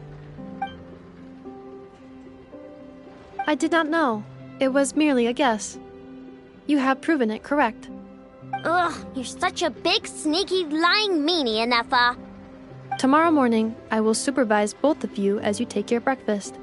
I did not know. It was merely a guess. You have proven it correct. Ugh, you're such a big, sneaky, lying meanie, Neffa. Tomorrow morning, I will supervise both of you as you take your breakfast.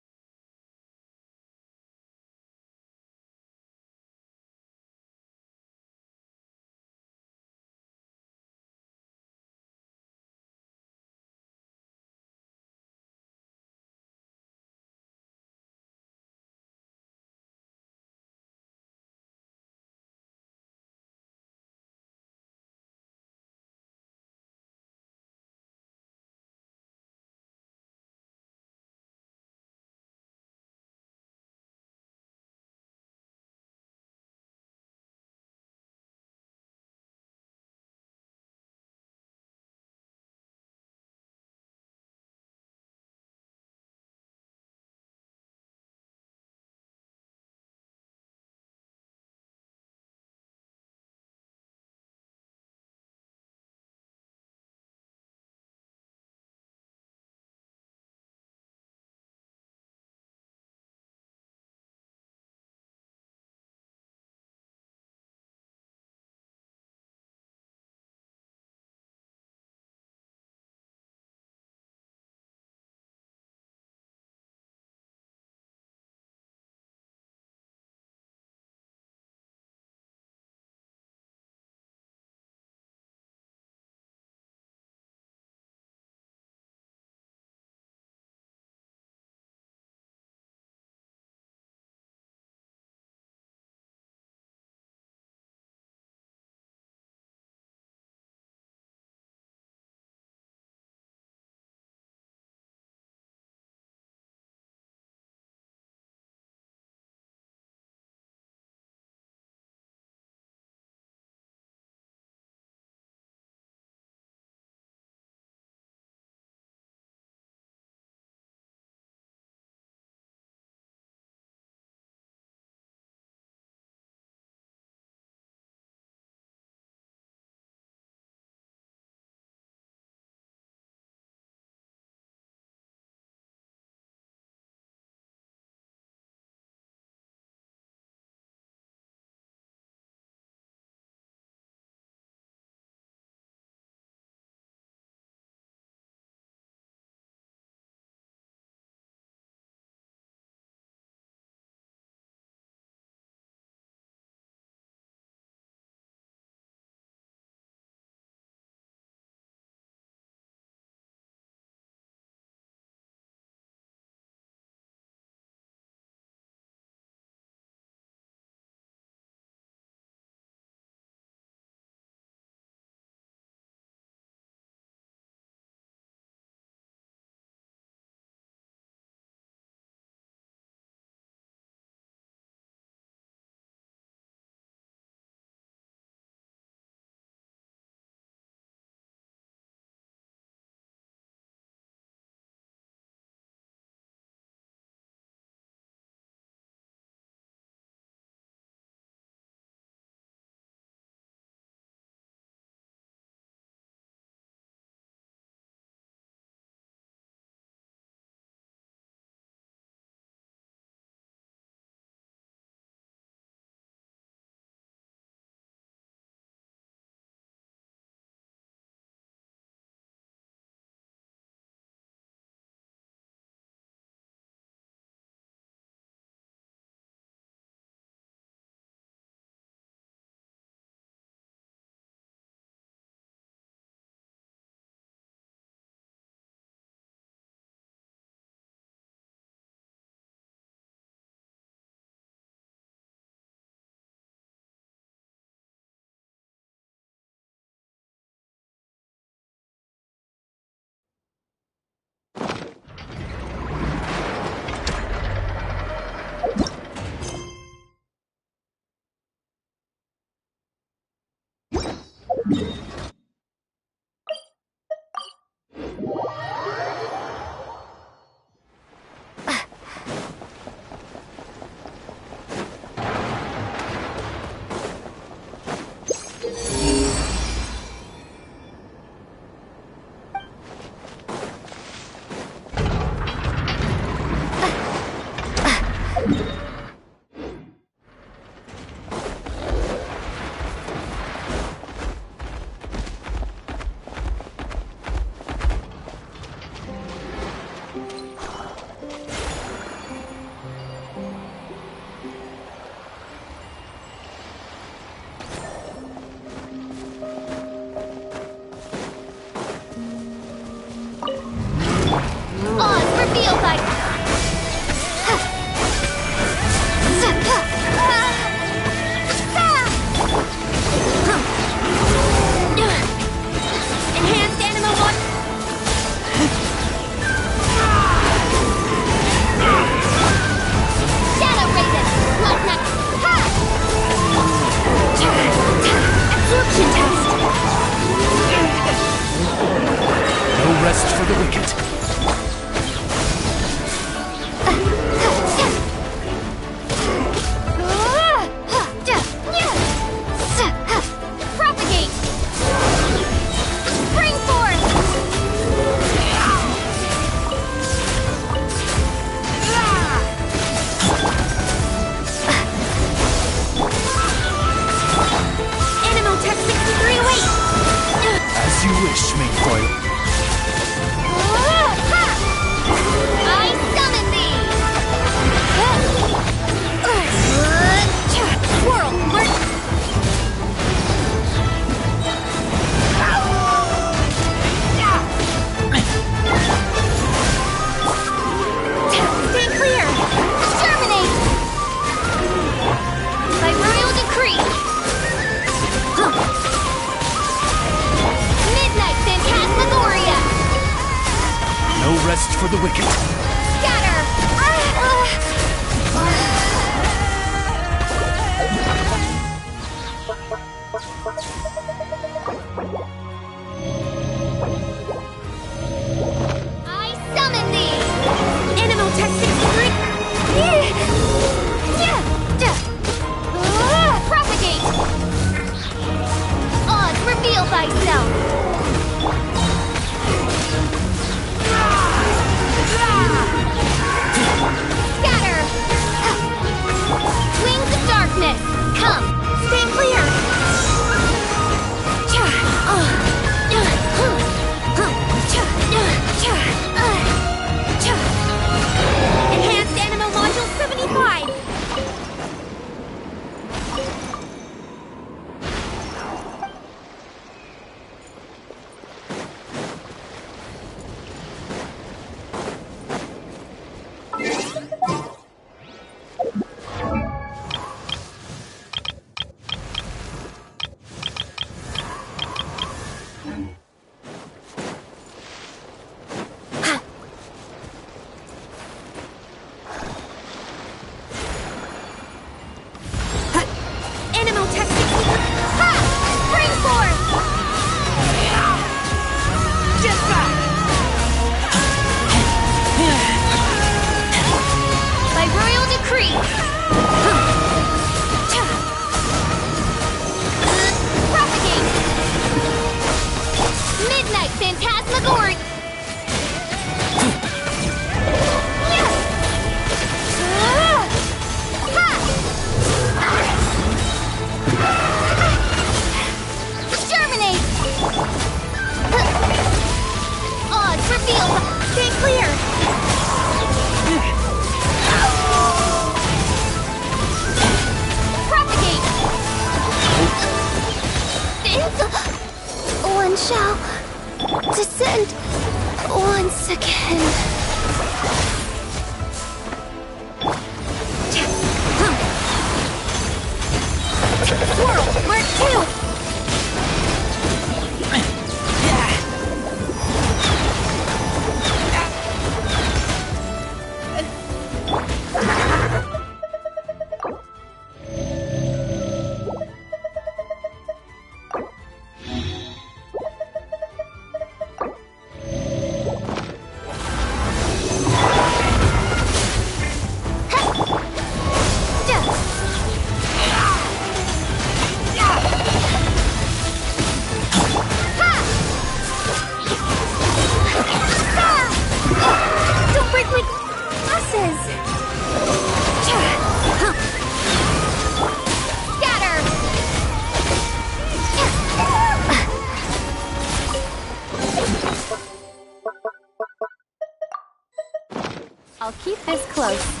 close.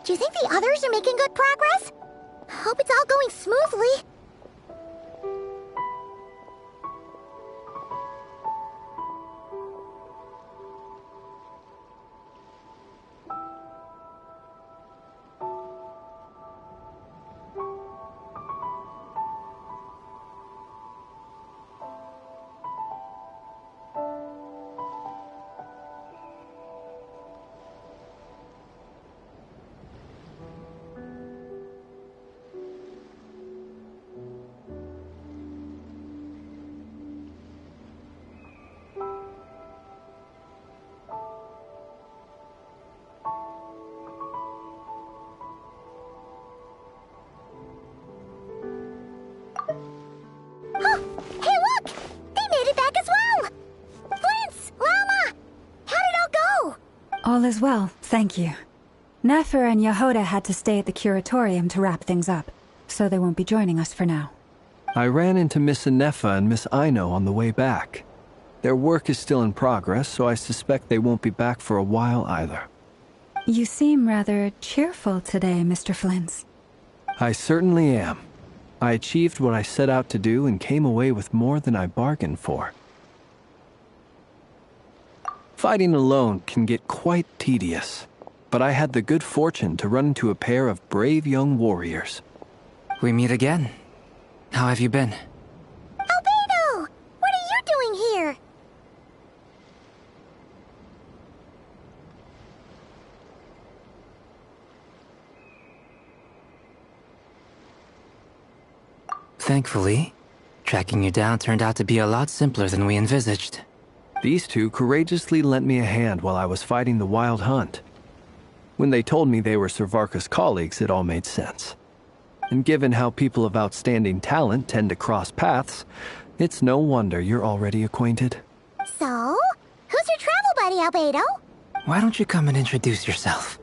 Do you think the others are making good progress? Hope it's all going smoothly. All is well, thank you. Nefer and Yehoda had to stay at the curatorium to wrap things up, so they won't be joining us for now. I ran into Miss Nefa and Miss Aino on the way back. Their work is still in progress, so I suspect they won't be back for a while either. You seem rather cheerful today, Mr. Flintz. I certainly am. I achieved what I set out to do and came away with more than I bargained for. Fighting alone can get quite tedious, but I had the good fortune to run into a pair of brave young warriors. We meet again. How have you been? Albedo! What are you doing here? Thankfully, tracking you down turned out to be a lot simpler than we envisaged. These two courageously lent me a hand while I was fighting the Wild Hunt. When they told me they were Servarka's colleagues, it all made sense. And given how people of outstanding talent tend to cross paths, it's no wonder you're already acquainted. So, who's your travel buddy, Albedo? Why don't you come and introduce yourself?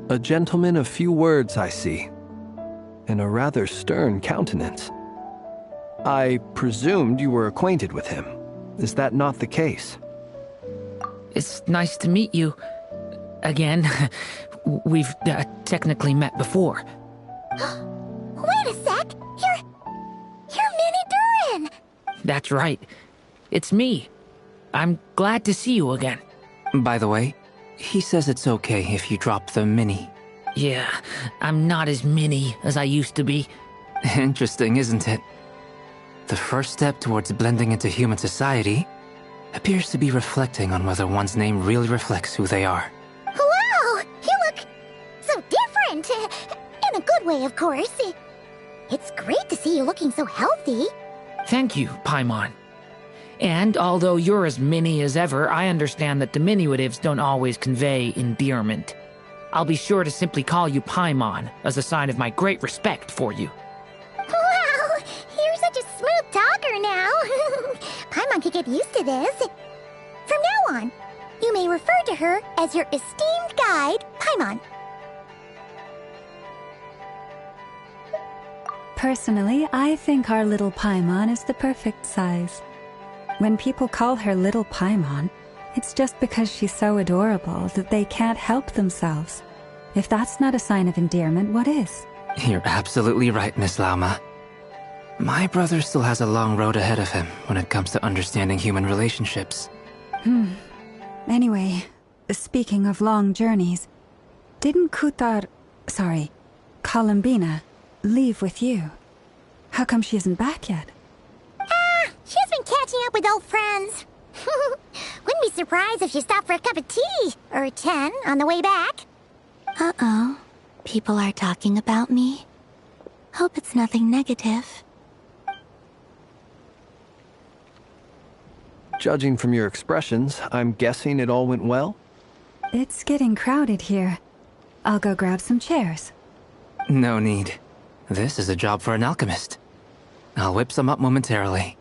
A gentleman of few words, I see. And a rather stern countenance. I presumed you were acquainted with him. Is that not the case? It's nice to meet you. Again. We've technically met before. Wait a sec! You're Minnie Durin! That's right. It's me. I'm glad to see you again. By the way, he says it's okay if you drop the mini. Yeah, I'm not as mini as I used to be. Interesting, isn't it? The first step towards blending into human society appears to be reflecting on whether one's name really reflects who they are. Wow! You look so different! In a good way, of course. It's great to see you looking so healthy. Thank you, Paimon. And although you're as mini as ever, I understand that diminutives don't always convey endearment. I'll be sure to simply call you Paimon as a sign of my great respect for you. Wow! You're such a smooth talker now. Paimon could get used to this. From now on, you may refer to her as your esteemed guide, Paimon. Personally, I think our little Paimon is the perfect size. When people call her Little Paimon, it's just because she's so adorable that they can't help themselves. If that's not a sign of endearment, what is? You're absolutely right, Miss Lauma. My brother still has a long road ahead of him when it comes to understanding human relationships. Anyway, speaking of long journeys, didn't Columbina, leave with you? How come she isn't back yet? She's been catching up with old friends. Wouldn't be surprised if she stopped for a cup of tea or 10 on the way back. Uh-oh. People are talking about me. Hope it's nothing negative. Judging from your expressions, I'm guessing it all went well? It's getting crowded here. I'll go grab some chairs. No need. This is a job for an alchemist. I'll whip some up momentarily.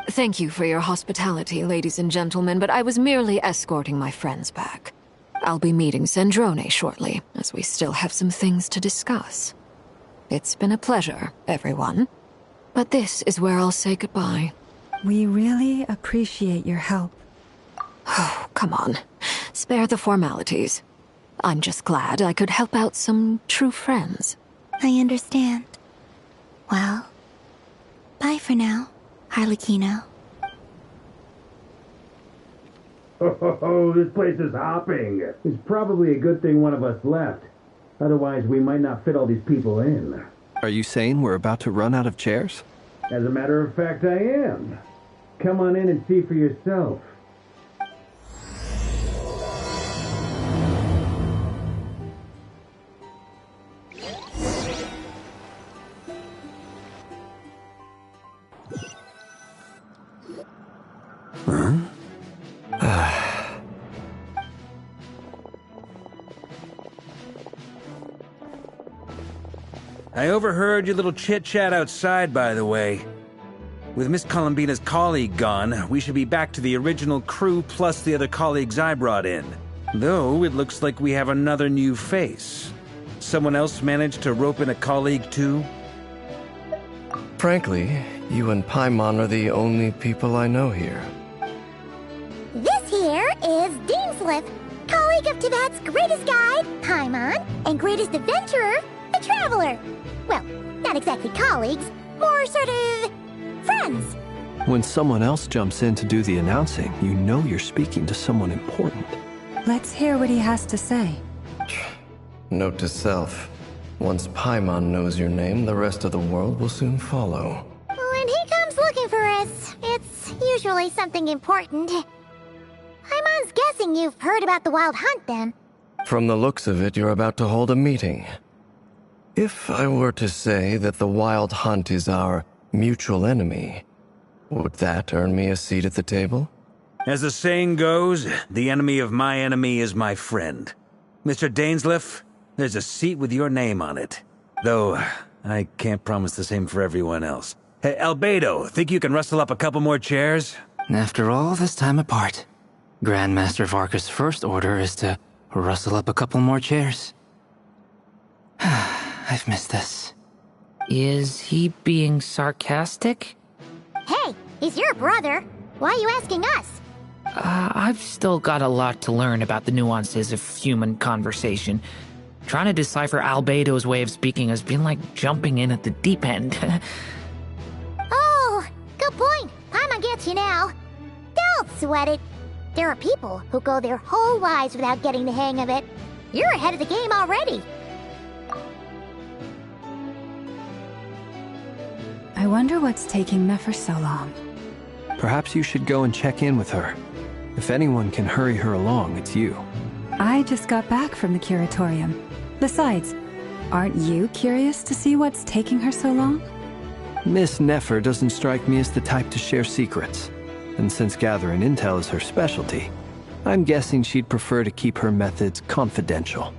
Thank you for your hospitality, ladies and gentlemen, but I was merely escorting my friends back. I'll be meeting Sandrone shortly, as we still have some things to discuss. It's been a pleasure, everyone. But this is where I'll say goodbye. We really appreciate your help. Oh, come on. Spare the formalities. I'm just glad I could help out some true friends. I understand. Well, bye for now, Harlequino. Oh, this place is hopping. It's probably a good thing one of us left. Otherwise, we might not fit all these people in. Are you saying we're about to run out of chairs? As a matter of fact, I am. Come on in and see for yourself. I overheard your little chit-chat outside, by the way. With Miss Columbina's colleague gone, we should be back to the original crew plus the other colleagues I brought in. Though, it looks like we have another new face. Someone else managed to rope in a colleague, too? Frankly, you and Paimon are the only people I know here. This here is Deanslip, colleague of Tibet's greatest guide, Paimon, and greatest adventurer, the Traveler. Well, not exactly colleagues, more sort of friends. When someone else jumps in to do the announcing, you know you're speaking to someone important. Let's hear what he has to say. Note to self. Once Paimon knows your name, the rest of the world will soon follow. When he comes looking for us, it's usually something important. Paimon's guessing you've heard about the Wild Hunt, then. From the looks of it, you're about to hold a meeting. If I were to say that the Wild Hunt is our mutual enemy, would that earn me a seat at the table? As the saying goes, the enemy of my enemy is my friend. Mr. Dainsleif, there's a seat with your name on it. Though, I can't promise the same for everyone else. Hey, Albedo, think you can rustle up a couple more chairs? After all this time apart, Grandmaster Varka's first order is to rustle up a couple more chairs. I've missed this. Is he being sarcastic? Hey, he's your brother. Why are you asking us? I've still got a lot to learn about the nuances of human conversation. Trying to decipher Albedo's way of speaking has been like jumping in at the deep end. Oh, good point. Paimon gets you now. Don't sweat it. There are people who go their whole lives without getting the hang of it. You're ahead of the game already. I wonder what's taking Nefer so long. Perhaps you should go and check in with her. If anyone can hurry her along, it's you. I just got back from the curatorium. Besides, aren't you curious to see what's taking her so long? Miss Nefer doesn't strike me as the type to share secrets. And since gathering intel is her specialty, I'm guessing she'd prefer to keep her methods confidential.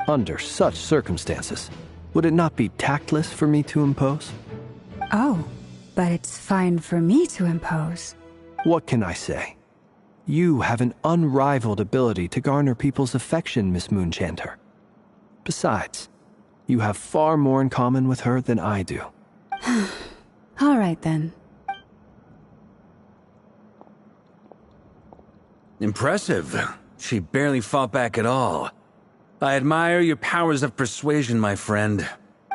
Under such circumstances, would it not be tactless for me to impose? Oh, but it's fine for me to impose. What can I say? You have an unrivaled ability to garner people's affection, Miss Moonchanter. Besides, you have far more in common with her than I do. All right, then. Impressive. She barely fought back at all. I admire your powers of persuasion, my friend.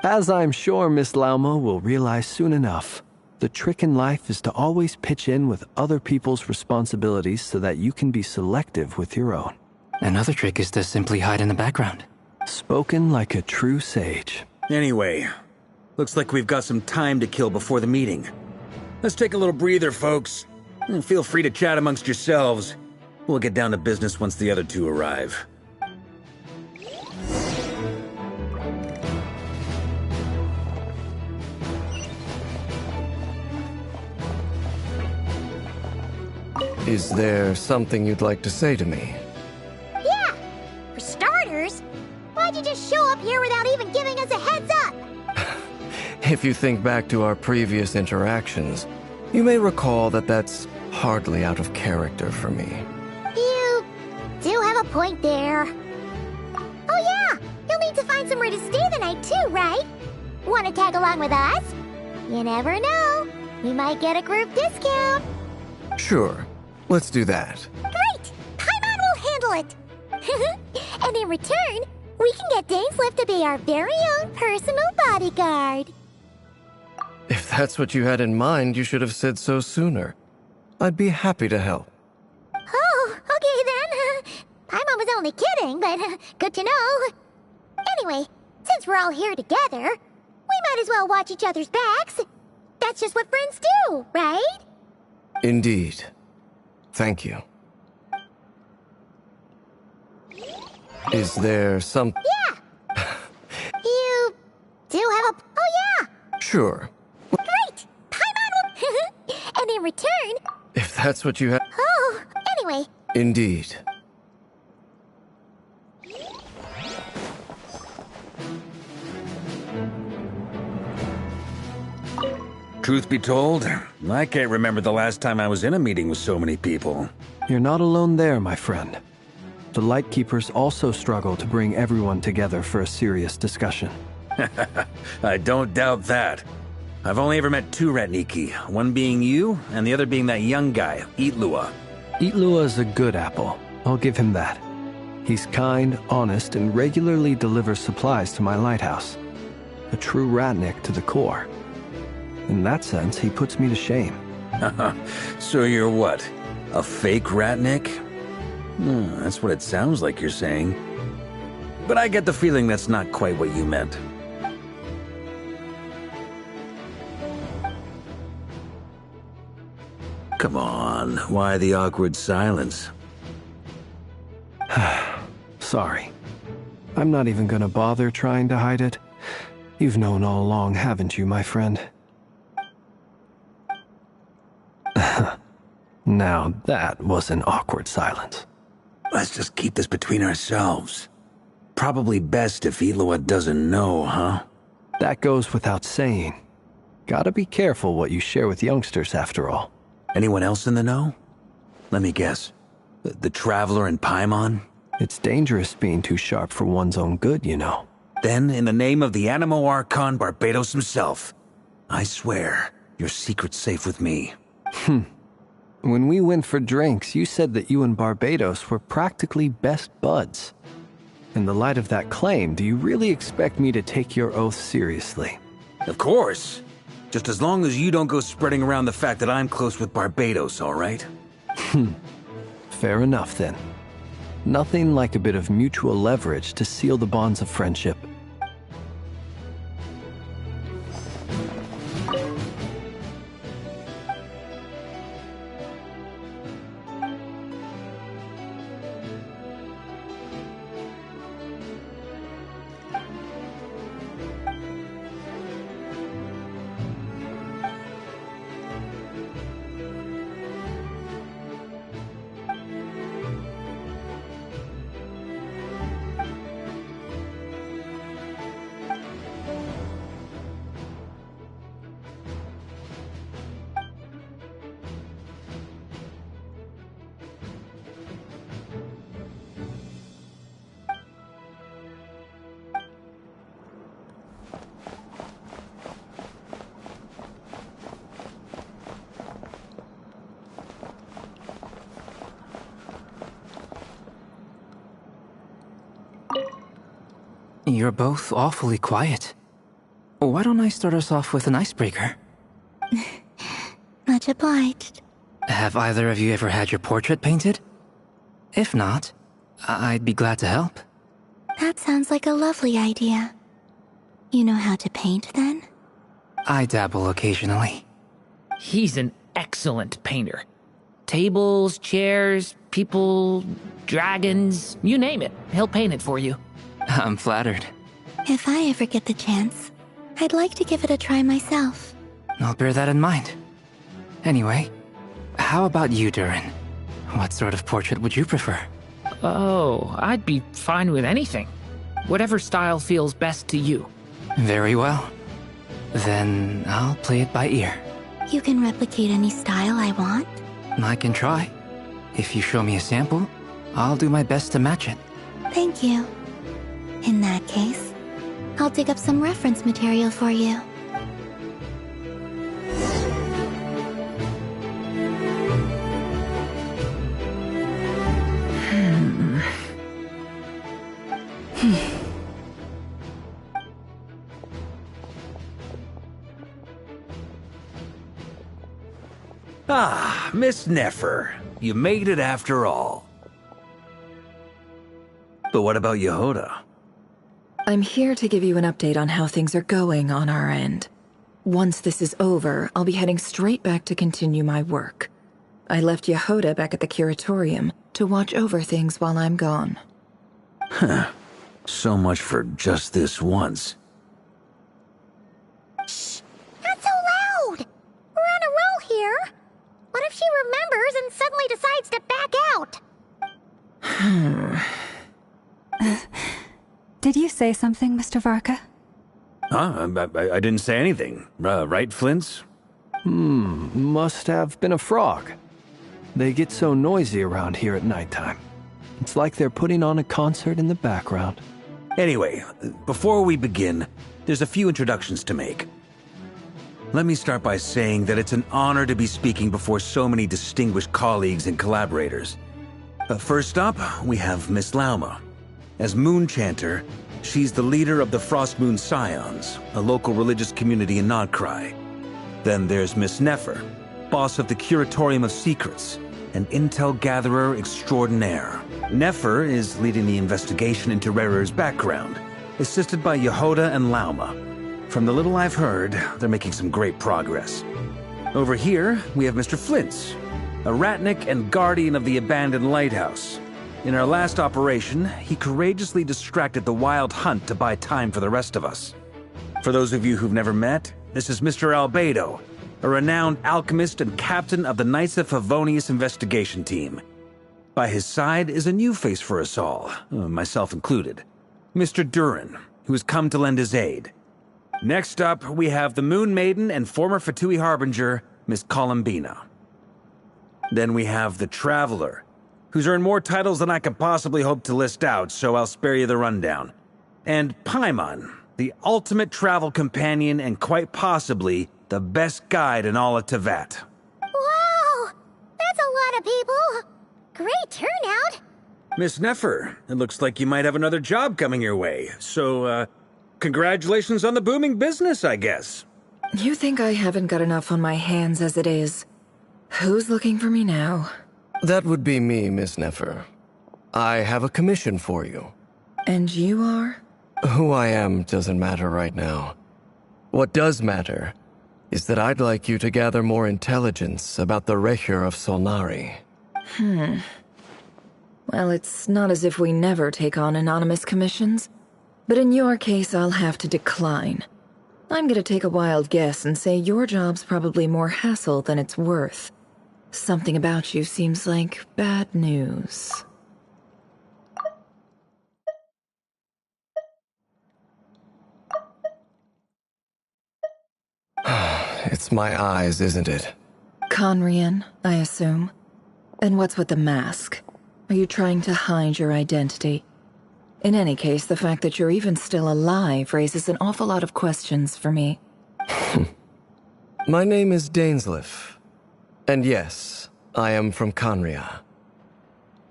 As I'm sure Miss Lauma will realize soon enough, the trick in life is to always pitch in with other people's responsibilities so that you can be selective with your own. Another trick is to simply hide in the background. Spoken like a true sage. Anyway, looks like we've got some time to kill before the meeting. Let's take a little breather, folks. And feel free to chat amongst yourselves. We'll get down to business once the other two arrive. Is there something you'd like to say to me? Yeah! For starters, why'd you just show up here without even giving us a heads up? If you think back to our previous interactions, you may recall that that's hardly out of character for me. You do have a point there. Oh yeah! You'll need to find somewhere to stay the night too, right? Want to tag along with us? You never know. We might get a group discount. Sure, let's do that. Great! Paimon will handle it! And in return, we can get Dainslift to be our very own personal bodyguard. If that's what you had in mind, you should have said so sooner. I'd be happy to help. Oh, okay then. Paimon was only kidding, but good to know. Anyway, since we're all here together, we might as well watch each other's backs. That's just what friends do, right? Indeed. Thank you. Is there some... Yeah! You do have a... Oh yeah! Sure. Great! Paimon will... And in return... If that's what you had... Oh, anyway... Indeed. Truth be told, I can't remember the last time I was in a meeting with so many people. You're not alone there, my friend. The Lightkeepers also struggle to bring everyone together for a serious discussion. I don't doubt that. I've only ever met two Ratniki, one being you, and the other being that young guy, Eatlua. Eatlua is a good apple. I'll give him that. He's kind, honest, and regularly delivers supplies to my lighthouse. A true Ratnik to the core. In that sense, he puts me to shame. So you're what? A fake Ratnik? That's what it sounds like you're saying. But I get the feeling that's not quite what you meant. Come on, why the awkward silence? Sorry. I'm not even gonna bother trying to hide it. You've known all along, haven't you, my friend? Now that was an awkward silence. Let's just keep this between ourselves. Probably best if Eatlua doesn't know, huh? That goes without saying. Gotta be careful what you share with youngsters, after all. Anyone else in the know? Let me guess. The Traveler and Paimon? It's dangerous being too sharp for one's own good, you know. Then, in the name of the Animo Archon Barbados himself, I swear, your secret's safe with me. When we went for drinks, you said that you and Barbados were practically best buds. In the light of that claim, do you really expect me to take your oath seriously? Of course. Just as long as you don't go spreading around the fact that I'm close with Barbados, all right? Fair enough, then. Nothing like a bit of mutual leverage to seal the bonds of friendship. You're both awfully quiet. Why don't I start us off with an icebreaker? Much obliged. Have either of you ever had your portrait painted? If not, I'd be glad to help. That sounds like a lovely idea. You know how to paint, then? I dabble occasionally. He's an excellent painter. Tables, chairs, people, dragons, you name it. He'll paint it for you. I'm flattered. If I ever get the chance, I'd like to give it a try myself. I'll bear that in mind. Anyway, how about you, Durin? What sort of portrait would you prefer? Oh, I'd be fine with anything. Whatever style feels best to you. Very well. Then I'll play it by ear. You can replicate any style I want? I can try. If you show me a sample, I'll do my best to match it. Thank you. In that case, I'll dig up some reference material for you. Ah, Miss Nefer. You made it after all. But what about Yehoda? I'm here to give you an update on how things are going on our end. Once this is over, I'll be heading straight back to continue my work. I left Yehoda back at the curatorium to watch over things while I'm gone. Huh. So much for just this once. Shh! Not so loud! We're on a roll here. What if she remembers and suddenly decides to back out? Did you say something, Mr. Varka? Huh? I didn't say anything. Right, Flint's? Must have been a frog. They get so noisy around here at nighttime. It's like they're putting on a concert in the background. Anyway, before we begin, there's a few introductions to make. Let me start by saying that it's an honor to be speaking before so many distinguished colleagues and collaborators. First up, we have Miss Lauma. As Moon Chanter, she's the leader of the Frost Moon Scions, a local religious community in Nod-Krai. Then there's Miss Nefer, boss of the Curatorium of Secrets, an intel gatherer extraordinaire. Nefer is leading the investigation into Rerer's background, assisted by Yehoda and Lauma. From the little I've heard, they're making some great progress. Over here, we have Mr. Flint's, a ratnik and guardian of the abandoned lighthouse. In our last operation, he courageously distracted the Wild Hunt to buy time for the rest of us. For those of you who've never met, this is Mr. Albedo, a renowned alchemist and captain of the Knights of Favonius investigation team. By his side is a new face for us all, myself included, Mr. Durin, who has come to lend his aid. Next up, we have the Moon Maiden and former Fatui Harbinger, Miss Columbina. Then we have the Traveler, who's earned more titles than I could possibly hope to list out, so I'll spare you the rundown. And Paimon, the ultimate travel companion and quite possibly the best guide in all of Tevat. Wow! That's a lot of people! Great turnout! Miss Nefer, it looks like you might have another job coming your way, so, congratulations on the booming business, I guess. You think I haven't got enough on my hands as it is? Who's looking for me now? That would be me, Miss Nefer. I have a commission for you. And you are? Who I am doesn't matter right now. What does matter is that I'd like you to gather more intelligence about the Recher of Solnari. Well, it's not as if we never take on anonymous commissions. But in your case, I'll have to decline. I'm gonna take a wild guess and say your job's probably more hassle than it's worth. Something about you seems like bad news. It's my eyes, isn't it? Conrian, I assume. And what's with the mask? Are you trying to hide your identity? In any case, the fact that you're even still alive raises an awful lot of questions for me. My name is Dainsleif. And yes, I am from Conria.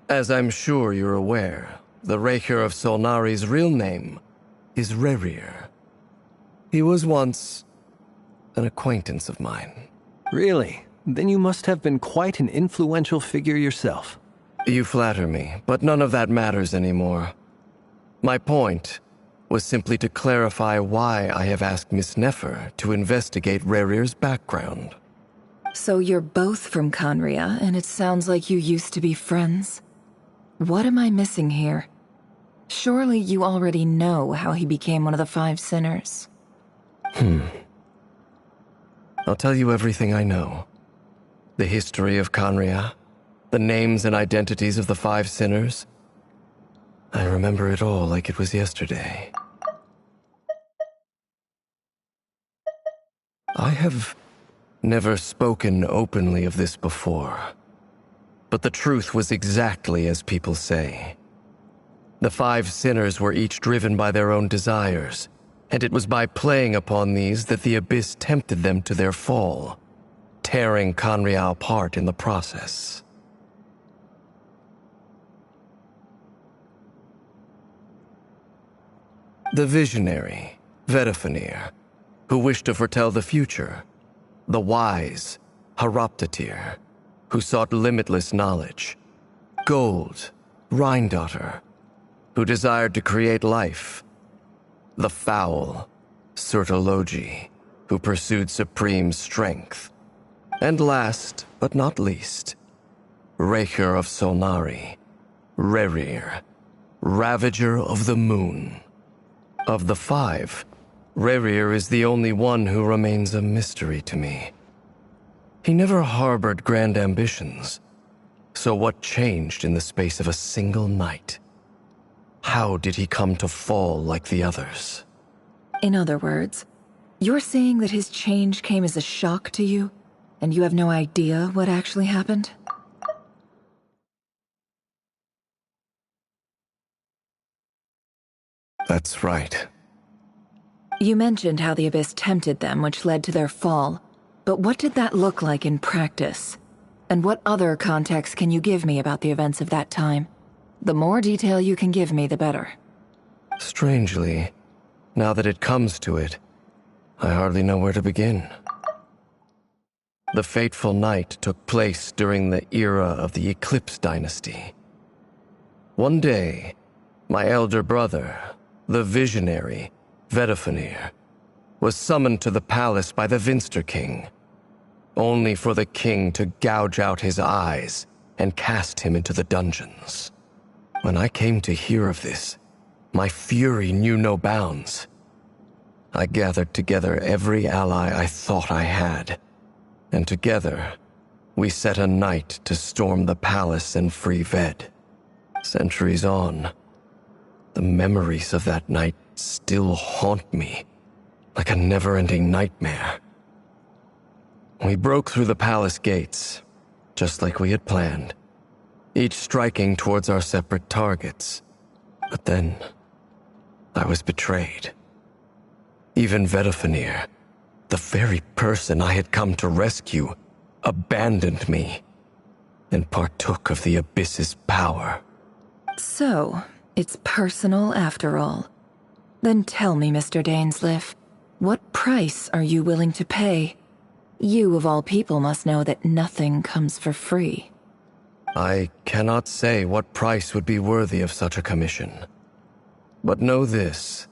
As I'm sure you're aware, the Recher of Solnari's real name is Rerir. He was once an acquaintance of mine. Really? Then you must have been quite an influential figure yourself. You flatter me, but none of that matters anymore. My point was simply to clarify why I have asked Miss Nefer to investigate Rerir's background. So you're both from Khaenri'ah, and it sounds like you used to be friends. What am I missing here? Surely you already know how he became one of the 5 sinners. I'll tell you everything I know. The history of Khaenri'ah, the names and identities of the 5 sinners. I remember it all like it was yesterday. I have never spoken openly of this before, but the truth was exactly as people say. The 5 sinners were each driven by their own desires, and it was by playing upon these that the Abyss tempted them to their fall, tearing Khaenri'ah apart in the process. The visionary, Vedifenir, who wished to foretell the future. The wise, Haroptatir, who sought limitless knowledge. Gold, Rhindaughter, who desired to create life. The foul, Surtologi, who pursued supreme strength. And last, but not least, Raker of Solnari, Rerir, Ravager of the Moon. Of the 5, Rerir is the only one who remains a mystery to me. He never harbored grand ambitions. So what changed in the space of a single night? How did he come to fall like the others? In other words, you're saying that his change came as a shock to you, and you have no idea what actually happened? That's right. You mentioned how the Abyss tempted them, which led to their fall. But what did that look like in practice? And what other context can you give me about the events of that time? The more detail you can give me, the better. Strangely, now that it comes to it, I hardly know where to begin. The fateful night took place during the era of the Eclipse Dynasty. One day, my elder brother, the visionary, Vedifenir, was summoned to the palace by the Vinster King, only for the king to gouge out his eyes and cast him into the dungeons. When I came to hear of this, my fury knew no bounds. I gathered together every ally I thought I had, and together, we set a night to storm the palace and free Ved. Centuries on, the memories of that night still haunt me, like a never-ending nightmare. We broke through the palace gates, just like we had planned, each striking towards our separate targets. But then, I was betrayed. Even Vedifenir, the very person I had come to rescue, abandoned me and partook of the Abyss's power. So, it's personal after all. Then tell me, Mr. Dainsleif, what price are you willing to pay? You, of all people, must know that nothing comes for free. I cannot say what price would be worthy of such a commission. But know this.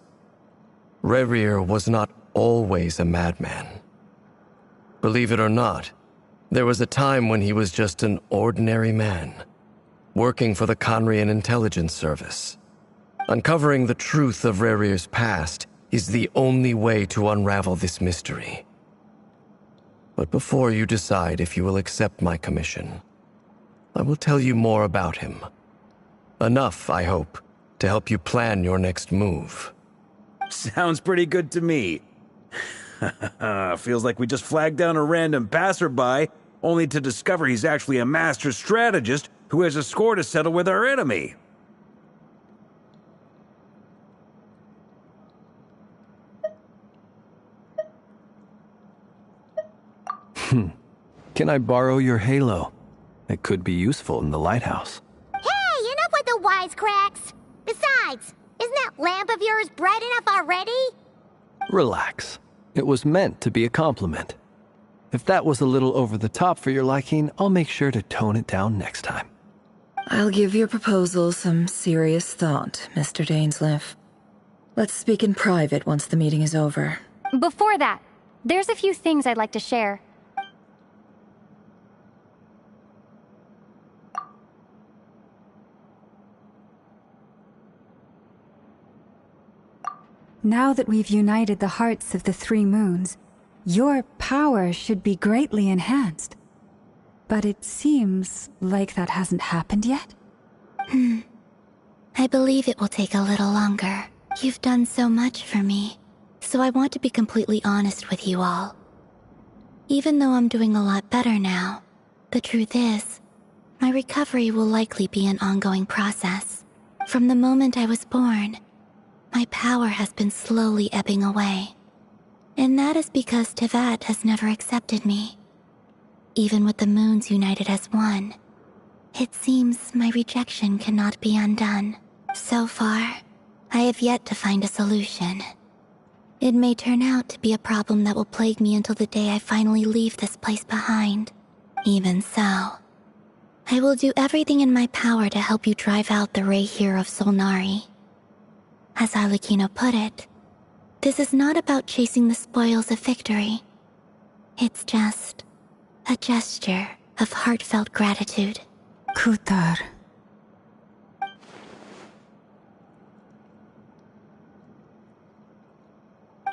Rerir was not always a madman. Believe it or not, there was a time when he was just an ordinary man, working for the Khaenri'ah Intelligence Service. Uncovering the truth of Rerir's past is the only way to unravel this mystery. But before you decide if you will accept my commission, I will tell you more about him. Enough, I hope, to help you plan your next move. Sounds pretty good to me. Feels like we just flagged down a random passerby, only to discover he's actually a master strategist who has a score to settle with our enemy. Can I borrow your halo? It could be useful in the lighthouse. Hey, enough with the wisecracks! Besides, Isn't that lamp of yours bright enough already? Relax. It was meant to be a compliment. If that was a little over the top for your liking, I'll make sure to tone it down next time. I'll give your proposal some serious thought, Mr. Dainsleif. Let's speak in private once the meeting is over. Before that, there's a few things I'd like to share. Now that we've united the hearts of the three moons, your power should be greatly enhanced. But it seems like that hasn't happened yet? I believe it will take a little longer. You've done so much for me, so I want to be completely honest with you all. Even though I'm doing a lot better now, the truth is, my recovery will likely be an ongoing process. From the moment I was born, my power has been slowly ebbing away. And that is because Tevat has never accepted me. Even with the moons united as one, it seems my rejection cannot be undone. So far, I have yet to find a solution. It may turn out to be a problem that will plague me until the day I finally leave this place behind. Even so, I will do everything in my power to help you drive out the Rayhir of Solnari. As Arlecchino put it, this is not about chasing the spoils of victory. It's just a gesture of heartfelt gratitude. Kutar.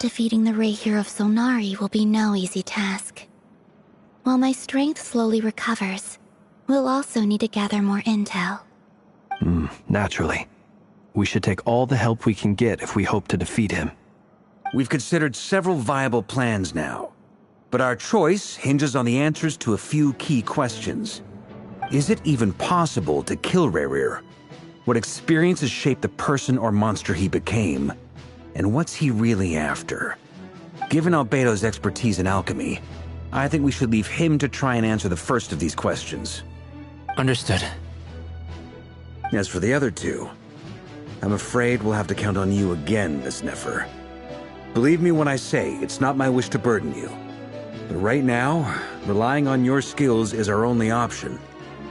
Defeating the Rayhir of Solnari will be no easy task. While my strength slowly recovers, we'll also need to gather more intel. Naturally. We should take all the help we can get if we hope to defeat him. We've considered several viable plans now, but our choice hinges on the answers to a few key questions. Is it even possible to kill Rayhir? What experiences shaped the person or monster he became? And what's he really after? Given Albedo's expertise in alchemy, I think we should leave him to try and answer the first of these questions. Understood. As for the other two, I'm afraid we'll have to count on you again, Miss Nefer. Believe me when I say it's not my wish to burden you. But right now, relying on your skills is our only option.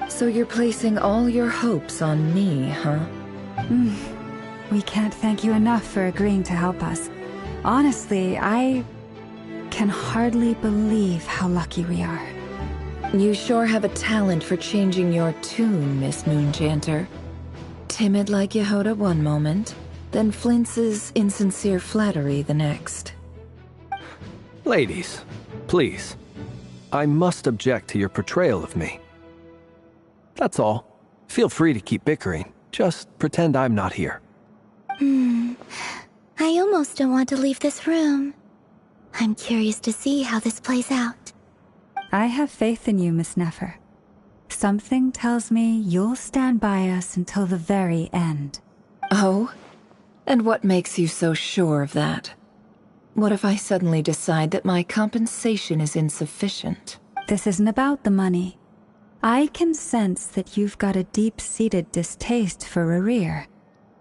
So you're placing all your hopes on me, huh? We can't thank you enough for agreeing to help us. Honestly, I can hardly believe how lucky we are. You sure have a talent for changing your tune, Miss Moonchanter. Timid like Yehoda one moment, then flinches insincere flattery the next. Ladies, please. I must object to your portrayal of me. That's all. Feel free to keep bickering. Just pretend I'm not here. I almost don't want to leave this room. I'm curious to see how this plays out. I have faith in you, Miss Nefer. Something tells me you'll stand by us until the very end. Oh? And what makes you so sure of that? What if I suddenly decide that my compensation is insufficient? This isn't about the money. I can sense that you've got a deep-seated distaste for Rayhir.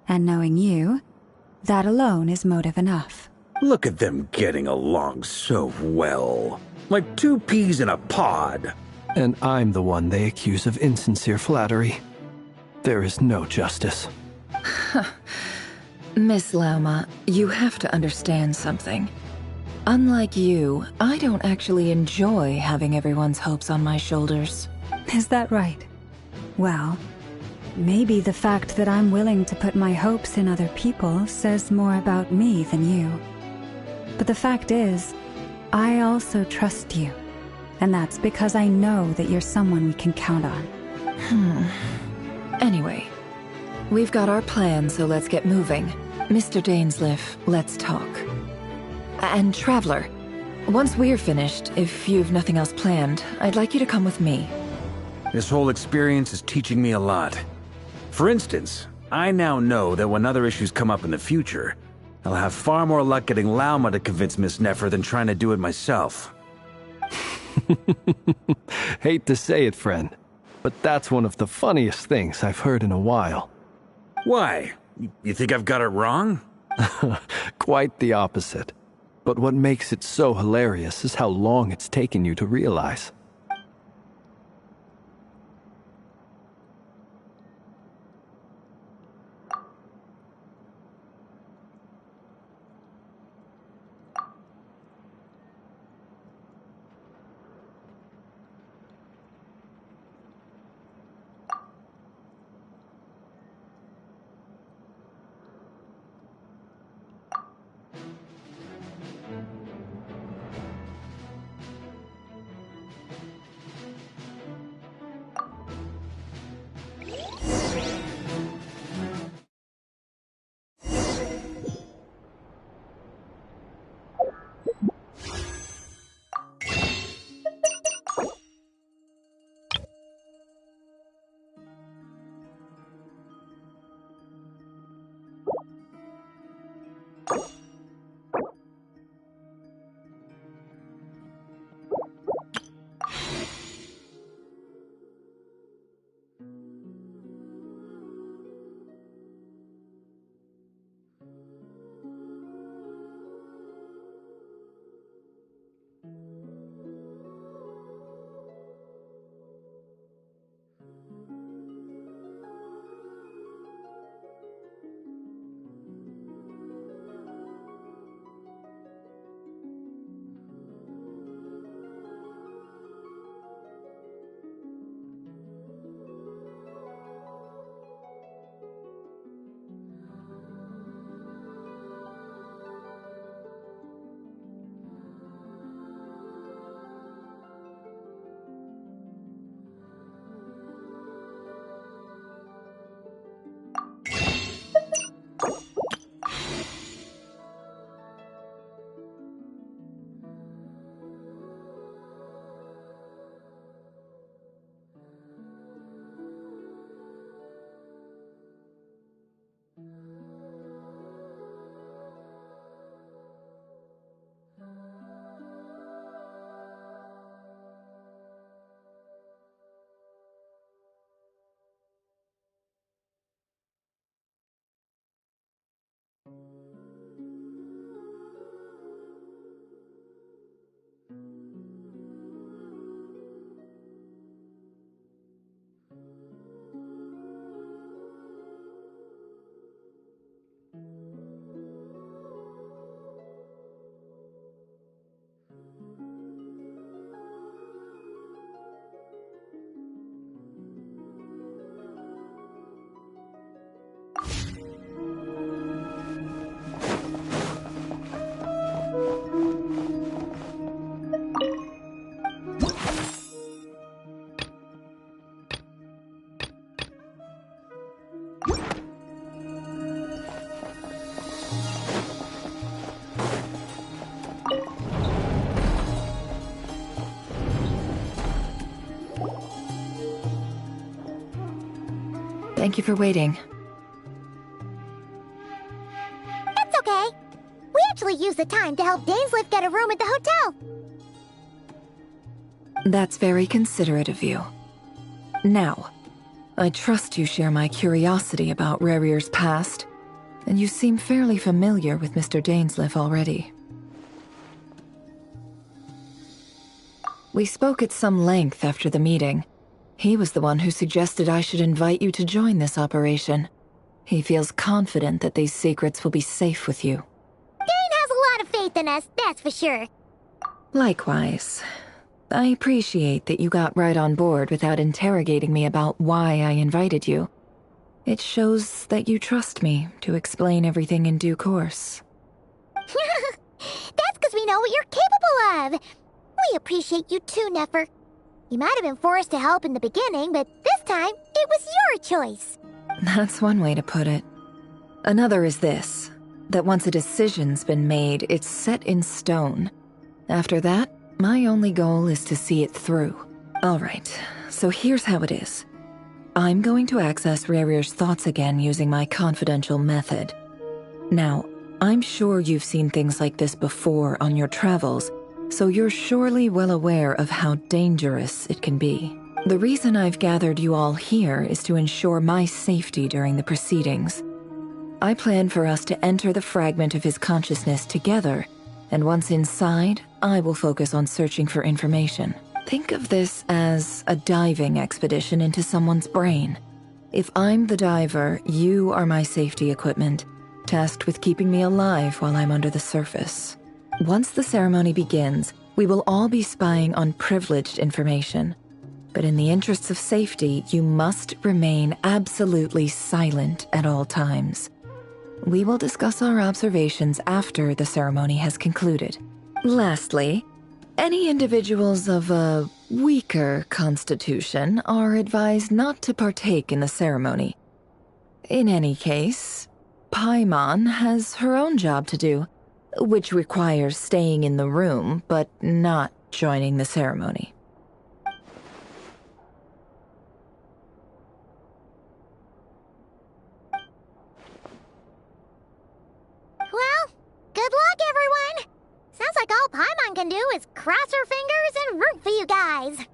And knowing you, that alone is motive enough. Look at them getting along so well. Like two peas in a pod. And I'm the one they accuse of insincere flattery. There is no justice. Miss Lauma, you have to understand something. Unlike you, I don't actually enjoy having everyone's hopes on my shoulders. Is that right? Well, maybe the fact that I'm willing to put my hopes in other people says more about me than you. But the fact is, I also trust you. And that's because I know that you're someone we can count on. Anyway, we've got our plan, so let's get moving. Mr. Dainsleif, let's talk. And Traveler, once we're finished, if you've nothing else planned, I'd like you to come with me. This whole experience is teaching me a lot. For instance, I now know that when other issues come up in the future, I'll have far more luck getting Lauma to convince Miss Nefer than trying to do it myself. Hate to say it, friend, but that's one of the funniest things I've heard in a while. Why? You think I've got it wrong? Quite the opposite. But what makes it so hilarious is how long it's taken you to realize. Thank you for waiting. It's okay. We actually used the time to help Dainsleif get a room at the hotel. That's very considerate of you. Now, I trust you share my curiosity about Rarier's past, and you seem fairly familiar with Mr. Dainsleif already. We spoke at some length after the meeting. He was the one who suggested I should invite you to join this operation. He feels confident that these secrets will be safe with you. Dane has a lot of faith in us, that's for sure. Likewise. I appreciate that you got right on board without interrogating me about why I invited you. It shows that you trust me to explain everything in due course. That's because we know what you're capable of. We appreciate you too, Nefer. You might have been forced to help in the beginning, but this time, it was your choice. That's one way to put it. Another is this, that once a decision's been made, it's set in stone. After that, my only goal is to see it through. Alright, so here's how it is. I'm going to access Rarier's thoughts again using my confidential method. Now, I'm sure you've seen things like this before on your travels, so you're surely well aware of how dangerous it can be. The reason I've gathered you all here is to ensure my safety during the proceedings. I plan for us to enter the fragment of his consciousness together, and once inside, I will focus on searching for information. Think of this as a diving expedition into someone's brain. If I'm the diver, you are my safety equipment, tasked with keeping me alive while I'm under the surface. Once the ceremony begins, we will all be spying on privileged information. But in the interests of safety, you must remain absolutely silent at all times. We will discuss our observations after the ceremony has concluded. Lastly, any individuals of a weaker constitution are advised not to partake in the ceremony. In any case, Paimon has her own job to do, which requires staying in the room but not joining the ceremony. Well, good luck, everyone! Sounds like all Paimon can do is cross her fingers and root for you guys.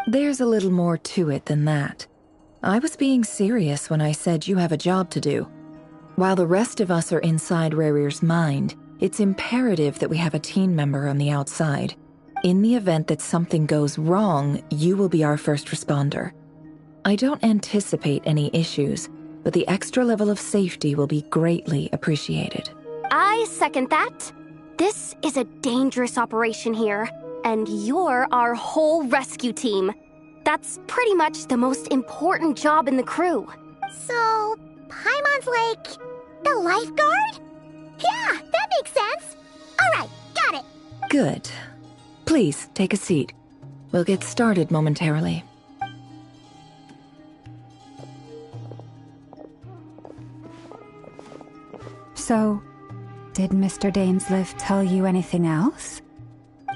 There's a little more to it than that. I was being serious when I said you have a job to do. While the rest of us are inside Rarir's mind, it's imperative that we have a team member on the outside. In the event that something goes wrong, you will be our first responder. I don't anticipate any issues, but the extra level of safety will be greatly appreciated. I second that. This is a dangerous operation here, and you're our whole rescue team. That's pretty much the most important job in the crew. So, Paimon's like the lifeguard? Yeah, that makes sense. All right, got it. Good. Please, take a seat. We'll get started momentarily. So, did Mr. Dainsliff tell you anything else?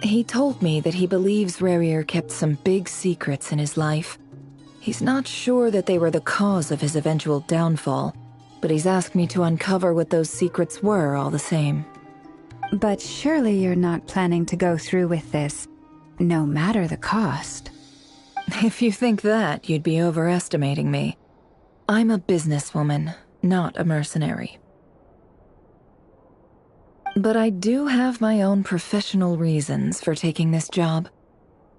He told me that he believes Rarir kept some big secrets in his life. He's not sure that they were the cause of his eventual downfall, but he's asked me to uncover what those secrets were all the same. But surely you're not planning to go through with this, no matter the cost. If you think that, you'd be overestimating me. I'm a businesswoman, not a mercenary. But I do have my own professional reasons for taking this job.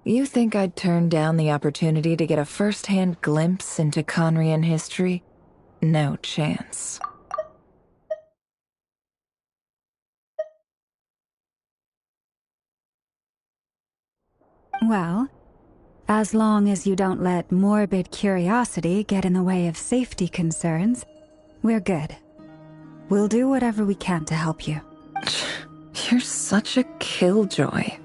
You think I'd turn down the opportunity to get a first-hand glimpse into Conrian history? No chance. Well, as long as you don't let morbid curiosity get in the way of safety concerns, we're good. We'll do whatever we can to help you. You're such a killjoy.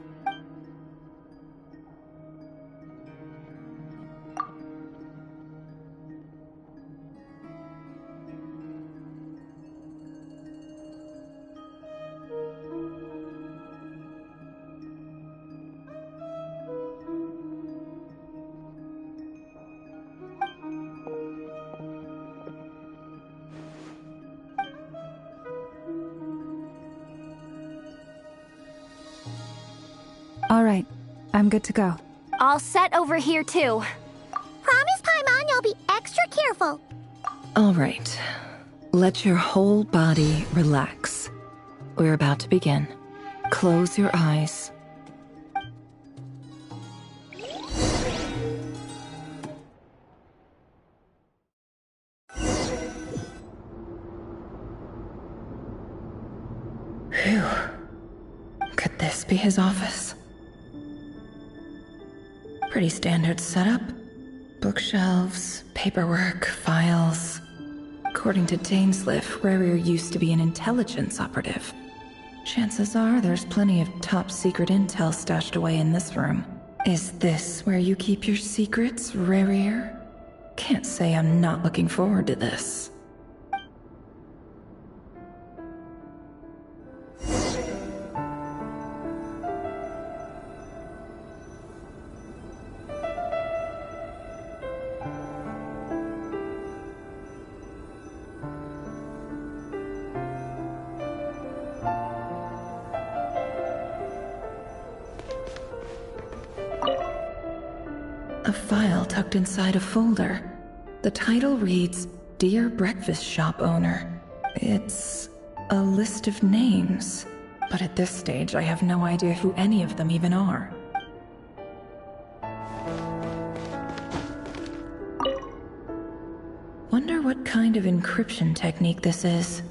All right, I'm good to go. All set over here, too. Promise, Paimon, you'll be extra careful. All right. Let your whole body relax. We're about to begin. Close your eyes. Phew. Could this be his office? Pretty standard setup. Bookshelves, paperwork, files. According to Dainsliff, Rarir used to be an intelligence operative. Chances are there's plenty of top-secret intel stashed away in this room. Is this where you keep your secrets, Rarir? Can't say I'm not looking forward to this. A file tucked inside a folder. The title reads, Dear Breakfast Shop Owner. It's a list of names, but at this stage I have no idea who any of them even are. Wonder what kind of encryption technique this is.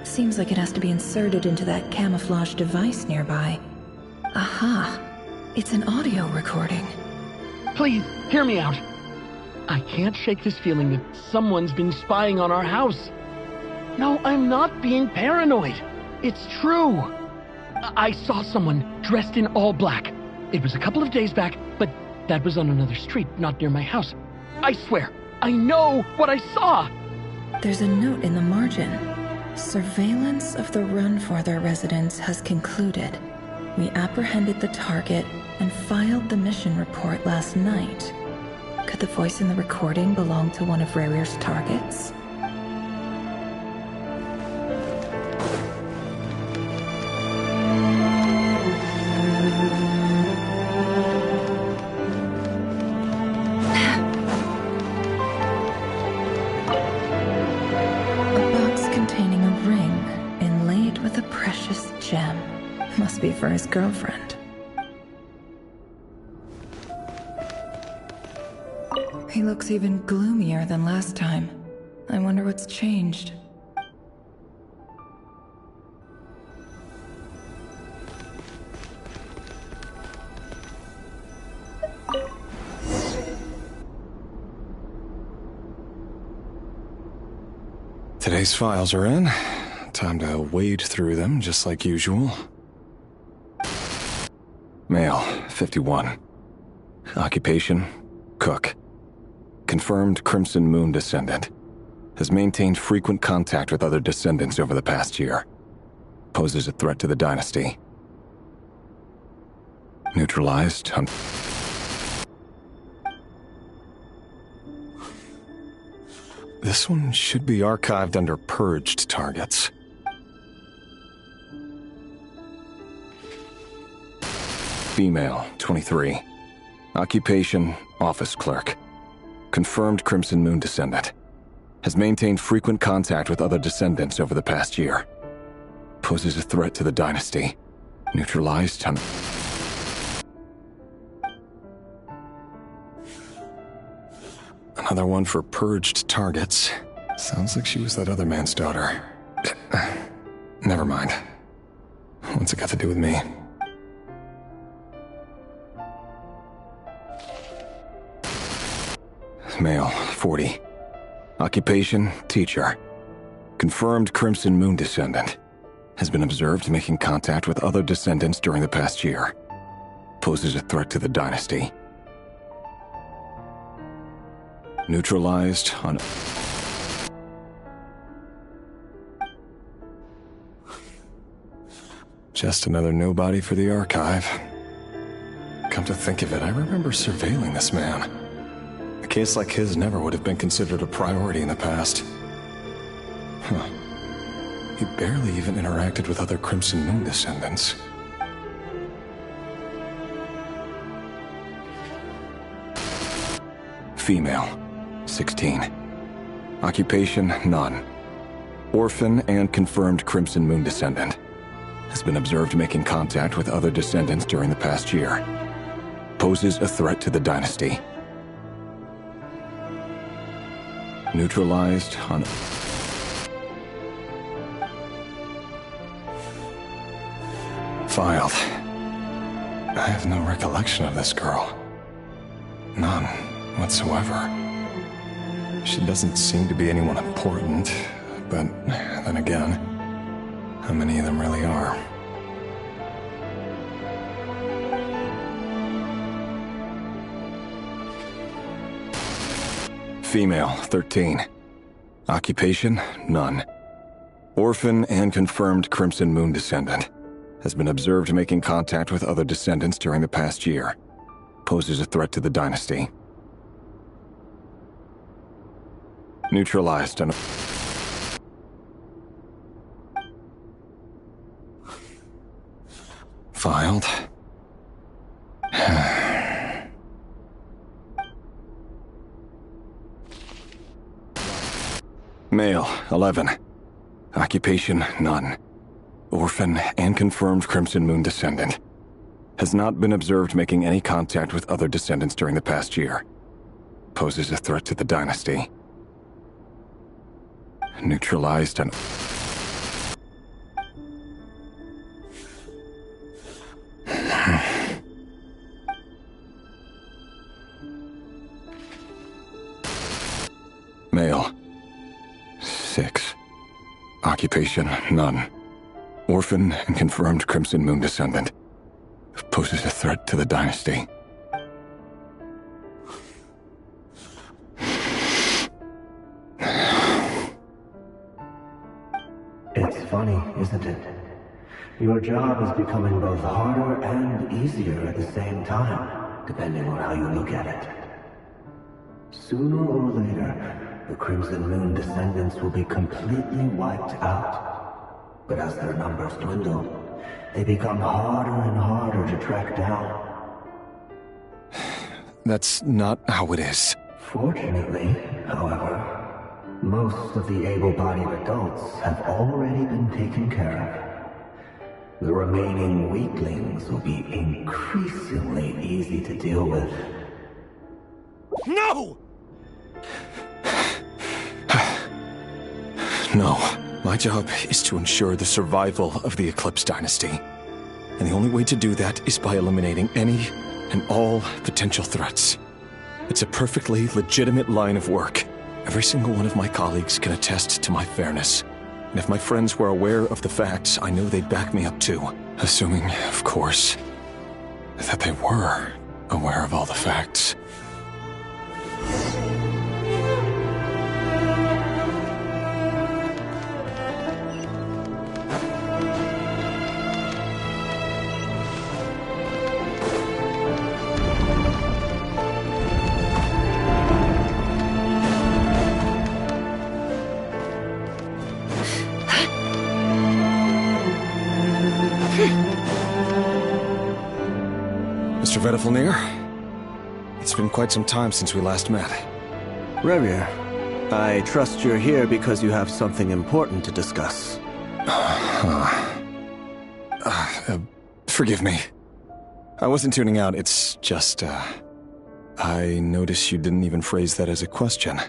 Seems like it has to be inserted into that camouflage device nearby. Aha! It's an audio recording. Please, hear me out. I can't shake this feeling that someone's been spying on our house. No, I'm not being paranoid. It's true. I saw someone dressed in all black. It was a couple of days back, but that was on another street, not near my house. I swear, I know what I saw! There's a note in the margin. Surveillance of the run for their residence has concluded. We apprehended the target and filed the mission report last night. Could the voice in the recording belong to one of Rarir's targets? Must be for his girlfriend. He looks even gloomier than last time. I wonder what's changed. Today's files are in. Time to wade through them just like usual. Male, 51. Occupation, cook. Confirmed Crimson Moon descendant. Has maintained frequent contact with other descendants over the past year. Poses a threat to the dynasty. Neutralized on... This one should be archived under purged targets. Female, 23. Occupation, office clerk. Confirmed Crimson Moon descendant. Has maintained frequent contact with other descendants over the past year. Poses a threat to the dynasty. Neutralized on... Another one for purged targets. Sounds like she was that other man's daughter. Never mind. What's it got to do with me? Male, 40. Occupation, teacher. Confirmed Crimson Moon descendant. Has been observed making contact with other descendants during the past year. Poses a threat to the dynasty. Neutralized on... Just another nobody for the archive. Come to think of it, I remember surveilling this man. A case like his never would have been considered a priority in the past. Huh. He barely even interacted with other Crimson Moon descendants. Female, 16. Occupation, none. Orphan and confirmed Crimson Moon descendant. Has been observed making contact with other descendants during the past year. Poses a threat to the dynasty. Neutralized on... Filed. I have no recollection of this girl. None whatsoever. She doesn't seem to be anyone important, but then again, how many of them really are? Female, 13. Occupation, none. Orphan and confirmed Crimson Moon descendant. Has been observed making contact with other descendants during the past year. Poses a threat to the dynasty. Neutralized on... Filed. Male, 11. Occupation, none. Orphan and confirmed Crimson Moon descendant. Has not been observed making any contact with other descendants during the past year. Poses a threat to the dynasty. Neutralized and... Male. 6. Occupation, none. Orphan and confirmed Crimson Moon descendant. Poses a threat to the dynasty. It's funny, isn't it? Your job is becoming both harder and easier at the same time, depending on how you look at it. Sooner or later, the Crimson Moon descendants will be completely wiped out. But as their numbers dwindle, they become harder and harder to track down. That's not how it is. Fortunately, however, most of the able-bodied adults have already been taken care of. The remaining weaklings will be increasingly easy to deal with. No! No. My job is to ensure the survival of the Eclipse Dynasty. And the only way to do that is by eliminating any and all potential threats. It's a perfectly legitimate line of work. Every single one of my colleagues can attest to my fairness. And if my friends were aware of the facts, I know they'd back me up too. Assuming, of course, that they were aware of all the facts. Mr. Vedifalnir, it's been quite some time since we last met. Rerir, I trust you're here because you have something important to discuss. Forgive me. I wasn't tuning out, it's just, I noticed you didn't even phrase that as a question.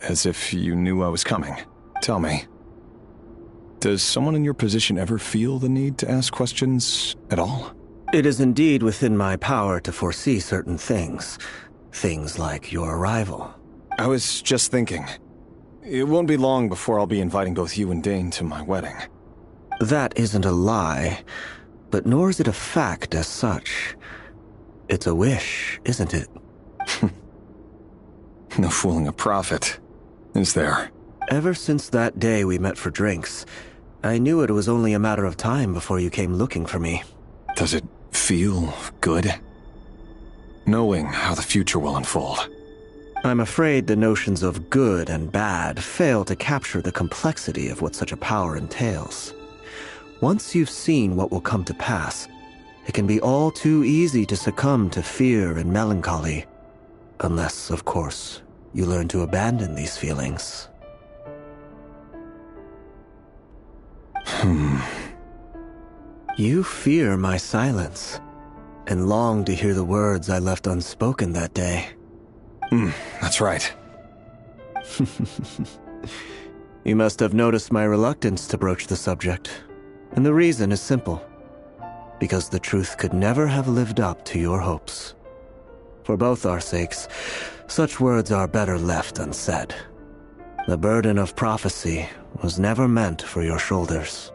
As if you knew I was coming. Tell me, does someone in your position ever feel the need to ask questions at all? It is indeed within my power to foresee certain things. Things like your arrival. I was just thinking. It won't be long before I'll be inviting both you and Dane to my wedding. That isn't a lie, but nor is it a fact as such. It's a wish, isn't it? No fooling a prophet, is there? Ever since that day we met for drinks, I knew it was only a matter of time before you came looking for me. Does it feel good? Knowing how the future will unfold. I'm afraid the notions of good and bad fail to capture the complexity of what such a power entails. Once you've seen what will come to pass, it can be all too easy to succumb to fear and melancholy. Unless, of course, you learn to abandon these feelings. You fear my silence, and long to hear the words I left unspoken that day. That's right. You must have noticed my reluctance to broach the subject. And the reason is simple. Because the truth could never have lived up to your hopes. For both our sakes, such words are better left unsaid. The burden of prophecy was never meant for your shoulders.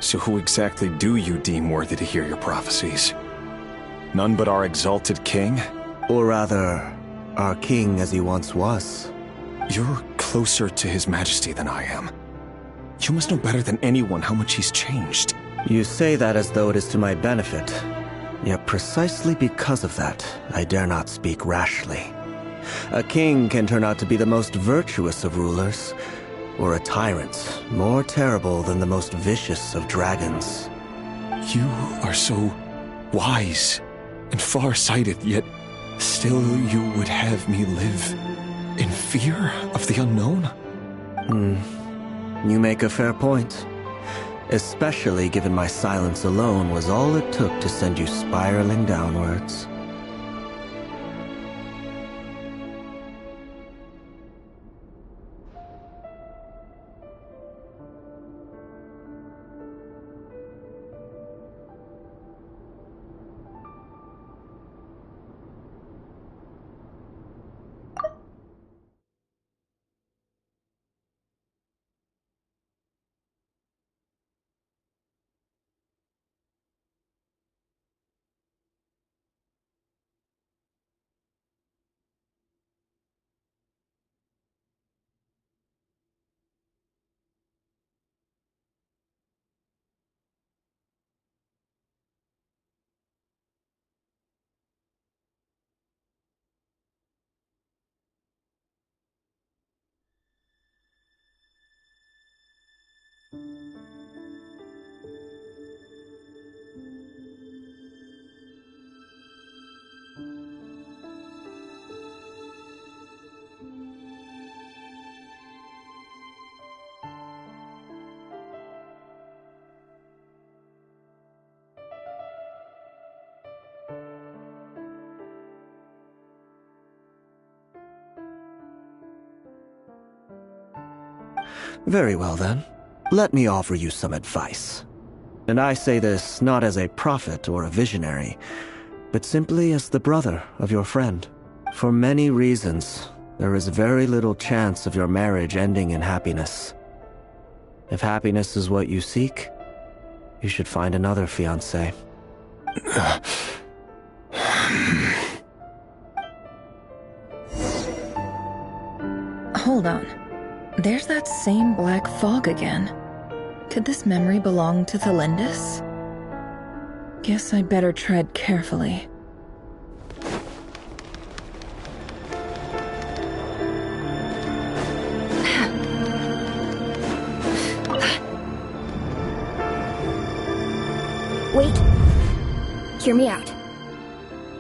So who exactly do you deem worthy to hear your prophecies? None but our exalted king? Or rather, our king as he once was. You're closer to his majesty than I am. You must know better than anyone how much he's changed. You say that as though it is to my benefit. Yet precisely because of that, I dare not speak rashly. A king can turn out to be the most virtuous of rulers, or a tyrant more terrible than the most vicious of dragons. You are so wise and far-sighted, yet still you would have me live in fear of the unknown? You make a fair point. Especially given my silence alone was all it took to send you spiraling downwards. Very well then. Let me offer you some advice. And I say this not as a prophet or a visionary, but simply as the brother of your friend. For many reasons, there is very little chance of your marriage ending in happiness. If happiness is what you seek, you should find another fiancé. Hold on. There's that same black fog again. Could this memory belong to Thelindis? Guess I'd better tread carefully. Wait. Hear me out.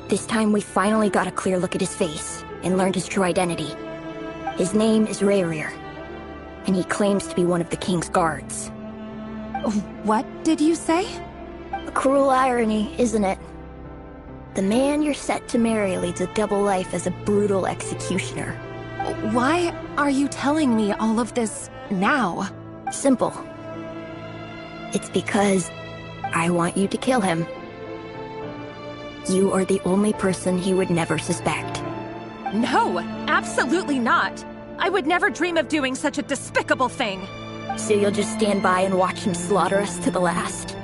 This time we finally got a clear look at his face and learned his true identity. His name is Rayrir, and he claims to be one of the king's guards. What did you say? A cruel irony, isn't it? The man you're set to marry leads a double life as a brutal executioner. Why are you telling me all of this now? Simple. It's because I want you to kill him. You are the only person he would never suspect. No, absolutely not. I would never dream of doing such a despicable thing. So you'll just stand by and watch him slaughter us to the last?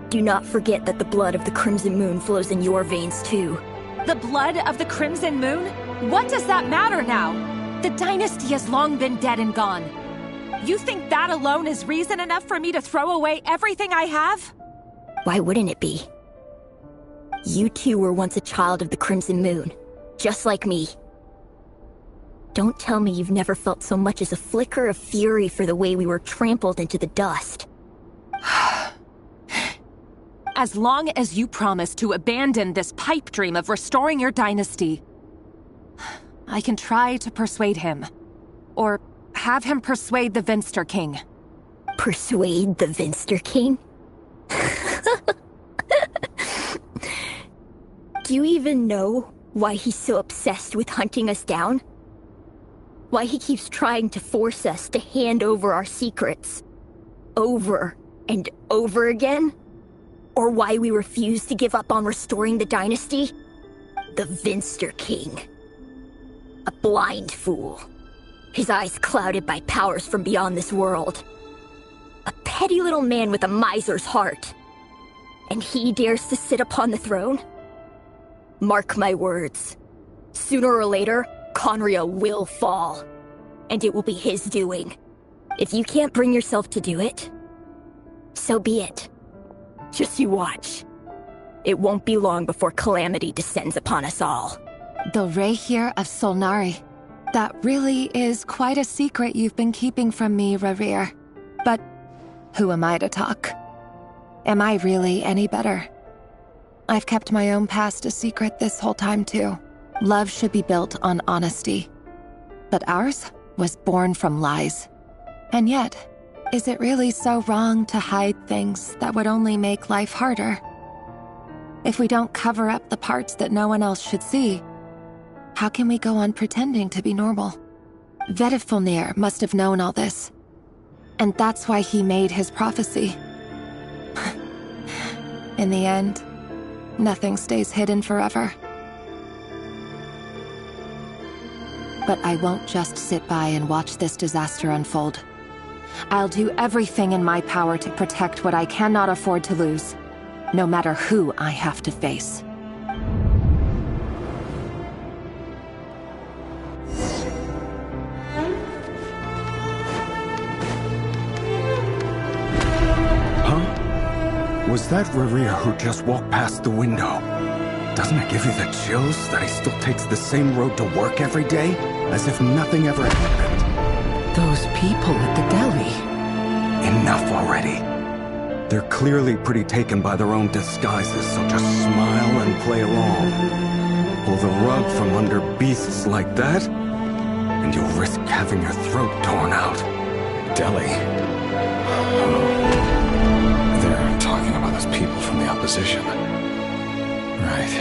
Do not forget that the blood of the Crimson Moon flows in your veins too. The blood of the Crimson Moon? What does that matter now? The dynasty has long been dead and gone. You think that alone is reason enough for me to throw away everything I have? Why wouldn't it be? You two were once a child of the Crimson Moon, just like me. Don't tell me you've never felt so much as a flicker of fury for the way we were trampled into the dust. As long as you promise to abandon this pipe dream of restoring your dynasty, I can try to persuade him. Or have him persuade the Vinster King. Persuade the Vinster King? Do you even know why he's so obsessed with hunting us down? Why he keeps trying to force us to hand over our secrets over and over again? Or why we refuse to give up on restoring the dynasty? The Vinster King. A blind fool. His eyes clouded by powers from beyond this world. A petty little man with a miser's heart. And he dares to sit upon the throne? Mark my words. Sooner or later, Conria will fall. And it will be his doing. If you can't bring yourself to do it, so be it. Just you watch. It won't be long before calamity descends upon us all. The Rehir of Solnari. That really is quite a secret you've been keeping from me, Rerir. But who am I to talk? Am I really any better? I've kept my own past a secret this whole time too. Love should be built on honesty. But ours was born from lies. And yet, is it really so wrong to hide things that would only make life harder? If we don't cover up the parts that no one else should see, how can we go on pretending to be normal? Vedifulnir must have known all this. And that's why he made his prophecy. In the end, nothing stays hidden forever. But I won't just sit by and watch this disaster unfold. I'll do everything in my power to protect what I cannot afford to lose, no matter who I have to face. Was that Rerir who just walked past the window? Doesn't it give you the chills that he still takes the same road to work every day? As if nothing ever happened. Those people at the deli. Enough already. They're clearly pretty taken by their own disguises, so just smile and play along. Pull the rug from under beasts like that, and you'll risk having your throat torn out. Deli? They're talking about those people from the opposition. Right.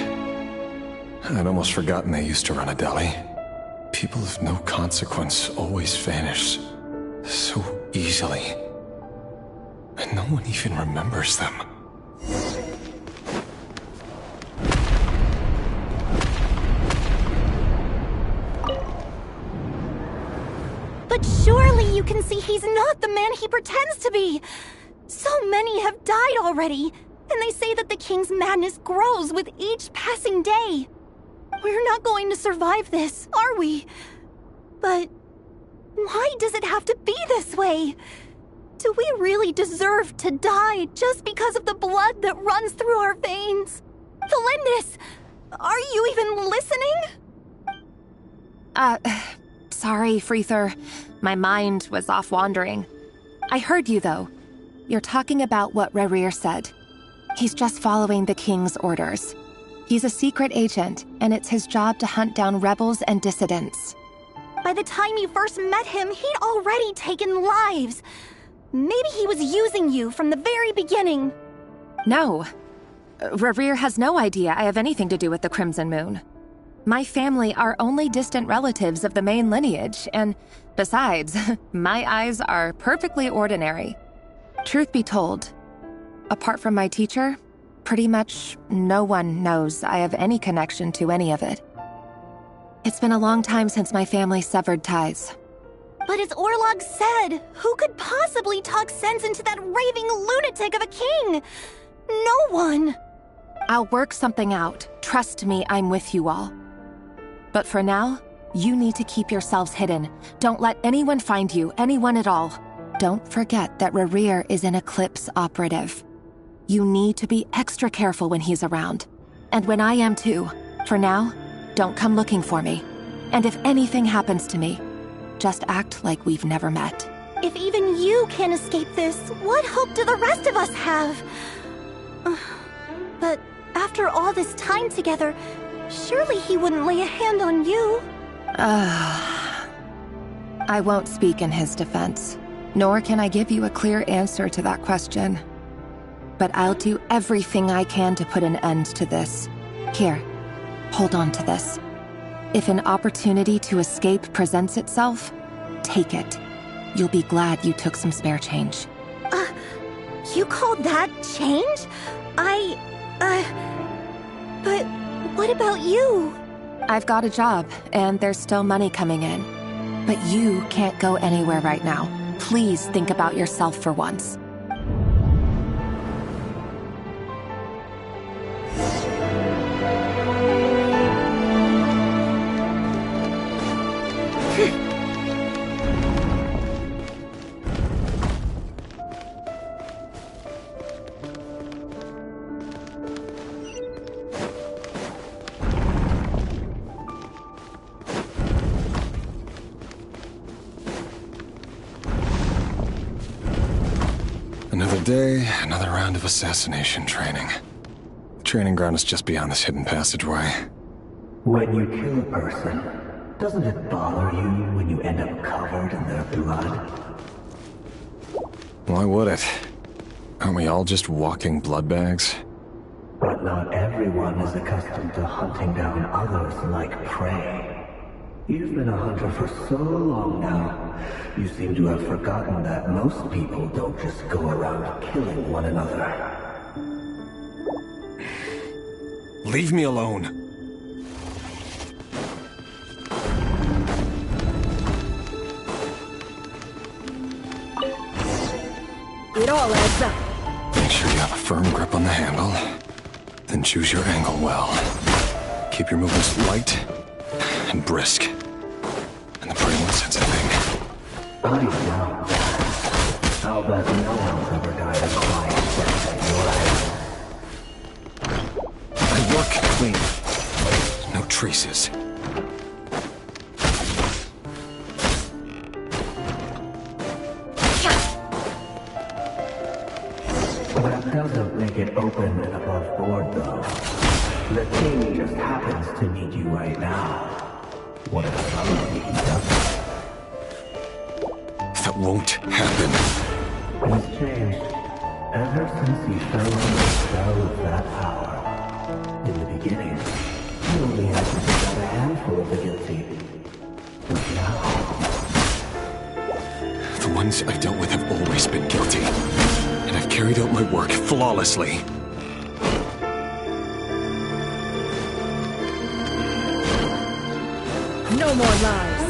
I'd almost forgotten they used to run a deli. People of no consequence always vanish so easily. And no one even remembers them. But surely you can see he's not the man he pretends to be! So many have died already, and they say that the king's madness grows with each passing day. We're not going to survive this, are we? But why does it have to be this way? Do we really deserve to die just because of the blood that runs through our veins? Felindis, are you even listening? Sorry, Freether. My mind was off wandering. I heard you, though. You're talking about what Rerir said. He's just following the king's orders. He's a secret agent, and it's his job to hunt down rebels and dissidents. By the time you first met him, he'd already taken lives. Maybe he was using you from the very beginning. No. Rerir has no idea I have anything to do with the Crimson Moon. My family are only distant relatives of the main lineage, and besides, my eyes are perfectly ordinary. Truth be told, apart from my teacher, pretty much no one knows I have any connection to any of it. It's been a long time since my family severed ties. But as Orlog said, who could possibly talk sense into that raving lunatic of a king? No one. I'll work something out. Trust me, I'm with you all. But for now, you need to keep yourselves hidden. Don't let anyone find you, anyone at all. Don't forget that Rerir is an Eclipse operative. You need to be extra careful when he's around. And when I am too. For now, don't come looking for me. And if anything happens to me, just act like we've never met. If even you can't escape this, what hope do the rest of us have? But after all this time together, surely he wouldn't lay a hand on you. I won't speak in his defense, nor can I give you a clear answer to that question. But I'll do everything I can to put an end to this. Here, hold on to this. If an opportunity to escape presents itself, take it. You'll be glad you took some spare change. You call that change? But what about you? I've got a job, and there's still money coming in. But you can't go anywhere right now. Please think about yourself for once. day, another round of assassination training. The training ground is just beyond this hidden passageway. When you kill a person, doesn't it bother you when you end up covered in their blood? Why would it? Aren't we all just walking blood bags? But not everyone is accustomed to hunting down others like prey. You've been a hunter for so long now, you seem to have forgotten that most people don't just go around killing one another. Leave me alone. It all adds up. Make sure you have a firm grip on the handle. Then choose your angle well. Keep your movements light and brisk. And the prey won't sense a thing. I know. I'll bet no one's ever died a quiet death at your end. I work clean. No traces. That doesn't make it open and above board, though. The king just happens to need you right now. What if somebody doesn't? That won't happen. He's changed. Ever since he fell under the spell of that power. In the beginning, he only had to pick out a handful of the guilty. But now... The ones I've dealt with have always been guilty. And I've carried out my work flawlessly. No more lies.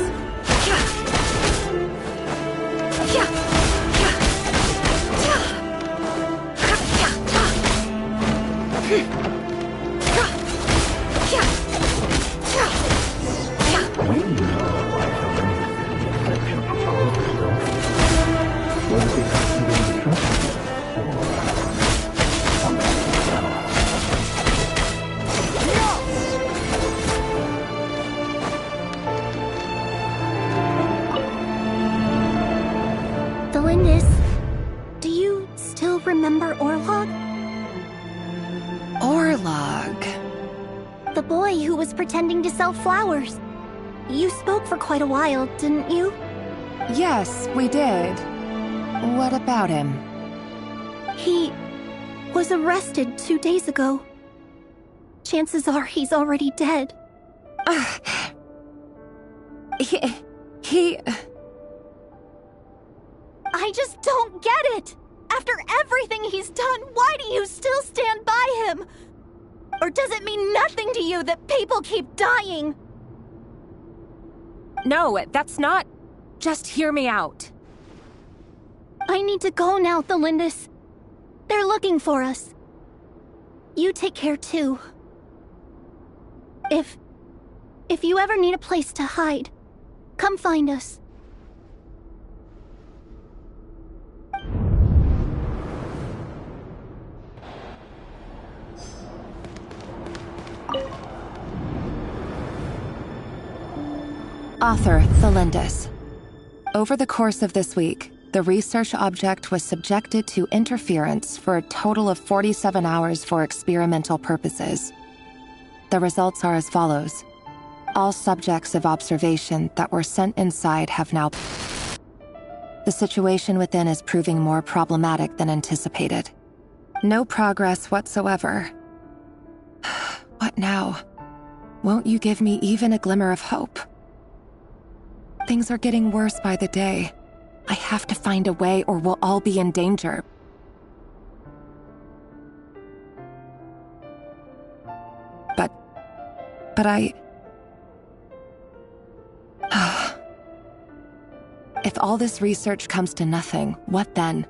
Do you still remember Orlog? Orlog. The boy who was pretending to sell flowers. You spoke for quite a while, didn't you? Yes, we did. What about him? He was arrested 2 days ago. Chances are he's already dead. He... I just don't get it! After everything he's done, why do you still stand by him? Or does it mean nothing to you that people keep dying? No, that's not... Just hear me out. I need to go now, Thelindis. They're looking for us. You take care too. If you ever need a place to hide, come find us. Author Thelindis. Over the course of this week, the research object was subjected to interference for a total of 47 hours for experimental purposes. The results are as follows. All subjects of observation that were sent inside have now... The situation within is proving more problematic than anticipated. No progress whatsoever. What now? Won't you give me even a glimmer of hope? Things are getting worse by the day. I have to find a way or we'll all be in danger. But I... If all this research comes to nothing, what then?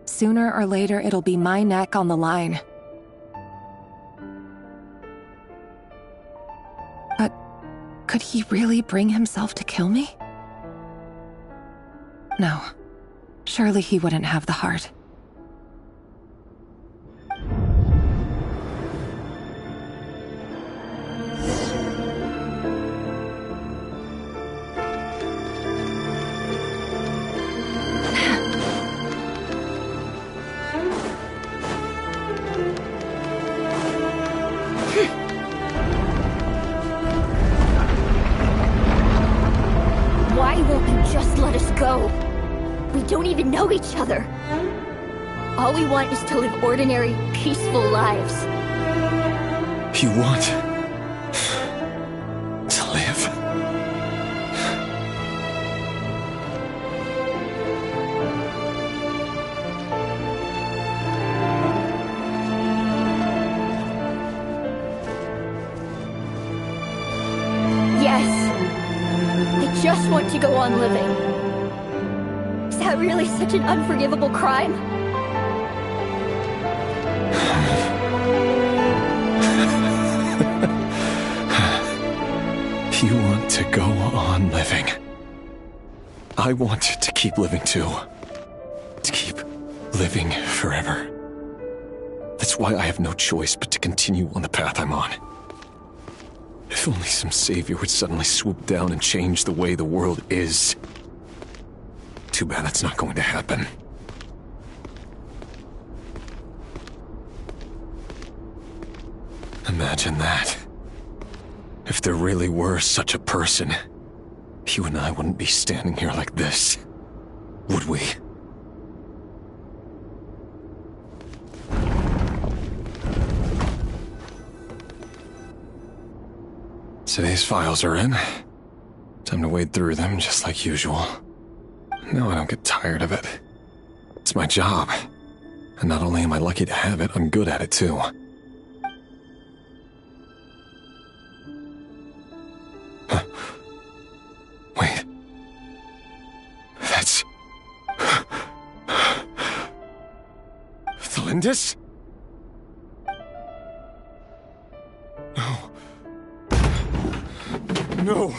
Sooner or later, it'll be my neck on the line. But could he really bring himself to kill me? No. Surely he wouldn't have the heart. go. We don't even know each other. All we want is to live ordinary, peaceful lives. You want to live? Yes. I just want to go on living. Is that really such an unforgivable crime? You want to go on living. I want to keep living too. To keep living forever. That's why I have no choice but to continue on the path I'm on. If only some savior would suddenly swoop down and change the way the world is. Too bad that's not going to happen. Imagine that. If there really were such a person, you and I wouldn't be standing here like this, would we? Today's files are in. Time to wade through them just like usual. No, I don't get tired of it. It's my job. And not only am I lucky to have it, I'm good at it too. Wait. That's... Thalindis? No. No!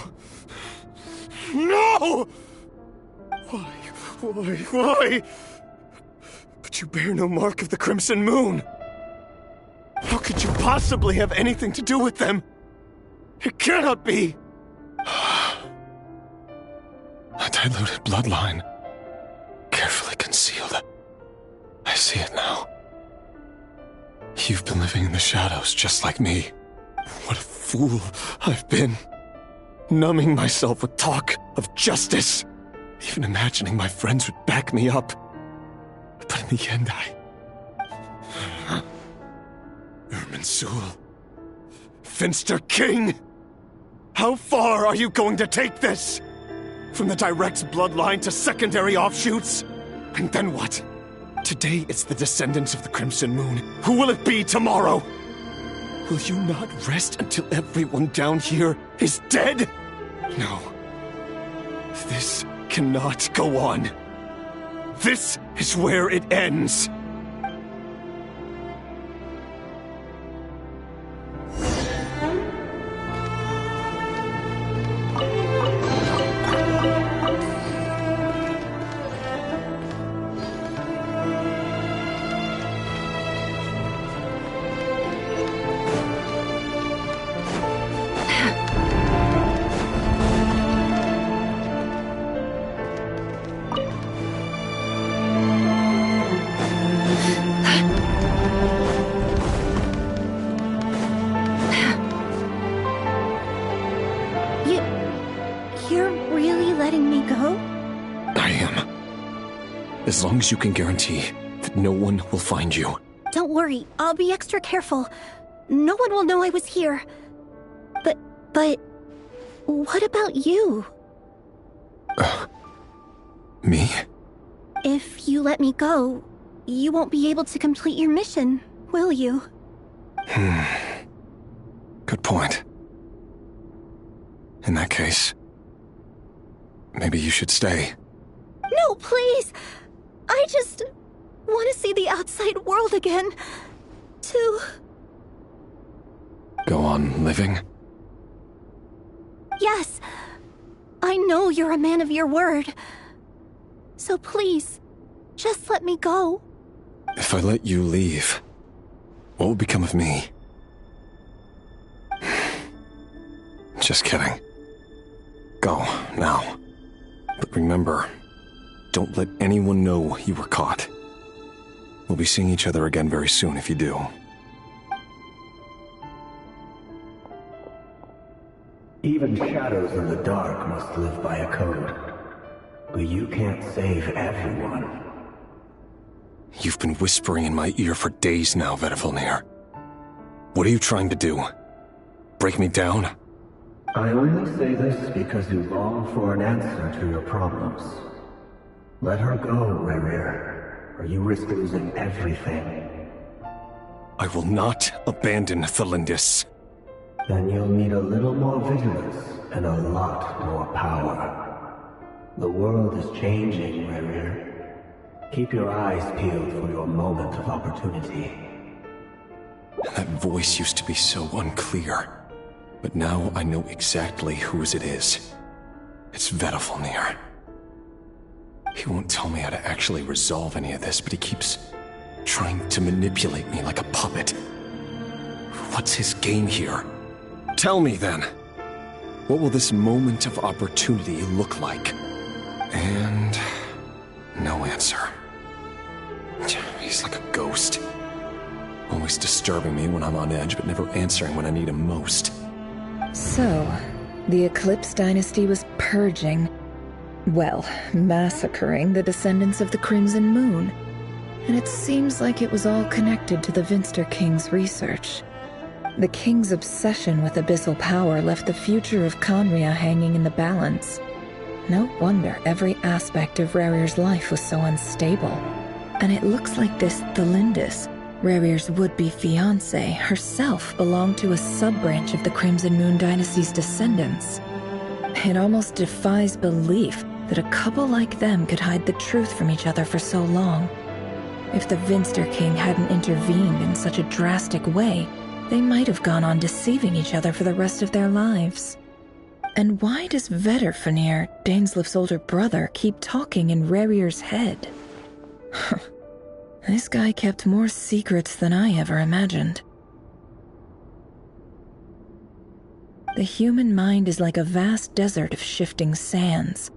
No! Why? But you bear no mark of the Crimson Moon. How could you possibly have anything to do with them? It cannot be! A diluted bloodline. Carefully concealed. I see it now. You've been living in the shadows just like me. What a fool I've been. Numbing myself with talk of justice. Even imagining my friends would back me up. But in the end, Irminsul. Finster King! How far are you going to take this? From the direct bloodline to secondary offshoots? And then what? Today it's the descendants of the Crimson Moon. Who will it be tomorrow? Will you not rest until everyone down here is dead? No. This cannot go on. This is where it ends. As long as you can guarantee that no one will find you. Don't worry, I'll be extra careful. No one will know I was here. But... what about you? Me? If you let me go, you won't be able to complete your mission, will you? Good point. In that case, maybe you should stay. No, please! I just want to see the outside world again. To... Go on living? Yes. I know you're a man of your word. So please, just let me go. If I let you leave, what will become of me? Just kidding. Go, now. But remember, don't let anyone know you were caught. We'll be seeing each other again very soon if you do. Even shadows in the dark must live by a code. but you can't save everyone. You've been whispering in my ear for days now, Vedifilnir. What are you trying to do? Break me down? I only say this because you long for an answer to your problems. Let her go, Rerir, or you risk losing everything. I will not abandon Thelindis. Then you'll need a little more vigilance and a lot more power. The world is changing, Rerir. Keep your eyes peeled for your moment of opportunity. That voice used to be so unclear, but now I know exactly whose it is. It's Vedifilnir. He won't tell me how to actually resolve any of this, but he keeps trying to manipulate me like a puppet. What's his game here? Tell me then. What will this moment of opportunity look like? And no answer. He's like a ghost. Always disturbing me when I'm on edge, but never answering when I need him most. So, the Eclipse Dynasty was purging, well, massacring the descendants of the Crimson Moon. And it seems like it was all connected to the Vinster King's research. The King's obsession with abyssal power left the future of Khaenri'ah hanging in the balance. No wonder every aspect of Rerir's life was so unstable. And it looks like this Thelindis, Rerir's would-be fiancée, herself belonged to a sub-branch of the Crimson Moon Dynasty's descendants. It almost defies belief that a couple like them could hide the truth from each other for so long. If the Vinster King hadn't intervened in such a drastic way, they might have gone on deceiving each other for the rest of their lives. And why does Vedifilnir, Dainslif's older brother, keep talking in Rerir's head? This guy kept more secrets than I ever imagined. The human mind is like a vast desert of shifting sands.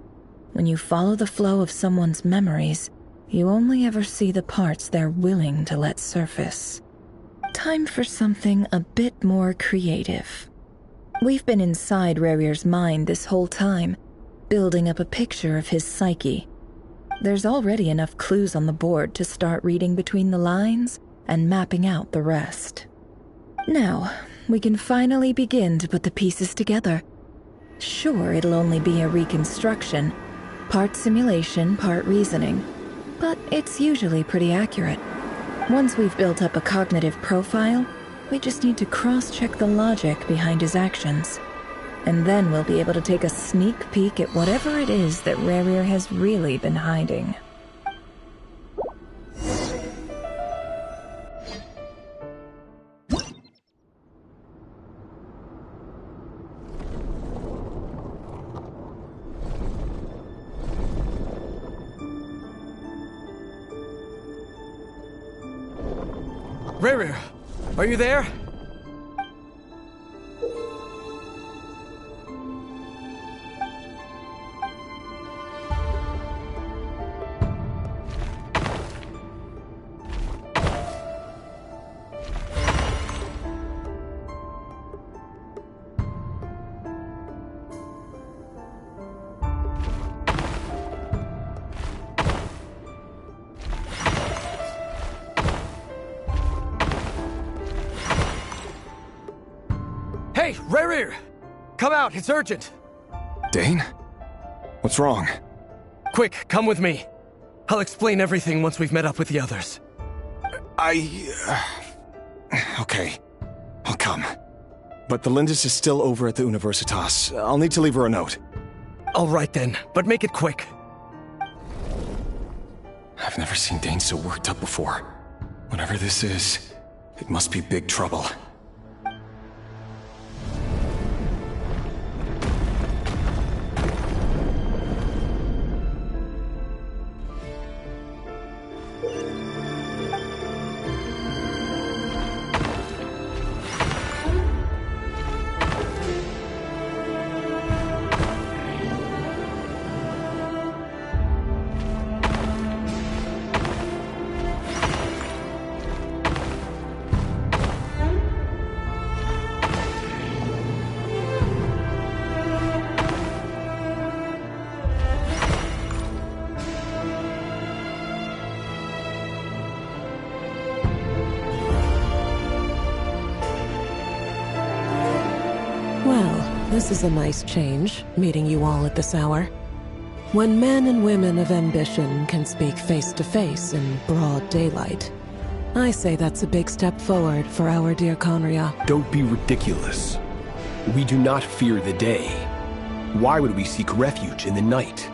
When you follow the flow of someone's memories, you only ever see the parts they're willing to let surface. Time for something a bit more creative. We've been inside Rerir's mind this whole time, building up a picture of his psyche. There's already enough clues on the board to start reading between the lines and mapping out the rest. Now, we can finally begin to put the pieces together. Sure, it'll only be a reconstruction, part simulation, part reasoning, but it's usually pretty accurate. Once we've built up a cognitive profile, we just need to cross-check the logic behind his actions. And then we'll be able to take a sneak peek at whatever it is that Rerir has really been hiding. Rerir, are you there? Hey, Rerir! Come out, it's urgent! Dain? What's wrong? Quick, come with me. I'll explain everything once we've met up with the others. Okay. I'll come. But Thelindis is still over at the Universitas. I'll need to leave her a note. All right then, but make it quick. I've never seen Dain so worked up before. Whatever this is, it must be big trouble. This is a nice change, meeting you all at this hour. When men and women of ambition can speak face to face in broad daylight, I say that's a big step forward for our dear Conria. Don't be ridiculous. We do not fear the day. Why would we seek refuge in the night?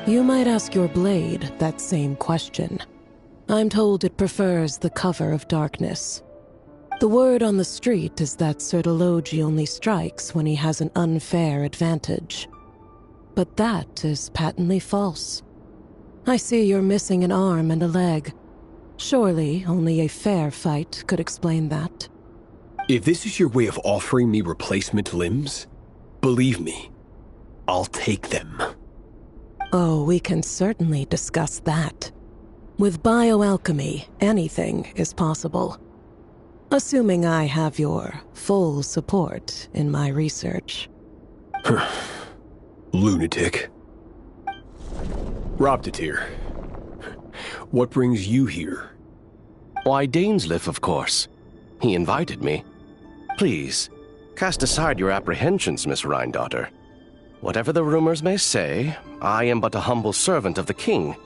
You might ask your blade that same question. I'm told it prefers the cover of darkness. The word on the street is that Sertologi only strikes when he has an unfair advantage. But that is patently false. I see you're missing an arm and a leg. Surely only a fair fight could explain that. If this is your way of offering me replacement limbs, believe me, I'll take them. Oh, we can certainly discuss that. With bioalchemy, anything is possible. Assuming I have your full support in my research. Lunatic. Robtatir, what brings you here? Why, Dainsleif, of course. He invited me. Please, cast aside your apprehensions, Miss Rhine-daughter. Whatever the rumors may say, I am but a humble servant of the king,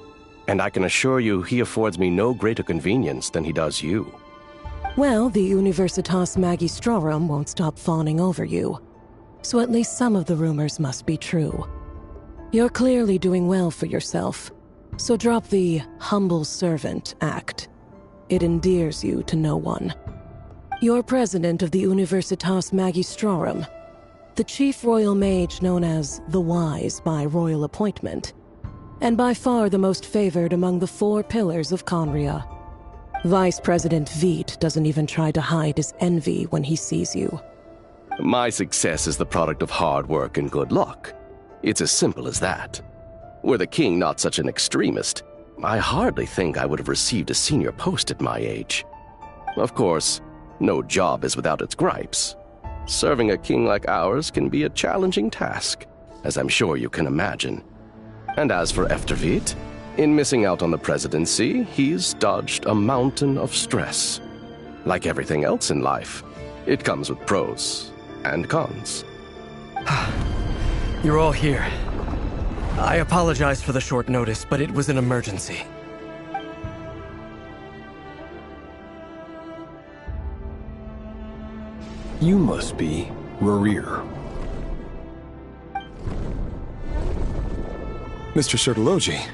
and I can assure you he affords me no greater convenience than he does you. Well, the Universitas Magistrorum won't stop fawning over you, so at least some of the rumors must be true. You're clearly doing well for yourself, so drop the humble servant act. It endears you to no one. You're president of the Universitas Magistrorum, the chief royal mage known as the Wise by royal appointment, and by far the most favored among the 4 pillars of Conria. Vice President Veit doesn't even try to hide his envy when he sees you. My success is the product of hard work and good luck. It's as simple as that. Were the king not such an extremist, I hardly think I would have received a senior post at my age. Of course, no job is without its gripes. Serving a king like ours can be a challenging task, as I'm sure you can imagine. And as for Efterveit, in missing out on the presidency, he's dodged a mountain of stress. Like everything else in life, it comes with pros and cons. You're all here. I apologize for the short notice, but it was an emergency. You must be Rerir. Mr. Sertologi.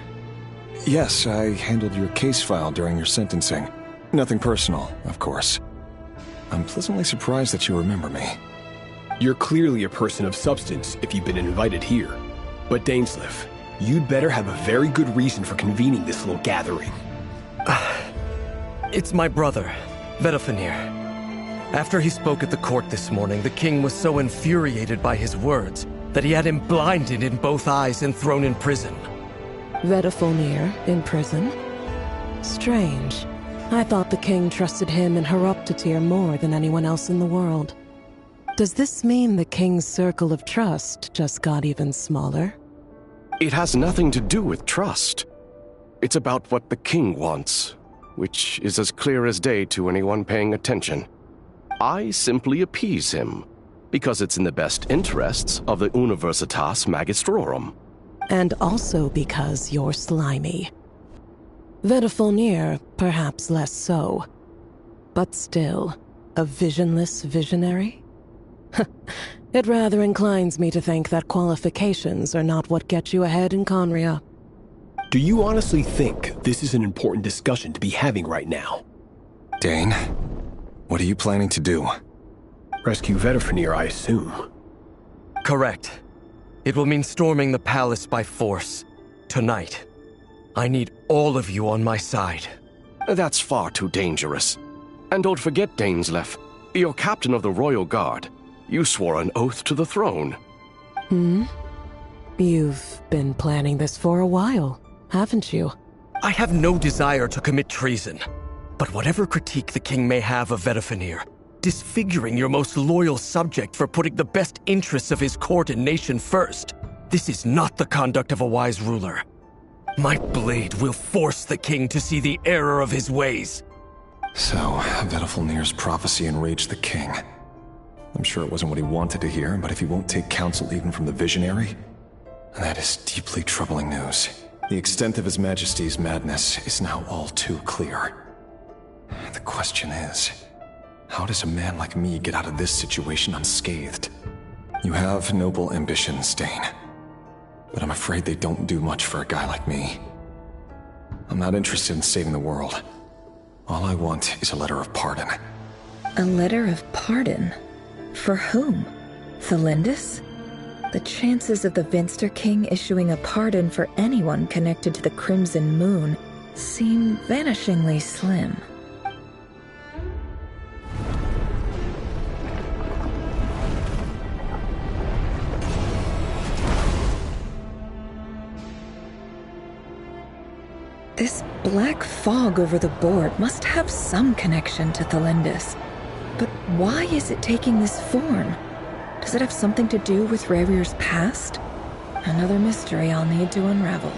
Yes, I handled your case file during your sentencing. Nothing personal, of course. I'm pleasantly surprised that you remember me. You're clearly a person of substance if you've been invited here. But Dainsleif, you'd better have a very good reason for convening this little gathering. It's my brother, Vedofenir. After he spoke at the court this morning, the king was so infuriated by his words that he had him blinded in both eyes and thrown in prison. Vedofenir in prison? Strange. I thought the king trusted him and Horoptatir more than anyone else in the world. Does this mean the king's circle of trust just got even smaller? It has nothing to do with trust. It's about what the king wants, which is as clear as day to anyone paying attention. I simply appease him, because it's in the best interests of the Universitas Magistrorum. And also because you're slimy. Vedofenir, perhaps less so. But still, a visionless visionary? It rather inclines me to think that qualifications are not what get you ahead in Conria. Do you honestly think this is an important discussion to be having right now? Dane, what are you planning to do? Rescue Vedofenir, I assume. Correct. It will mean storming the palace by force. Tonight. I need all of you on my side. That's far too dangerous. And don't forget, Dainsleif, you're captain of the Royal Guard. You swore an oath to the throne. You've been planning this for a while, haven't you? I have no desire to commit treason. But whatever critique the king may have of Vedofenir, disfiguring your most loyal subject for putting the best interests of his court and nation first, this is not the conduct of a wise ruler. My blade will force the king to see the error of his ways. So, Vedofenir's prophecy enraged the king. I'm sure it wasn't what he wanted to hear, but if he won't take counsel even from the visionary, that is deeply troubling news. The extent of His Majesty's madness is now all too clear. The question is, how does a man like me get out of this situation unscathed? You have noble ambitions, Dane, but I'm afraid they don't do much for a guy like me. I'm not interested in saving the world. All I want is a letter of pardon. A letter of pardon? For whom? Thelindis? The chances of the Vinster King issuing a pardon for anyone connected to the Crimson Moon seem vanishingly slim. This black fog over the board must have some connection to Thelindis. But why is it taking this form? Does it have something to do with Rarir's past? Another mystery I'll need to unravel.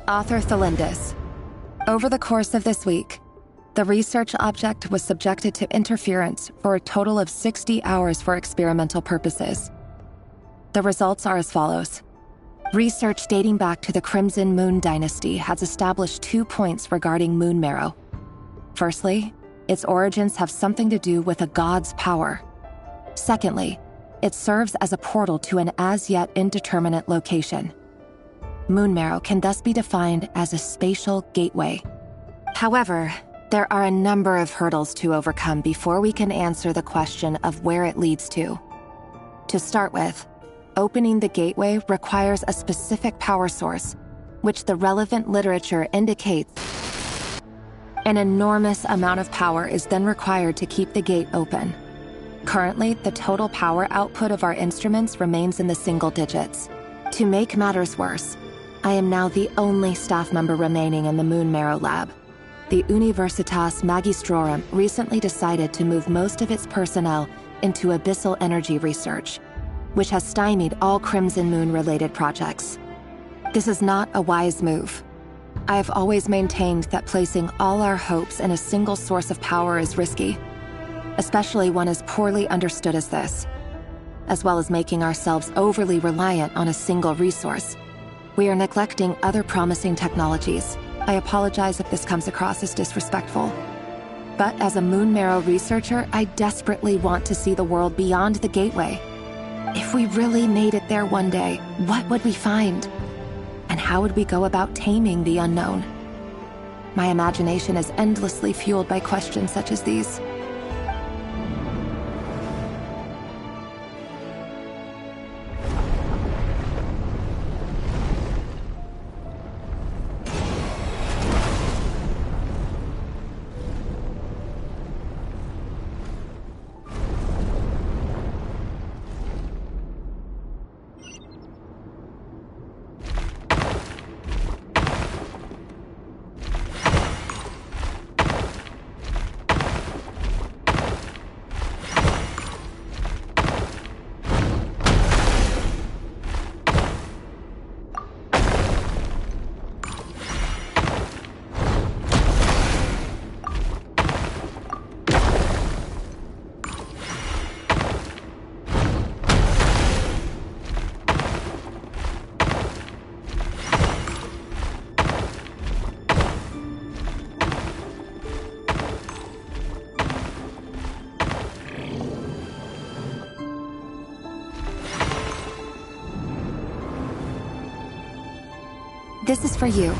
Author Thelindis. Over the course of this week, the research object was subjected to interference for a total of 60 hours for experimental purposes. The results are as follows. Research dating back to the Crimson Moon Dynasty has established 2 points regarding moon marrow. Firstly, its origins have something to do with a god's power. Secondly, it serves as a portal to an as-yet indeterminate location. Moon marrow can thus be defined as a spatial gateway. However, there are a number of hurdles to overcome before we can answer the question of where it leads to. To start with, opening the gateway requires a specific power source, which the relevant literature indicates. An enormous amount of power is then required to keep the gate open. Currently, the total power output of our instruments remains in the single digits. To make matters worse, I am now the only staff member remaining in the Moon Marrow Lab. The Universitas Magistrorum recently decided to move most of its personnel into abyssal energy research, which has stymied all Crimson Moon-related projects. This is not a wise move. I have always maintained that placing all our hopes in a single source of power is risky, especially one as poorly understood as this. As well as making ourselves overly reliant on a single resource, we are neglecting other promising technologies. I apologize if this comes across as disrespectful. But as a Moon Marrow researcher, I desperately want to see the world beyond the gateway. If we really made it there one day, what would we find? And how would we go about taming the unknown? My imagination is endlessly fueled by questions such as these. This is for you.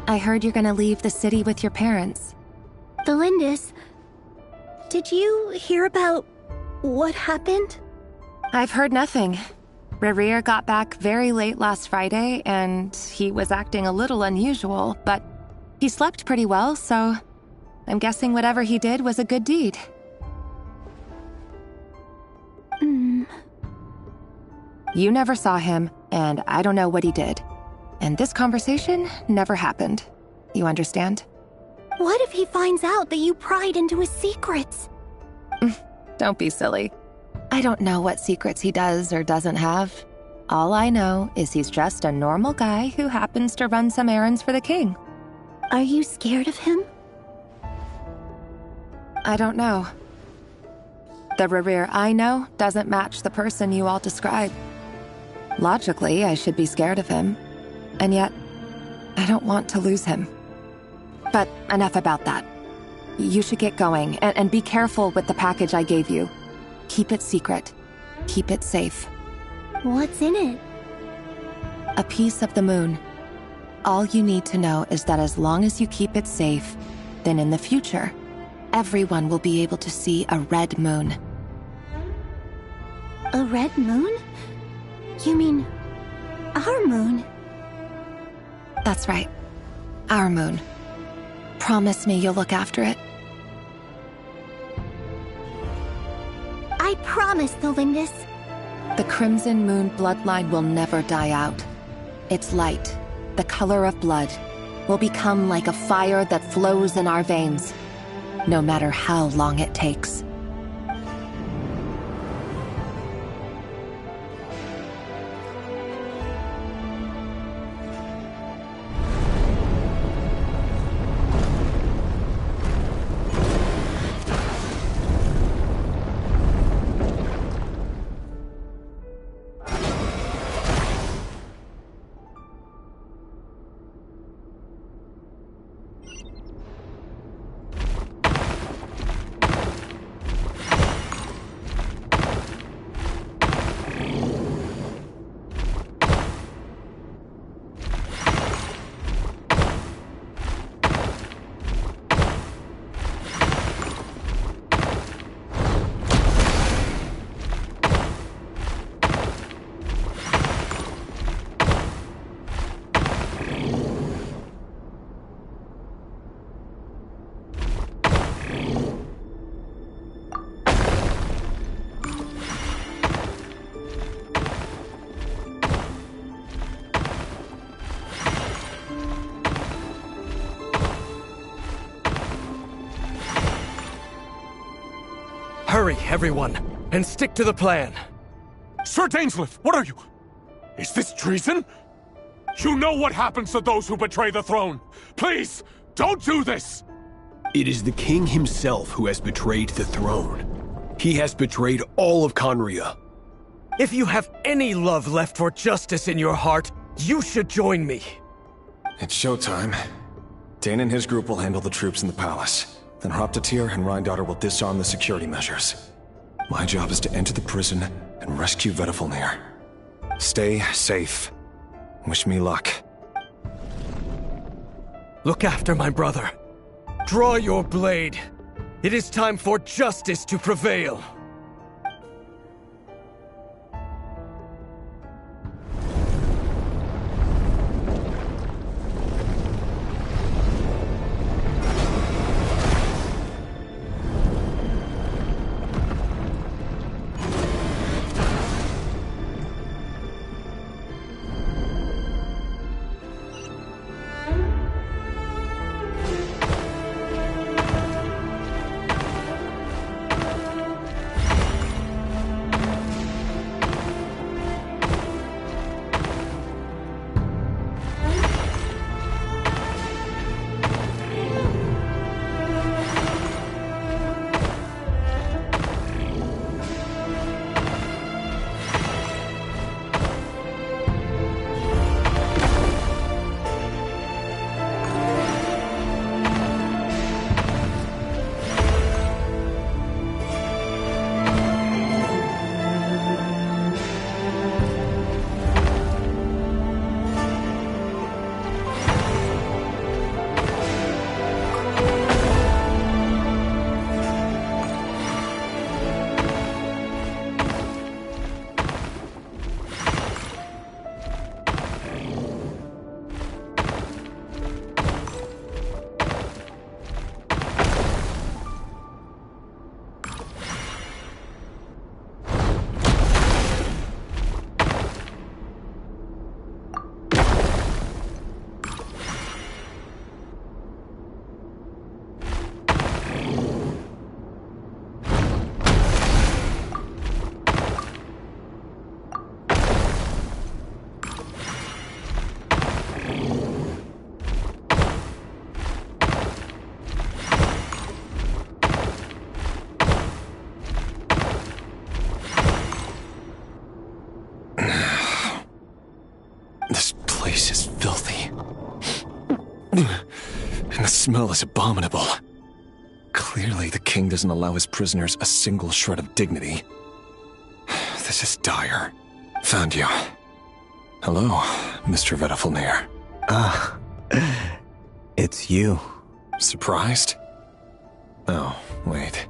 I heard you're gonna leave the city with your parents. Delindis, did you hear about what happened? I've heard nothing. Rerir got back very late last Friday, and he was acting a little unusual, but he slept pretty well, so I'm guessing whatever he did was a good deed. You never saw him, and I don't know what he did. And this conversation never happened. You understand? What if he finds out that you pried into his secrets? Don't be silly. I don't know what secrets he does or doesn't have. All I know is he's just a normal guy who happens to run some errands for the king. Are you scared of him? I don't know. The Rerir I know doesn't match the person you all describe. Logically, I should be scared of him. And yet, I don't want to lose him. But enough about that. You should get going, and be careful with the package I gave you. Keep it secret. Keep it safe. What's in it? A piece of the moon. All you need to know is that as long as you keep it safe, then in the future, everyone will be able to see a red moon. A red moon? You mean our moon? That's right. Our moon. Promise me you'll look after it. I promise, Delindis. The Crimson Moon bloodline will never die out. Its light, the color of blood, will become like a fire that flows in our veins, no matter how long it takes. Hurry, everyone, and stick to the plan. Sir Dainsleif, what are you? Is this treason? You know what happens to those who betray the throne. Please, don't do this! It is the king himself who has betrayed the throne. He has betrayed all of Conria. If you have any love left for justice in your heart, you should join me. It's showtime. Dane and his group will handle the troops in the palace. Then Hraptatyr and Rhindaughter will disarm the security measures. My job is to enter the prison and rescue Vedifalnir. Stay safe. Wish me luck. Look after my brother. Draw your blade. It is time for justice to prevail. And the smell is abominable. Clearly, the king doesn't allow his prisoners a single shred of dignity. This is dire. Found you. Hello, Mr. Vedafilnir. Ah, it's you. Surprised? Oh, wait.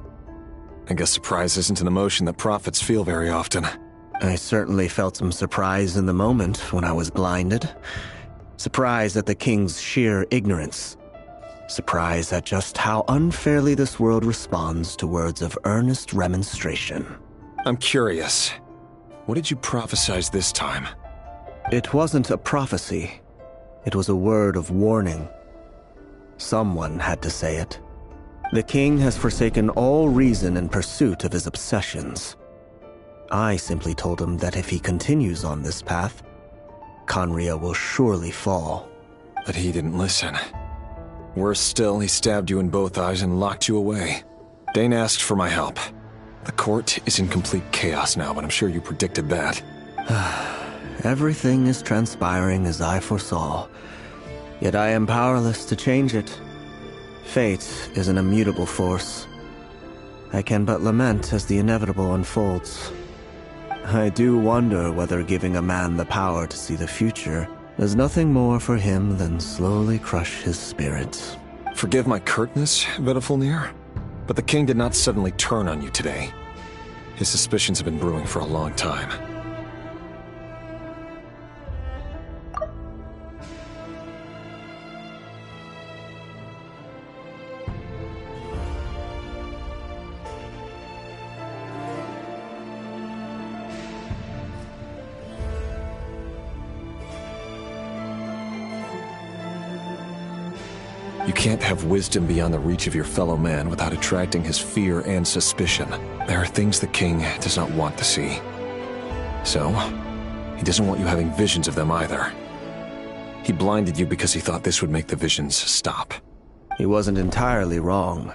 I guess surprise isn't an emotion that prophets feel very often. I certainly felt some surprise in the moment when I was blinded. Surprise at the king's sheer ignorance. Surprise at just how unfairly this world responds to words of earnest remonstration. I'm curious. What did you prophesize this time? It wasn't a prophecy. It was a word of warning. Someone had to say it. The king has forsaken all reason in pursuit of his obsessions. I simply told him that if he continues on this path, Khaenri'ah will surely fall. But he didn't listen. Worse still, he stabbed you in both eyes and locked you away. Dane asked for my help. The court is in complete chaos now, but I'm sure you predicted that. Everything is transpiring as I foresaw, yet I am powerless to change it. Fate is an immutable force. I can but lament as the inevitable unfolds. I do wonder whether giving a man the power to see the future does nothing more for him than slowly crush his spirit. Forgive my curtness, Vedafilnir, but the king did not suddenly turn on you today. His suspicions have been brewing for a long time. You can't have wisdom beyond the reach of your fellow man without attracting his fear and suspicion. There are things the king does not want to see. So, he doesn't want you having visions of them either. He blinded you because he thought this would make the visions stop. He wasn't entirely wrong.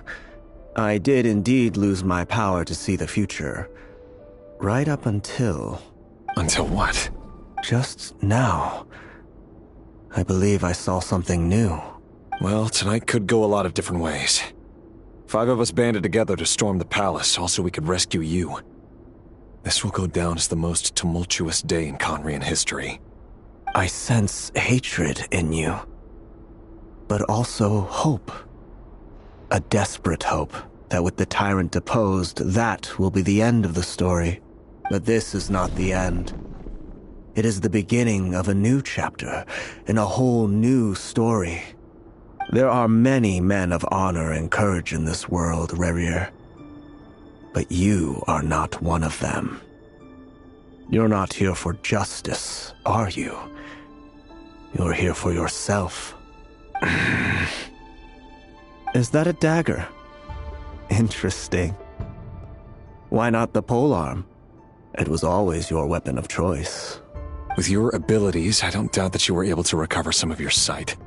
I did indeed lose my power to see the future. Right up until... Until what? Just now. I believe I saw something new. Well, tonight could go a lot of different ways. 5 of us banded together to storm the palace, also we could rescue you. This will go down as the most tumultuous day in Khaenri'ah history. I sense hatred in you, but also hope. A desperate hope that with the tyrant deposed, that will be the end of the story. But this is not the end. It is the beginning of a new chapter, in a whole new story. There are many men of honor and courage in this world, Rerir. But you are not one of them. You're not here for justice, are you? You're here for yourself. Is that a dagger? Interesting. Why not the polearm? It was always your weapon of choice. With your abilities, I don't doubt that you were able to recover some of your sight.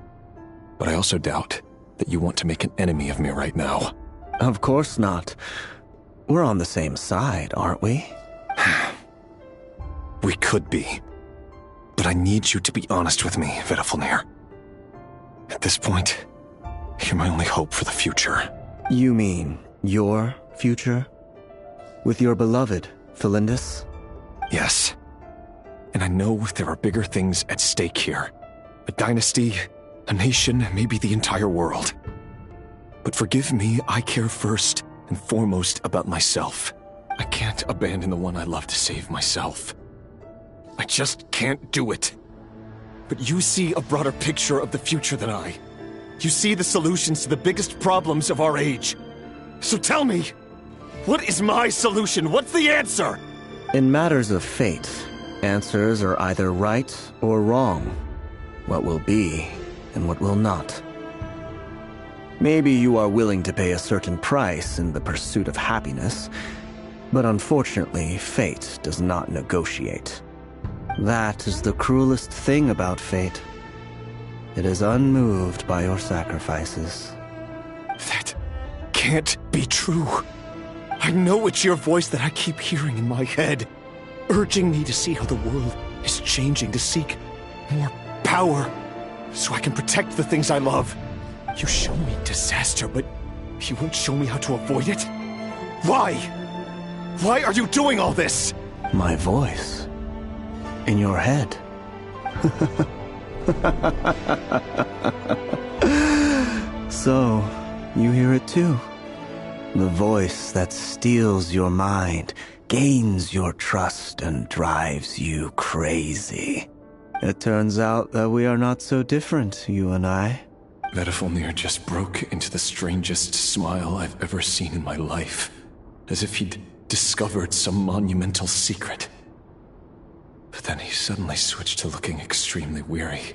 But I also doubt that you want to make an enemy of me right now. Of course not. We're on the same side, aren't we? We could be. But I need you to be honest with me, Vedafilnir. At this point, you're my only hope for the future. You mean your future? With your beloved, Felindis? Yes. And I know there are bigger things at stake here. A dynasty, a nation, maybe the entire world. But forgive me, I care first and foremost about myself. I can't abandon the one I love to save myself. I just can't do it. But you see a broader picture of the future than I. You see the solutions to the biggest problems of our age. So tell me, what is my solution? What's the answer? In matters of fate, answers are either right or wrong. What will be and what will not. Maybe you are willing to pay a certain price in the pursuit of happiness, but unfortunately, fate does not negotiate. That is the cruelest thing about fate. It is unmoved by your sacrifices. That can't be true. I know it's your voice that I keep hearing in my head, urging me to see how the world is changing, to seek more power, so I can protect the things I love. You show me disaster, but you won't show me how to avoid it? Why? Why are you doing all this? My voice. In your head. So, you hear it too. The voice that steals your mind, gains your trust, and drives you crazy. It turns out that we are not so different, you and I. Vedifalnir just broke into the strangest smile I've ever seen in my life. As if he'd discovered some monumental secret. But then he suddenly switched to looking extremely weary.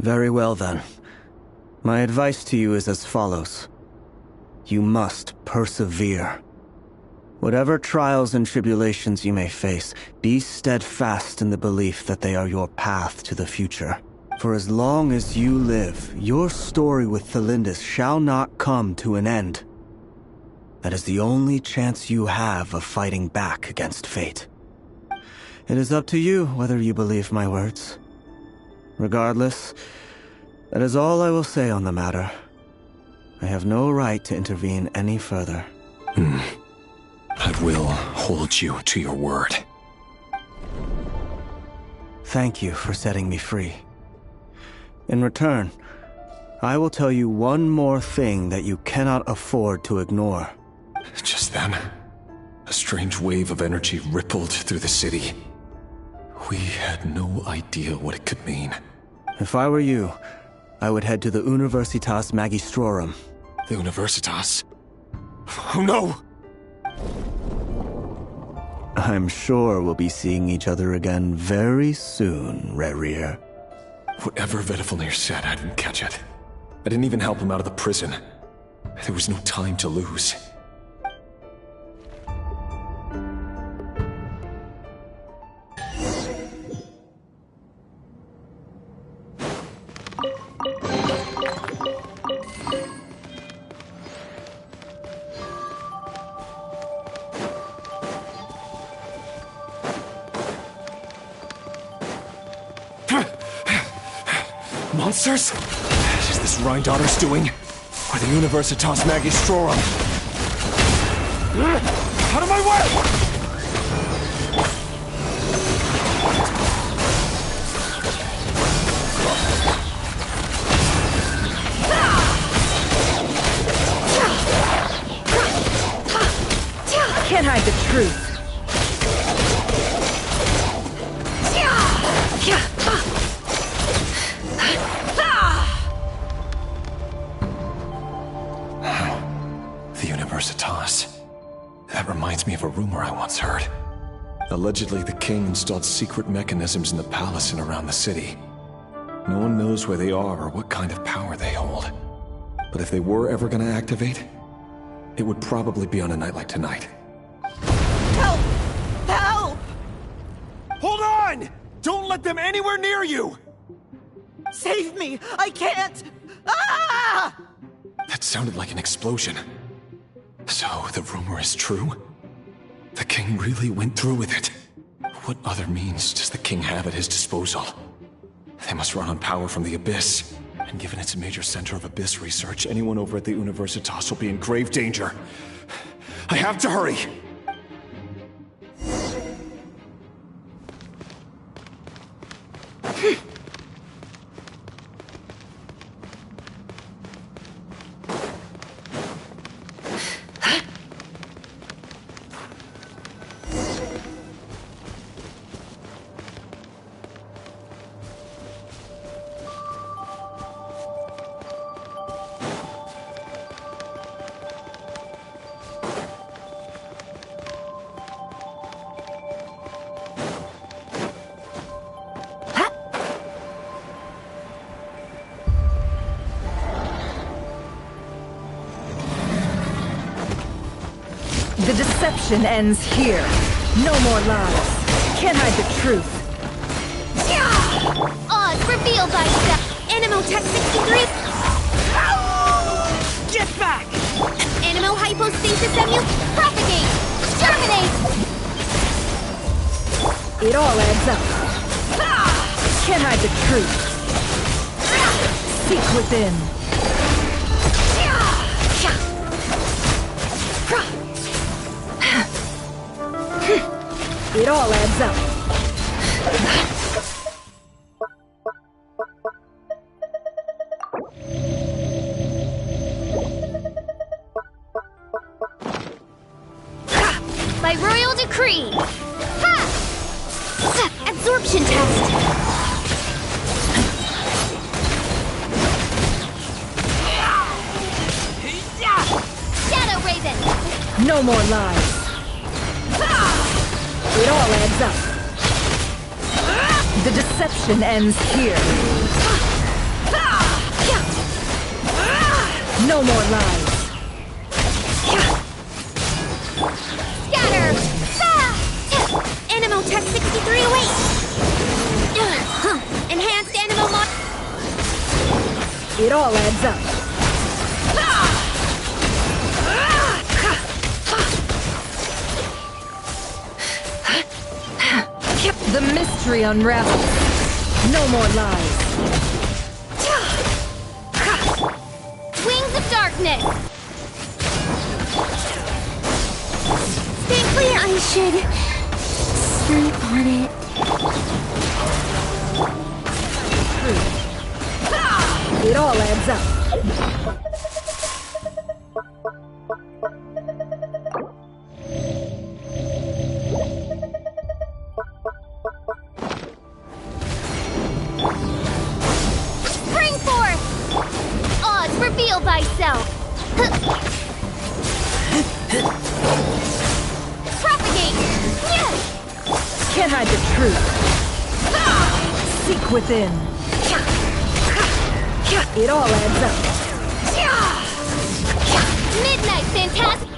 Very well then. My advice to you is as follows. You must persevere. Whatever trials and tribulations you may face, be steadfast in the belief that they are your path to the future. For as long as you live, your story with Thelindis shall not come to an end. That is the only chance you have of fighting back against fate. It is up to you whether you believe my words. Regardless, that is all I will say on the matter. I have no right to intervene any further. I will hold you to your word. Thank you for setting me free. In return, I will tell you one more thing that you cannot afford to ignore. Just then, a strange wave of energy rippled through the city. We had no idea what it could mean. If I were you, I would head to the Universitas Magistrorum. The Universitas? Oh no! I'm sure we'll be seeing each other again very soon, Rerir. Whatever Vedifalnir said, I didn't catch it. I didn't even help him out of the prison. There was no time to lose. Monsters? Is this Rhine-Daughter's doing? Or the Universitas Magistrorum? Out of my way! Can't hide the truth. The Universitas. That reminds me of a rumor I once heard. Allegedly, the king installed secret mechanisms in the palace and around the city. No one knows where they are or what kind of power they hold. But if they were ever going to activate, it would probably be on a night like tonight. Help! Help! Hold on! Don't let them anywhere near you! Save me! I can't! Ah! That sounded like an explosion. So, the rumor is true? The king really went through with it? What other means does the king have at his disposal? They must run on power from the Abyss. And given it's a major center of Abyss research, anyone over at the Universitas will be in grave danger. I have to hurry! The deception ends here. No more lies. Can't hide the truth. Oz revealed thyself. Animotech 63. Get back! Animo hypostasis emu. Propagate. Germinate. It all adds up. Can't hide the truth. Seek within. It all adds up. By royal decree. Ha! Absorption test. Shadow Raven. No more lies. It all adds up. The deception ends here. No more lies. Scatter. Animotech 6308. Enhanced Animo mod. It all adds up. The mystery unravels. No more lies. Wings of darkness. Stay clear. I should sleep on it. It all adds up. Spring forth! Odds, reveal thyself! Propagate! Can't hide the truth. Seek within. It all adds up. Midnight Phantasm!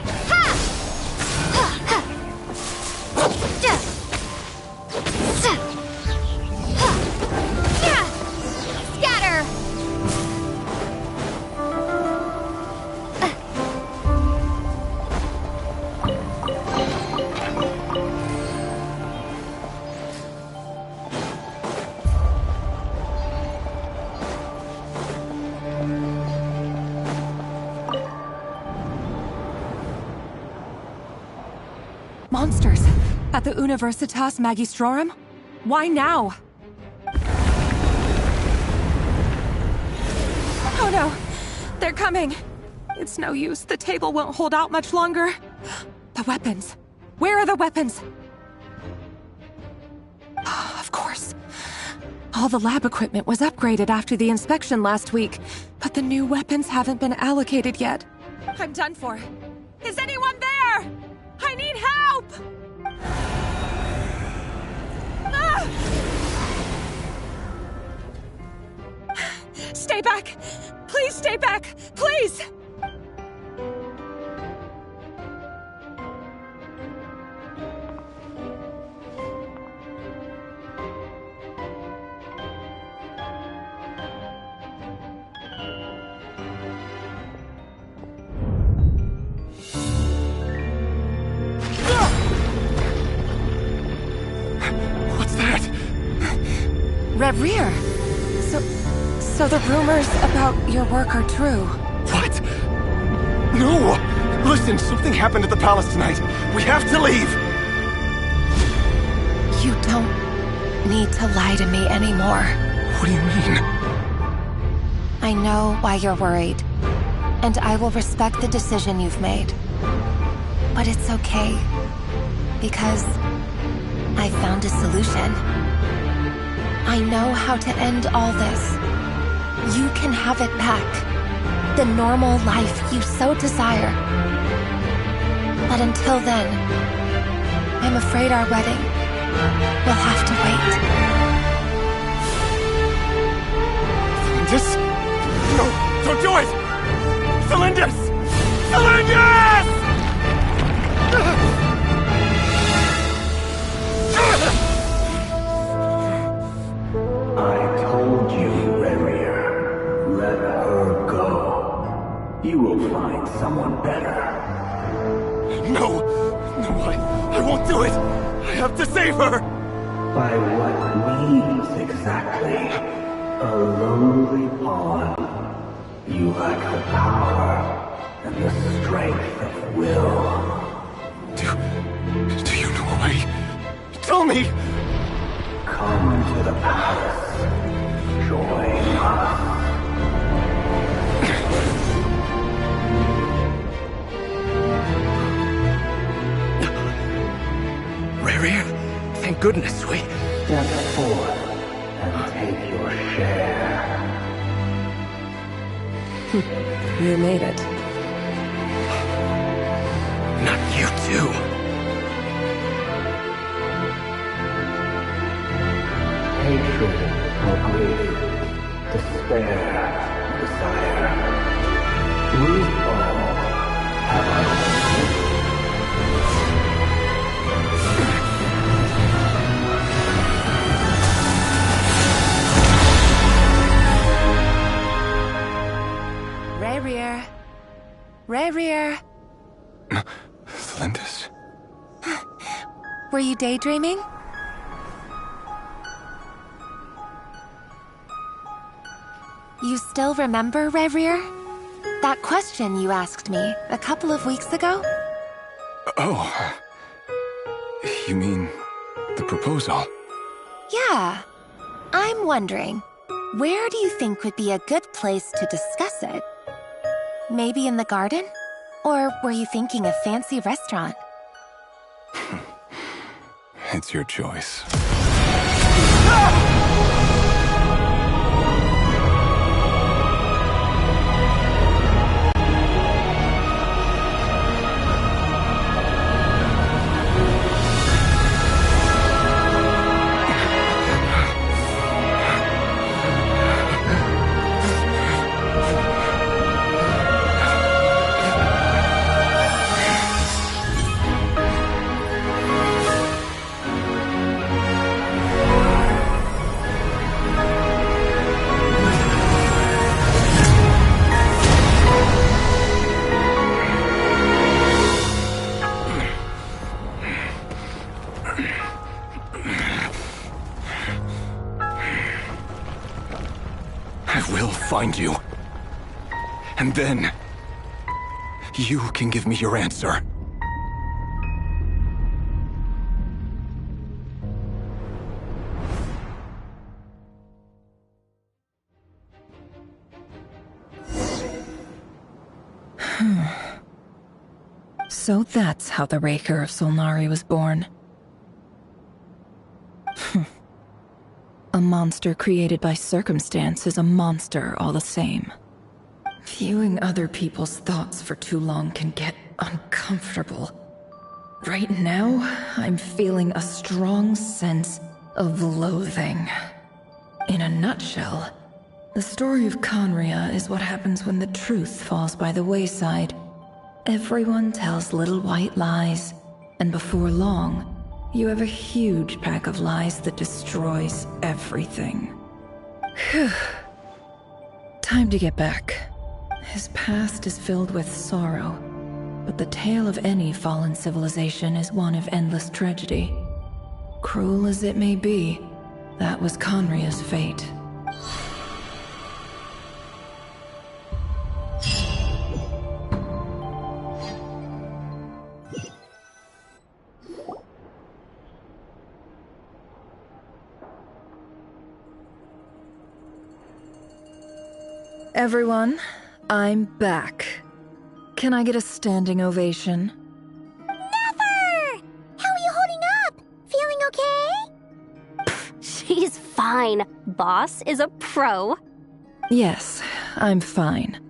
Scatter! Monsters! At the Universitas Magistrorum? Why now? Oh no! They're coming! It's no use. The table won't hold out much longer. The weapons. Where are the weapons? Of course. All the lab equipment was upgraded after the inspection last week, but the new weapons haven't been allocated yet. I'm done for. Is anyone there? I need help! Ah! Stay back! Please stay back! Please! Rear. So the rumors about your work are true. What? No! Listen, something happened at the palace tonight. We have to leave! You don't need to lie to me anymore. What do you mean? I know why you're worried, and I will respect the decision you've made. But it's okay, because I found a solution. I know how to end all this. You can have it back. The normal life you so desire. But until then, I'm afraid our wedding will have to wait. Cylindus? No, don't do it! Cylindus! Cylindus! I told you, Reria. Let her go. You will find someone better. No! No, I won't do it! I have to save her! By what means, exactly? A lonely pawn. You lack the power and the strength of will. Do you know a way? Tell me! Come to the palace. Join us. Rary, thank goodness we... Step forth and take your share. You made it. Not you too. Hatred or grief, despair, desire. We all have our own. Rarier. Rarier. Flindis? Were you daydreaming? You still remember, Rarier? That question you asked me a couple of weeks ago? Oh. You mean the proposal? Yeah. I'm wondering, where do you think would be a good place to discuss it? Maybe in the garden? Or were you thinking a fancy restaurant? It's your choice. Find you. And then, you can give me your answer. So that's how the Raker of Solnari was born. A monster created by circumstance is a monster all the same. Viewing other people's thoughts for too long can get uncomfortable. Right now, I'm feeling a strong sense of loathing. In a nutshell, the story of Conria is what happens when the truth falls by the wayside. Everyone tells little white lies, and before long, you have a huge pack of lies that destroys everything. Whew. Time to get back. His past is filled with sorrow, but the tale of any fallen civilization is one of endless tragedy. Cruel as it may be, that was Conria's fate. Everyone, I'm back. Can I get a standing ovation? Never! How are you holding up? Feeling okay? She's fine. Boss is a pro. Yes, I'm fine.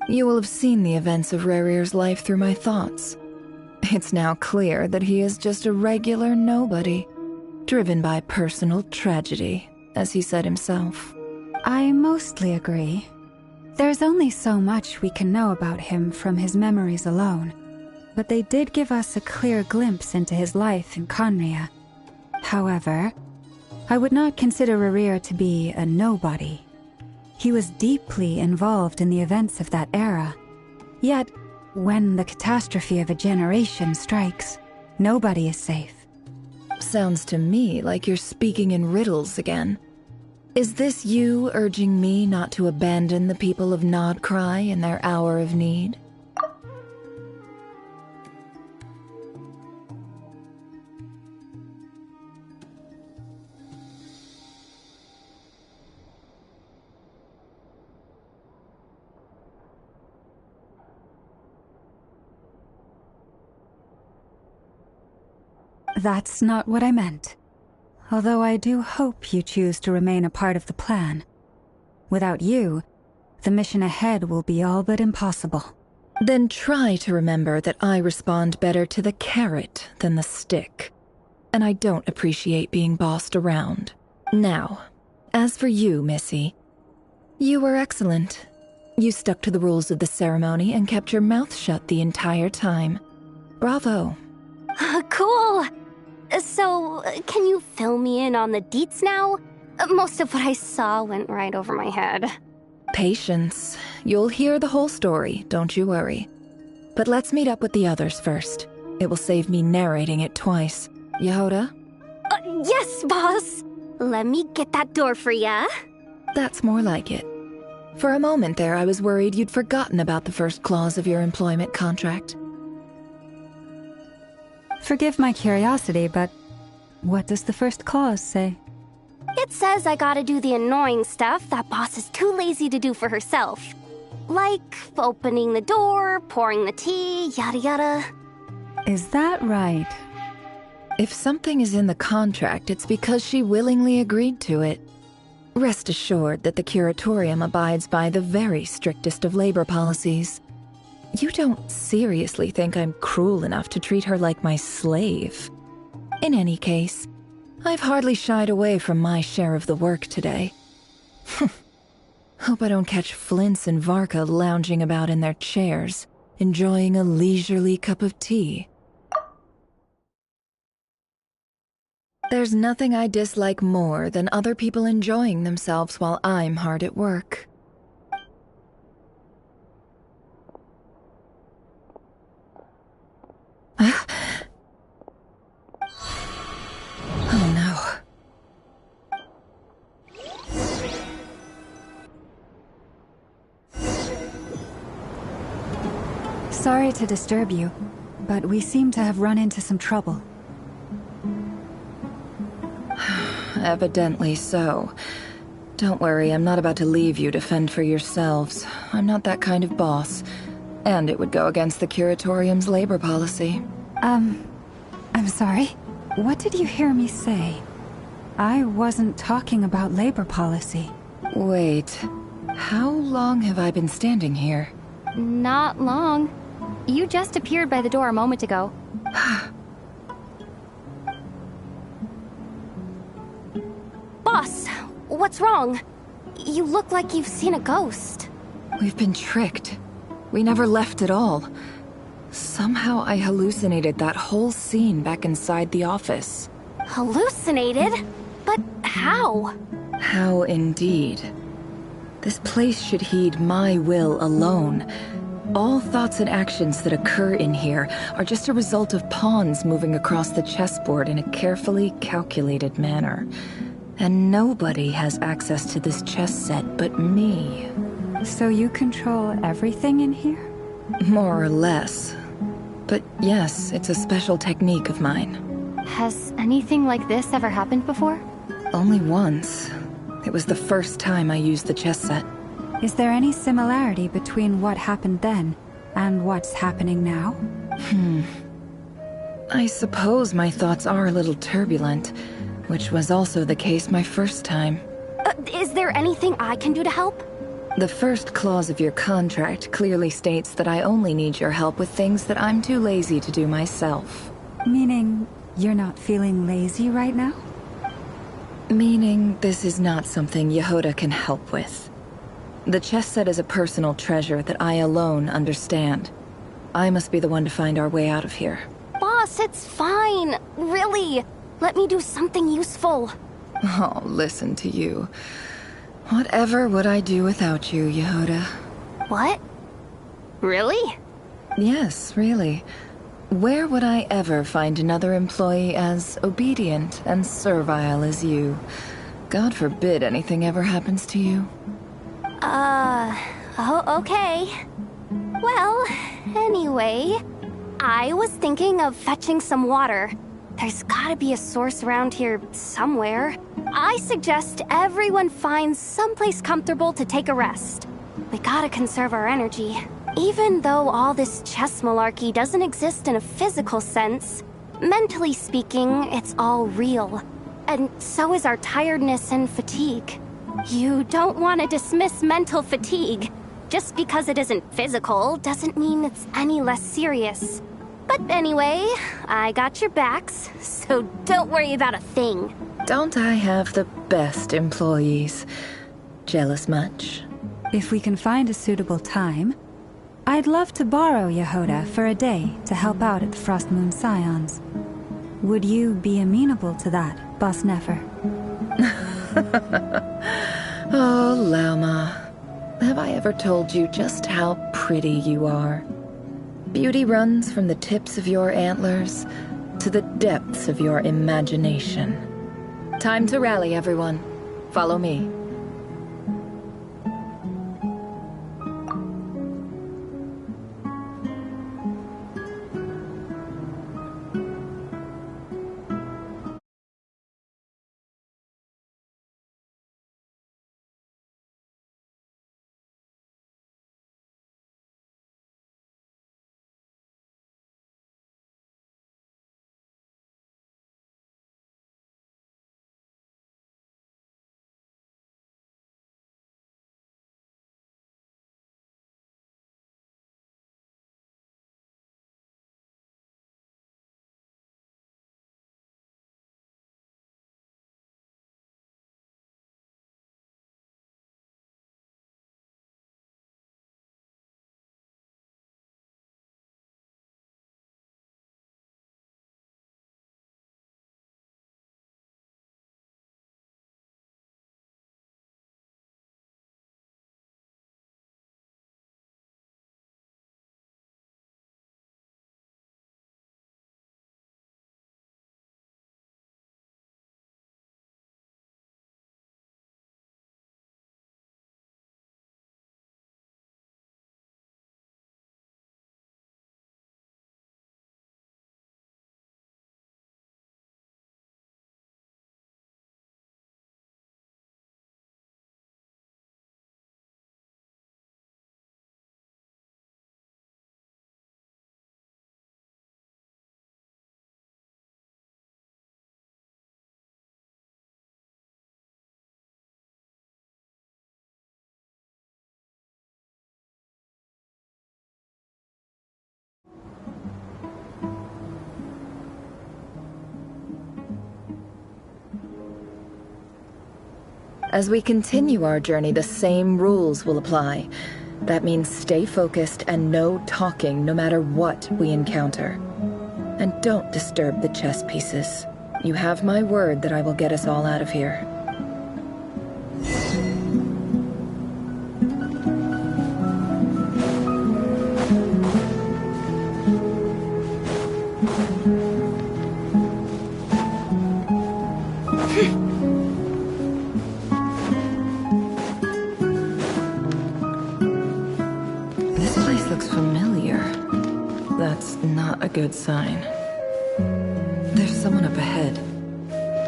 You will have seen the events of Rarir's life through my thoughts. It's now clear that he is just a regular nobody, driven by personal tragedy, as he said himself. I mostly agree. There's only so much we can know about him from his memories alone, but they did give us a clear glimpse into his life in Conria. However, I would not consider Rarir to be a nobody. He was deeply involved in the events of that era. Yet, when the catastrophe of a generation strikes, nobody is safe. Sounds to me like you're speaking in riddles again. Is this you urging me not to abandon the people of Nod-Krai in their hour of need? That's not what I meant. Although I do hope you choose to remain a part of the plan. Without you, the mission ahead will be all but impossible. Then try to remember that I respond better to the carrot than the stick. And I don't appreciate being bossed around. Now, as for you, Missy, you were excellent. You stuck to the rules of the ceremony and kept your mouth shut the entire time. Bravo. Cool! So, can you fill me in on the deets now? Most of what I saw went right over my head. Patience. You'll hear the whole story, don't you worry. But let's meet up with the others first. It will save me narrating it twice. Yehoda? Yes, boss! Let me get that door for ya. That's more like it. For a moment there, I was worried you'd forgotten about the first clause of your employment contract. Forgive my curiosity, but what does the first clause say? It says I gotta do the annoying stuff that boss is too lazy to do for herself. Like opening the door, pouring the tea, yada yada. Is that right? If something is in the contract, it's because she willingly agreed to it. Rest assured that the Curatorium abides by the very strictest of labor policies. You don't seriously think I'm cruel enough to treat her like my slave? In any case, I've hardly shied away from my share of the work today. Hope I don't catch Flintz and Varka lounging about in their chairs, enjoying a leisurely cup of tea. There's nothing I dislike more than other people enjoying themselves while I'm hard at work. Oh no. Sorry to disturb you, but we seem to have run into some trouble. Evidently so. Don't worry, I'm not about to leave you to fend for yourselves. I'm not that kind of boss. And it would go against the Curatorium's labor policy. I'm sorry? What did you hear me say? I wasn't talking about labor policy. Wait, how long have I been standing here? Not long. You just appeared by the door a moment ago. Boss, what's wrong? You look like you've seen a ghost. We've been tricked. We never left at all. Somehow I hallucinated that whole scene back inside the office. Hallucinated? But how? How indeed. This place should heed my will alone. All thoughts and actions that occur in here are just a result of pawns moving across the chessboard in a carefully calculated manner. And nobody has access to this chess set but me. So you control everything in here? More or less. But yes, it's a special technique of mine. Has anything like this ever happened before? Only once. It was the first time I used the chess set. Is there any similarity between what happened then and what's happening now? I suppose my thoughts are a little turbulent, which was also the case my first time. Is there anything I can do to help? The first clause of your contract clearly states that I only need your help with things that I'm too lazy to do myself. Meaning, you're not feeling lazy right now? Meaning, this is not something Yehoda can help with. The chess set is a personal treasure that I alone understand. I must be the one to find our way out of here. Boss, it's fine. Really. Let me do something useful. Oh, listen to you. Whatever would I do without you, Yehoda? What? Really? Yes, really. Where would I ever find another employee as obedient and servile as you? God forbid anything ever happens to you. Oh, okay. Well, anyway, I was thinking of fetching some water. There's gotta be a source around here somewhere. I suggest everyone finds someplace comfortable to take a rest. We gotta conserve our energy. Even though all this chess malarkey doesn't exist in a physical sense, mentally speaking, it's all real. And so is our tiredness and fatigue. You don't want to dismiss mental fatigue. Just because it isn't physical doesn't mean it's any less serious. But anyway, I got your backs, so don't worry about a thing. Don't I have the best employees? Jealous much? If we can find a suitable time, I'd love to borrow Yehoda for a day to help out at the Frost Moon Scions. Would you be amenable to that, Boss Nefer? Oh, Lauma. Have I ever told you just how pretty you are? Beauty runs from the tips of your antlers to the depths of your imagination. Time to rally, everyone. Follow me. As we continue our journey, the same rules will apply. That means stay focused and no talking no matter what we encounter. And don't disturb the chess pieces. You have my word that I will get us all out of here. Good sign. There's someone up ahead.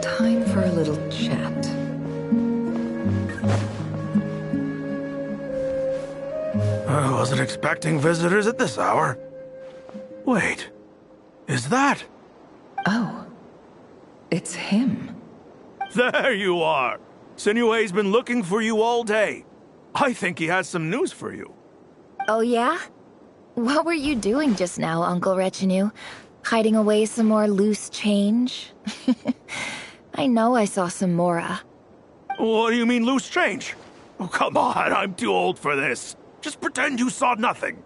Time for a little chat. I wasn't expecting visitors at this hour. Wait, is that? Oh, it's him. There you are. Sinue's been looking for you all day. I think he has some news for you. Oh yeah? What were you doing just now, Uncle Retinue? Hiding away some more loose change? I know I saw some Mora. What do you mean, loose change? Oh, come on, I'm too old for this. Just pretend you saw nothing.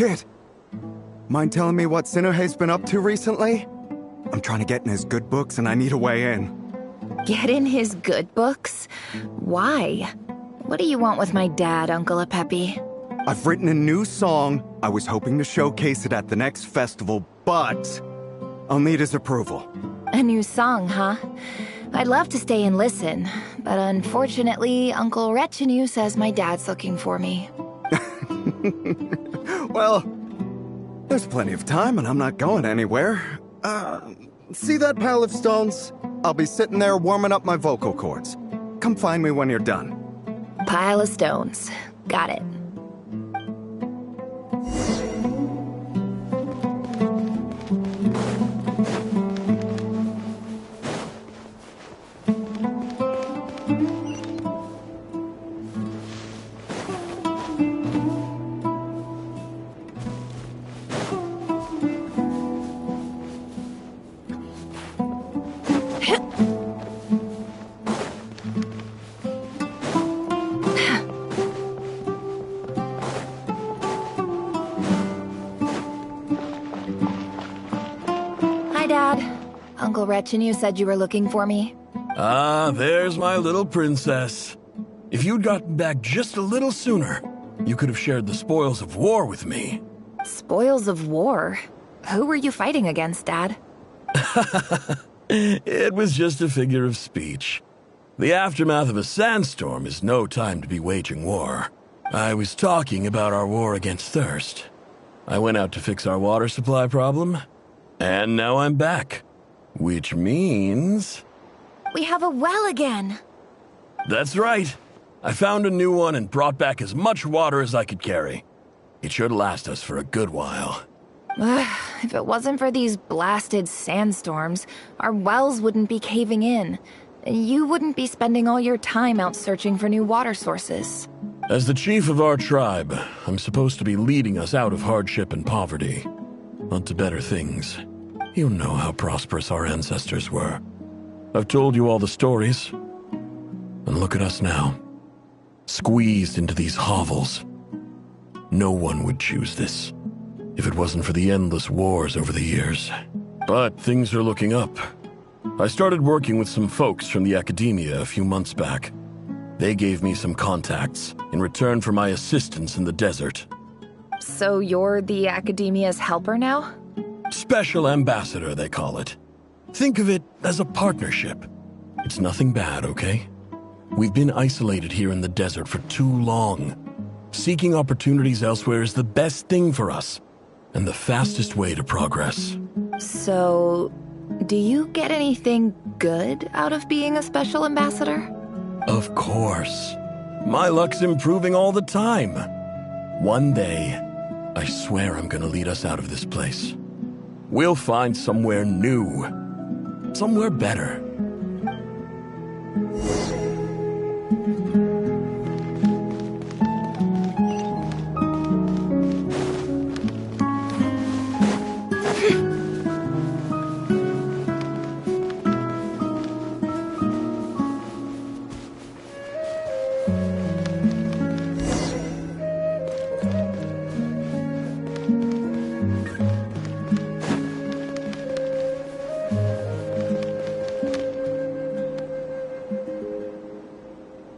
Kid, mind telling me what Sinuhe's been up to recently? I'm trying to get in his good books and I need a way in. Get in his good books? Why? What do you want with my dad, Uncle Apepi? I've written a new song. I was hoping to showcase it at the next festival, but I'll need his approval. A new song, huh? I'd love to stay and listen, but unfortunately, Uncle Retinue says my dad's looking for me. Well, there's plenty of time and I'm not going anywhere. See that pile of stones? I'll be sitting there warming up my vocal cords. Come find me when you're done. Pile of stones. Got it. Uncle Retinue said you were looking for me. Ah, there's my little princess. If you'd gotten back just a little sooner, you could have shared the spoils of war with me. Spoils of war? Who were you fighting against, Dad? It was just a figure of speech. The aftermath of a sandstorm is no time to be waging war. I was talking about our war against thirst. I went out to fix our water supply problem, and now I'm back. Which means... we have a well again! That's right. I found a new one and brought back as much water as I could carry. It should last us for a good while. If it wasn't for these blasted sandstorms, our wells wouldn't be caving in. You wouldn't be spending all your time out searching for new water sources. As the chief of our tribe, I'm supposed to be leading us out of hardship and poverty, onto better things. You know how prosperous our ancestors were. I've told you all the stories. And look at us now. Squeezed into these hovels. No one would choose this, if it wasn't for the endless wars over the years. But things are looking up. I started working with some folks from the academia a few months back. They gave me some contacts in return for my assistance in the desert. So you're the academia's helper now? Special ambassador, they call it. Think of it as a partnership. It's nothing bad, okay? We've been isolated here in the desert for too long. Seeking opportunities elsewhere is the best thing for us, and the fastest way to progress. So, do you get anything good out of being a special ambassador? Of course. My luck's improving all the time. One day, I swear I'm gonna lead us out of this place. We'll find somewhere new. Somewhere better.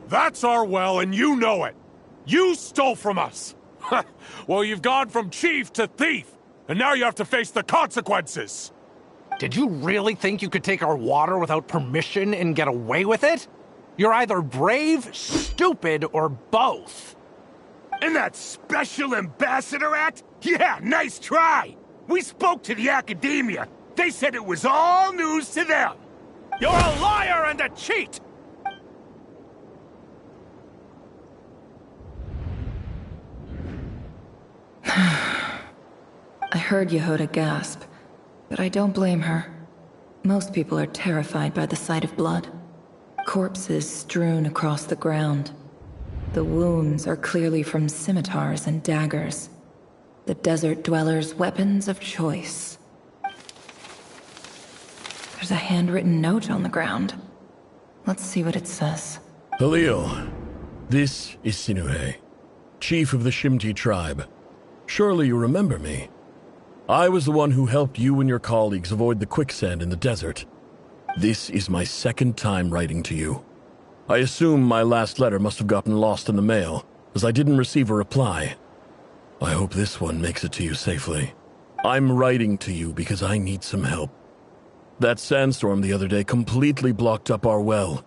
That's our well, and you know it. You stole from us. Well, you've gone from chief to thief, and now you have to face the consequences. Did you really think you could take our water without permission and get away with it? You're either brave, stupid, or both. And that special ambassador act? Yeah, nice try. We spoke to the academia. They said it was all news to them. You're a liar and a cheat! I heard Yehuda gasp, but I don't blame her. Most people are terrified by the sight of blood. Corpses strewn across the ground. The wounds are clearly from scimitars and daggers. The desert dwellers' weapons of choice. There's a handwritten note on the ground. Let's see what it says. Halil, this is Sinuhe, chief of the Shimti tribe. Surely you remember me. I was the one who helped you and your colleagues avoid the quicksand in the desert. This is my second time writing to you. I assume my last letter must have gotten lost in the mail, as I didn't receive a reply. I hope this one makes it to you safely. I'm writing to you because I need some help. That sandstorm the other day completely blocked up our well,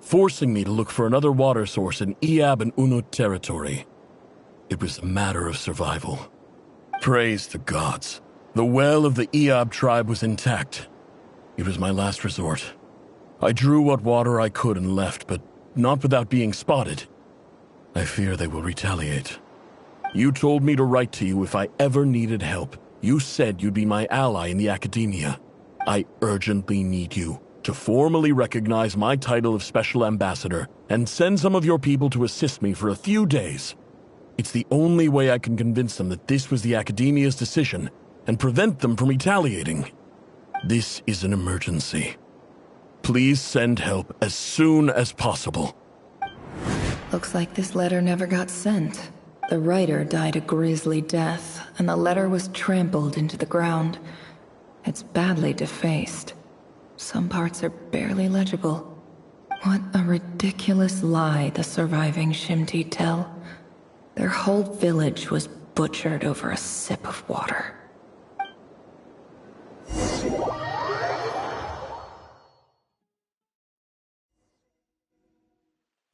forcing me to look for another water source in Iab and Unut territory. It was a matter of survival. Praise the gods. The well of the Iab tribe was intact. It was my last resort. I drew what water I could and left, but not without being spotted. I fear they will retaliate. You told me to write to you if I ever needed help. You said you'd be my ally in the academia. I urgently need you to formally recognize my title of Special Ambassador and send some of your people to assist me for a few days. It's the only way I can convince them that this was the academia's decision and prevent them from retaliating. This is an emergency. Please send help as soon as possible. Looks like this letter never got sent. The writer died a grisly death, and the letter was trampled into the ground. It's badly defaced. Some parts are barely legible. What a ridiculous lie the surviving Shimti tell. Their whole village was butchered over a sip of water.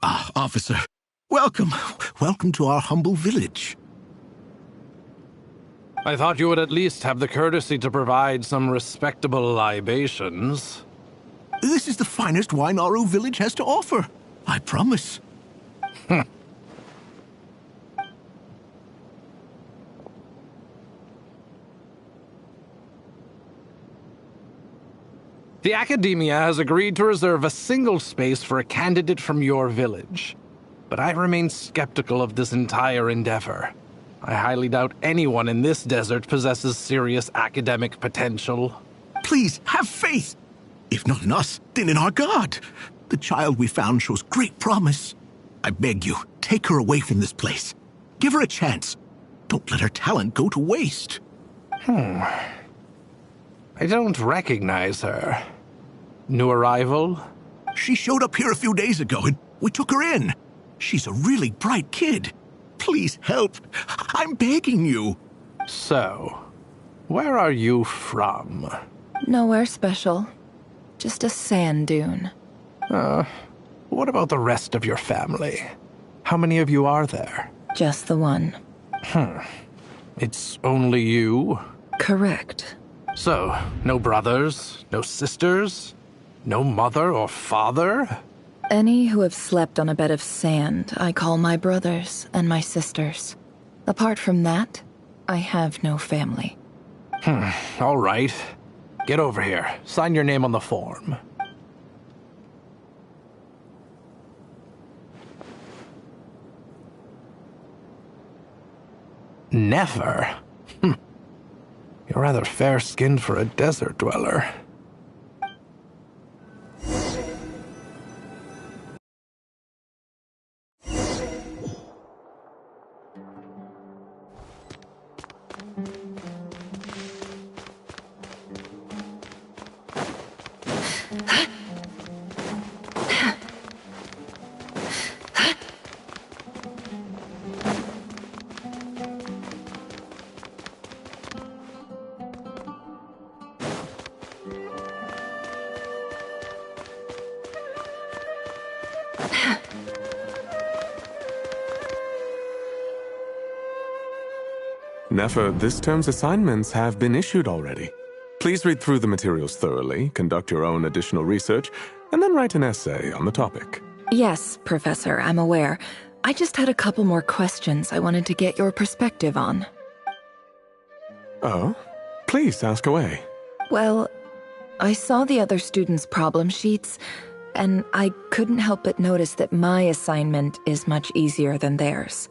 Ah, officer. Welcome. Welcome to our humble village. I thought you would at least have the courtesy to provide some respectable libations. This is the finest wine Aru village has to offer. I promise. The Academia has agreed to reserve a single space for a candidate from your village. But I remain skeptical of this entire endeavor. I highly doubt anyone in this desert possesses serious academic potential. Please, have faith. If not in us, then in our god. The child we found shows great promise. I beg you, take her away from this place. Give her a chance. Don't let her talent go to waste. I don't recognize her. New arrival? She showed up here a few days ago and we took her in. She's a really bright kid. Please help. I'm begging you. So, where are you from? Nowhere special. Just a sand dune. What about the rest of your family? How many of you are there? Just the one. It's only you? Correct. So, no brothers, no sisters, no mother or father? Any who have slept on a bed of sand, I call my brothers and my sisters. Apart from that, I have no family. All right. Get over here. Sign your name on the form. Never? You're rather fair-skinned for a desert dweller. Nefer, this term's assignments have been issued already. Please read through the materials thoroughly, conduct your own additional research, and then write an essay on the topic. Yes, Professor, I'm aware. I just had a couple more questions I wanted to get your perspective on. Oh? Please ask away. Well, I saw the other students' problem sheets, and I couldn't help but notice that my assignment is much easier than theirs.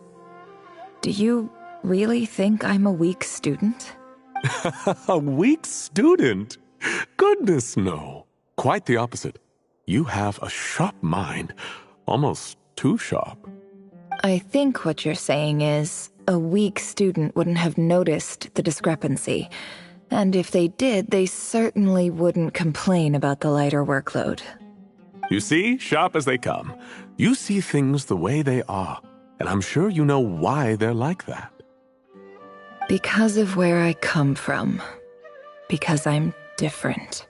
Do you really think I'm a weak student? A weak student? Goodness, no. Quite the opposite. You have a sharp mind. Almost too sharp. I think what you're saying is, A weak student wouldn't have noticed the discrepancy. And if they did, they certainly wouldn't complain about the lighter workload. You see, sharp as they come. You see things the way they are, and I'm sure you know why they're like that. Because of where I come from. Because I'm different.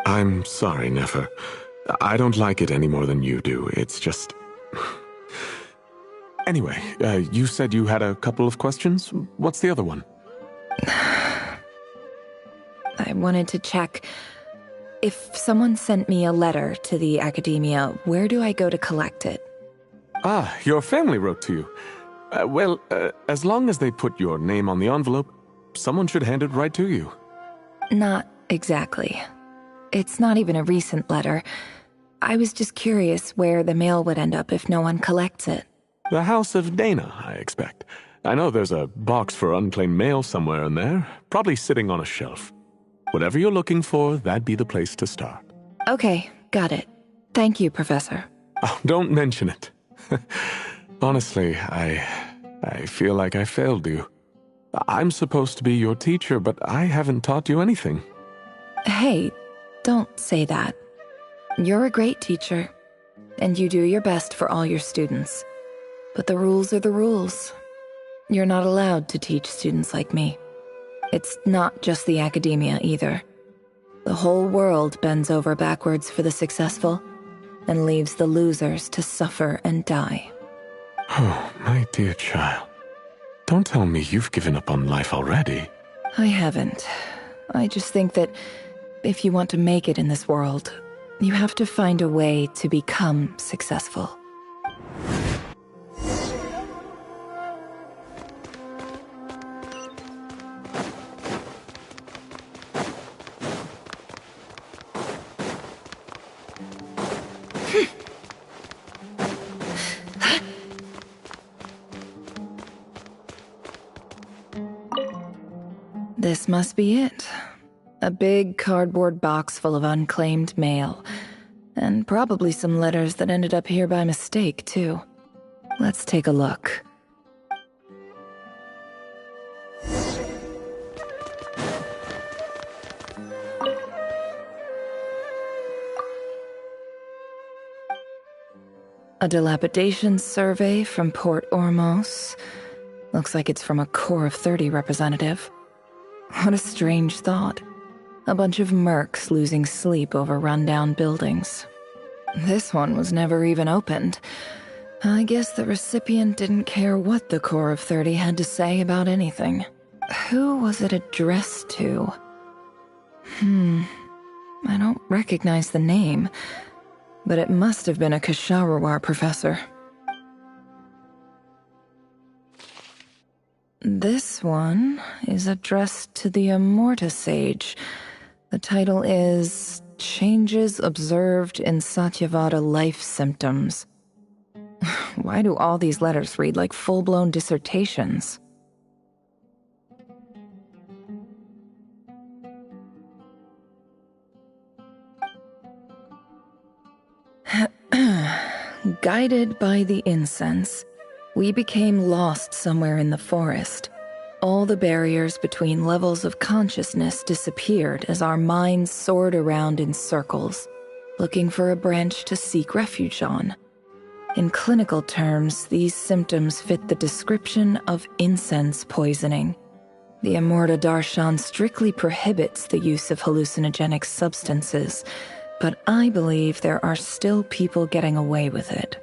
I'm sorry, Nefer. I don't like it any more than you do. It's just... Anyway, you said you had a couple of questions. What's the other one? I wanted to check. If someone sent me a letter to the academia, where do I go to collect it? Ah, your family wrote to you. Well, as long as they put your name on the envelope, someone should hand it right to you. Not exactly. It's not even a recent letter. I was just curious where the mail would end up if no one collects it. The House of Dana, I expect. I know there's a box for unclaimed mail somewhere in there, probably sitting on a shelf. Whatever you're looking for, that'd be the place to start. Okay, got it. Thank you, Professor. Oh, don't mention it. Honestly, I feel like I failed you. I'm supposed to be your teacher, but I haven't taught you anything. Hey, don't say that. You're a great teacher, and you do your best for all your students. But the rules are the rules. You're not allowed to teach students like me. It's not just the academia either. The whole world bends over backwards for the successful, and leaves the losers to suffer and die. Oh, my dear child. Don't tell me you've given up on life already. I haven't. I just think that if you want to make it in this world, you have to find a way to become successful. This must be it. A big cardboard box full of unclaimed mail. And probably some letters that ended up here by mistake, too. Let's take a look. A dilapidation survey from Port Ormos. Looks like it's from a Corps of 30 representative. What a strange thought. A bunch of mercs losing sleep over rundown buildings. This one was never even opened. I guess the recipient didn't care what the Corps of 30 had to say about anything. Who was it addressed to? I don't recognize the name, but it must have been a Ksharawar professor. This one is addressed to the Immorta Sage. The title is Changes Observed in Satyavada Life Symptoms. Why do all these letters read like full-blown dissertations? Guided by the incense, we became lost somewhere in the forest. All the barriers between levels of consciousness disappeared as our minds soared around in circles, looking for a branch to seek refuge on. In clinical terms, these symptoms fit the description of incense poisoning. The Immorta Darshan strictly prohibits the use of hallucinogenic substances, but I believe there are still people getting away with it.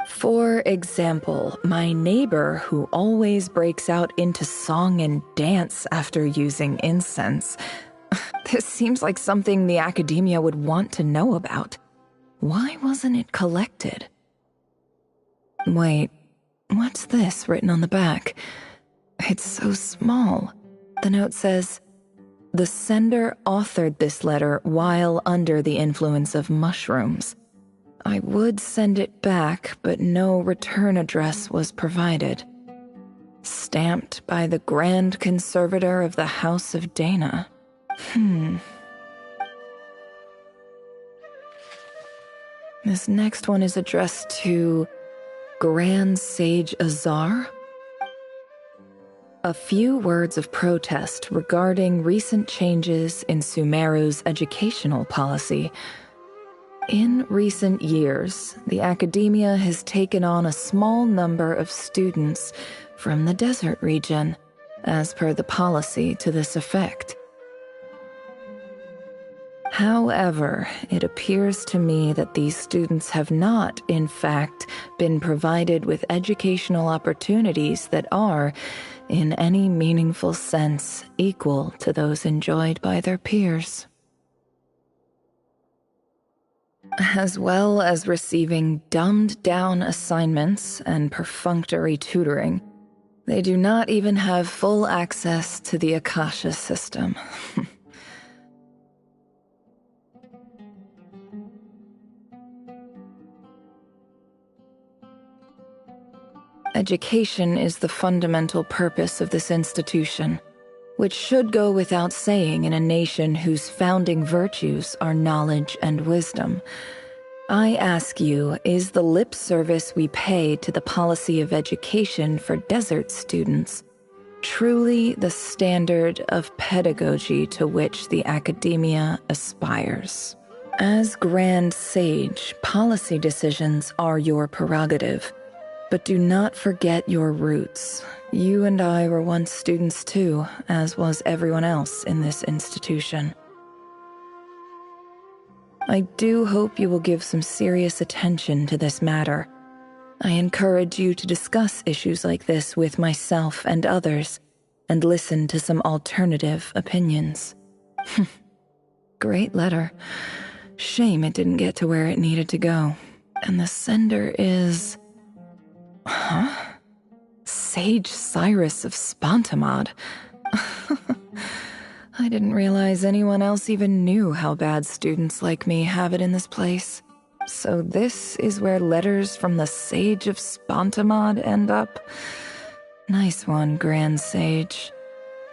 For example, my neighbor who always breaks out into song and dance after using incense. This seems like something the academia would want to know about. Why wasn't it collected? Wait, what's this written on the back? It's so small. The note says, "The sender authored this letter while under the influence of mushrooms. I would send it back, but no return address was provided. Stamped by the Grand Conservator of the House of Dana." This next one is addressed to Grand Sage Azar. A few words of protest regarding recent changes in Sumeru's educational policy. In recent years, the academia has taken on a small number of students from the desert region, as per the policy to this effect. However, it appears to me that these students have not, in fact, been provided with educational opportunities that are, in any meaningful sense, equal to those enjoyed by their peers. As well as receiving dumbed-down assignments and perfunctory tutoring, they do not even have full access to the Akasha system. Education is the fundamental purpose of this institution, which should go without saying in a nation whose founding virtues are knowledge and wisdom. I ask you, is the lip service we pay to the policy of education for desert students truly the standard of pedagogy to which the academia aspires? As Grand Sage, policy decisions are your prerogative. But do not forget your roots. You and I were once students too, as was everyone else in this institution. I do hope you will give some serious attention to this matter. I encourage you to discuss issues like this with myself and others, and listen to some alternative opinions. Great letter. Shame it didn't get to where it needed to go. And the sender is... Huh? Sage Cyrus of Spontamod. I didn't realize anyone else even knew how bad students like me have it in this place. So this is where letters from the Sage of Spontamod end up? Nice one, Grand Sage.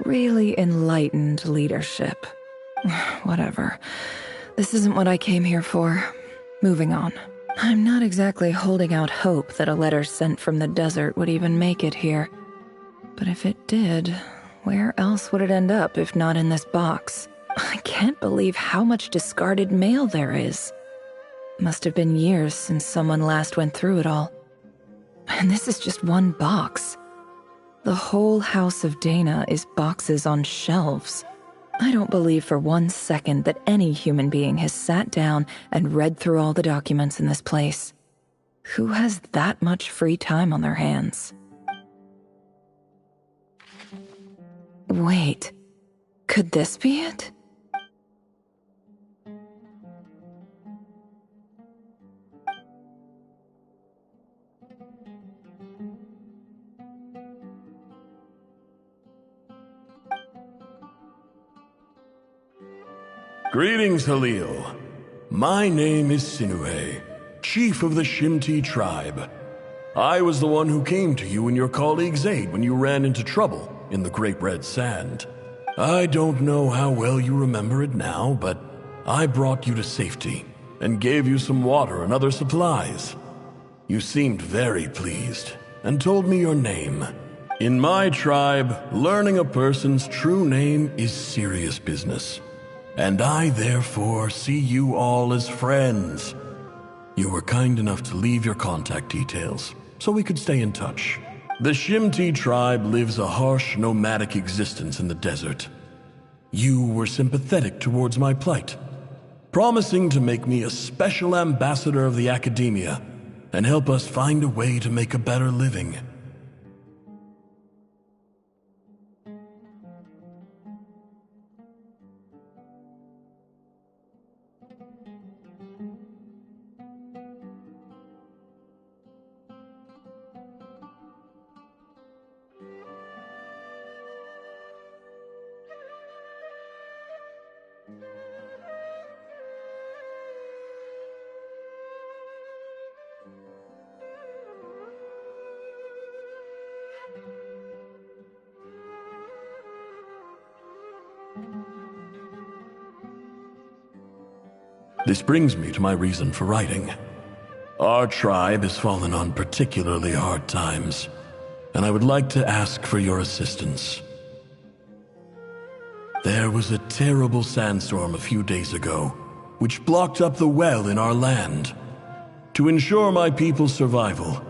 Really enlightened leadership. Whatever. This isn't what I came here for. Moving on. I'm not exactly holding out hope that a letter sent from the desert would even make it here. But if it did, where else would it end up if not in this box? I can't believe how much discarded mail there is. Must have been years since someone last went through it all. And this is just one box. The whole house of Dana is boxes on shelves. I don't believe for 1 second that any human being has sat down and read through all the documents in this place. Who has that much free time on their hands? Wait, could this be it? Greetings, Halil. My name is Sinuhe, chief of the Shimti tribe. I was the one who came to you and your colleague's aid when you ran into trouble in the Great Red Sand. I don't know how well you remember it now, but I brought you to safety and gave you some water and other supplies. You seemed very pleased and told me your name. In my tribe, learning a person's true name is serious business. And I therefore see you all as friends. You were kind enough to leave your contact details, so we could stay in touch. The Shimti tribe lives a harsh, nomadic existence in the desert. You were sympathetic towards my plight, promising to make me a special ambassador of the academia and help us find a way to make a better living. This brings me to my reason for writing. Our tribe has fallen on particularly hard times, and I would like to ask for your assistance. There was a terrible sandstorm a few days ago, which blocked up the well in our land. To ensure my people's survival,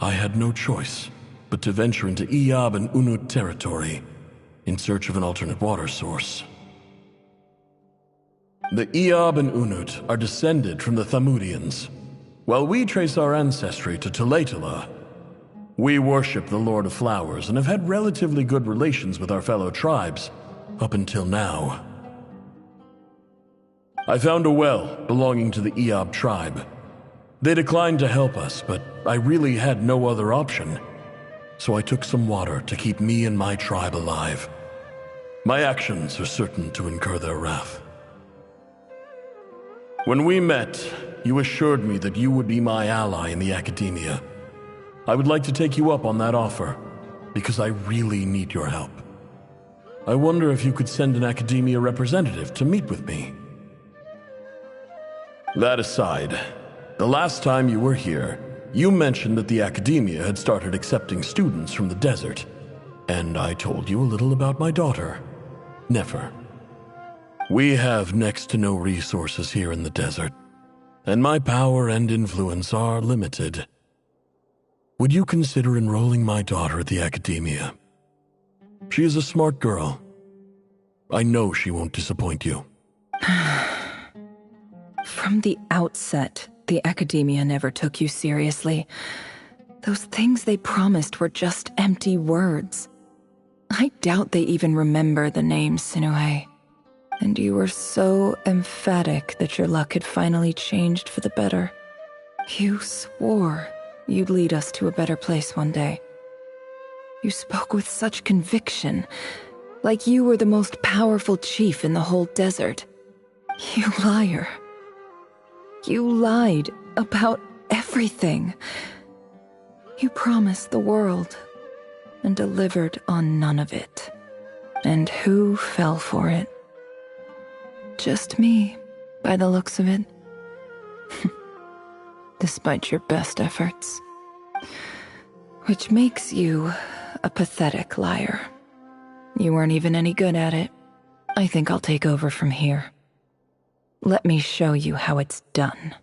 I had no choice but to venture into Iyab and Unut territory in search of an alternate water source. The Iyab and Unut are descended from the Thamudians. While we trace our ancestry to Tulatala, we worship the Lord of Flowers and have had relatively good relations with our fellow tribes up until now. I found a well belonging to the Iyab tribe. They declined to help us, but I really had no other option, so I took some water to keep me and my tribe alive. My actions are certain to incur their wrath. When we met, you assured me that you would be my ally in the academia. I would like to take you up on that offer, because I really need your help. I wonder if you could send an academia representative to meet with me. That aside, the last time you were here, you mentioned that the academia had started accepting students from the desert, and I told you a little about my daughter, Nefer. We have next to no resources here in the desert, and my power and influence are limited. Would you consider enrolling my daughter at the academia? She is a smart girl. I know she won't disappoint you. From the outset, the academia never took you seriously. Those things they promised were just empty words. I doubt they even remember the name Sinuhe. And you were so emphatic that your luck had finally changed for the better. You swore you'd lead us to a better place one day. You spoke with such conviction, like you were the most powerful chief in the whole desert. You liar. You lied about everything. You promised the world and delivered on none of it. And who fell for it? Just me, by the looks of it. Despite your best efforts. Which makes you a pathetic liar. You weren't even any good at it. I think I'll take over from here. Let me show you how it's done.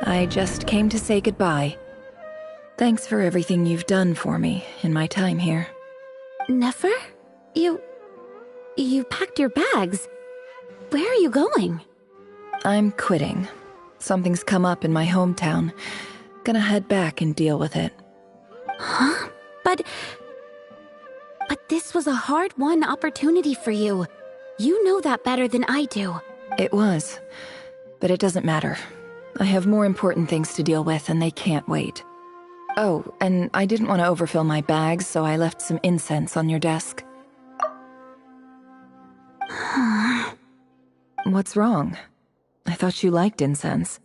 I just came to say goodbye. Thanks for everything you've done for me in my time here. Nefer? You packed your bags. Where are you going? I'm quitting. Something's come up in my hometown. Gonna head back and deal with it. Huh? But this was a hard-won opportunity for you. You know that better than I do. It was, but it doesn't matter. I have more important things to deal with, and they can't wait. Oh, and I didn't want to overfill my bags, so I left some incense on your desk. What's wrong? I thought you liked incense.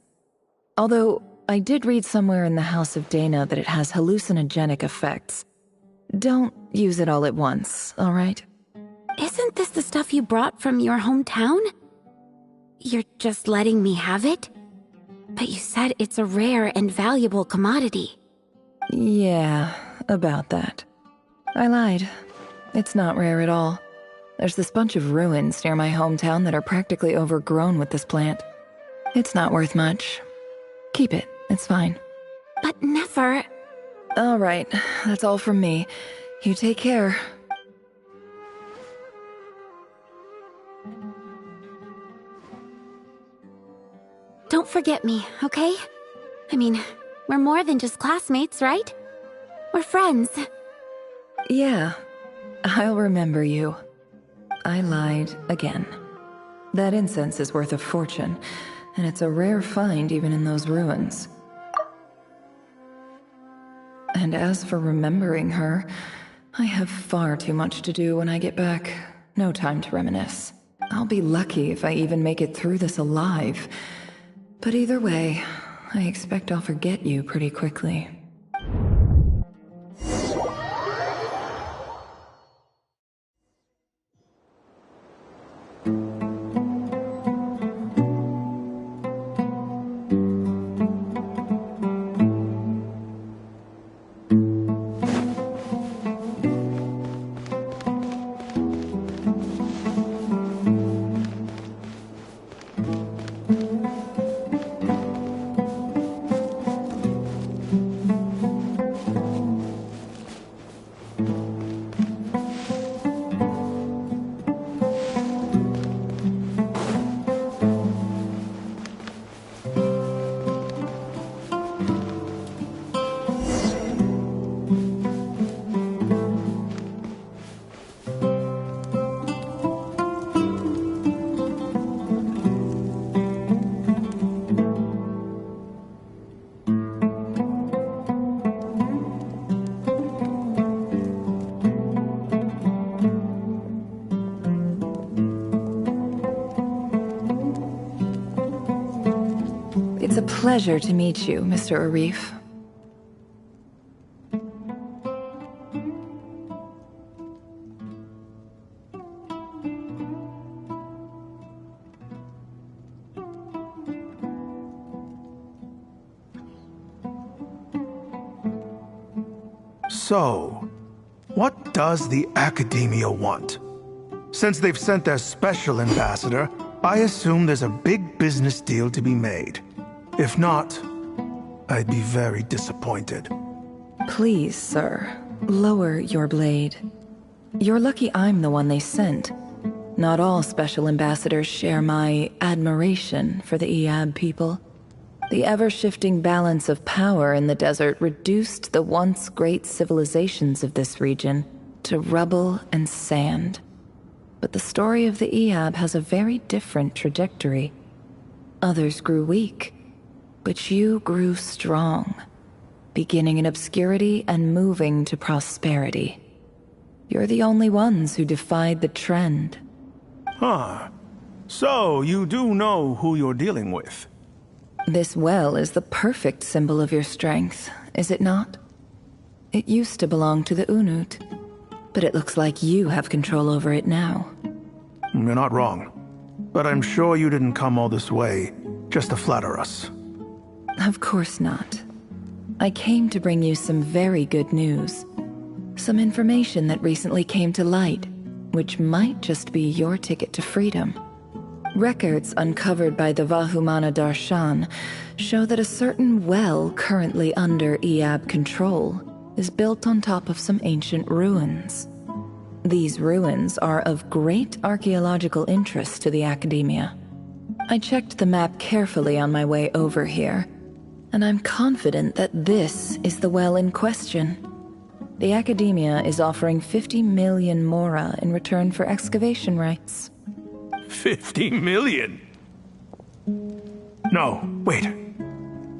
Although, I did read somewhere in the House of Dana that it has hallucinogenic effects. Don't use it all at once, alright? Isn't this the stuff you brought from your hometown? You're just letting me have it? But you said it's a rare and valuable commodity. Yeah, about that. I lied. It's not rare at all. There's this bunch of ruins near my hometown that are practically overgrown with this plant. It's not worth much. Keep it, it's fine. But Nefer... Alright, that's all from me. You take care. Don't forget me, okay? I mean, we're more than just classmates, right? We're friends. Yeah, I'll remember you. I lied again. That incense is worth a fortune, and it's a rare find even in those ruins. And as for remembering her, I have far too much to do when I get back. No time to reminisce. I'll be lucky if I even make it through this alive. But either way, I expect I'll forget you pretty quickly. It's a pleasure to meet you, Mr. Arif. So, what does the Academia want? Since they've sent their special ambassador, I assume there's a big business deal to be made. If not, I'd be very disappointed. Please, sir, lower your blade. You're lucky I'm the one they sent. Not all special ambassadors share my admiration for the Iab people. The ever-shifting balance of power in the desert reduced the once great civilizations of this region to rubble and sand. But the story of the Iab has a very different trajectory. Others grew weak, but you grew strong, beginning in obscurity and moving to prosperity. You're the only ones who defied the trend. Huh. So, you do know who you're dealing with? This well is the perfect symbol of your strength, is it not? It used to belong to the Unut, but it looks like you have control over it now. You're not wrong. But I'm sure you didn't come all this way just to flatter us. Of course not. I came to bring you some very good news. Some information that recently came to light, which might just be your ticket to freedom. Records uncovered by the Vahumana Darshan show that a certain well currently under Iab control is built on top of some ancient ruins. These ruins are of great archaeological interest to the Academia. I checked the map carefully on my way over here, and I'm confident that this is the well in question. The Academia is offering 50 million mora in return for excavation rights. 50 million? No, wait.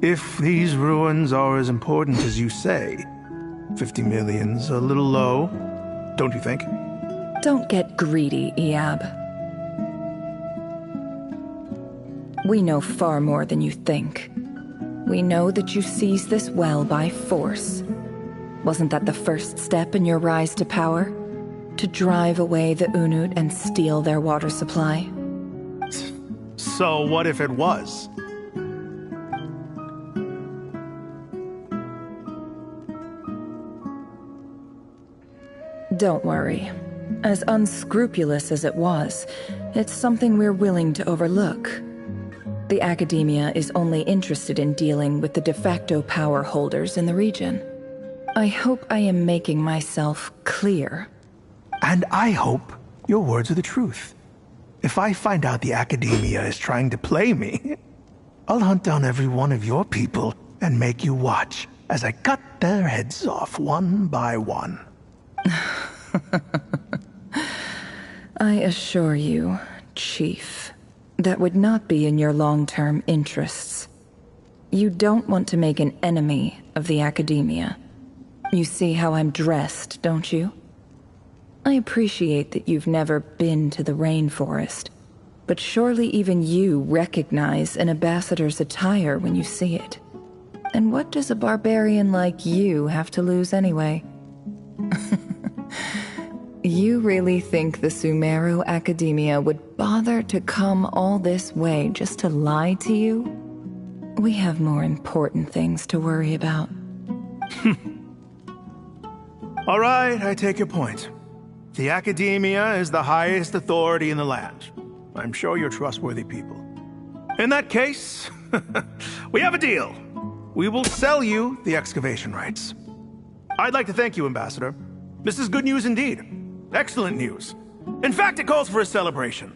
If these ruins are as important as you say, 50 million's a little low, don't you think? Don't get greedy, Iab. We know far more than you think. We know that you seized this well by force. Wasn't that the first step in your rise to power? To drive away the Unut and steal their water supply? So what if it was? Don't worry. As unscrupulous as it was, it's something we're willing to overlook. The Academia is only interested in dealing with the de facto power holders in the region. I hope I am making myself clear. And I hope your words are the truth. If I find out the Academia is trying to play me, I'll hunt down every one of your people and make you watch as I cut their heads off one by one. I assure you, Chief, that would not be in your long-term interests. You don't want to make an enemy of the Academia. You see how I'm dressed, don't you? I appreciate that you've never been to the rainforest, but surely even you recognize an ambassador's attire when you see it. And what does a barbarian like you have to lose anyway? You really think the Sumeru Academia would bother to come all this way just to lie to you? We have more important things to worry about. All right, I take your point. The Academia is the highest authority in the land. I'm sure you're trustworthy people. In that case, we have a deal. We will sell you the excavation rights. I'd like to thank you, Ambassador. This is good news indeed. Excellent news. In fact, it calls for a celebration.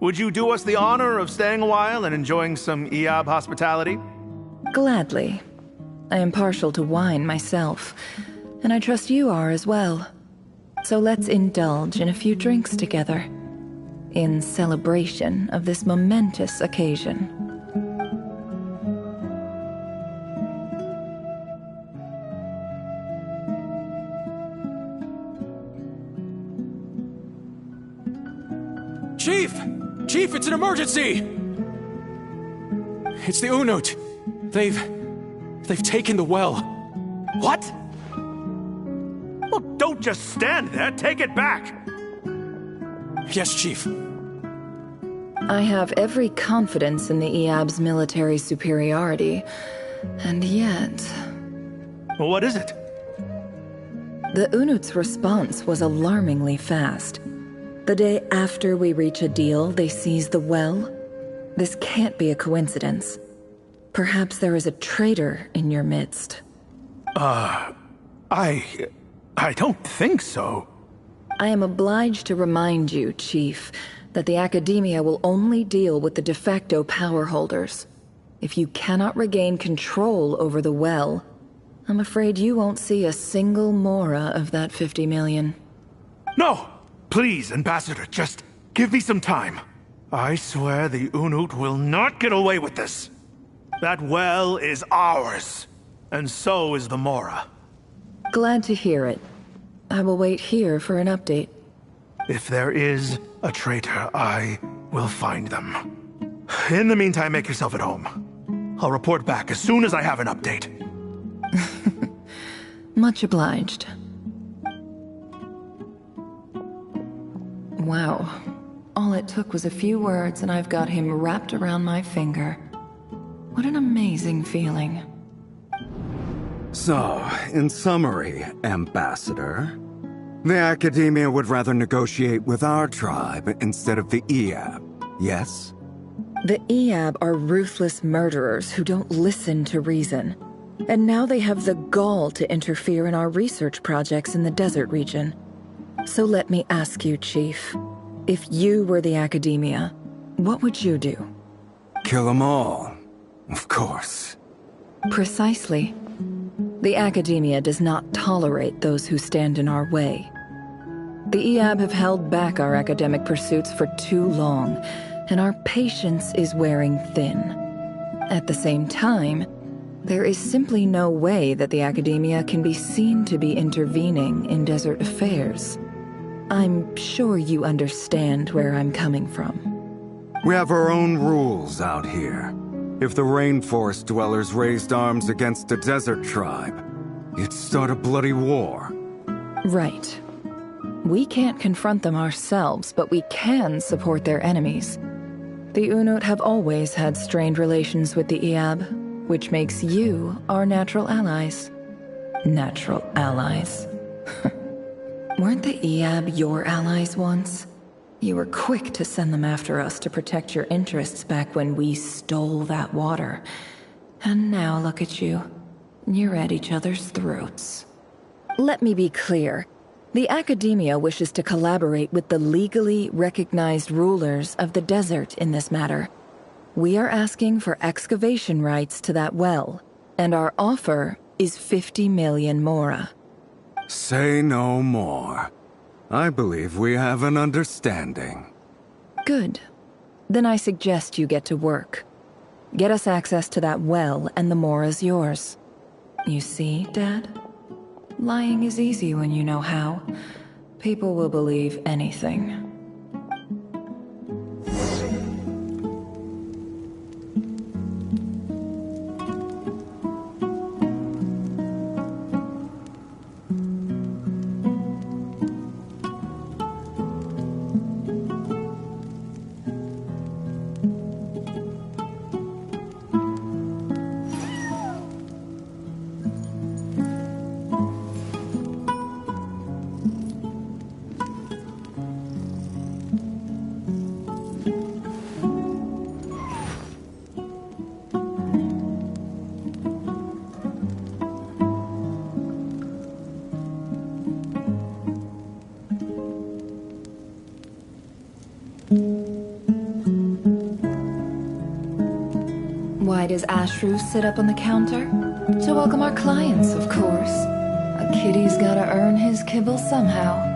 Would you do us the honor of staying a while and enjoying some Eab hospitality? Gladly. I am partial to wine myself, and I trust you are as well. So let's indulge in a few drinks together, in celebration of this momentous occasion. Chief! Chief, it's an emergency! It's the Unut. They've taken the well. What? Well, don't just stand there. Take it back. Yes, Chief. I have every confidence in the Eab's military superiority, and yet... Well, what is it? The Unut's response was alarmingly fast. The day after we reach a deal, they seize the well. This can't be a coincidence. Perhaps there is a traitor in your midst. I don't think so. I am obliged to remind you, Chief, that the Academia will only deal with the de facto power holders. If you cannot regain control over the well, I'm afraid you won't see a single mora of that 50 million. No! Please, Ambassador, just give me some time. I swear the Unut will not get away with this. That well is ours, and so is the Mora. Glad to hear it. I will wait here for an update. If there is a traitor, I will find them. In the meantime, make yourself at home. I'll report back as soon as I have an update. Much obliged. Wow. All it took was a few words and I've got him wrapped around my finger. What an amazing feeling. So, in summary, Ambassador, the Academia would rather negotiate with our tribe instead of the Eab, yes? The Eab are ruthless murderers who don't listen to reason. And now they have the gall to interfere in our research projects in the desert region. So let me ask you, Chief, if you were the Academia, what would you do? Kill them all, of course. Precisely. The Academia does not tolerate those who stand in our way. The Eab have held back our academic pursuits for too long, and our patience is wearing thin. At the same time, there is simply no way that the Academia can be seen to be intervening in desert affairs. I'm sure you understand where I'm coming from. We have our own rules out here. If the rainforest dwellers raised arms against a desert tribe, you'd start a bloody war. Right. We can't confront them ourselves, but we can support their enemies. The Unut have always had strained relations with the Eab, which makes you our natural allies. Natural allies. Weren't the Eab your allies once? You were quick to send them after us to protect your interests back when we stole that water. And now look at you. You're at each other's throats. Let me be clear. The Academia wishes to collaborate with the legally recognized rulers of the desert in this matter. We are asking for excavation rights to that well, and our offer is 50 million mora. Say no more. I believe we have an understanding. Good. Then I suggest you get to work. Get us access to that well, and the mora's yours. You see, Dad? Lying is easy when you know how. People will believe anything. Why does Ashru sit up on the counter? To welcome our clients, of course. A kitty's gotta earn his kibble somehow.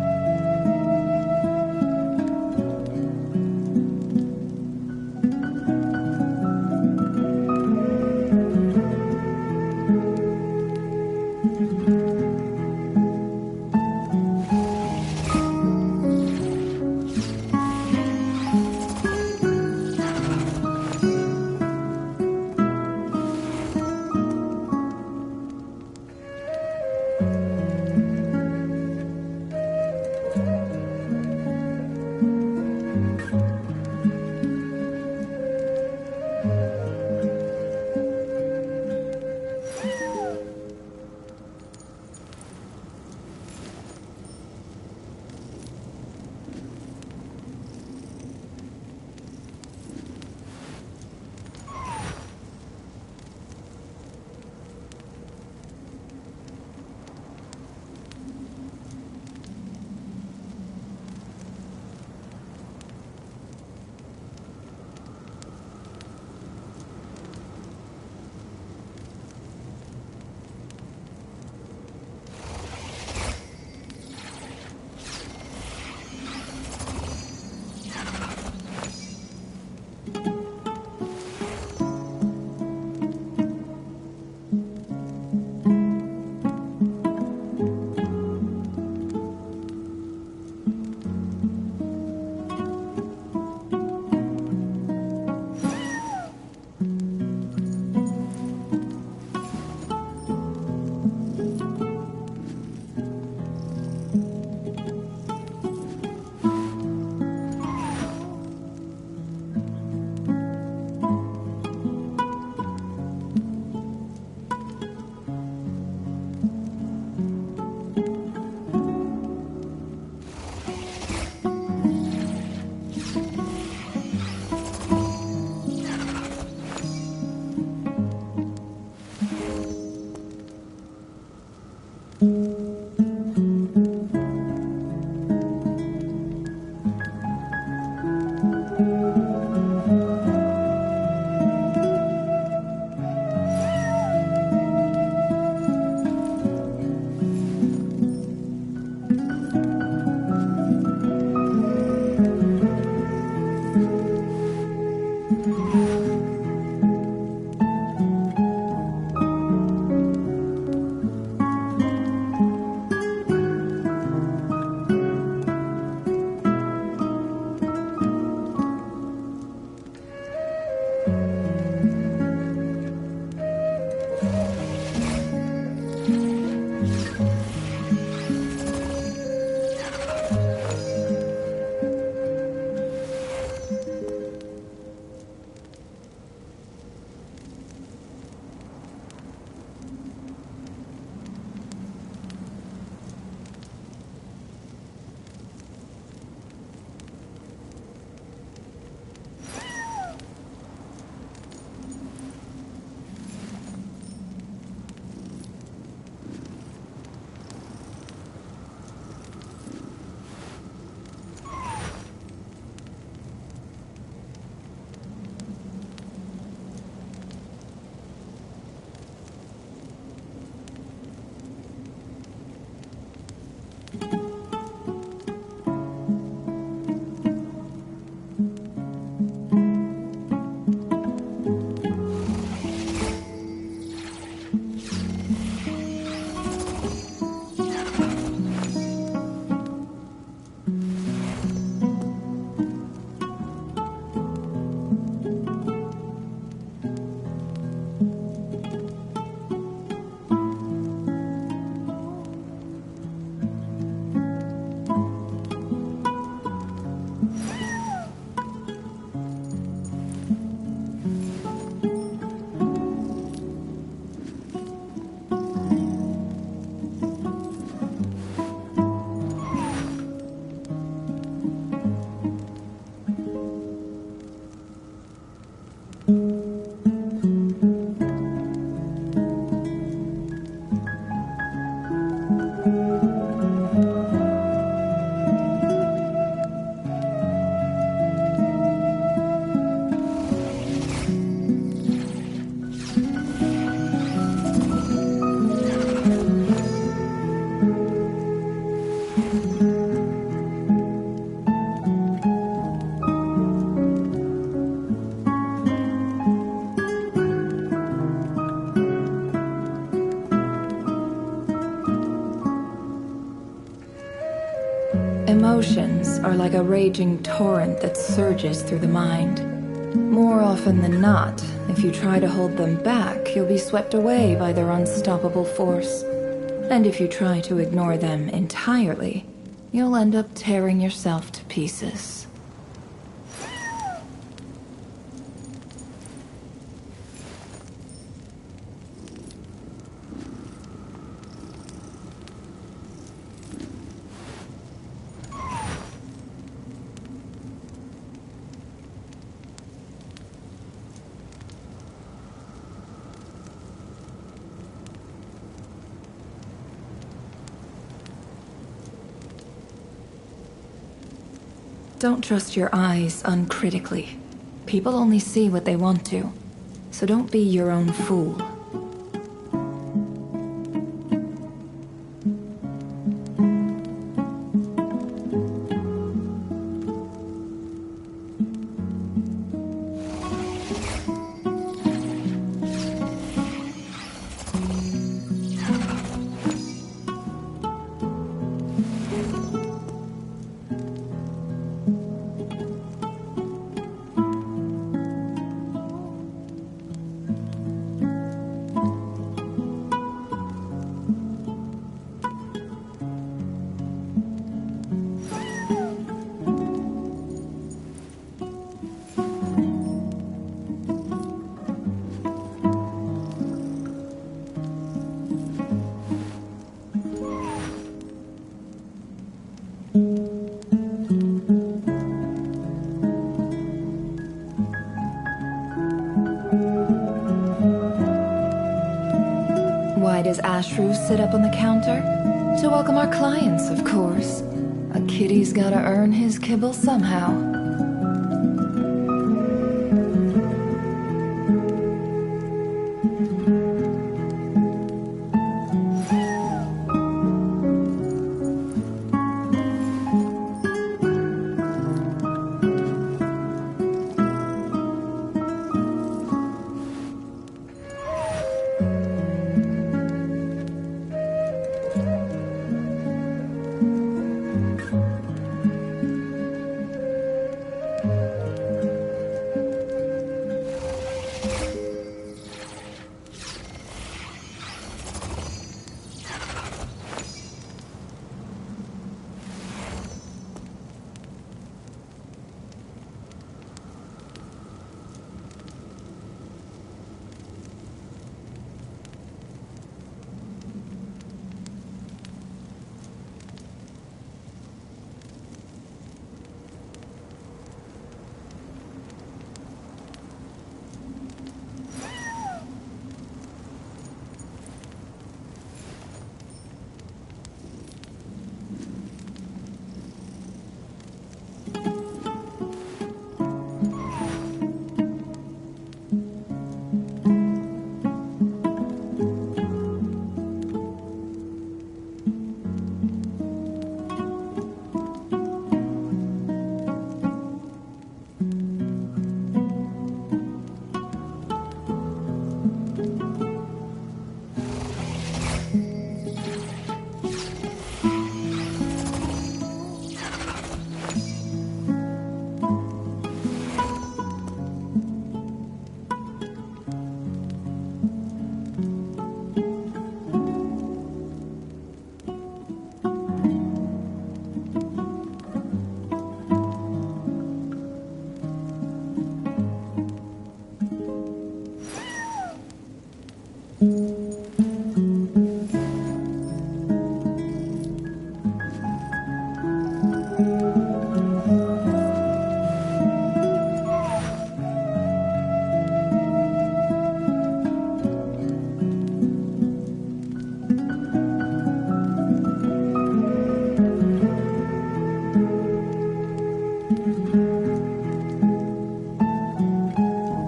Emotions are like a raging torrent that surges through the mind. More often than not, if you try to hold them back, you'll be swept away by their unstoppable force. And if you try to ignore them entirely, you'll end up tearing yourself to pieces. Don't trust your eyes uncritically. People only see what they want to, so don't be your own fool. Why does Ashru sit up on the counter? To welcome our clients, of course. A kitty's gotta earn his kibble somehow.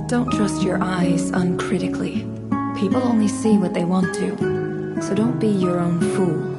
Don't trust your eyes uncritically. People only see what they want to, so don't be your own fool.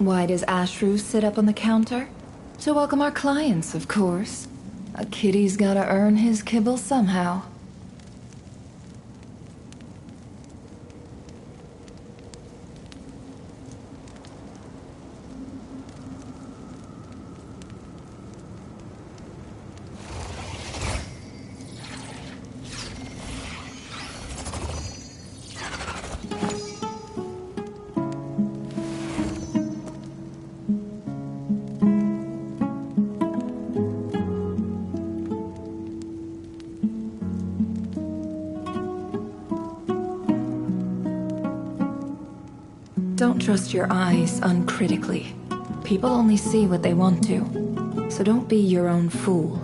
Why does Ashru sit up on the counter? To welcome our clients, of course. A kitty's gotta earn his kibble somehow. Don't trust your eyes uncritically. People only see what they want to, so don't be your own fool.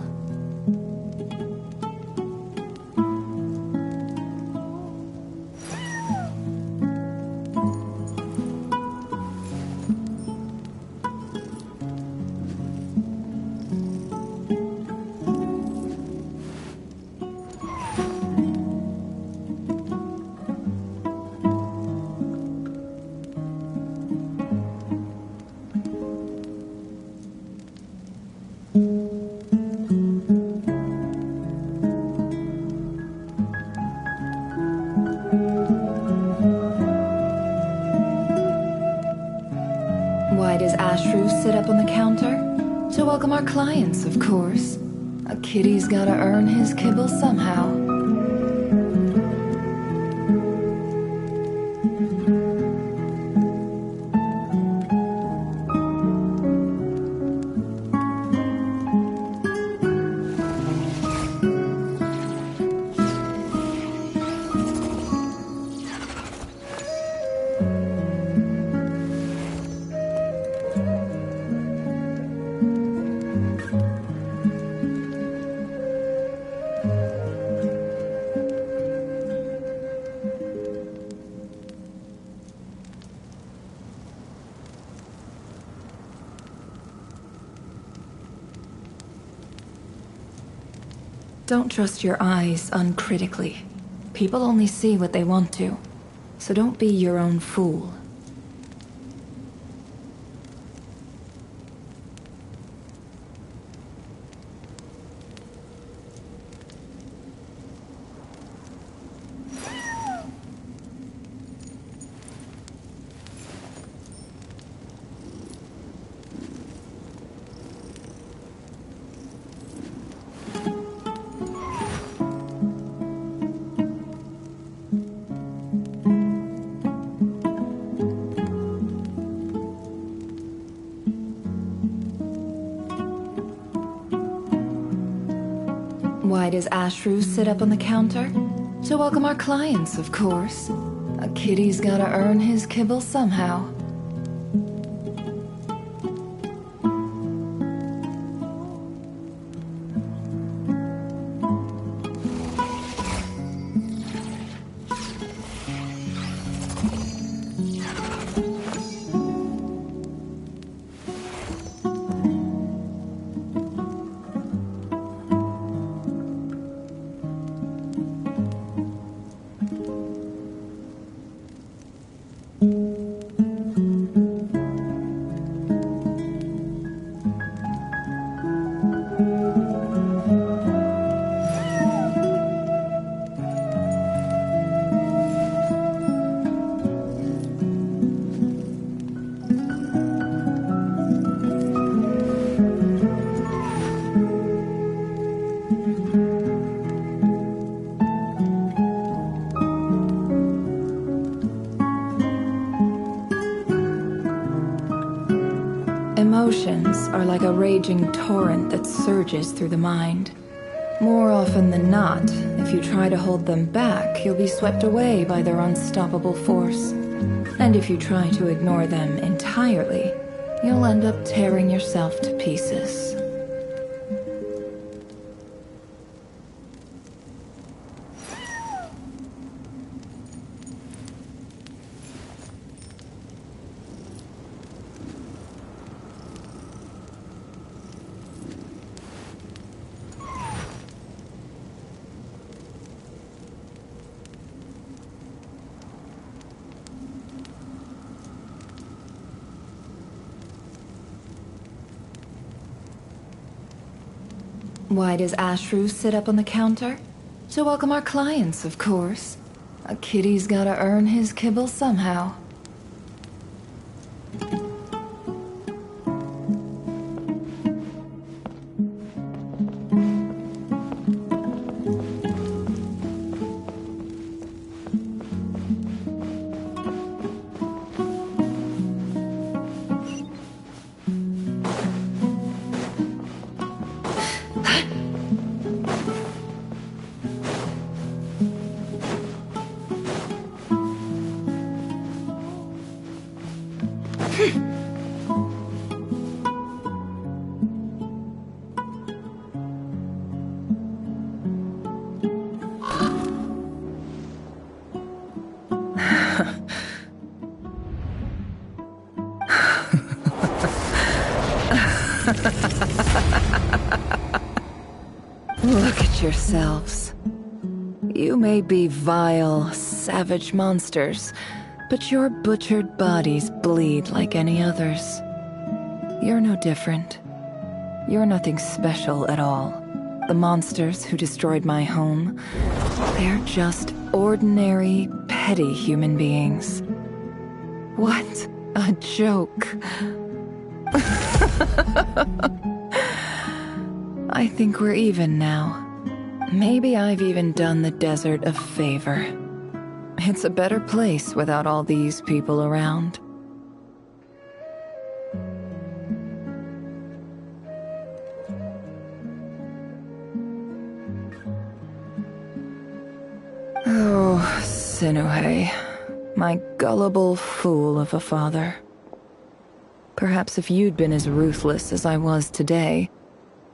Why does Ashru sit up on the counter? To welcome our clients, of course. A kitty's gotta earn his kibble somehow. Don't trust your eyes uncritically. People only see what they want to, so don't be your own fool. Why does Ashru sit up on the counter? To welcome our clients, of course. A kitty's gotta earn his kibble somehow. Emotions are like a raging torrent that surges through the mind. More often than not, if you try to hold them back, you'll be swept away by their unstoppable force. And if you try to ignore them entirely, you'll end up tearing yourself to pieces. Why does Ashru sit up on the counter? To welcome our clients, of course. A kitty's gotta earn his kibble somehow. Look at yourselves. You may be vile, savage monsters, but your butchered bodies bleed like any others. You're no different. You're nothing special at all. The monsters who destroyed my home, they're just ordinary, petty human beings. What a joke. I think we're even now. Maybe I've even done the desert a favor. It's a better place without all these people around. Oh, Sinuhe, my gullible fool of a father. Perhaps if you'd been as ruthless as I was today,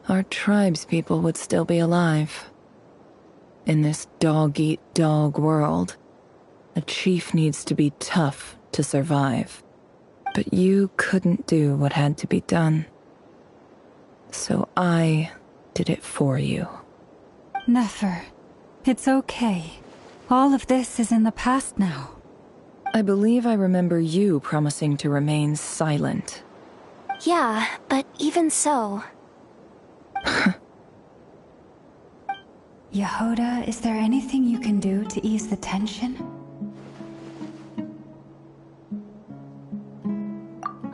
our tribespeople would still be alive. In this dog-eat-dog world, a chief needs to be tough to survive. But you couldn't do what had to be done. So I did it for you. Nefer, it's okay. All of this is in the past now. I believe I remember you promising to remain silent. Yeah, but even so... Yehoda, is there anything you can do to ease the tension?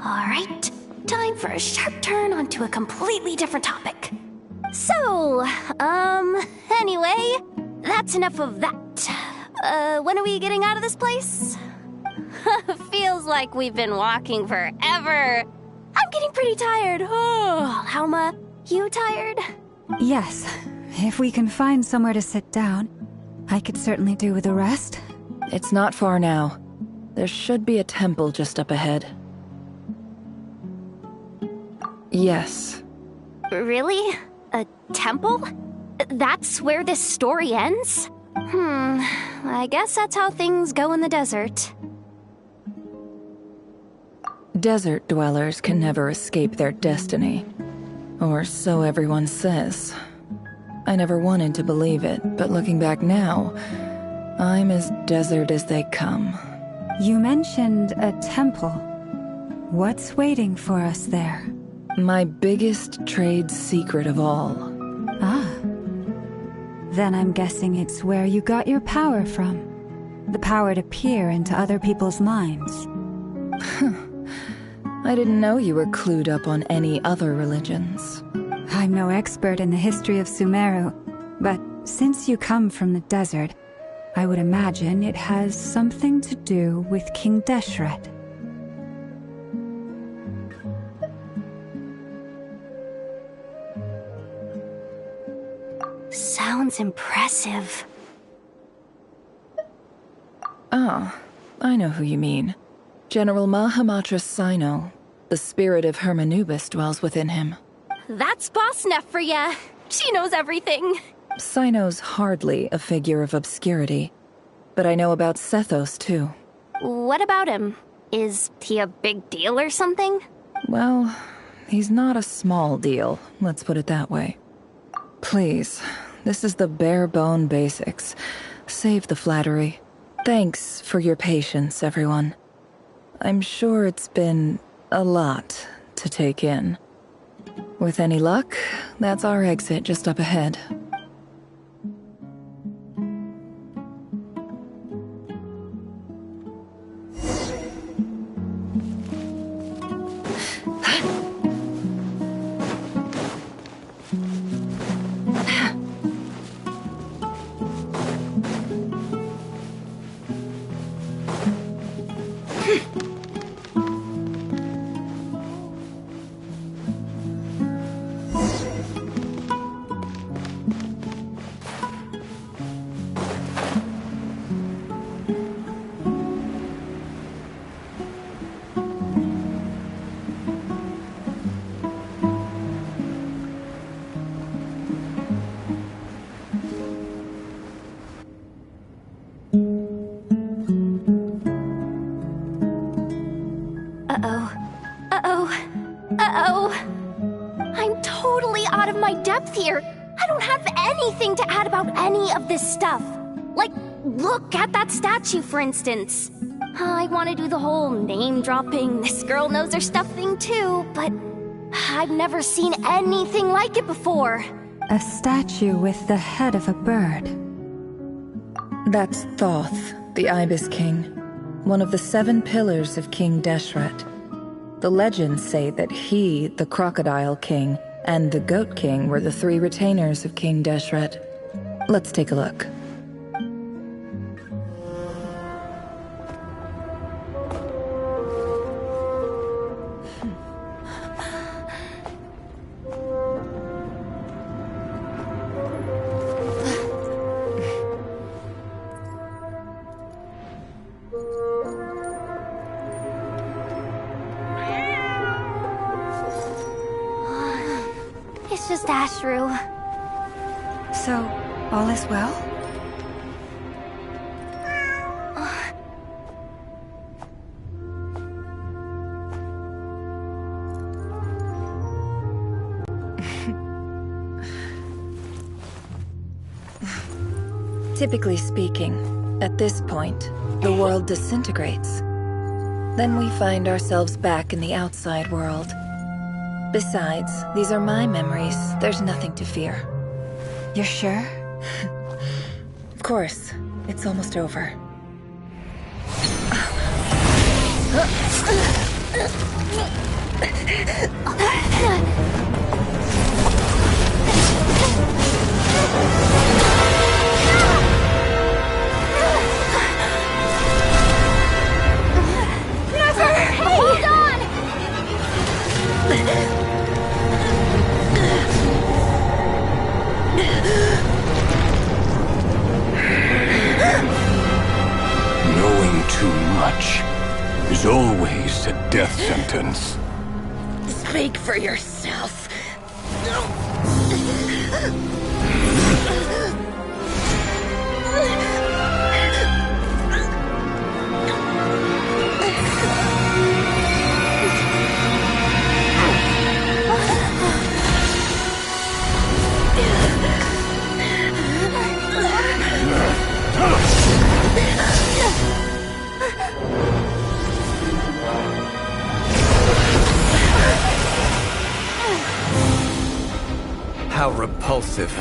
Alright, time for a sharp turn onto a completely different topic. So, anyway, that's enough of that. When are we getting out of this place? Feels like we've been walking forever. I'm getting pretty tired. Oh, Halma, you tired? Yes. If we can find somewhere to sit down, I could certainly do with a rest. It's not far now. There should be a temple just up ahead. Yes. Really? A temple? That's where this story ends? I guess that's how things go in the desert. Desert dwellers can never escape their destiny. Or so everyone says. I never wanted to believe it, but looking back now, I'm as desert as they come. You mentioned a temple. What's waiting for us there? My biggest trade secret of all. Ah. Then I'm guessing it's where you got your power from. The power to peer into other people's minds. I didn't know you were clued up on any other religions. I'm no expert in the history of Sumeru, but since you come from the desert, I would imagine it has something to do with King Deshret. Sounds impressive. Ah, I know who you mean. General Mahamatra Sino. The spirit of Hermanubis dwells within him. That's Boss Neff for ya. She knows everything. Sino's hardly a figure of obscurity, but I know about Sethos too. What about him? Is he a big deal or something? Well, he's not a small deal, let's put it that way. Please, this is the bare-bone basics. Save the flattery. Thanks for your patience, everyone. I'm sure it's been a lot to take in. With any luck, that's our exit just up ahead. I'm totally out of my depth here. I don't have anything to add about any of this stuff. Like, look at that statue, for instance. I want to do the whole name-dropping, this girl knows her stuff thing too, but I've never seen anything like it before. A statue with the head of a bird. That's Thoth, the Ibis King, one of the 7 pillars of King Deshret. The legends say that he, the Crocodile King, and the Goat King were the 3 retainers of King Deshret. Let's take a look. It's just Ashru. So, all is well? Typically speaking, at this point, the world disintegrates. Then we find ourselves back in the outside world. Besides, these are my memories. There's nothing to fear. You're sure? Of course. It's almost over. Hold on! Knowing too much is always a death sentence. Speak for yourself. How repulsive.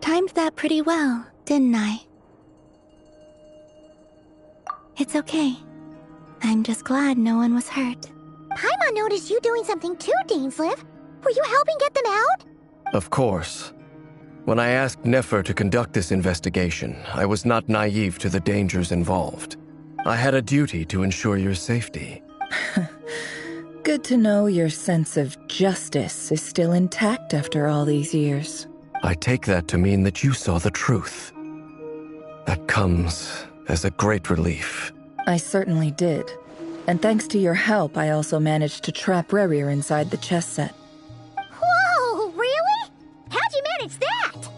Timed that pretty well, didn't I? It's okay. I'm just glad no one was hurt. Paimon noticed you doing something too, Dainsleif. Were you helping get them out? Of course. When I asked Nefer to conduct this investigation, I was not naive to the dangers involved. I had a duty to ensure your safety. Good to know your sense of justice is still intact after all these years. I take that to mean that you saw the truth. That comes as a great relief. I certainly did. And thanks to your help, I also managed to trap Rerir inside the chess set. Whoa, really? How'd you manage that?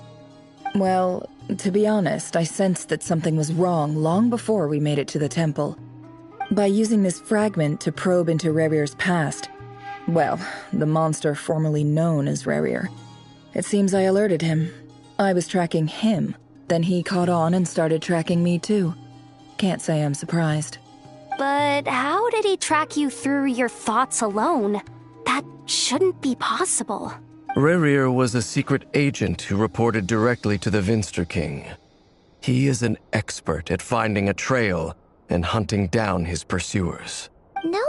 Well, to be honest, I sensed that something was wrong long before we made it to the temple. By using this fragment to probe into Rerir's past, well, the monster formerly known as Rerir, it seems I alerted him. I was tracking him, then he caught on and started tracking me too. Can't say I'm surprised. But how did he track you through your thoughts alone? That shouldn't be possible. Rerir was a secret agent who reported directly to the Vinster King. He is an expert at finding a trail and hunting down his pursuers. No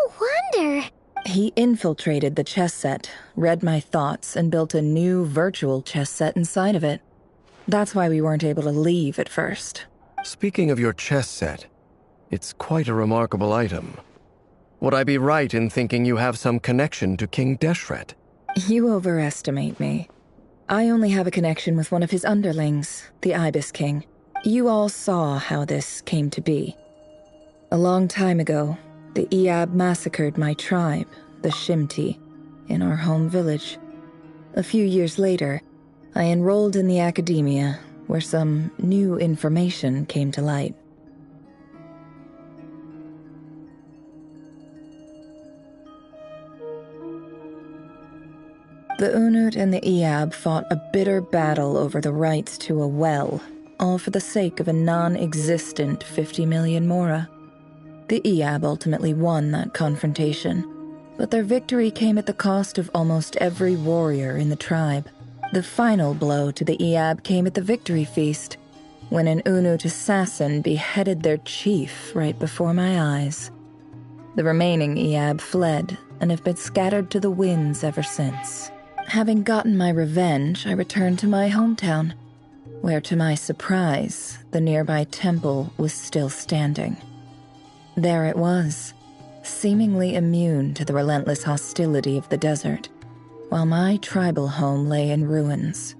wonder. He infiltrated the chess set, read my thoughts, and built a new virtual chess set inside of it. That's why we weren't able to leave at first. Speaking of your chess set, it's quite a remarkable item. Would I be right in thinking you have some connection to King Deshret? You overestimate me. I only have a connection with one of his underlings, the Ibis King. You all saw how this came to be. A long time ago, the Eab massacred my tribe, the Shimti, in our home village. A few years later, I enrolled in the academia, where some new information came to light. The Unut and the Eab fought a bitter battle over the rights to a well, all for the sake of a non-existent 50 million Mora. The Eab ultimately won that confrontation, but their victory came at the cost of almost every warrior in the tribe. The final blow to the Eab came at the victory feast, when an Unut assassin beheaded their chief right before my eyes. The remaining Eab fled and have been scattered to the winds ever since. Having gotten my revenge, I returned to my hometown, where to my surprise, the nearby temple was still standing. There it was, seemingly immune to the relentless hostility of the desert, while my tribal home lay in ruins.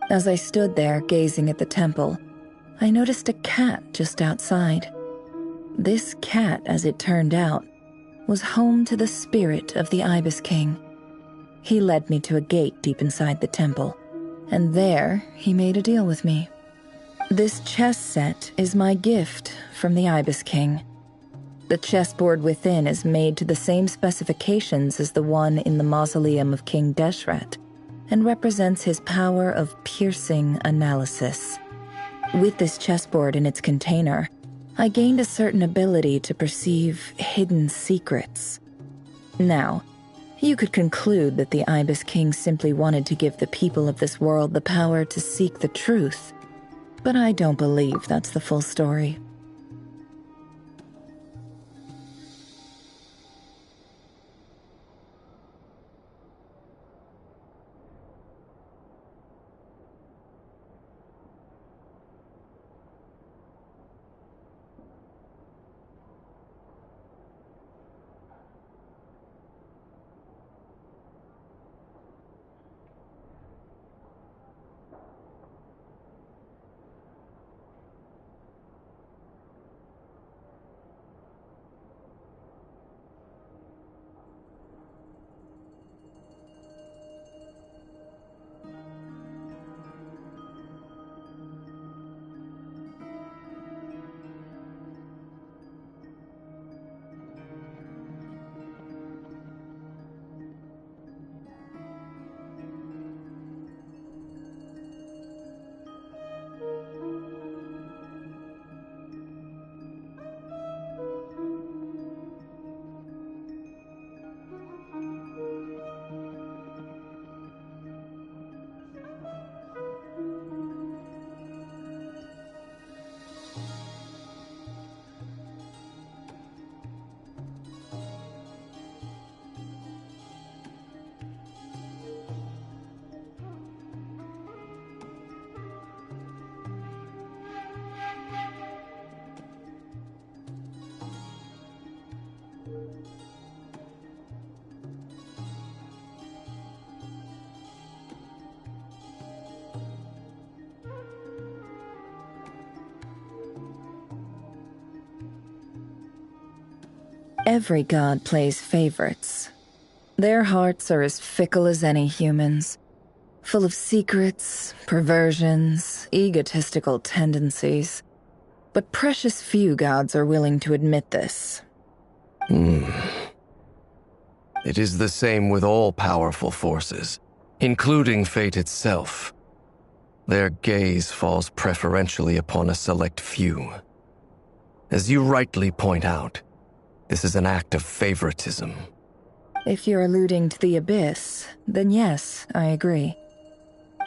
As I stood there gazing at the temple, I noticed a cat just outside. This cat, as it turned out, was home to the spirit of the Ibis King. He led me to a gate deep inside the temple, and there he made a deal with me. This chess set is my gift from the Ibis King. The chessboard within is made to the same specifications as the one in the mausoleum of King Deshret, and represents his power of piercing analysis. With this chessboard in its container, I gained a certain ability to perceive hidden secrets. Now, you could conclude that the Ibis King simply wanted to give the people of this world the power to seek the truth, but I don't believe that's the full story. Every god plays favorites. Their hearts are as fickle as any human's, full of secrets, perversions, egotistical tendencies. But precious few gods are willing to admit this. It is the same with all powerful forces, including fate itself. Their gaze falls preferentially upon a select few. As you rightly point out, this is an act of favoritism. If you're alluding to the Abyss, then yes, I agree.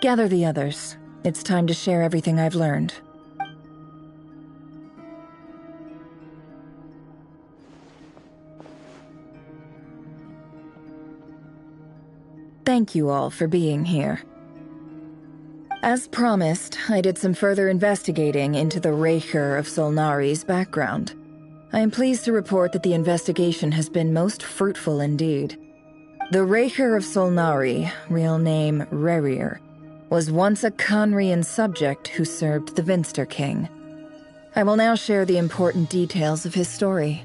Gather the others. It's time to share everything I've learned. Thank you all for being here. As promised, I did some further investigating into the Raker of Solnari's background. I am pleased to report that the investigation has been most fruitful indeed. The Raker of Solnari, real name Rerir, was once a Conrian subject who served the Vinster King. I will now share the important details of his story.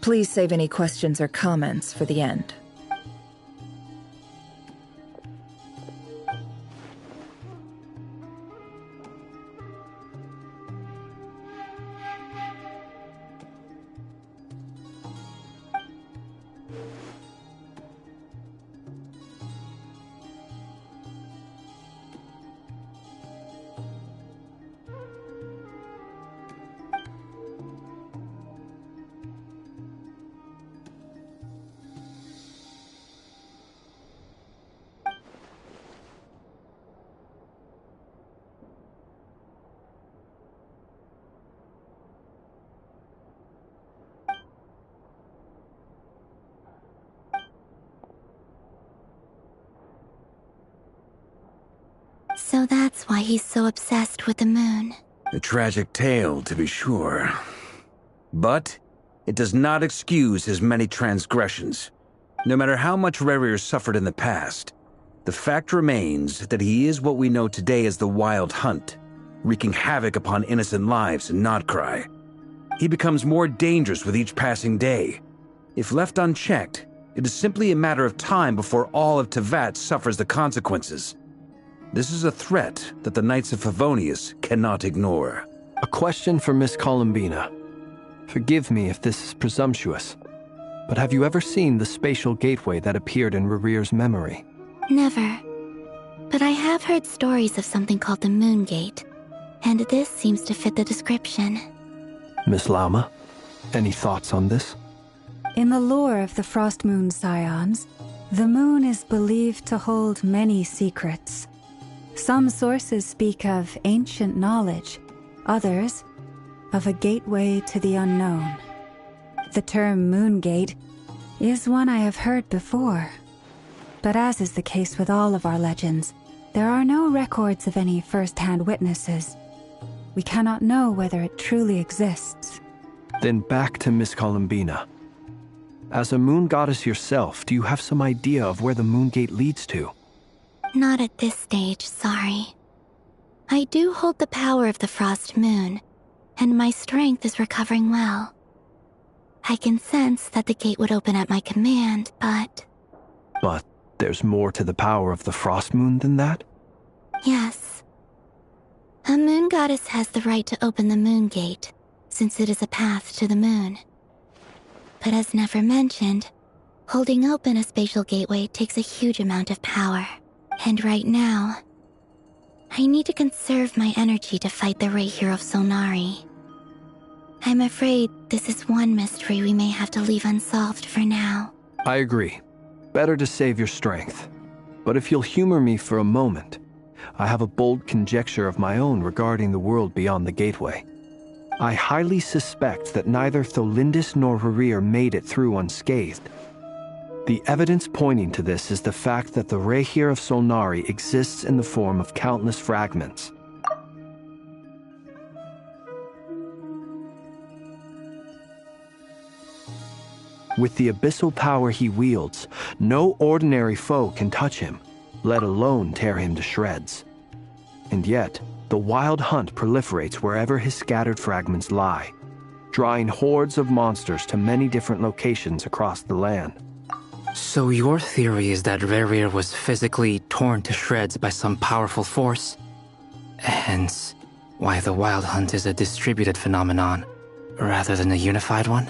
Please save any questions or comments for the end. So that's why he's so obsessed with the moon. A tragic tale, to be sure. But it does not excuse his many transgressions. No matter how much Rerir suffered in the past, the fact remains that he is what we know today as the Wild Hunt, wreaking havoc upon innocent lives in Nod-Krai. He becomes more dangerous with each passing day. If left unchecked, it is simply a matter of time before all of Teyvat suffers the consequences. This is a threat that the Knights of Favonius cannot ignore. A question for Miss Columbina. Forgive me if this is presumptuous, but have you ever seen the spatial gateway that appeared in Rerir's memory? Never. But I have heard stories of something called the Moon Gate, and this seems to fit the description. Miss Lama, any thoughts on this? In the lore of the Frost Moon Scions, the moon is believed to hold many secrets. Some sources speak of ancient knowledge, others of a gateway to the unknown. The term Moon Gate is one I have heard before, but as is the case with all of our legends, there are no records of any first-hand witnesses. We cannot know whether it truly exists. Then back to Miss Columbina. As a moon goddess yourself, do you have some idea of where the Moon Gate leads to? Not at this stage, sorry. I do hold the power of the Frost Moon, and my strength is recovering well. I can sense that the gate would open at my command, but... But there's more to the power of the Frost Moon than that? Yes. A moon goddess has the right to open the Moon Gate, since it is a path to the moon. But as never mentioned, holding open a spatial gateway takes a huge amount of power. And right now, I need to conserve my energy to fight the Raker of Solnari. I'm afraid this is one mystery we may have to leave unsolved for now. I agree. Better to save your strength. But if you'll humor me for a moment, I have a bold conjecture of my own regarding the world beyond the gateway. I highly suspect that neither Tholindis nor Rerir made it through unscathed. The evidence pointing to this is the fact that the Raker of Solnari exists in the form of countless fragments. With the abyssal power he wields, no ordinary foe can touch him, let alone tear him to shreds. And yet, the Wild Hunt proliferates wherever his scattered fragments lie, drawing hordes of monsters to many different locations across the land. So your theory is that Rerir was physically torn to shreds by some powerful force? Hence, why the Wild Hunt is a distributed phenomenon, rather than a unified one?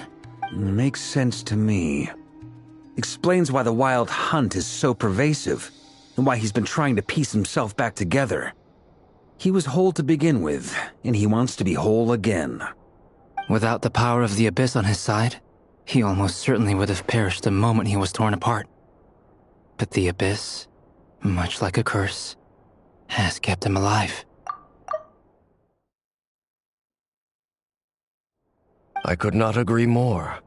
Makes sense to me. Explains why the Wild Hunt is so pervasive, and why he's been trying to piece himself back together. He was whole to begin with, and he wants to be whole again. Without the power of the Abyss on his side, he almost certainly would have perished the moment he was torn apart. But the Abyss, much like a curse, has kept him alive. I could not agree more.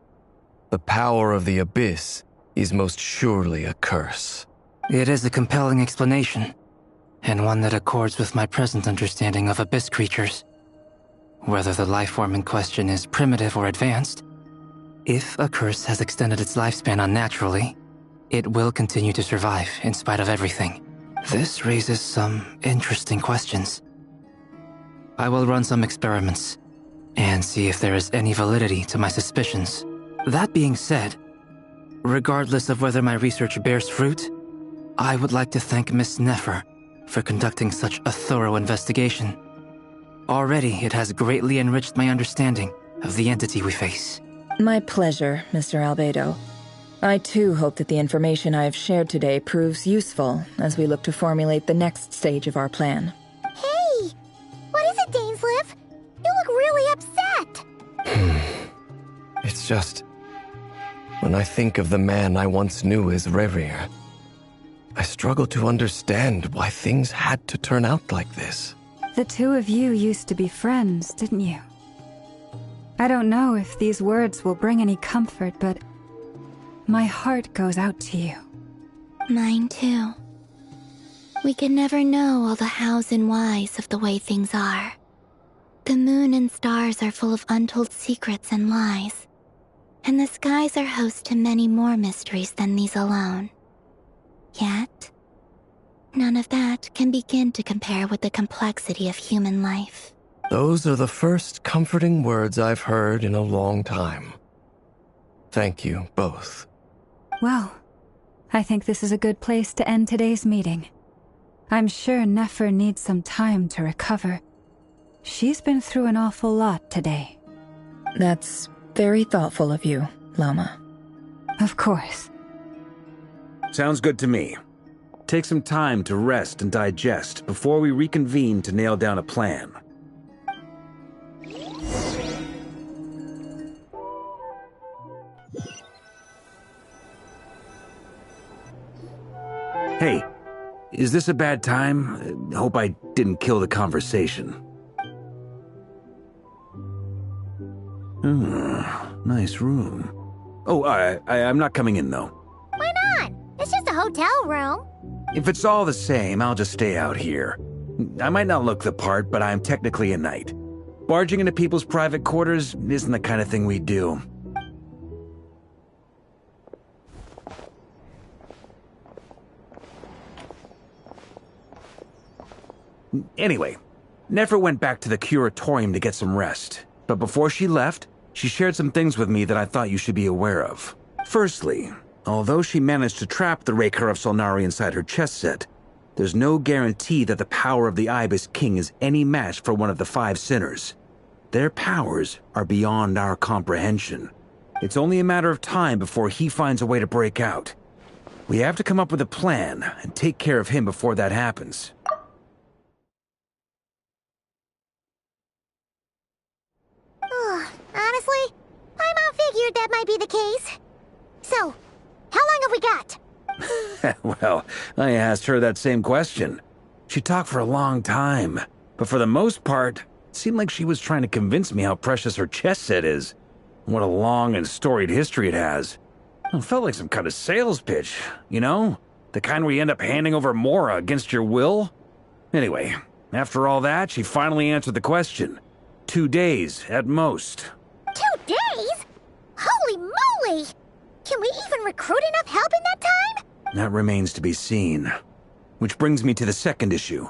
The power of the Abyss is most surely a curse. It is a compelling explanation, and one that accords with my present understanding of Abyss creatures. Whether the life form in question is primitive or advanced, if a curse has extended its lifespan unnaturally, it will continue to survive in spite of everything. This raises some interesting questions. I will run some experiments and see if there is any validity to my suspicions. That being said, regardless of whether my research bears fruit, I would like to thank Miss Nefer for conducting such a thorough investigation. Already, it has greatly enriched my understanding of the entity we face. My pleasure, Mr. Albedo. I too hope that the information I have shared today proves useful as we look to formulate the next stage of our plan. Hey! What is it, Dainsleif? You look really upset! It's just... when I think of the man I once knew as Rerir, I struggle to understand why things had to turn out like this. The two of you used to be friends, didn't you? I don't know if these words will bring any comfort, but my heart goes out to you. Mine too. We can never know all the hows and whys of the way things are. The moon and stars are full of untold secrets and lies, and the skies are host to many more mysteries than these alone. Yet, none of that can begin to compare with the complexity of human life. Those are the first comforting words I've heard in a long time. Thank you, both. Well, I think this is a good place to end today's meeting. I'm sure Nefer needs some time to recover. She's been through an awful lot today. That's very thoughtful of you, Lama. Of course. Sounds good to me. Take some time to rest and digest before we reconvene to nail down a plan. Hey, is this a bad time? Hope I didn't kill the conversation. Nice room. Oh, I'm not coming in, though. Why not? It's just a hotel room. If it's all the same, I'll just stay out here. I might not look the part, but I'm technically a knight. Barging into people's private quarters isn't the kind of thing we do. Anyway, Nefer went back to the curatorium to get some rest. But before she left, she shared some things with me that I thought you should be aware of. Firstly, although she managed to trap the Raker of Solnari inside her chess set, there's no guarantee that the power of the Ibis King is any match for one of the 5 sinners. Their powers are beyond our comprehension. It's only a matter of time before he finds a way to break out. We have to come up with a plan and take care of him before that happens. Honestly, my mom figured that might be the case. So, how long have we got? Well, I asked her that same question. She talked for a long time, but for the most part, it seemed like she was trying to convince me how precious her chess set is. What a long and storied history it has. It felt like some kind of sales pitch, you know? The kind where you end up handing over Mora against your will? Anyway, after all that, she finally answered the question. 2 days, at most. 2 days? Holy moly! Can we even recruit enough help in that time? That remains to be seen. Which brings me to the second issue.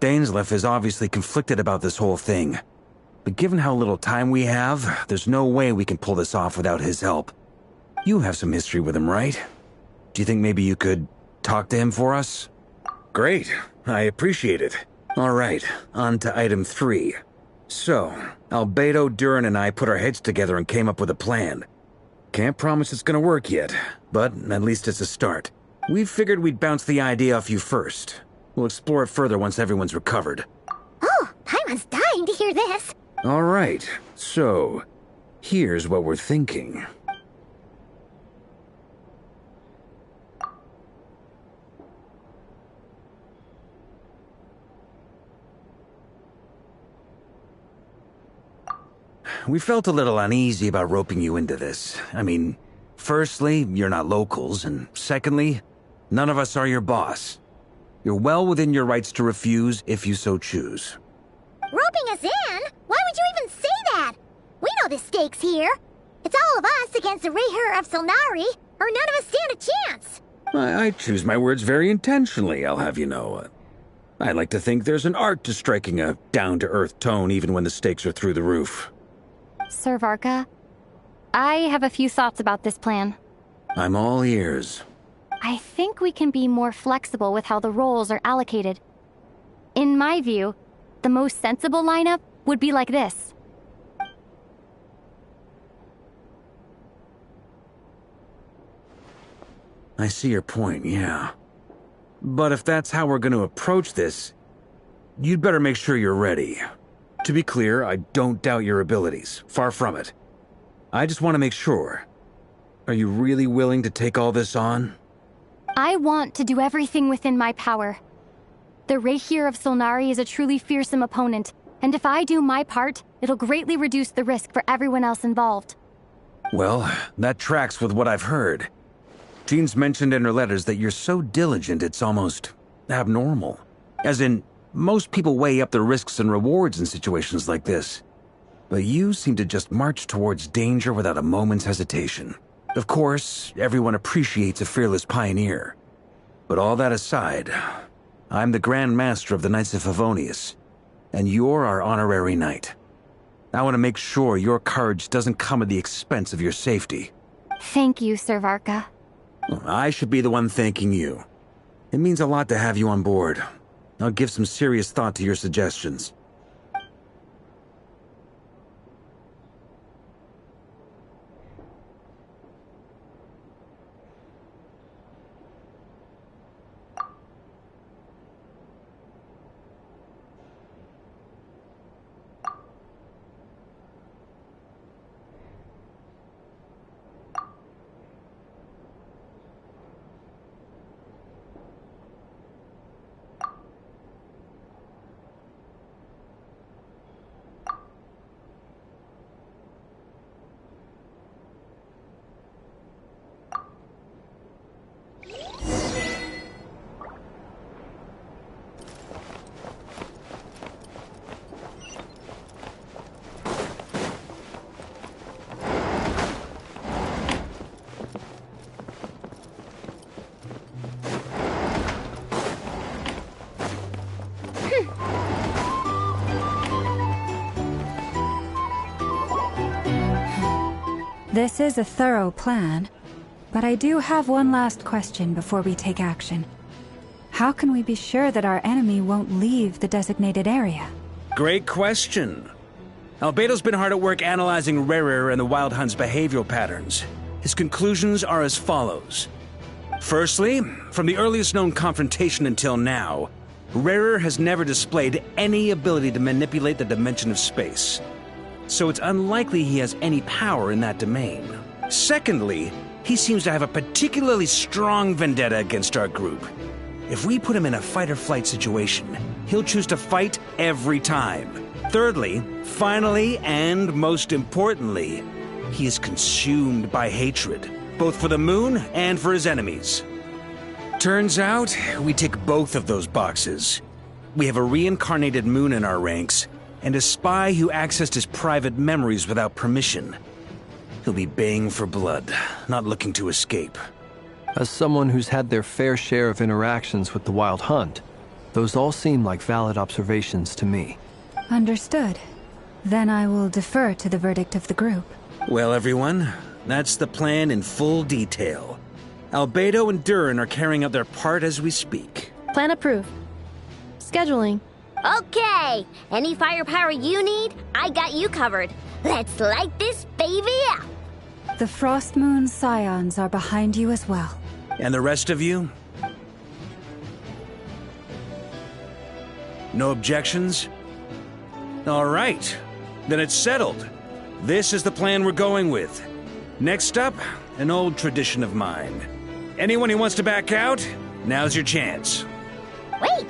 Dainsleif is obviously conflicted about this whole thing. But given how little time we have, there's no way we can pull this off without his help. You have some history with him, right? Do you think maybe you could talk to him for us? Great. I appreciate it. All right, on to item 3. So, Albedo, Duran, and I put our heads together and came up with a plan. Can't promise it's gonna work yet, but at least it's a start. We figured we'd bounce the idea off you first. We'll explore it further once everyone's recovered. Oh, Paimon's dying to hear this. All right, so here's what we're thinking. We felt a little uneasy about roping you into this. I mean, firstly, you're not locals, and secondly, none of us are your boss. You're well within your rights to refuse if you so choose. Roping us in? Why would you even say that? We know the stakes here. It's all of us against the Rehur of Solnari, or none of us stand a chance. I choose my words very intentionally, I'll have you know. I like to think there's an art to striking a down-to-earth tone even when the stakes are through the roof. Sir Varka, I have a few thoughts about this plan. I'm all ears. I think we can be more flexible with how the roles are allocated. In my view, the most sensible lineup would be like this. I see your point, yeah. But if that's how we're going to approach this, you'd better make sure you're ready. To be clear, I don't doubt your abilities. Far from it. I just want to make sure. Are you really willing to take all this on? I want to do everything within my power. The Rehir of Solnari is a truly fearsome opponent, and if I do my part, it'll greatly reduce the risk for everyone else involved. Well, that tracks with what I've heard. Jean's mentioned in her letters that you're so diligent it's almost abnormal. As in, most people weigh up the risks and rewards in situations like this. But you seem to just march towards danger without a moment's hesitation. Of course, everyone appreciates a fearless pioneer. But all that aside, I'm the Grand Master of the Knights of Favonius, and you're our honorary knight. I want to make sure your courage doesn't come at the expense of your safety. Thank you, Sir Varka. I should be the one thanking you. It means a lot to have you on board. I'll give some serious thought to your suggestions. This is a thorough plan, but I do have one last question before we take action. How can we be sure that our enemy won't leave the designated area? Great question. Albedo's been hard at work analyzing Rehur and the Wild Hunt's behavioral patterns. His conclusions are as follows. Firstly, from the earliest known confrontation until now, Rehur has never displayed any ability to manipulate the dimension of space. So it's unlikely he has any power in that domain. Secondly, he seems to have a particularly strong vendetta against our group. If we put him in a fight-or-flight situation, he'll choose to fight every time. Thirdly, finally, and most importantly, he is consumed by hatred, both for the moon and for his enemies. Turns out, we tick both of those boxes. We have a reincarnated moon in our ranks, and a spy who accessed his private memories without permission. He'll be baying for blood, not looking to escape. As someone who's had their fair share of interactions with the Wild Hunt, those all seem like valid observations to me. Understood. Then I will defer to the verdict of the group. Well, everyone, that's the plan in full detail. Albedo and Durin are carrying out their part as we speak. Plan approved. Scheduling. Okay, any firepower you need, I got you covered. Let's light this baby up. The Frost Moon Scions are behind you as well. And the rest of you? No objections? All right, then it's settled. This is the plan we're going with. Next up, an old tradition of mine. Anyone who wants to back out, now's your chance. Wait,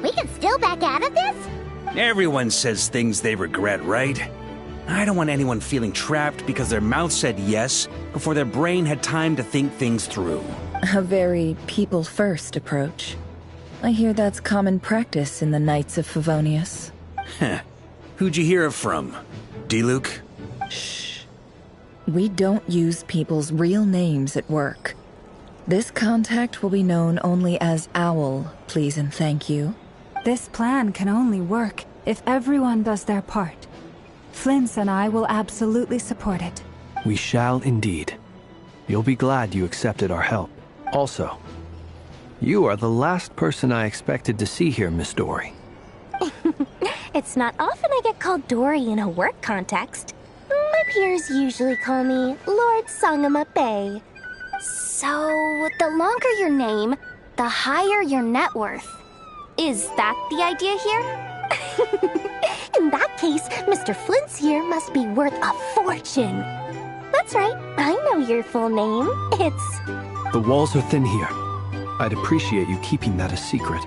we can still back out of this? Everyone says things they regret, right? I don't want anyone feeling trapped because their mouth said yes before their brain had time to think things through. A very people-first approach. I hear that's common practice in the Knights of Favonius. Heh. Who'd you hear it from? D-Luke? Shh. We don't use people's real names at work. This contact will be known only as Owl, please and thank you. This plan can only work if everyone does their part. Flint's and I will absolutely support it. We shall indeed. You'll be glad you accepted our help. Also, you are the last person I expected to see here, Miss Dory. It's not often I get called Dory in a work context. My peers usually call me Lord Sangama Bay. So, the longer your name, the higher your net worth. Is that the idea here? In that case, Mr. Flint's here must be worth a fortune. That's right, I know your full name. It's... The walls are thin here. I'd appreciate you keeping that a secret.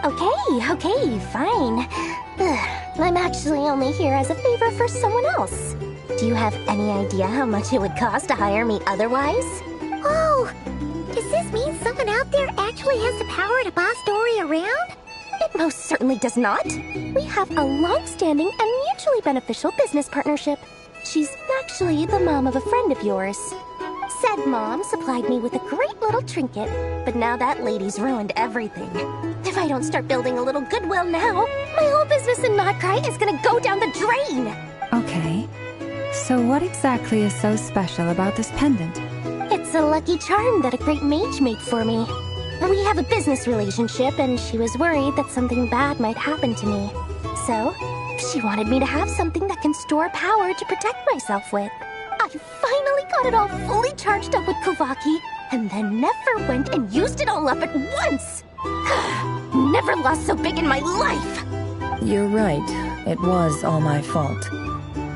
Okay, fine. I'm actually only here as a favor for someone else. Do you have any idea how much it would cost to hire me otherwise? Oh, does this mean someone out there actually has the power to boss Dory around? It most certainly does not. We have a long-standing and mutually beneficial business partnership. She's actually the mom of a friend of yours. Said mom supplied me with a great little trinket, but now that lady's ruined everything. If I don't start building a little goodwill now, my whole business in Nod-Krai is gonna go down the drain! Okay. So what exactly is so special about this pendant? It's a lucky charm that a great mage made for me. We have a business relationship, and she was worried that something bad might happen to me. So, she wanted me to have something that can store power to protect myself with. I finally got it all fully charged up with Kuvaki, and then never went and used it all up at once! Never lost so big in my life! You're right. It was all my fault.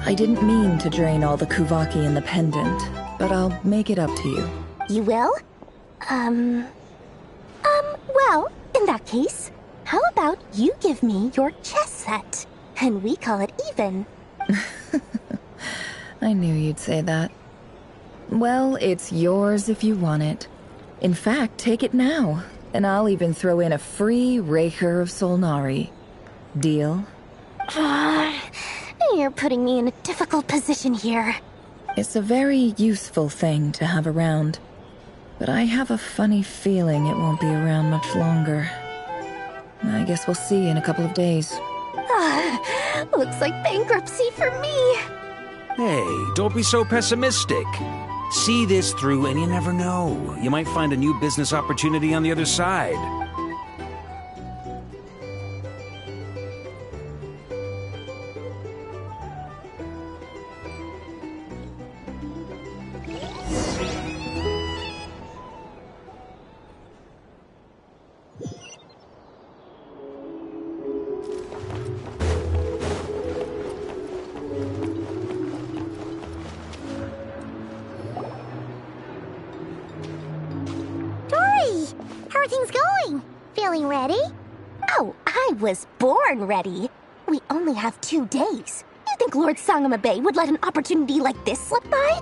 I didn't mean to drain all the Kuvaki in the pendant, but I'll make it up to you. You will? Well, in that case, how about you give me your chess set, and we call it even? I knew you'd say that. Well, it's yours if you want it. In fact, take it now, and I'll even throw in a free Raker of Solnari. Deal? You're putting me in a difficult position here. It's a very useful thing to have around, but I have a funny feeling it won't be around much longer. I guess we'll see in a couple of days. Looks like bankruptcy for me. Hey, don't be so pessimistic. See this through and you never know. You might find a new business opportunity on the other side. How are things going? Feeling ready? Oh, I was born ready. We only have 2 days. You think Lord Sangama Bay would let an opportunity like this slip by?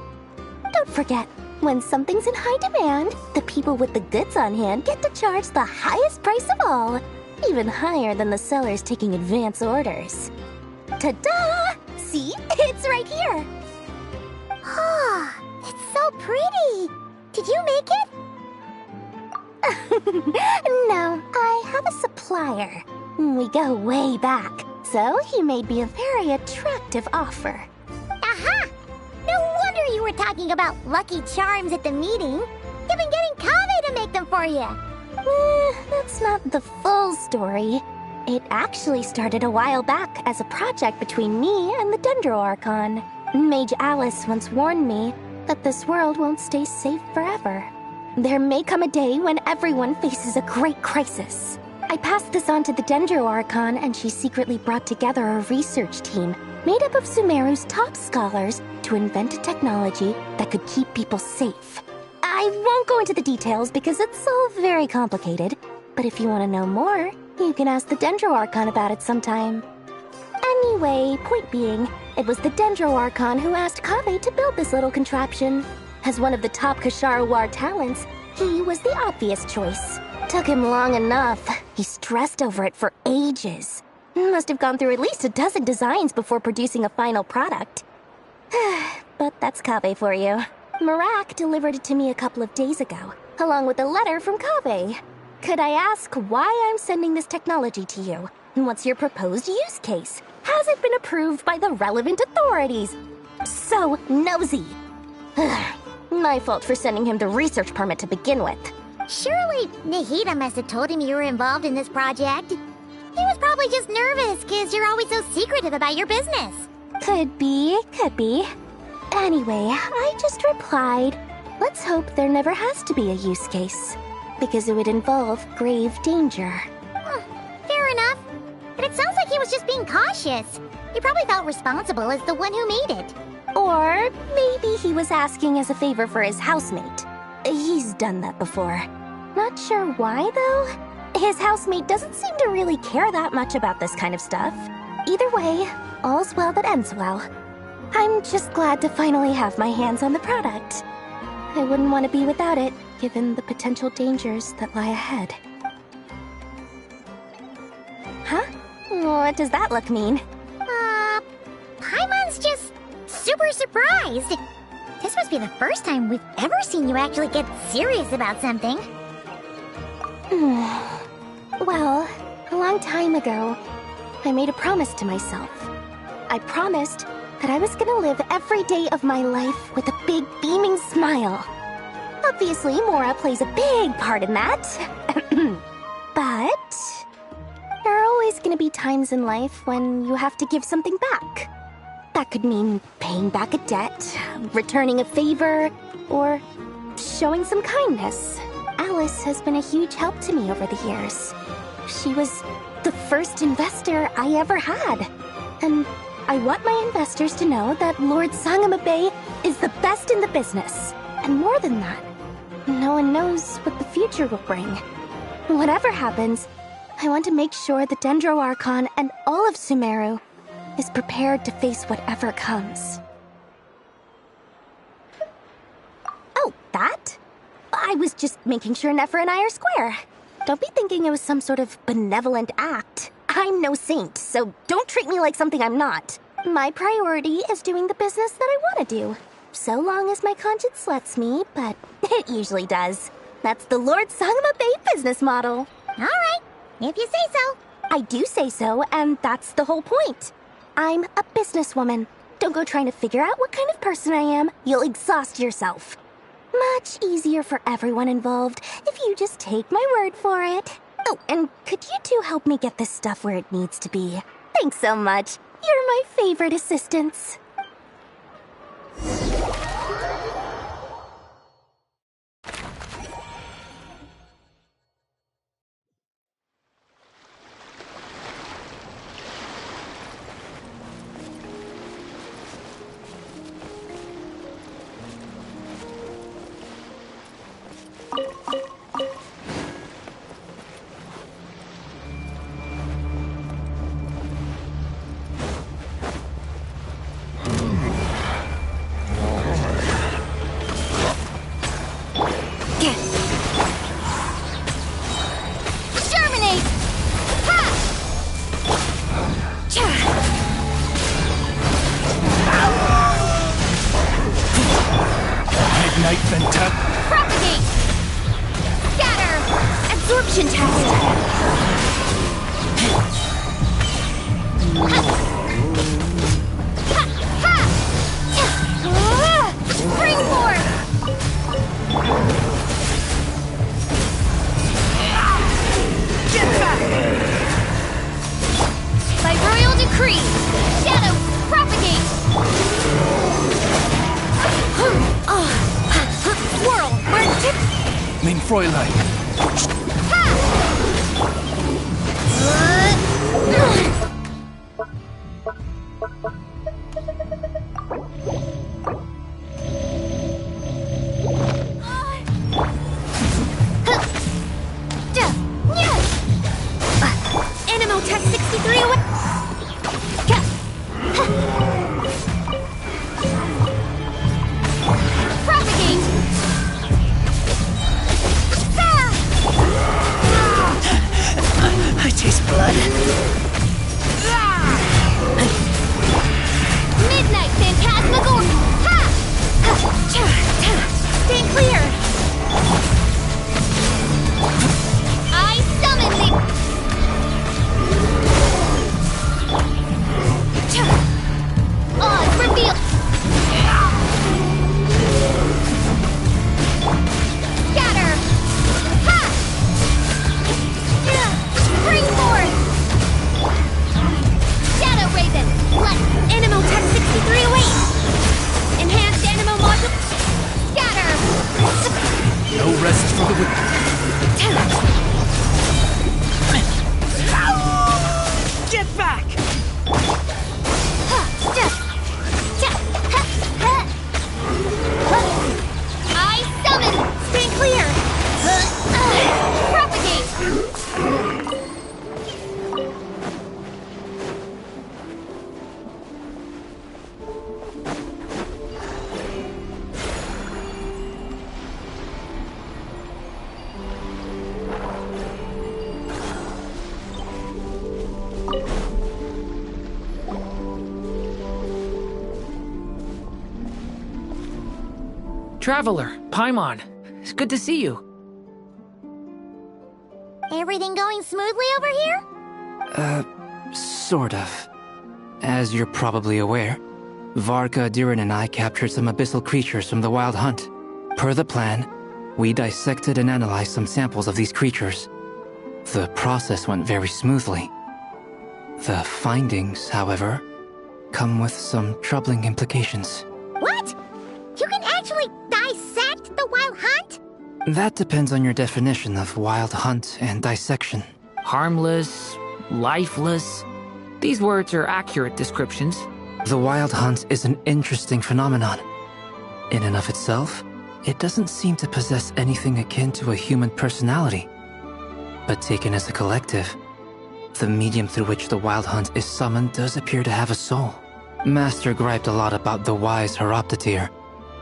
Don't forget, when something's in high demand, the people with the goods on hand get to charge the highest price of all, even higher than the sellers taking advance orders. Ta-da! See? It's right here! Ah, it's so pretty! Did you make it? No, I have a supplier. We go way back. So he made me a very attractive offer. Aha! No wonder you were talking about Lucky Charms at the meeting. You've been getting Kaveh to make them for you. That's not the full story. It actually started a while back as a project between me and the Dendro Archon. Mage Alice once warned me that this world won't stay safe forever. There may come a day when everyone faces a great crisis. I passed this on to the Dendro Archon, and she secretly brought together a research team made up of Sumeru's top scholars to invent a technology that could keep people safe. I won't go into the details because it's all very complicated, but if you want to know more, you can ask the Dendro Archon about it sometime. Anyway, point being, it was the Dendro Archon who asked Kaveh to build this little contraption. As one of the top Kashara War talents, he was the obvious choice. Took him long enough. He stressed over it for ages. Must have gone through at least a dozen designs before producing a final product. But that's Kaveh for you. Marak delivered it to me a couple of days ago, along with a letter from Kaveh. Could I ask why I'm sending this technology to you? What's your proposed use case? Has it been approved by the relevant authorities? So nosy. My fault for sending him the research permit to begin with. Surely Nahida must have told him you were involved in this project. He was probably just nervous because you're always so secretive about your business. Could be. Anyway, I just replied, let's hope there never has to be a use case, because it would involve grave danger. Fair enough. But it sounds like he was just being cautious. He probably felt responsible as the one who made it. Or maybe he was asking as a favor for his housemate. He's done that before. Not sure why, though. His housemate doesn't seem to really care that much about this kind of stuff. Either way, all's well that ends well. I'm just glad to finally have my hands on the product. I wouldn't want to be without it, given the potential dangers that lie ahead. Huh? What does that look mean? Paimon's just super surprised. This must be the first time we've ever seen you actually get serious about something. Well, a long time ago, I made a promise to myself. I promised that I was gonna live every day of my life with a big, beaming smile. Obviously, Mora plays a big part in that. But there are always gonna be times in life when you have to give something back. That could mean paying back a debt, returning a favor, or showing some kindness. Alice has been a huge help to me over the years. She was the first investor I ever had. And I want my investors to know that Lord Sangama Bay is the best in the business. And more than that, no one knows what the future will bring. Whatever happens, I want to make sure the Dendro Archon and all of Sumeru is prepared to face whatever comes. Oh, that? I was just making sure Nefer and I are square. Don't be thinking it was some sort of benevolent act. I'm no saint, so don't treat me like something I'm not. My priority is doing the business that I want to do. So long as my conscience lets me, but it usually does. That's the Lord Sangama Bay business model. Alright, if you say so. I do say so, and that's the whole point. I'm a businesswoman. Don't go trying to figure out what kind of person I am. You'll exhaust yourself. Much easier for everyone involved if you just take my word for it. Oh, and could you two help me get this stuff where it needs to be? Thanks so much. You're my favorite assistants. Fräulein. Animo Tech 63 away. Propagate. I taste blood. Midnight Phantasmagoria. Ha! Stay clear. I summon the... Odds reveal. Scatter. Ha! Spring forth. Shadow Raven. Let Animo Tech 63 away. Enhanced Animo Module. Scatter. No rest for the wicked. Get back! I summon! Stay clear! Propagate! Traveler, Paimon, it's good to see you. Everything going smoothly over here? Sort of. As you're probably aware, Varka, Durin, and I captured some abyssal creatures from the Wild Hunt. Per the plan, we dissected and analyzed some samples of these creatures. The process went very smoothly. The findings, however, come with some troubling implications. What? You can actually dissect the Wild Hunt? That depends on your definition of Wild Hunt and dissection. Harmless, lifeless. These words are accurate descriptions. The Wild Hunt is an interesting phenomenon. In and of itself, it doesn't seem to possess anything akin to a human personality. But taken as a collective, the medium through which the Wild Hunt is summoned does appear to have a soul. Master griped a lot about the wise Horoptetyr,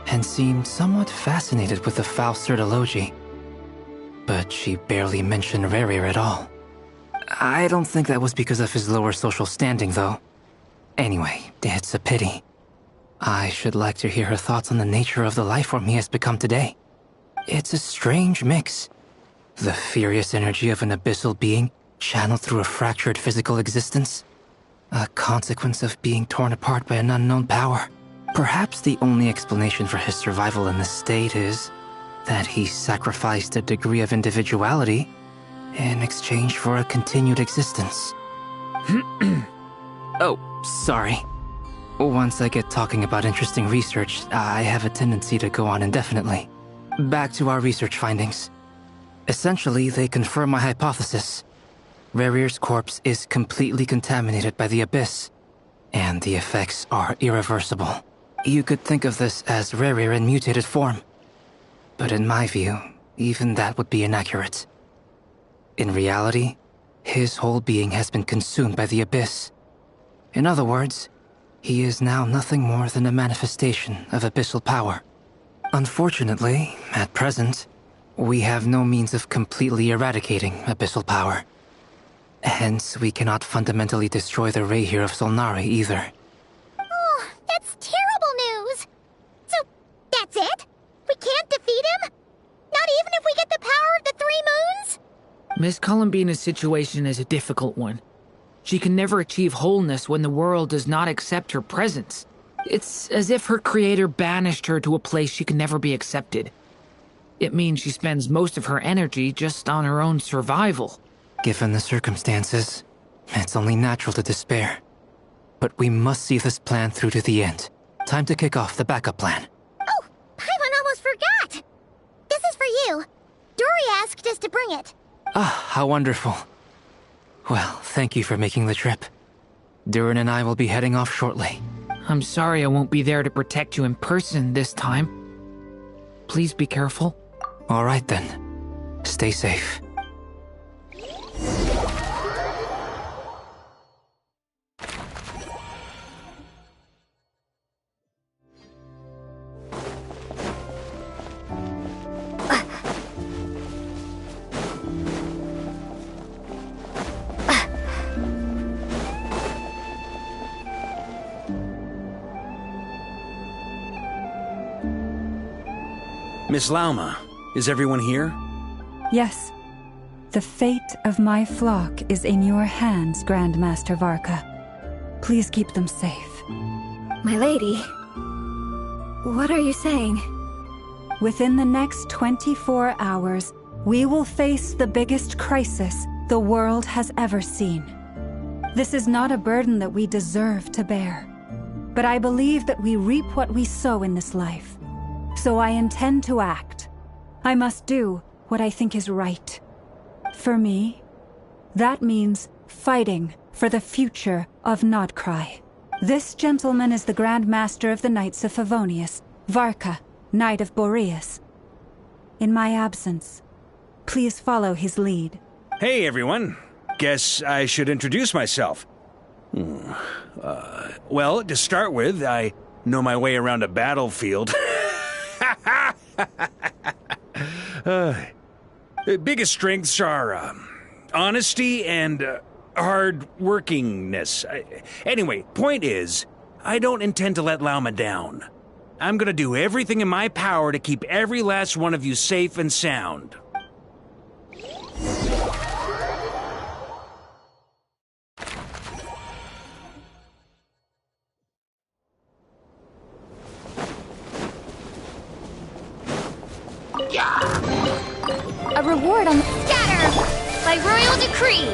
and seemed somewhat fascinated with the foul Certology. But she barely mentioned Rerir at all. I don't think that was because of his lower social standing, though. Anyway, it's a pity. I should like to hear her thoughts on the nature of the lifeform he has become today. It's a strange mix. The furious energy of an abyssal being channeled through a fractured physical existence. A consequence of being torn apart by an unknown power. Perhaps the only explanation for his survival in this state is that he sacrificed a degree of individuality in exchange for a continued existence. Oh, sorry. Once I get talking about interesting research, I have a tendency to go on indefinitely. Back to our research findings. Essentially, they confirm my hypothesis. Rerir's corpse is completely contaminated by the Abyss, and the effects are irreversible. You could think of this as Rerir in mutated form. But in my view, even that would be inaccurate. In reality, his whole being has been consumed by the Abyss. In other words, he is now nothing more than a manifestation of abyssal power. Unfortunately, at present, we have no means of completely eradicating abyssal power. Hence, we cannot fundamentally destroy the Rayhir of Solnari either. Oh, that's terrible news! So, that's it? We can't defeat him? Not even if we get the power of the Three Moons? Miss Columbina's situation is a difficult one. She can never achieve wholeness when the world does not accept her presence. It's as if her creator banished her to a place she can never be accepted. It means she spends most of her energy just on her own survival. Given the circumstances, it's only natural to despair. But we must see this plan through to the end. Time to kick off the backup plan. Oh, Paimon almost forgot! This is for you. Duri just to bring it. Ah, how wonderful. Well, thank you for making the trip. Durin and I will be heading off shortly. I'm sorry I won't be there to protect you in person this time. Please be careful. All right then. Stay safe. Miss Lauma, is everyone here? Yes. The fate of my flock is in your hands, Grandmaster Varka. Please keep them safe. My lady, what are you saying? Within the next 24 hours, we will face the biggest crisis the world has ever seen. This is not a burden that we deserve to bear, but I believe that we reap what we sow in this life. So I intend to act. I must do what I think is right. For me, that means fighting for the future of Nod-Krai. This gentleman is the Grand Master of the Knights of Favonius, Varka, Knight of Boreas. In my absence, please follow his lead. Hey, everyone. Guess I should introduce myself. Well, to start with, I know my way around a battlefield. Biggest strengths are honesty and hard-workingness. Anyway, point is, I don't intend to let Lauma down. I'm gonna do everything in my power to keep every last one of you safe and sound. A reward on Scatter! By royal decree!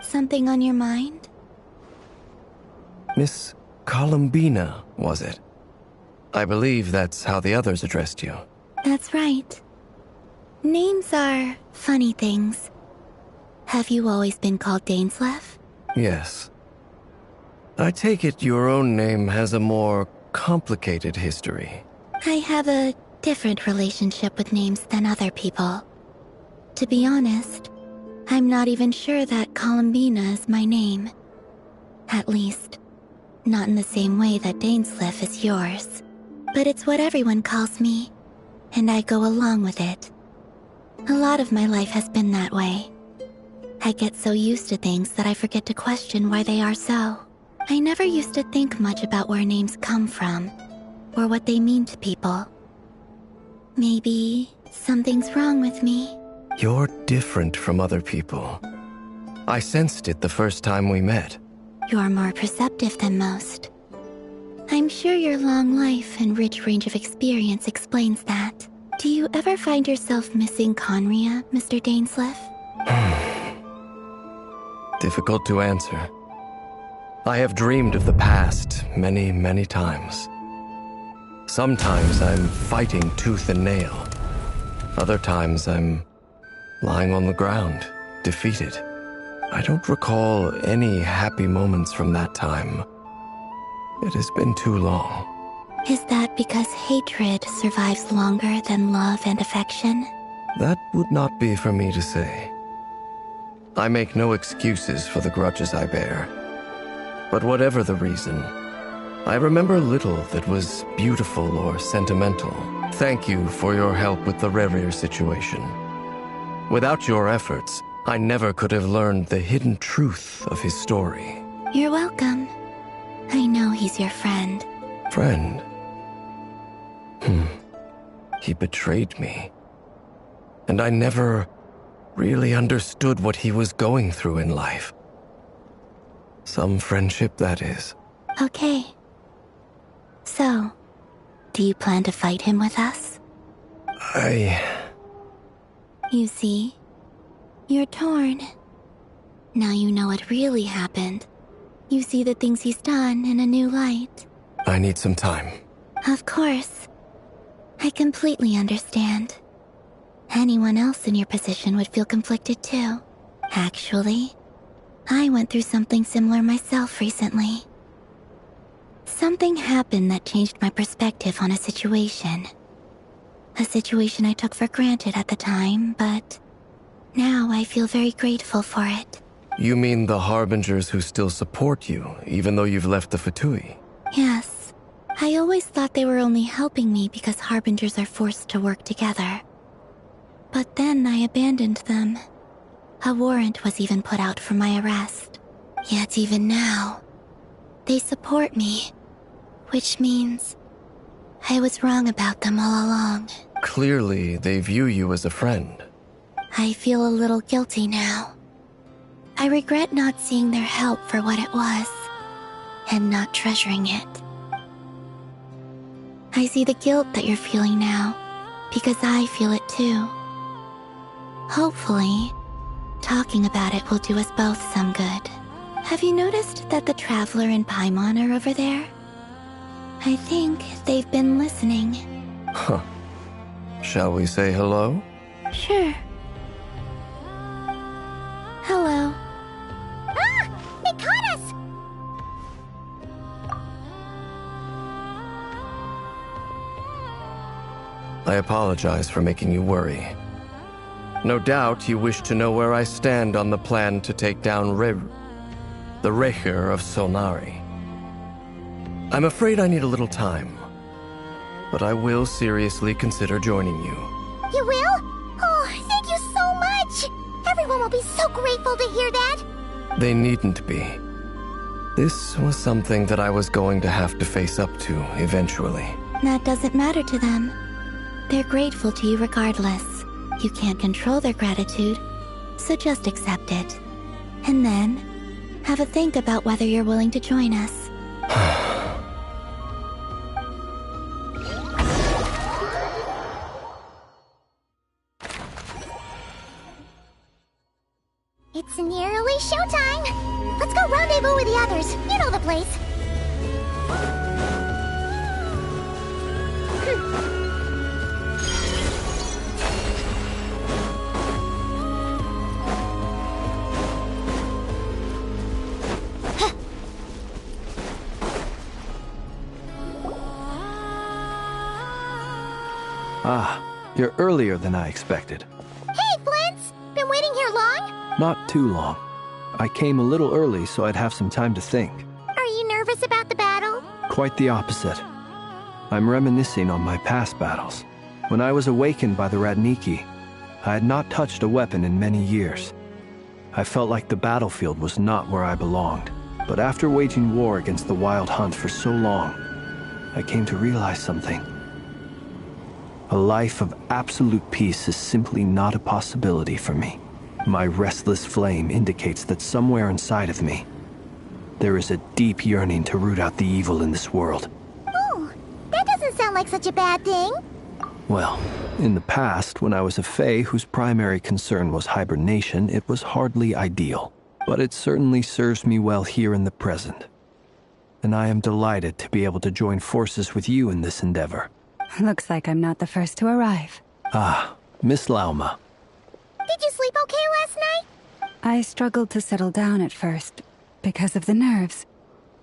Something on your mind? Miss Columbina, was it? I believe that's how the others addressed you. That's right. Names are funny things. Have you always been called Dainsleif? Yes. I take it your own name has a more complicated history. I have a different relationship with names than other people. To be honest, I'm not even sure that Columbina is my name. At least, not in the same way that Dainsleif is yours. But it's what everyone calls me, and I go along with it. A lot of my life has been that way. I get so used to things that I forget to question why they are so. I never used to think much about where names come from, or what they mean to people. Maybe something's wrong with me. You're different from other people. I sensed it the first time we met. You're more perceptive than most. I'm sure your long life and rich range of experience explains that. Do you ever find yourself missing Conria, Mr. Dainsleif? Difficult to answer. I have dreamed of the past many, many times. Sometimes I'm fighting tooth and nail. Other times I'm lying on the ground, defeated. I don't recall any happy moments from that time. It has been too long. Is that because hatred survives longer than love and affection? That would not be for me to say. I make no excuses for the grudges I bear. But whatever the reason, I remember little that was beautiful or sentimental. Thank you for your help with the Rerir situation. Without your efforts, I never could have learned the hidden truth of his story. You're welcome. I know he's your friend. Friend? He betrayed me. and I never really understood what he was going through in life. Some friendship, that is. Okay. So, do you plan to fight him with us? You see, you're torn. Now you know what really happened. You see the things he's done in a new light. I need some time. Of course. I completely understand. Anyone else in your position would feel conflicted too. Actually, I went through something similar myself recently. Something happened that changed my perspective on a situation. A situation I took for granted at the time, but now I feel very grateful for it. You mean the Harbingers who still support you, even though you've left the Fatui? Yes. I always thought they were only helping me because Harbingers are forced to work together. But then I abandoned them. A warrant was even put out for my arrest. Yet even now, they support me. Which means I was wrong about them all along. Clearly, they view you as a friend. I feel a little guilty now. I regret not seeing their help for what it was, and not treasuring it. I see the guilt that you're feeling now, because I feel it too. Hopefully, talking about it will do us both some good. Have you noticed that the Traveler and Paimon are over there? I think they've been listening. Huh. Shall we say hello? Sure. Hello. Ah! It caught us! I apologize for making you worry. No doubt you wish to know where I stand on the plan to take down the Recher of Solnari. I'm afraid I need a little time, but I will seriously consider joining you. You will? Oh, thank you so much! Everyone will be so grateful to hear that! They needn't be. This was something that I was going to have to face up to eventually. That doesn't matter to them. They're grateful to you regardless. You can't control their gratitude, so just accept it. And then, have a think about whether you're willing to join us. It's nearly showtime! Let's go rendezvous with the others. You know the place. Ah, you're earlier than I expected. Hey, Flint's! Been waiting here long? Not too long. I came a little early so I'd have some time to think. Are you nervous about the battle? Quite the opposite. I'm reminiscing on my past battles. When I was awakened by the Radniki, I had not touched a weapon in many years. I felt like the battlefield was not where I belonged. But after waging war against the Wild Hunt for so long, I came to realize something. A life of absolute peace is simply not a possibility for me. My restless flame indicates that somewhere inside of me, there is a deep yearning to root out the evil in this world. Ooh, that doesn't sound like such a bad thing. Well, in the past, when I was a Fae whose primary concern was hibernation, it was hardly ideal. But it certainly serves me well here in the present. And I am delighted to be able to join forces with you in this endeavor. Looks like I'm not the first to arrive. Ah, Miss Lauma. Did you sleep okay last night? I struggled to settle down at first, because of the nerves.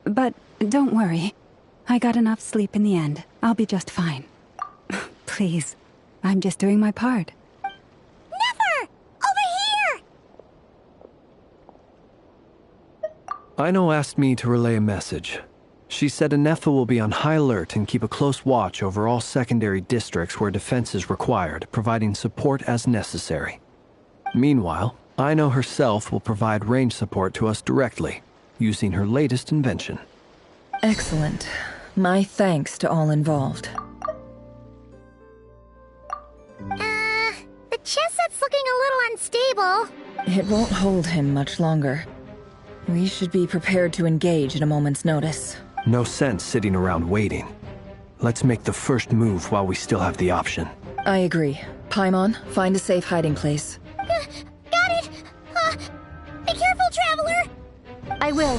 But don't worry. I got enough sleep in the end. I'll be just fine. Please, I'm just doing my part. Never! Over here! Aino asked me to relay a message. She said Anetha will be on high alert and keep a close watch over all secondary districts where defense is required, providing support as necessary. Meanwhile, Aino herself will provide range support to us directly, using her latest invention. Excellent. My thanks to all involved. The chest It's looking a little unstable. It won't hold him much longer. We should be prepared to engage at a moment's notice. No sense sitting around waiting. Let's make the first move while we still have the option. I agree. Paimon, find a safe hiding place. Got it! Be careful, Traveler! I will.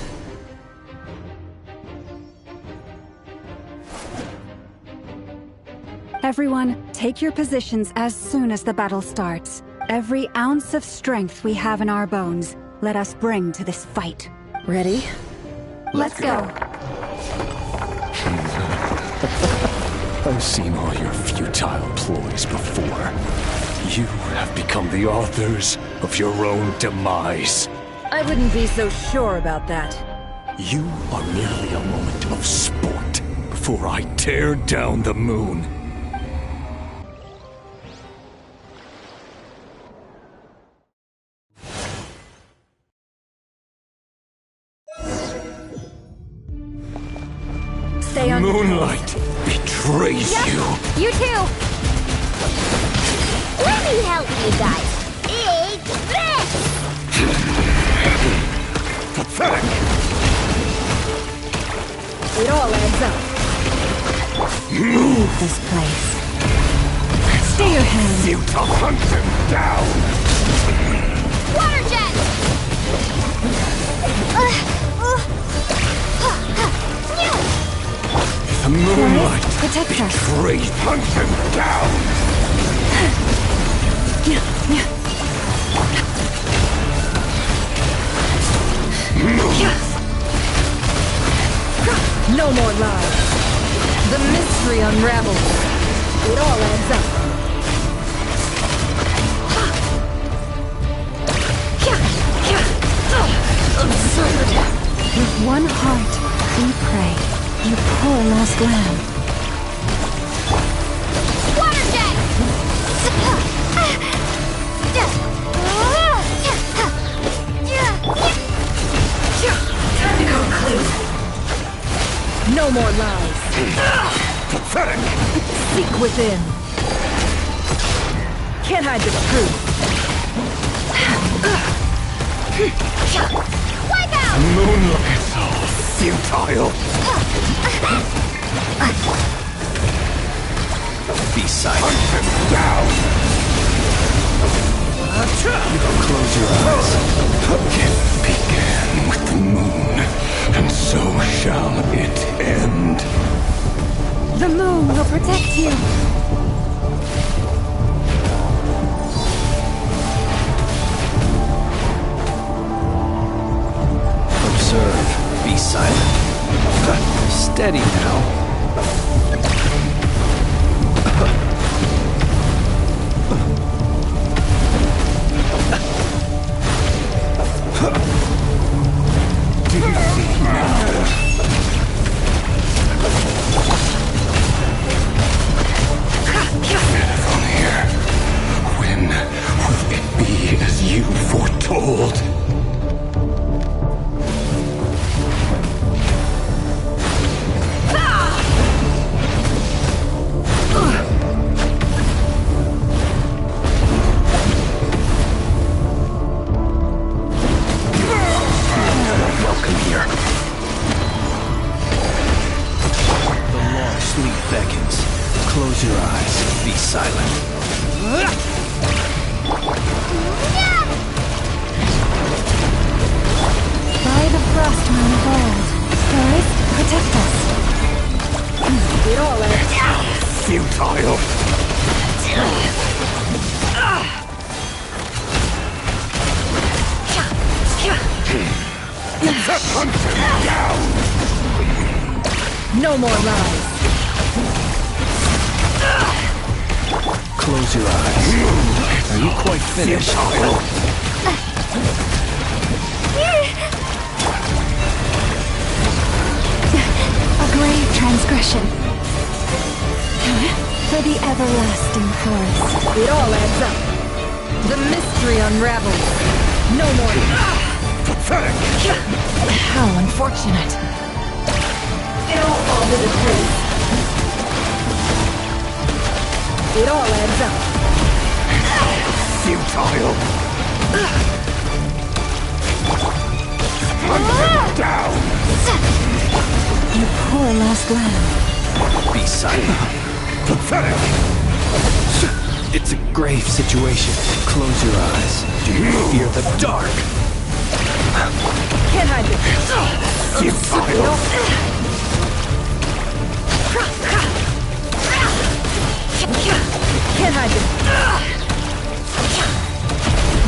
Everyone, take your positions as soon as the battle starts. Every ounce of strength we have in our bones, let us bring to this fight. Ready? Let's go. I've seen all your futile ploys before. You have become the authors of your own demise. I wouldn't be so sure about that. You are merely a moment of sport before I tear down the moon. Stay on. Moonlight betrays you. You too. Let me help you guys. Big fist! Pathetic. It all adds up. Leave this place. Stay your hand. You to hunt him down. Water jet! The moonlight Protect us. betrays. Hunt him down. No more lies. The mystery unravels. It all adds up. Absurd. With one heart, we pray. You poor lost lamb. Water jet! Time to go clean. No more lies. Pathetic. Seek within. Can't hide the truth. Wipe out! Moonlight's all futile. Be silent. Hunt him down. Close your eyes. It began with the moon, and so shall it end. The moon will protect you. Observe. Be silent. Steady now. Do you see now? Vetiver, when will it be as you foretold? Welcome here. The long sleep beckons. Close your eyes. Be silent. By the frost moon of old, Earth, protect us. It all adds up. Futile. Hunt him down. No more lies. Close your eyes. Are you quite finished? A grave transgression. For the everlasting forest. It all adds up. The mystery unravels. No more. Pathetic. How unfortunate. It'll fall to the truth. It all adds up. You futile! Hunt them down! You poor lost lamb. Be silent. Pathetic! It's a grave situation. Close your eyes. Do you fear the dark? Can't hide it. Futile! Can't hide it.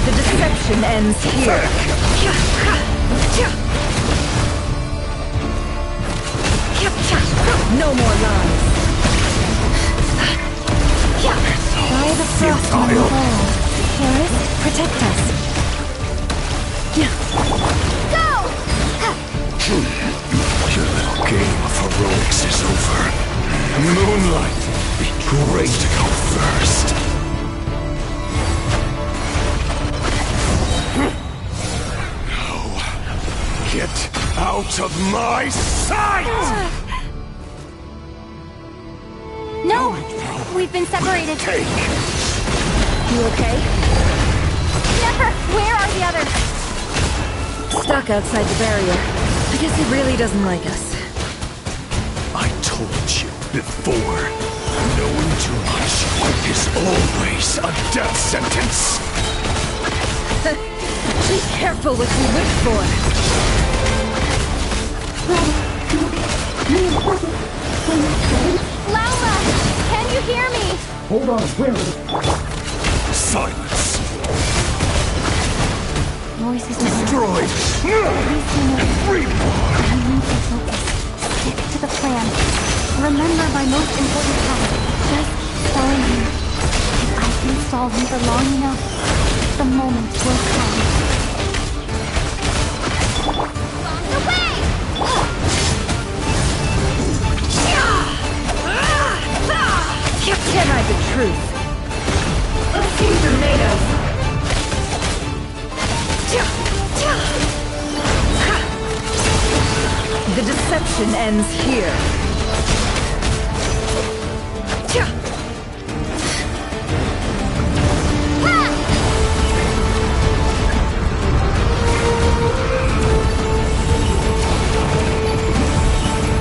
The deception ends here. No more lies. By the frost on the wall. Forest, protect us. Go! Your little game of heroics is over. Moonlight, be great to go first. Now, get out of my sight! No! We've been separated. Take. You okay? Never! Where are the others? Stuck outside the barrier. I guess he really doesn't like us. I told you before, knowing too much is always a death sentence. Be careful what you wish for. Lauma! Can you hear me? Hold on, silence. Voices destroyed. Reborn. I need to focus. Stick to the plan. Remember my most important task. Just stalling him. If I can stall him for long enough, the moment will come. On the way! Can't hide the truth. Let's see what you're made of. The deception ends here.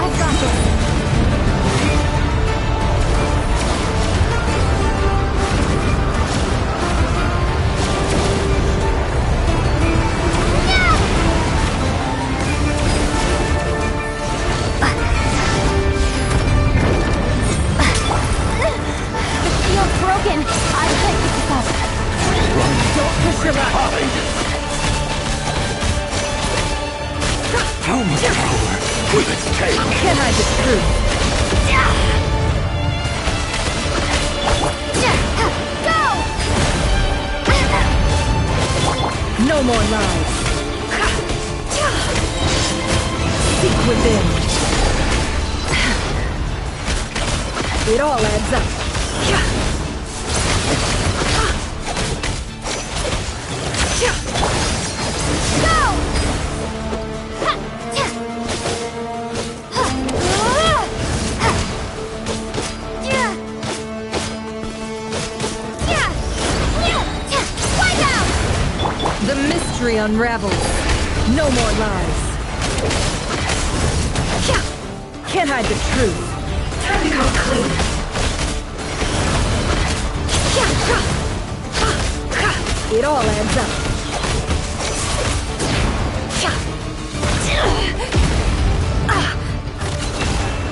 I've got this. Broken. I can't pick this up. Don't push your luck. How much power will it take? Can't hide the truth. Go! No more lies. Seek within. It all adds up. The mystery unravels. No more lies. Can't hide the truth. Time to come clean. It all adds up.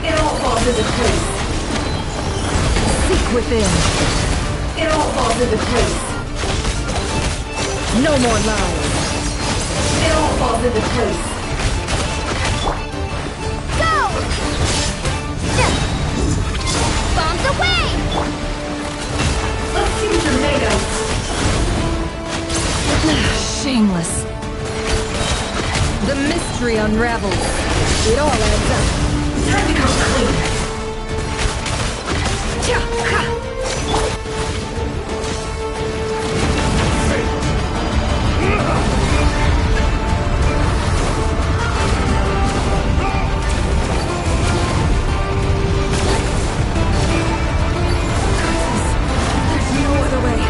It all falls into place. Seek within. It all falls into place. No more lies. It all falls into place. Go! Bombs away! Let's see what you're made of. Shameless. The mystery unravels. It all adds up. Time to come clean. There's no other way.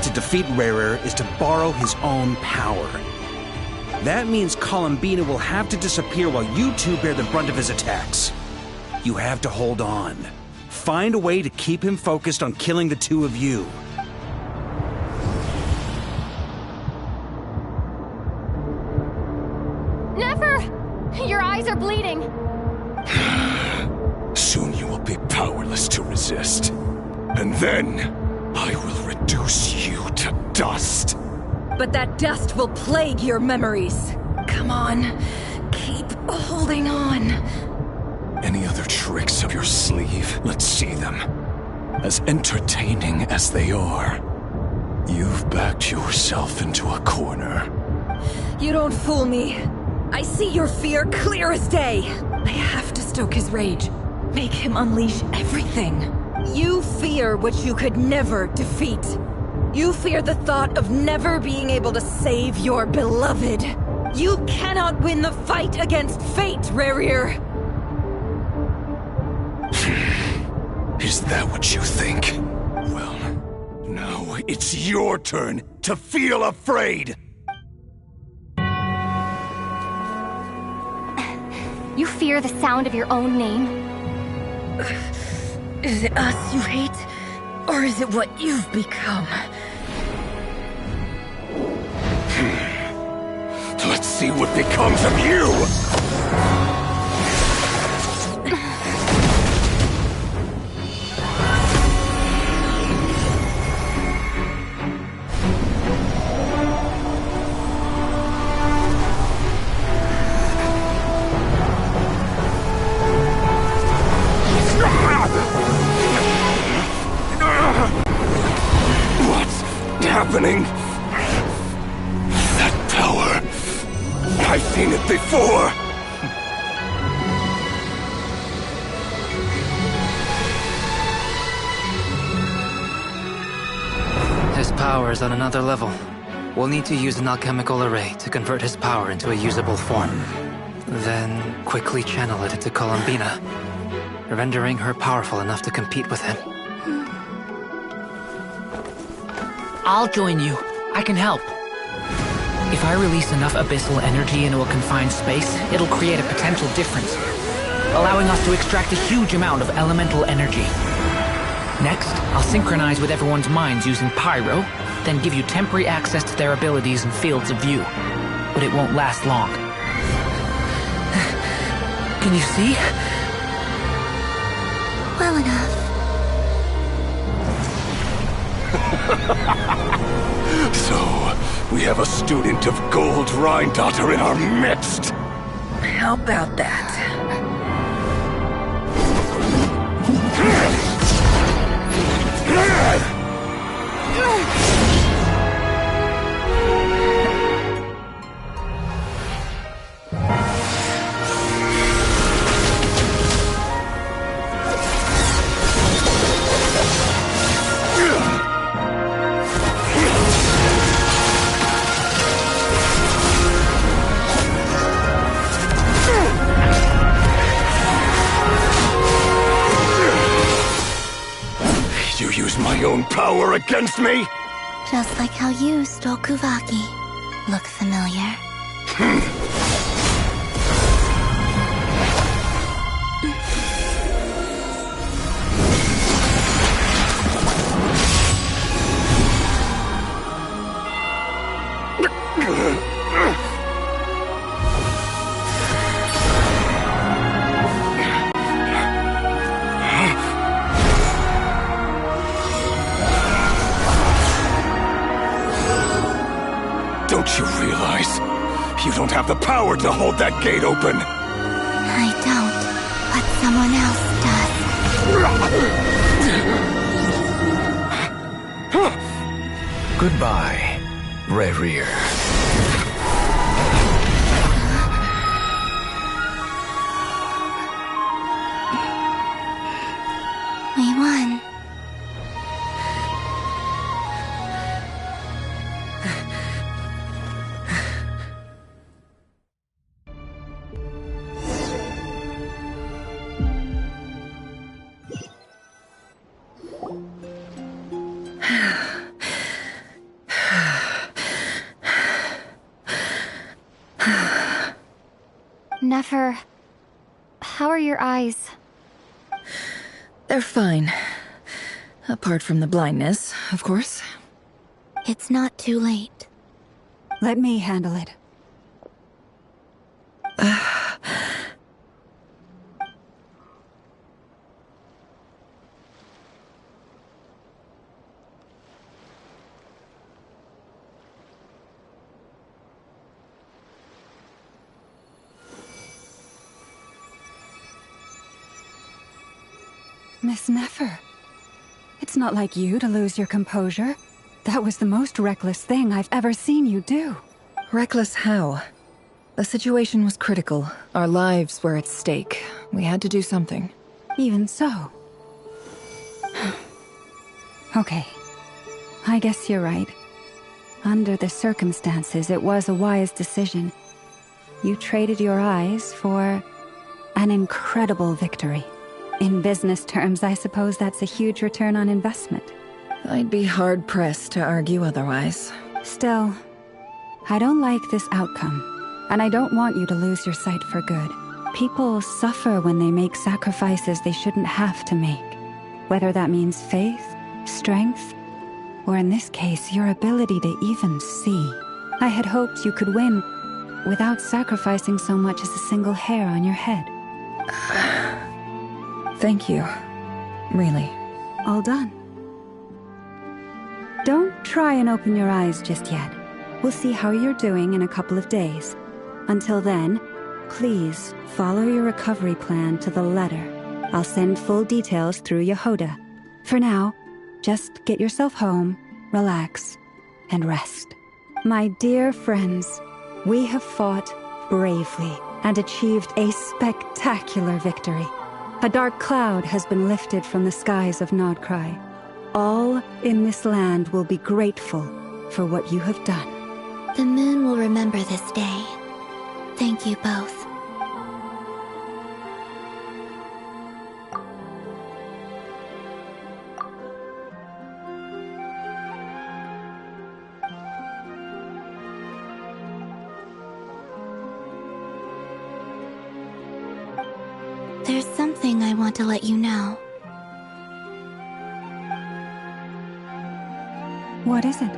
to defeat Rarer is to borrow his own power. That means Columbina will have to disappear while you two bear the brunt of his attacks. You have to hold on. Find a way to keep him focused on killing the two of you. Never! Your eyes are bleeding. Soon you will be powerless to resist. And then, I will reduce you to dust. But that dust will plague your memories. Come on, keep holding on. Any other tricks up your sleeve? Let's see them. As entertaining as they are, you've backed yourself into a corner. You don't fool me. I see your fear clear as day. I have to stoke his rage. Make him unleash everything. You fear what you could never defeat. You fear the thought of never being able to save your beloved. You cannot win the fight against fate, Rarir. Is that what you think? Well, now it's your turn to feel afraid! You fear the sound of your own name? Is it us you hate? Or is it what you've become? Let's see what becomes of you! Happening? That power. I've seen it before. His power is on another level. We'll need to use an alchemical array to convert his power into a usable form. Then quickly channel it into Columbina, rendering her powerful enough to compete with him. I'll join you. I can help. If I release enough abyssal energy into a confined space, it'll create a potential difference, allowing us to extract a huge amount of elemental energy. Next, I'll synchronize with everyone's minds using Pyro, then give you temporary access to their abilities and fields of view. But it won't last long. Can you see? Well enough. So, we have a student of Gold Rhine-Daughter in our midst. How about that? My own power against me? Just like how you stole Kuvaki. Look familiar? Don't you realize? You don't have the power to hold that gate open! I don't, but someone else does. Goodbye, Rarir. We won. Nefer, how are your eyes? They're fine. Apart from the blindness, of course. It's not too late. Let me handle it. Miss Nefer, it's not like you to lose your composure. That was the most reckless thing I've ever seen you do. Reckless how? The situation was critical. Our lives were at stake. We had to do something. Even so. Okay. I guess you're right. Under the circumstances, it was a wise decision. You traded your eyes for an incredible victory. In business terms, I suppose that's a huge return on investment. I'd be hard-pressed to argue otherwise. Still, I don't like this outcome, and I don't want you to lose your sight for good. People suffer when they make sacrifices they shouldn't have to make. Whether that means faith, strength, or in this case, your ability to even see. I had hoped you could win without sacrificing so much as a single hair on your head. Thank you. Really. All done. Don't try and open your eyes just yet. We'll see how you're doing in a couple of days. Until then, please follow your recovery plan to the letter. I'll send full details through Yehoda. For now, just get yourself home, relax, and rest. My dear friends, we have fought bravely and achieved a spectacular victory. A dark cloud has been lifted from the skies of Nod-Krai. All in this land will be grateful for what you have done. The moon will remember this day. Thank you both. There's something I want to let you know. What is it?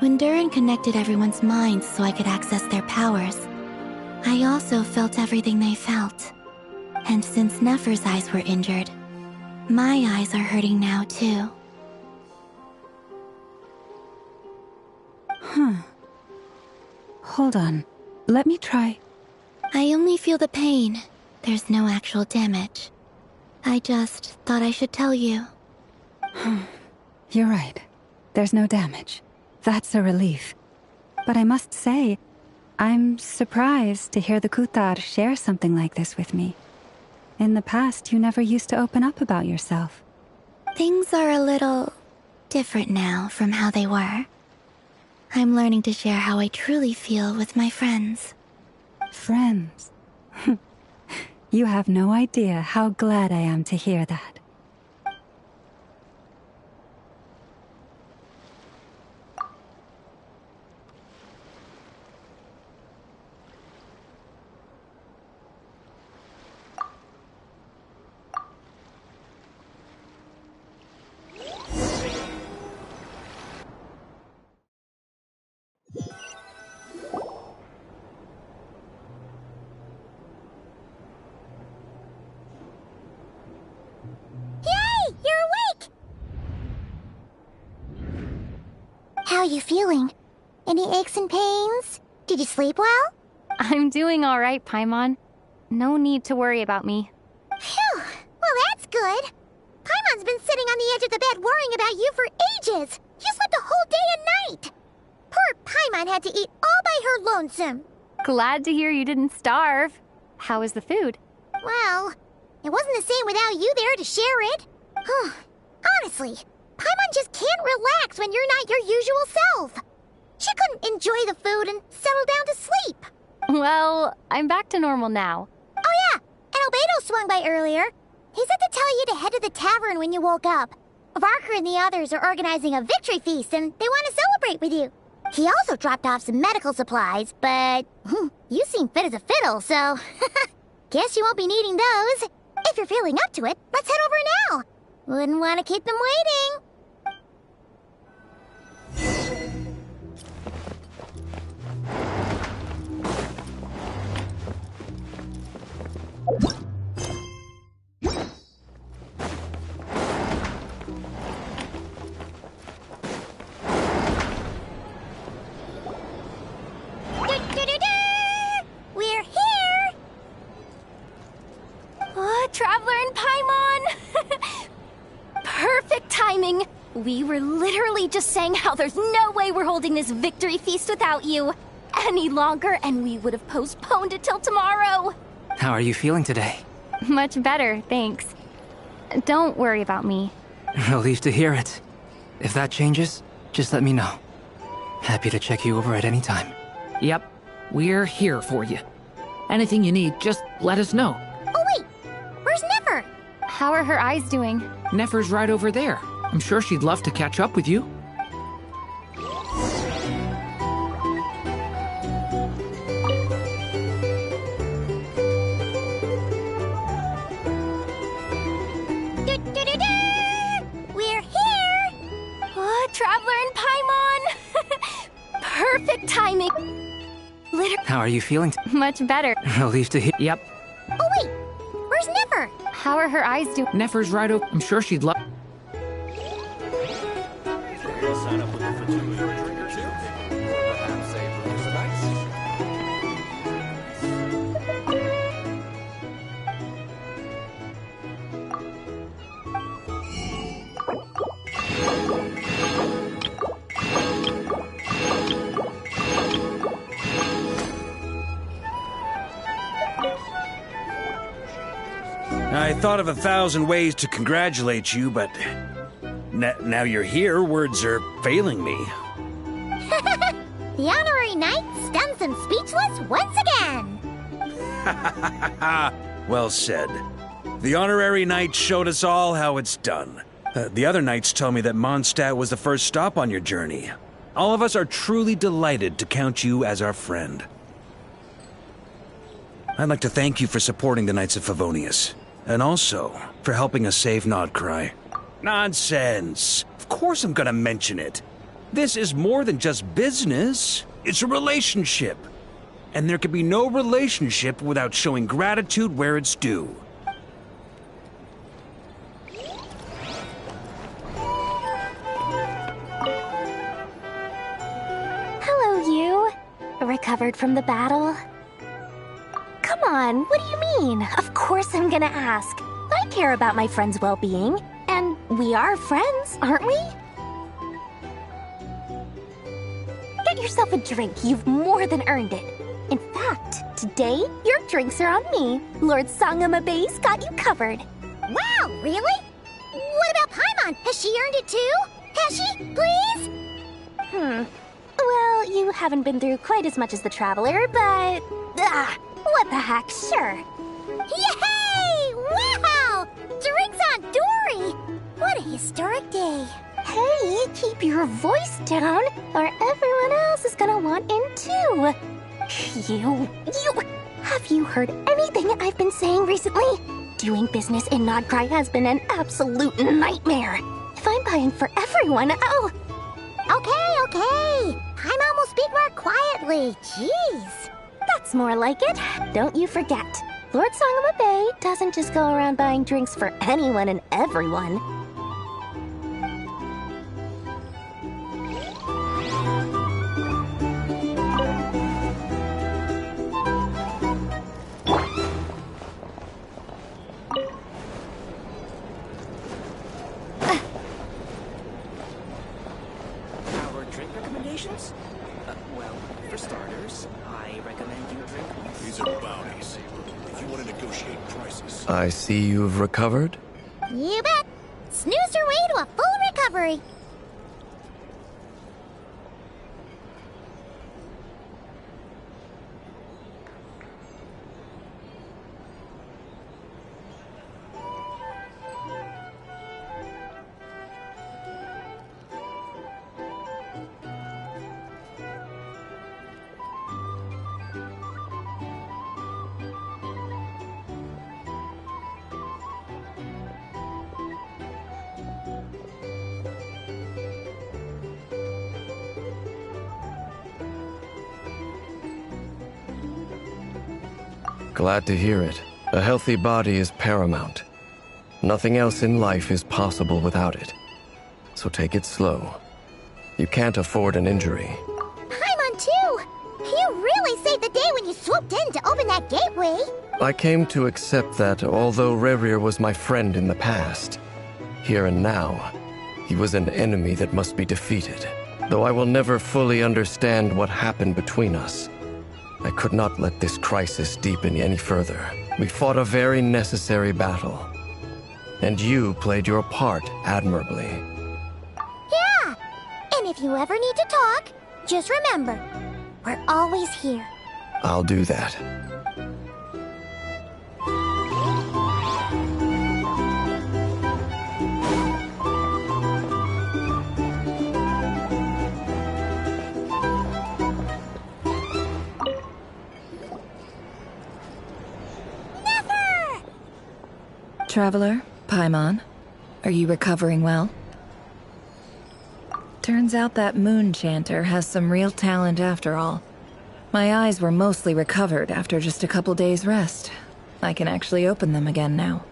When Durin connected everyone's minds so I could access their powers, I also felt everything they felt. And since Nefer's eyes were injured, my eyes are hurting now too. Hold on. Let me try. I only feel the pain. There's no actual damage. I just thought I should tell you. You're right. There's no damage. That's a relief. But I must say, I'm surprised to hear the Kuthar share something like this with me. In the past, you never used to open up about yourself. Things are a little different now from how they were. I'm learning to share how I truly feel with my friends. Friends? You have no idea how glad I am to hear that. How are you feeling? Any aches and pains? Did you sleep well? I'm doing all right, Paimon. No need to worry about me. Phew! Well, that's good. Paimon's been sitting on the edge of the bed worrying about you for ages. You slept a whole day and night. Poor Paimon had to eat all by her lonesome. Glad to hear you didn't starve. How was the food? Well, it wasn't the same without you there to share it. Honestly, Paimon just can't relax when you're not your usual self. She couldn't enjoy the food and settle down to sleep. Well, I'm back to normal now. Oh yeah, and Albedo swung by earlier. He said to tell you to head to the tavern when you woke up. Varker and the others are organizing a victory feast and they want to celebrate with you. He also dropped off some medical supplies, but you seem fit as a fiddle, so guess you won't be needing those. If you're feeling up to it, let's head over now. Wouldn't want to keep them waiting. We're here! Oh, Traveler and Paimon! Perfect timing! We were literally just saying how there's no way we're holding this victory feast without you any longer, and we would have postponed it till tomorrow. How are you feeling today? Much better, thanks. Don't worry about me. Relieved to hear it. If that changes, just let me know. Happy to check you over at any time. Yep, we're here for you. Anything you need, just let us know. Oh wait, where's Nefer? How are her eyes doing? Nefer's right over there. I'm sure she'd love to catch up with you. We're here! Oh, Traveler and Paimon! Perfect timing. How are you feeling? Much better. Relieved to hear. Yep. Oh wait, where's Nefer? How are her eyes doing? Nefer's right over. I'm sure she'd love. Sign up with the for 2 for a drink or 2? Perhaps a producer nights? I thought of 1,000 ways to congratulate you, but now you're here, words are failing me. The honorary knight stuns them speechless once again. Well said. The honorary knight showed us all how it's done. The other knights tell me that Mondstadt was the first stop on your journey. All of us are truly delighted to count you as our friend. I'd like to thank you for supporting the Knights of Favonius, and also for helping us save Nod-Krai. Nonsense! Of course I'm gonna mention it. This is more than just business. It's a relationship. And there can be no relationship without showing gratitude where it's due. Hello, you. Recovered from the battle? Come on, what do you mean? Of course I'm gonna ask. I care about my friend's well-being. And we are friends, aren't we? Get yourself a drink. You've more than earned it. In fact, today, your drinks are on me. Lord Sangamabe's got you covered. Wow, really? What about Paimon? Has she earned it too? Has she? Please? Well, you haven't been through quite as much as the Traveler, but... what the heck, sure. Yay! Wow! Drinks on Dory! What a historic day. Hey, keep your voice down, or everyone else is gonna want in too. You... Have you heard anything I've been saying recently? Doing business in Nod-Krai has been an absolute nightmare. If I'm buying for everyone, oh... Okay. Paimon will speak more quietly. Jeez. That's more like it. Don't you forget. Lord Sangamabe doesn't just go around buying drinks for anyone and everyone. Our drink recommendations? Well, for starters, I recommend you drink... These are bounties. If you want to negotiate prices... I see you've recovered. You bet. Snoozed her way to a full recovery. Glad to hear it. A healthy body is paramount. Nothing else in life is possible without it. So take it slow. You can't afford an injury. Paimon too! You really saved the day when you swooped in to open that gateway! I came to accept that although Rerir was my friend in the past, here and now, he was an enemy that must be defeated. Though I will never fully understand what happened between us, I could not let this crisis deepen any further. We fought a very necessary battle, and you played your part admirably. Yeah! And if you ever need to talk, just remember, we're always here. I'll do that. Traveler, Paimon, are you recovering well? Turns out that moon chanter has some real talent after all. My eyes were mostly recovered after just a couple days' rest. I can actually open them again now.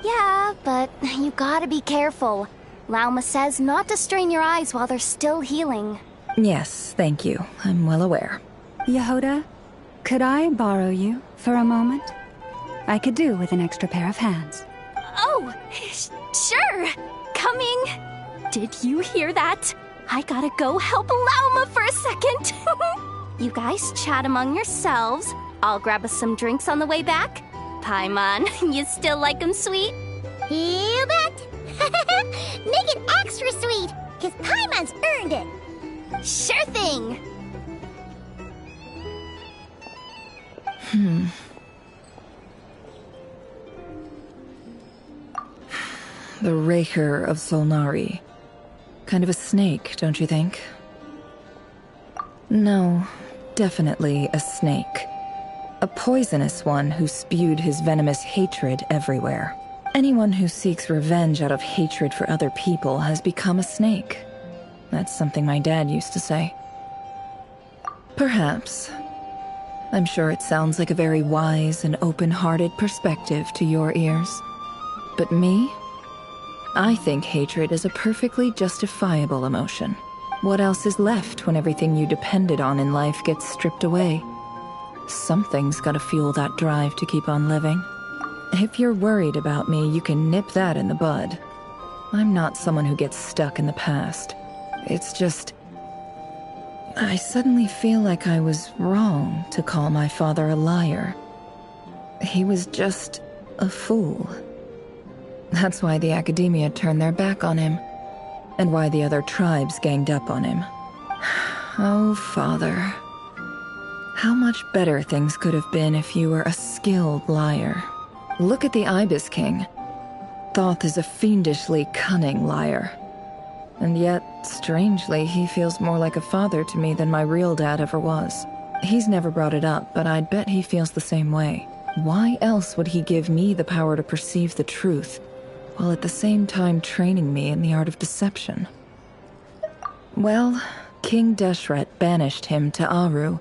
Yeah, but you gotta be careful. Lauma says not to strain your eyes while they're still healing. Yes, thank you. I'm well aware. Yehoda, could I borrow you for a moment? I could do with an extra pair of hands. Oh, sure. Coming. Did you hear that? I gotta go help Lauma for a second. You guys chat among yourselves. I'll grab us some drinks on the way back. Paimon, you still like 'em sweet? You bet! Make it extra sweet, because Paimon's earned it. Sure thing. The Raker of Solnari. Kind of a snake, don't you think? No, definitely a snake. A poisonous one who spewed his venomous hatred everywhere. Anyone who seeks revenge out of hatred for other people has become a snake. That's something my dad used to say. Perhaps. I'm sure it sounds like a very wise and open-hearted perspective to your ears. But me? I think hatred is a perfectly justifiable emotion. What else is left when everything you depended on in life gets stripped away? Something's gotta fuel that drive to keep on living. If you're worried about me, you can nip that in the bud. I'm not someone who gets stuck in the past. It's just... I suddenly feel like I was wrong to call my father a liar. He was just a fool. That's why the Academia turned their back on him, and why the other tribes ganged up on him. Oh, Father. How much better things could have been if you were a skilled liar. Look at the Ibis King. Thoth is a fiendishly cunning liar. And yet, strangely, he feels more like a father to me than my real dad ever was. He's never brought it up, but I'd bet he feels the same way. Why else would he give me the power to perceive the truth, while at the same time training me in the art of deception? Well, King Deshret banished him to Aru,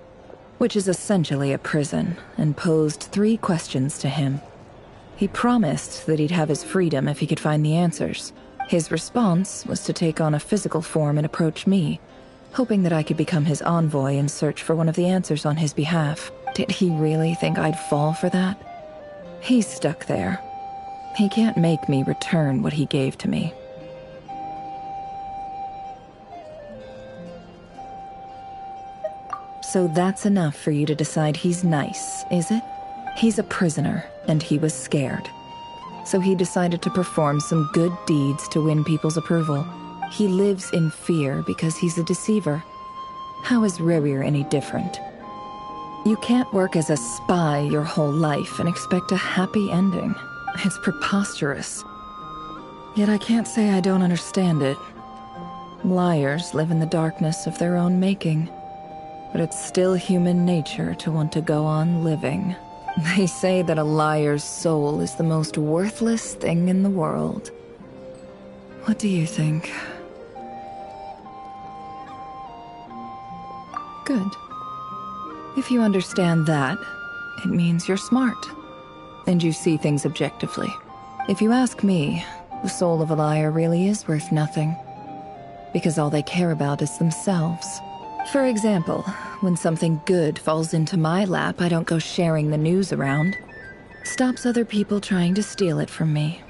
which is essentially a prison, and posed 3 questions to him. He promised that he'd have his freedom if he could find the answers. His response was to take on a physical form and approach me, hoping that I could become his envoy and search for one of the answers on his behalf. Did he really think I'd fall for that? He's stuck there. He can't make me return what he gave to me. So that's enough for you to decide he's nice, is it? He's a prisoner, and he was scared. So he decided to perform some good deeds to win people's approval. He lives in fear because he's a deceiver. How is Rerir any different? You can't work as a spy your whole life and expect a happy ending. It's preposterous. Yet I can't say I don't understand it. Liars live in the darkness of their own making. But it's still human nature to want to go on living. They say that a liar's soul is the most worthless thing in the world. What do you think? Good. If you understand that, it means you're smart. And you see things objectively. If you ask me, the soul of a liar really is worth nothing. Because all they care about is themselves. For example, when something good falls into my lap, I don't go sharing the news around. Stops other people trying to steal it from me.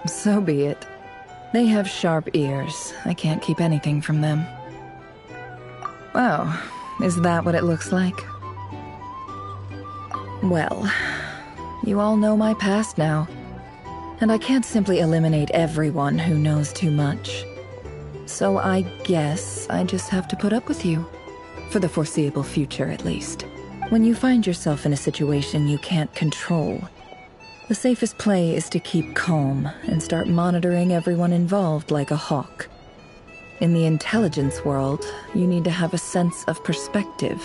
So be it. They have sharp ears. I can't keep anything from them. Oh, is that what it looks like? Well, you all know my past now. And I can't simply eliminate everyone who knows too much. So I guess I just have to put up with you. For the foreseeable future, at least. When you find yourself in a situation you can't control, the safest play is to keep calm and start monitoring everyone involved like a hawk. In the intelligence world, you need to have a sense of perspective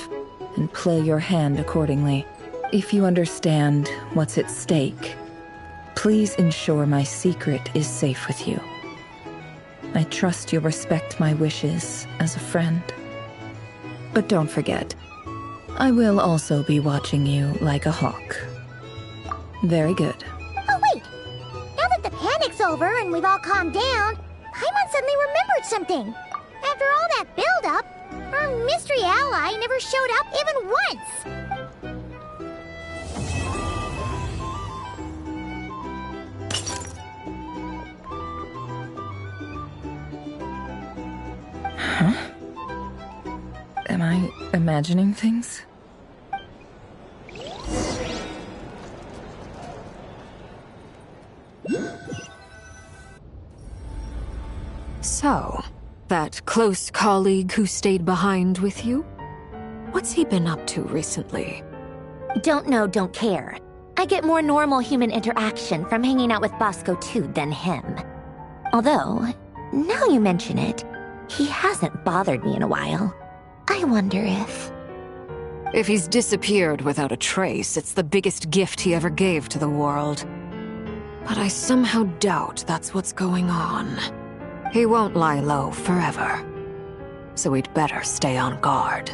and play your hand accordingly. If you understand what's at stake, please ensure my secret is safe with you. I trust you'll respect my wishes as a friend. But don't forget, I will also be watching you like a hawk. Very good. Oh wait! Now that the panic's over and we've all calmed down, Paimon suddenly remembered something. After all that build-up, our mystery ally never showed up even once. Huh? Am I imagining things? So, that close colleague who stayed behind with you? What's he been up to recently? Don't know, don't care. I get more normal human interaction from hanging out with Bosco too than him. Although, now you mention it, he hasn't bothered me in a while. I wonder if... If he's disappeared without a trace, it's the biggest gift he ever gave to the world. But I somehow doubt that's what's going on. He won't lie low forever. So we'd better stay on guard.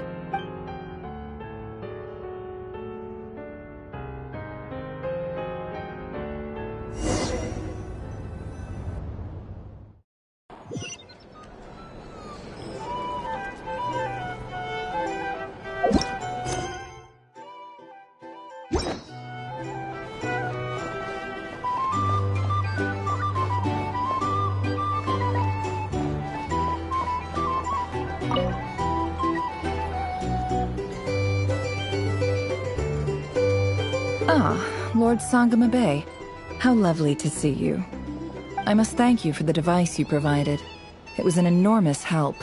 Ah, Lord Sangama Bay. How lovely to see you. I must thank you for the device you provided. It was an enormous help.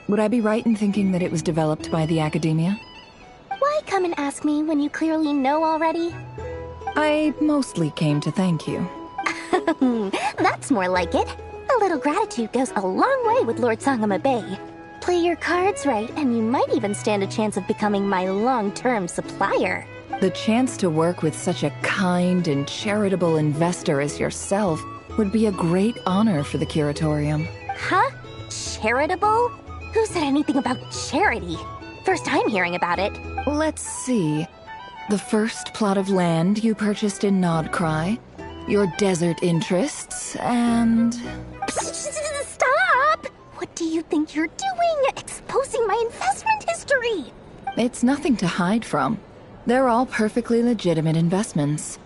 Would I be right in thinking that it was developed by the Academia? Why come and ask me when you clearly know already? I mostly came to thank you. That's more like it. A little gratitude goes a long way with Lord Sangama Bay. Play your cards right, and you might even stand a chance of becoming my long-term supplier. The chance to work with such a kind and charitable investor as yourself would be a great honor for the Curatorium. Huh? Charitable? Who said anything about charity? First time hearing about it. Let's see. The first plot of land you purchased in Nod-Krai, your desert interests, and... Stop! What do you think you're doing? Exposing my investment history! It's nothing to hide from. They're all perfectly legitimate investments.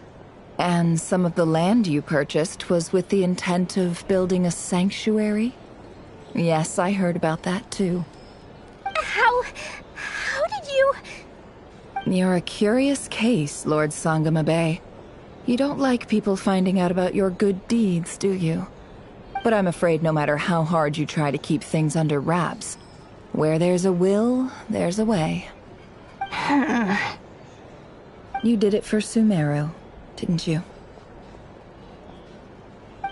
And some of the land you purchased was with the intent of building a sanctuary? Yes, I heard about that too. How did you... You're a curious case, Lord Sangama Bay. You don't like people finding out about your good deeds, do you? But I'm afraid no matter how hard you try to keep things under wraps, where there's a will, there's a way. You did it for Sumeru, didn't you?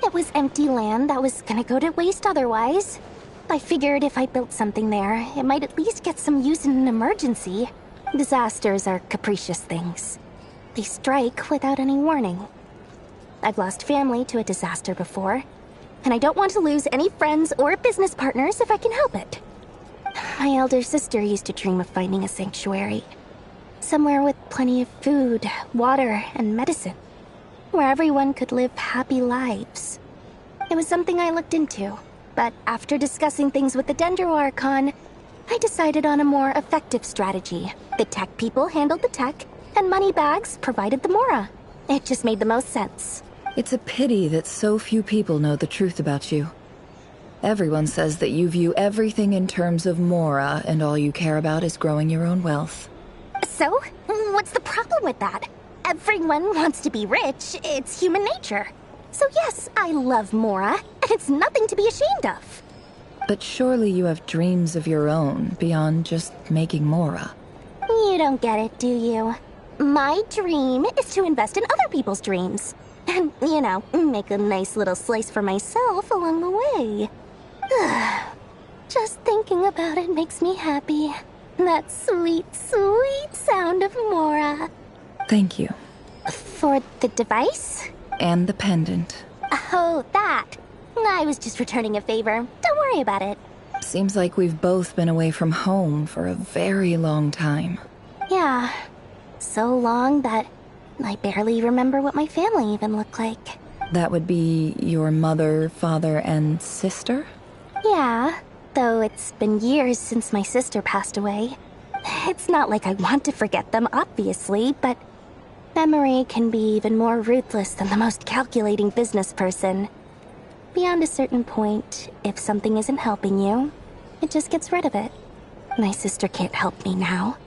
It was empty land that was gonna go to waste otherwise. I figured if I built something there, it might at least get some use in an emergency. Disasters are capricious things. They strike without any warning. I've lost family to a disaster before, and I don't want to lose any friends or business partners if I can help it. My elder sister used to dream of finding a sanctuary. Somewhere with plenty of food, water, and medicine. Where everyone could live happy lives. It was something I looked into, but after discussing things with the Dendro Archon, I decided on a more effective strategy. The tech people handled the tech, and Moneybags provided the Mora. It just made the most sense. It's a pity that so few people know the truth about you. Everyone says that you view everything in terms of Mora, and all you care about is growing your own wealth. So, what's the problem with that? Everyone wants to be rich. It's human nature. So yes, I love Mora, and it's nothing to be ashamed of. But surely you have dreams of your own beyond just making Mora. You don't get it, do you? My dream is to invest in other people's dreams. And, you know, make a nice little slice for myself along the way. Just thinking about it makes me happy. That sweet, sweet sound of Mora. Thank you. For the device? And the pendant. Oh, that. I was just returning a favor. Don't worry about it. Seems like we've both been away from home for a very long time. Yeah. So long that I barely remember what my family even looked like. That would be your mother, father, and sister? Yeah, though it's been years since my sister passed away. It's not like I want to forget them, obviously, but memory can be even more ruthless than the most calculating business person. Beyond a certain point, if something isn't helping you, it just gets rid of it. My sister can't help me now.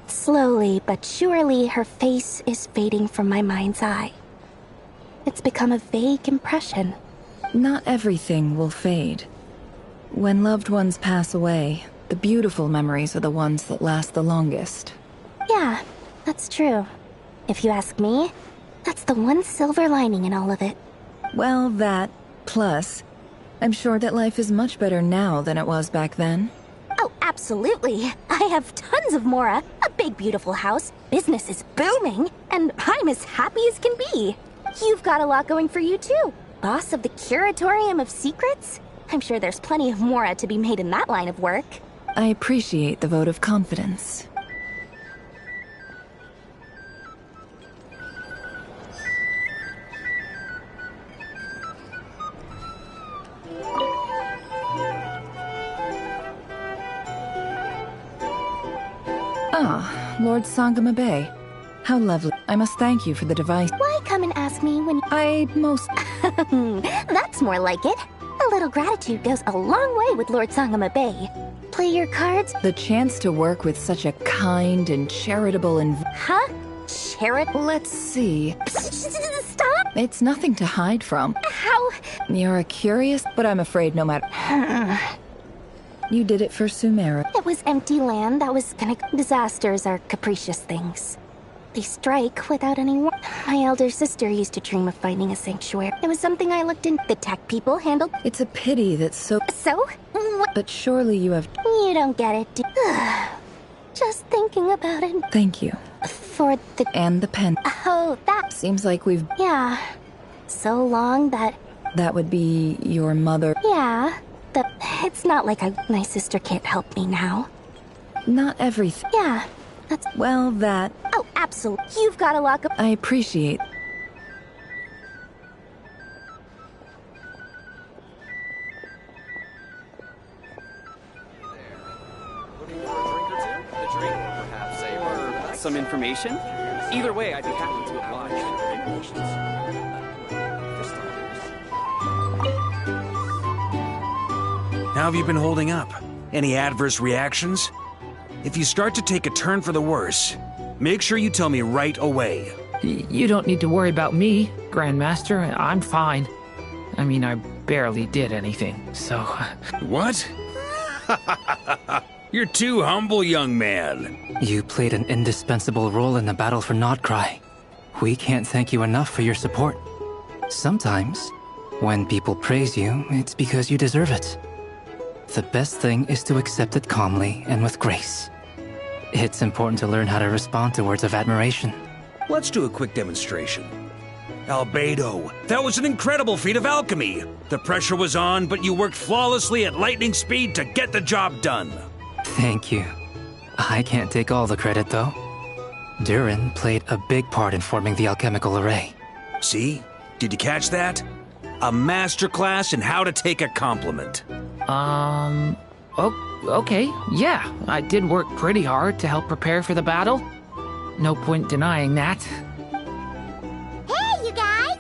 Slowly but surely, her face is fading from my mind's eye. It's become a vague impression. Not everything will fade. When loved ones pass away, the beautiful memories are the ones that last the longest. Yeah, that's true. If you ask me, that's the one silver lining in all of it. Well, that, plus, I'm sure that life is much better now than it was back then. Oh, absolutely. I have tons of Mora, a big beautiful house, business is booming, and I'm as happy as can be. You've got a lot going for you too. Boss of the Curatorium of Secrets? I'm sure there's plenty of Mora to be made in that line of work. I appreciate the vote of confidence. Ah, Lord Sangama Bay. How lovely. I must thank you for the device. Why come and ask me when That's more like it. A little gratitude goes a long way with Lord Sangama Bay. Play your cards. The chance to work with such a kind and charitable Huh? Let's see. Stop! It's nothing to hide from. How? You're a curious, but I'm afraid no matter... You did it for Sumeru. It was empty land that was gonna... Disasters are capricious things. They strike without any warning. My elder sister used to dream of finding a sanctuary. It was something I looked into. The tech people handled... It's a pity that so... So? But surely you have... You don't get it, do... Just thinking about it. Thank you. For the... And the pen. Oh, that... Seems like we've... Yeah. So long that... That would be your mother... Yeah. It's not like my sister can't help me now. Not everything. Yeah. That's... Well, that... Oh, absolutely. You've got a lot of... I appreciate... Some information? Either way, I'd be happy to oblige. How have you been holding up? Any adverse reactions? If you start to take a turn for the worse, make sure you tell me right away. You don't need to worry about me, Grandmaster. I'm fine. I mean, I barely did anything, so... What? You're too humble, young man. You played an indispensable role in the battle for Nod-Krai. We can't thank you enough for your support. Sometimes, when people praise you, it's because you deserve it. The best thing is to accept it calmly and with grace. It's important to learn how to respond to words of admiration. Let's do a quick demonstration. Albedo, that was an incredible feat of alchemy. The pressure was on, but you worked flawlessly at lightning speed to get the job done. Thank you. I can't take all the credit, though. Durin played a big part in forming the alchemical array. See? Did you catch that? A masterclass in how to take a compliment. Okay, yeah. I did work pretty hard to help prepare for the battle. No point denying that. Hey, you guys!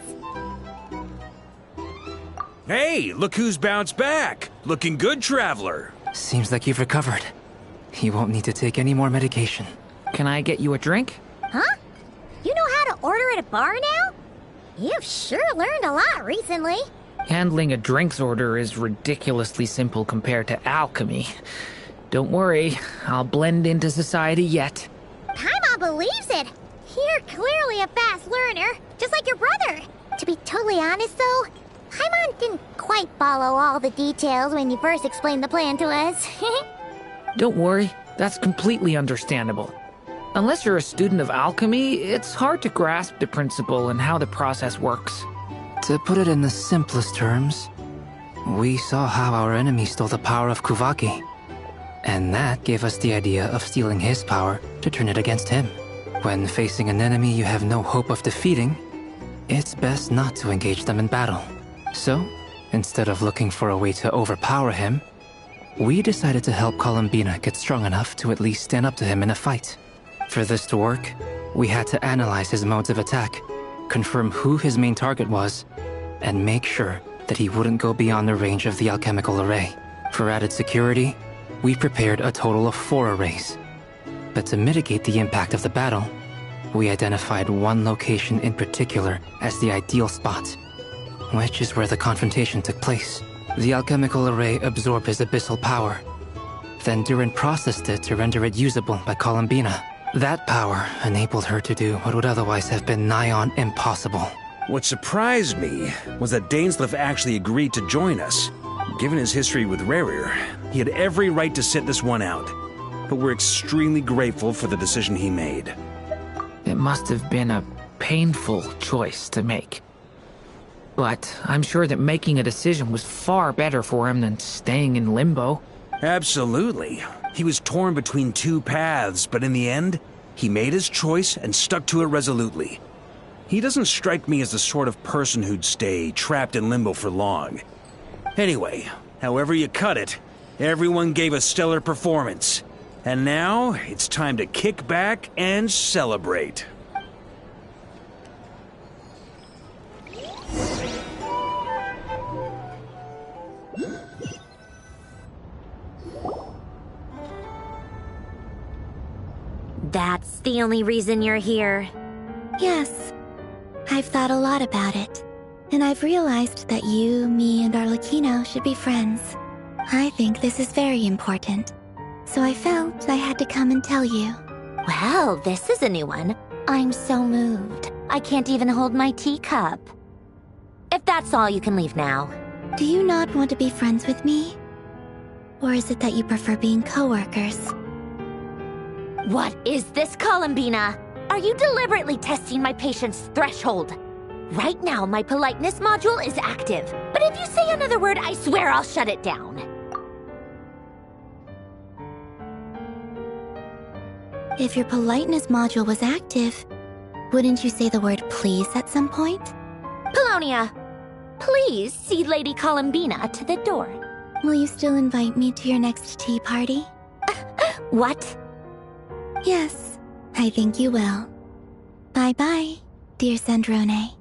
Hey, look who's bounced back. Looking good, Traveler. Seems like you've recovered. You won't need to take any more medication. Can I get you a drink? Huh? You know how to order at a bar now? You've sure learned a lot recently. Handling a drinks order is ridiculously simple compared to alchemy. Don't worry, I'll blend into society yet. Paimon believes it. You're clearly a fast learner, just like your brother. To be totally honest, though, Paimon didn't quite follow all the details when you first explained the plan to us. Don't worry, that's completely understandable. Unless you're a student of alchemy, it's hard to grasp the principle and how the process works. To put it in the simplest terms, we saw how our enemy stole the power of Kuvaki. And that gave us the idea of stealing his power to turn it against him. When facing an enemy you have no hope of defeating, it's best not to engage them in battle. So, instead of looking for a way to overpower him, we decided to help Columbina get strong enough to at least stand up to him in a fight. For this to work, we had to analyze his modes of attack, confirm who his main target was, and make sure that he wouldn't go beyond the range of the alchemical array. For added security, we prepared a total of 4 arrays. But to mitigate the impact of the battle, we identified one location in particular as the ideal spot, which is where the confrontation took place. The alchemical array absorbed his abyssal power. Then Durin processed it to render it usable by Columbina. That power enabled her to do what would otherwise have been nigh on impossible. What surprised me was that Dainsleif actually agreed to join us. Given his history with Rerir, he had every right to sit this one out. But we're extremely grateful for the decision he made. It must have been a painful choice to make. But I'm sure that making a decision was far better for him than staying in limbo. Absolutely. He was torn between 2 paths, but in the end, he made his choice and stuck to it resolutely. He doesn't strike me as the sort of person who'd stay trapped in limbo for long. Anyway, however you cut it, everyone gave a stellar performance. And now, it's time to kick back and celebrate. That's the only reason you're here. Yes. I've thought a lot about it. And I've realized that you, me, and Arlecchino should be friends. I think this is very important. So I felt I had to come and tell you. Well, this is a new one. I'm so moved. I can't even hold my teacup. If that's all, you can leave now. Do you not want to be friends with me? Or is it that you prefer being co-workers? What is this, Columbina? Are you deliberately testing my patience threshold? Right now, my politeness module is active. But if you say another word, I swear I'll shut it down. If your politeness module was active, wouldn't you say the word please at some point? Polonia, please see Lady Columbina to the door. Will you still invite me to your next tea party? What? Yes, I think you will. Bye-bye, dear Sandrone.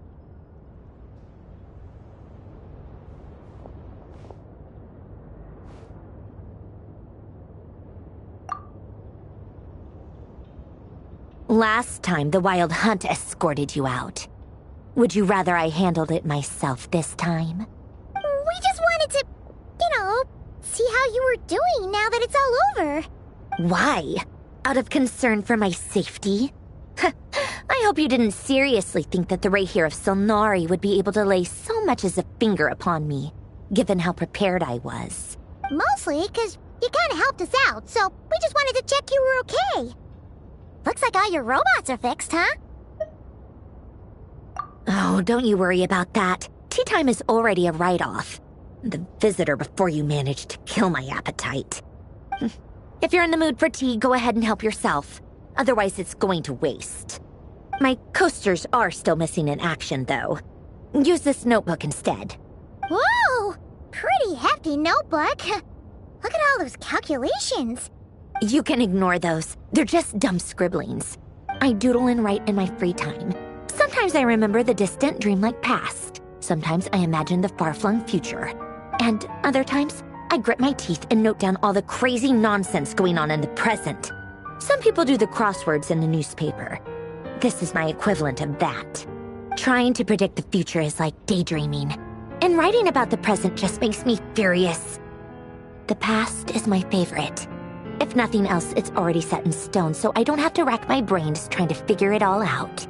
Last time, the Wild Hunt escorted you out. Would you rather I handled it myself this time? We just wanted to, see how you were doing now that it's all over. Why? Out of concern for my safety? I hope you didn't seriously think that the Rehir of Solnari would be able to lay so much as a finger upon me, given how prepared I was. Mostly because you kind of helped us out, so we just wanted to check you were okay. Looks like all your robots are fixed, huh? Oh, don't you worry about that. Tea time is already a write-off. The visitor before you managed to kill my appetite. If you're in the mood for tea, go ahead and help yourself. Otherwise, it's going to waste. My coasters are still missing in action, though. Use this notebook instead. Whoa! Pretty hefty notebook. Look at all those calculations. You can ignore those. They're just dumb scribblings. I doodle and write in my free time. Sometimes I remember the distant dreamlike past. Sometimes I imagine the far-flung future. And other times, I grit my teeth and note down all the crazy nonsense going on in the present. Some people do the crosswords in the newspaper. This is my equivalent of that. Trying to predict the future is like daydreaming. And writing about the present just makes me furious. The past is my favorite. If nothing else, it's already set in stone, so I don't have to rack my brains trying to figure it all out.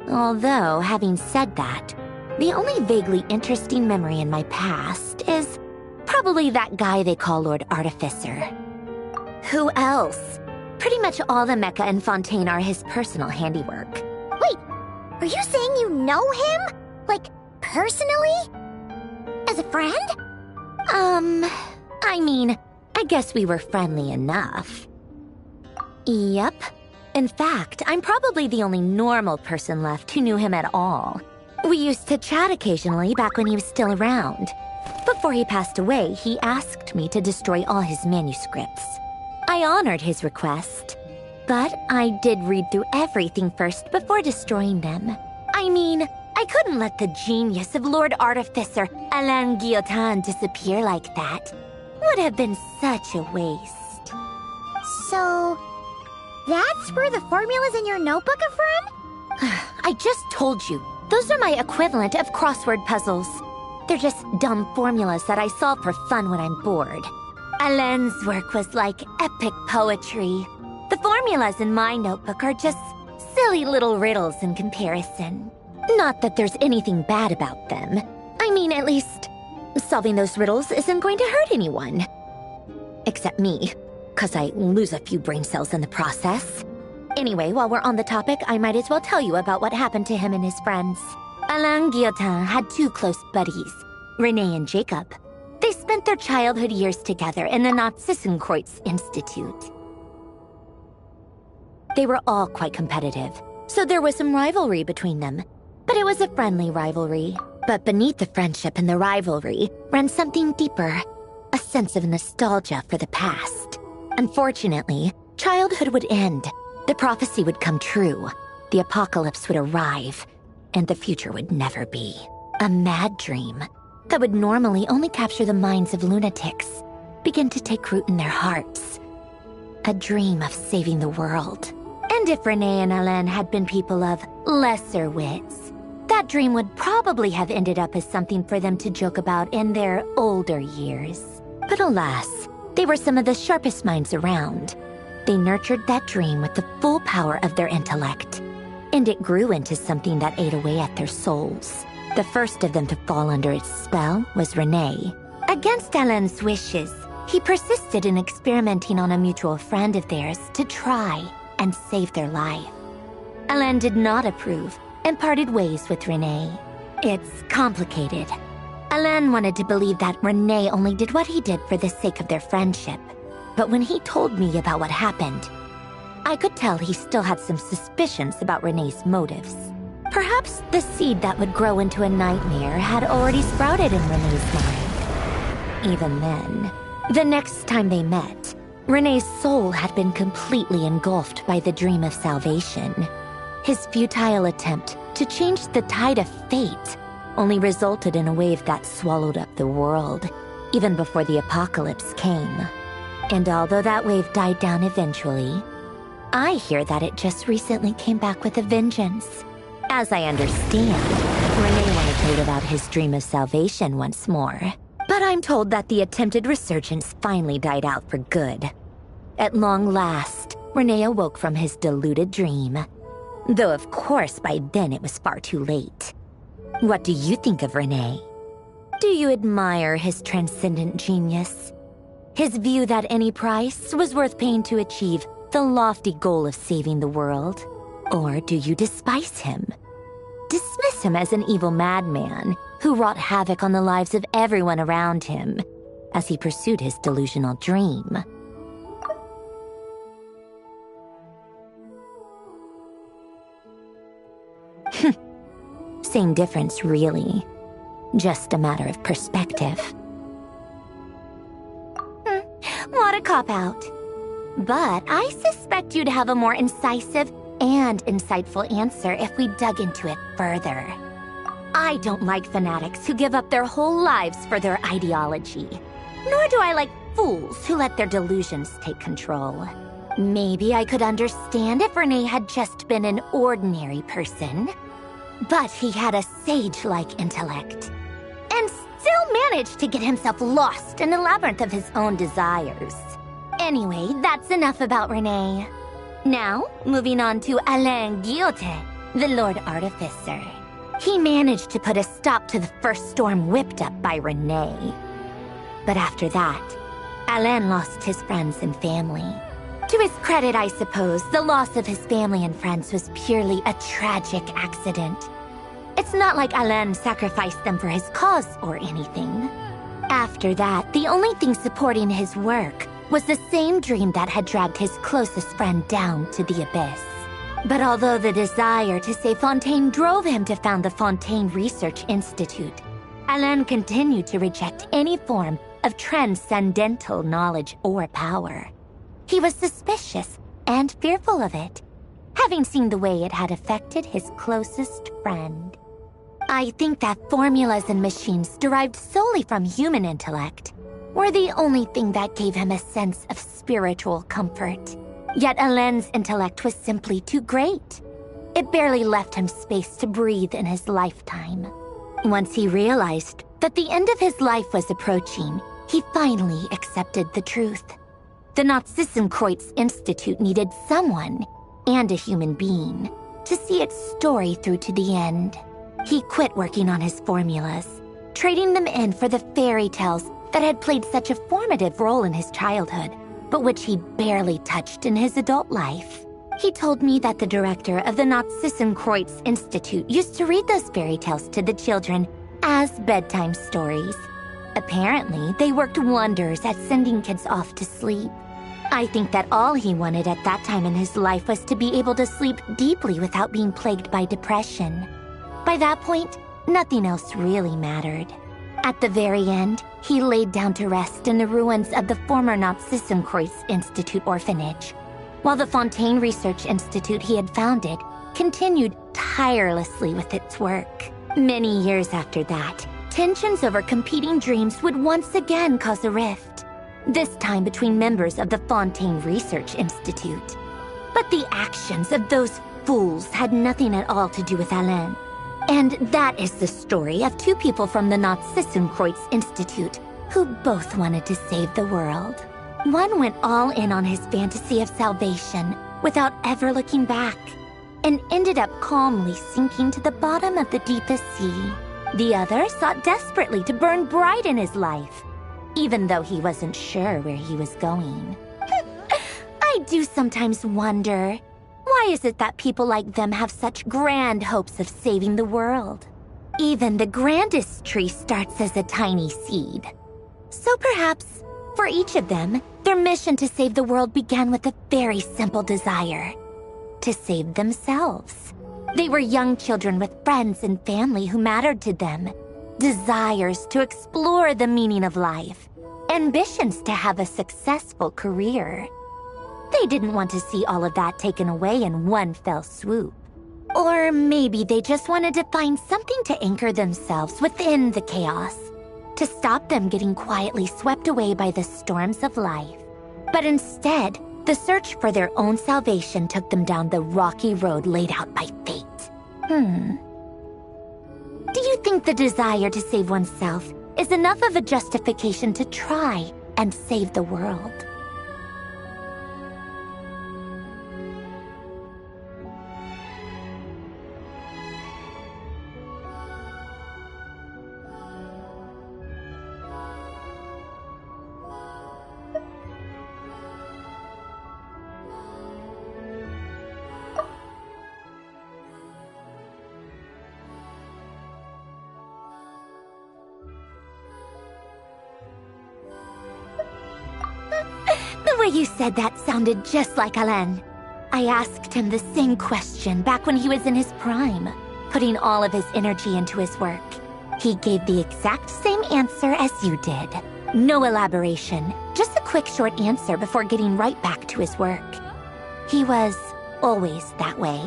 Although, having said that, the only vaguely interesting memory in my past is probably that guy they call Lord Artificer. Who else? Pretty much all the mecha and Fontaine are his personal handiwork. Wait, are you saying you know him? Like, personally? As a friend? I mean, I guess we were friendly enough. Yep. In fact, I'm probably the only normal person left who knew him at all. We used to chat occasionally back when he was still around. Before he passed away, he asked me to destroy all his manuscripts. I honored his request, but I did read through everything first before destroying them. I mean, I couldn't let the genius of Lord Artificer Alain Guillotin disappear like that. Would have been such a waste. So, that's where the formulas in your notebook are from? I just told you. Those are my equivalent of crossword puzzles. They're just dumb formulas that I solve for fun when I'm bored. Alain's work was like epic poetry. The formulas in my notebook are just silly little riddles in comparison. Not that there's anything bad about them. I mean, at least, solving those riddles isn't going to hurt anyone. Except me, 'cause I lose a few brain cells in the process. Anyway, while we're on the topic, I might as well tell you about what happened to him and his friends. Alain Guillotin had two close buddies, Renee and Jacob. They spent their childhood years together in the Notmaingenshinaccoun Institute. They were all quite competitive, so there was some rivalry between them. But it was a friendly rivalry. But beneath the friendship and the rivalry ran something deeper, a sense of nostalgia for the past. Unfortunately, childhood would end. The prophecy would come true. The apocalypse would arrive, and the future would never be. A mad dream that would normally only capture the minds of lunatics begin to take root in their hearts. A dream of saving the world. And if Renee and Alain had been people of lesser wits, that dream would probably have ended up as something for them to joke about in their older years. But alas, they were some of the sharpest minds around. They nurtured that dream with the full power of their intellect, and it grew into something that ate away at their souls. The first of them to fall under its spell was Renee. Against Alain's wishes, he persisted in experimenting on a mutual friend of theirs to try and save their life. Alain did not approve and parted ways with Renee. It's complicated. Alain wanted to believe that Renee only did what he did for the sake of their friendship. But when he told me about what happened, I could tell he still had some suspicions about Renee's motives. Perhaps the seed that would grow into a nightmare had already sprouted in Renee's mind. Even then, the next time they met, Renee's soul had been completely engulfed by the dream of salvation. His futile attempt to change the tide of fate only resulted in a wave that swallowed up the world, even before the apocalypse came. And although that wave died down eventually, I hear that it just recently came back with a vengeance. As I understand, Renee wanted to live out his dream of salvation once more. But I'm told that the attempted resurgence finally died out for good. At long last, Renee awoke from his deluded dream. Though of course by then it was far too late. What do you think of Renee? Do you admire his transcendent genius? His view that any price was worth paying to achieve the lofty goal of saving the world? Or do you despise him? dismiss him as an evil madman who wrought havoc on the lives of everyone around him as he pursued his delusional dream. Same difference, really. Just a matter of perspective. What a cop-out. But I suspect you'd have a more incisive and insightful answer if we dug into it further. I don't like fanatics who give up their whole lives for their ideology. Nor do I like fools who let their delusions take control. Maybe I could understand if Renee had just been an ordinary person. But he had a sage-like intellect. And still managed to get himself lost in the labyrinth of his own desires. Anyway, that's enough about Renee. Now, moving on to Alain Guillotin, the Lord Artificer. He managed to put a stop to the first storm whipped up by Renee. But after that, Alain lost his friends and family. To his credit, I suppose, the loss of his family and friends was purely a tragic accident. It's not like Alain sacrificed them for his cause or anything. After that, the only thing supporting his work was the same dream that had dragged his closest friend down to the abyss. But although the desire to save Fontaine drove him to found the Fontaine Research Institute, Alain continued to reject any form of transcendental knowledge or power. He was suspicious and fearful of it, having seen the way it had affected his closest friend. I think that formulas and machines derived solely from human intellect were the only thing that gave him a sense of spiritual comfort. Yet Alain's intellect was simply too great. It barely left him space to breathe in his lifetime. Once he realized that the end of his life was approaching, he finally accepted the truth. The Notmaingenshinaccoun Institute needed someone, and a human being, to see its story through to the end. He quit working on his formulas, trading them in for the fairy tales that had played such a formative role in his childhood, but which he barely touched in his adult life. He told me that the director of the Notmaingenshinaccoun Institute used to read those fairy tales to the children as bedtime stories. Apparently, they worked wonders at sending kids off to sleep. I think that all he wanted at that time in his life was to be able to sleep deeply without being plagued by depression. By that point, nothing else really mattered. At the very end, he laid down to rest in the ruins of the former Notmaingenshinaccoun Institute orphanage, while the Fontaine Research Institute he had founded continued tirelessly with its work. Many years after that, tensions over competing dreams would once again cause a rift, this time between members of the Fontaine Research Institute. But the actions of those fools had nothing at all to do with Alain. And that is the story of two people from the Notmaingenshinaccoun Institute who both wanted to save the world. One went all in on his fantasy of salvation without ever looking back, and ended up calmly sinking to the bottom of the deepest sea. The other sought desperately to burn bright in his life, even though he wasn't sure where he was going. I do sometimes wonder, why is it that people like them have such grand hopes of saving the world? Even the grandest tree starts as a tiny seed. So perhaps, for each of them, their mission to save the world began with a very simple desire: to save themselves. They were young children with friends and family who mattered to them, desires to explore the meaning of life, ambitions to have a successful career. They didn't want to see all of that taken away in one fell swoop. Or maybe they just wanted to find something to anchor themselves within the chaos, to stop them getting quietly swept away by the storms of life. But instead, the search for their own salvation took them down the rocky road laid out by fate. Do you think the desire to save oneself is enough of a justification to try and save the world? What you said that sounded just like Alain. I asked him the same question back when he was in his prime, putting all of his energy into his work. He gave the exact same answer as you did. No elaboration, just a quick short answer before getting right back to his work. He was always that way.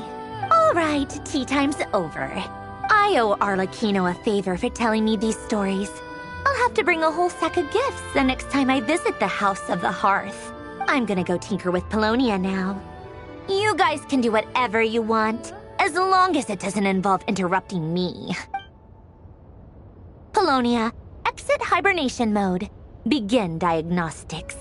All right, tea time's over. I owe Arlecchino a favor for telling me these stories. I'll have to bring a whole sack of gifts the next time I visit the House of the Hearth. I'm gonna go tinker with Polonia now. You guys can do whatever you want, as long as it doesn't involve interrupting me. Polonia, exit hibernation mode. Begin diagnostics.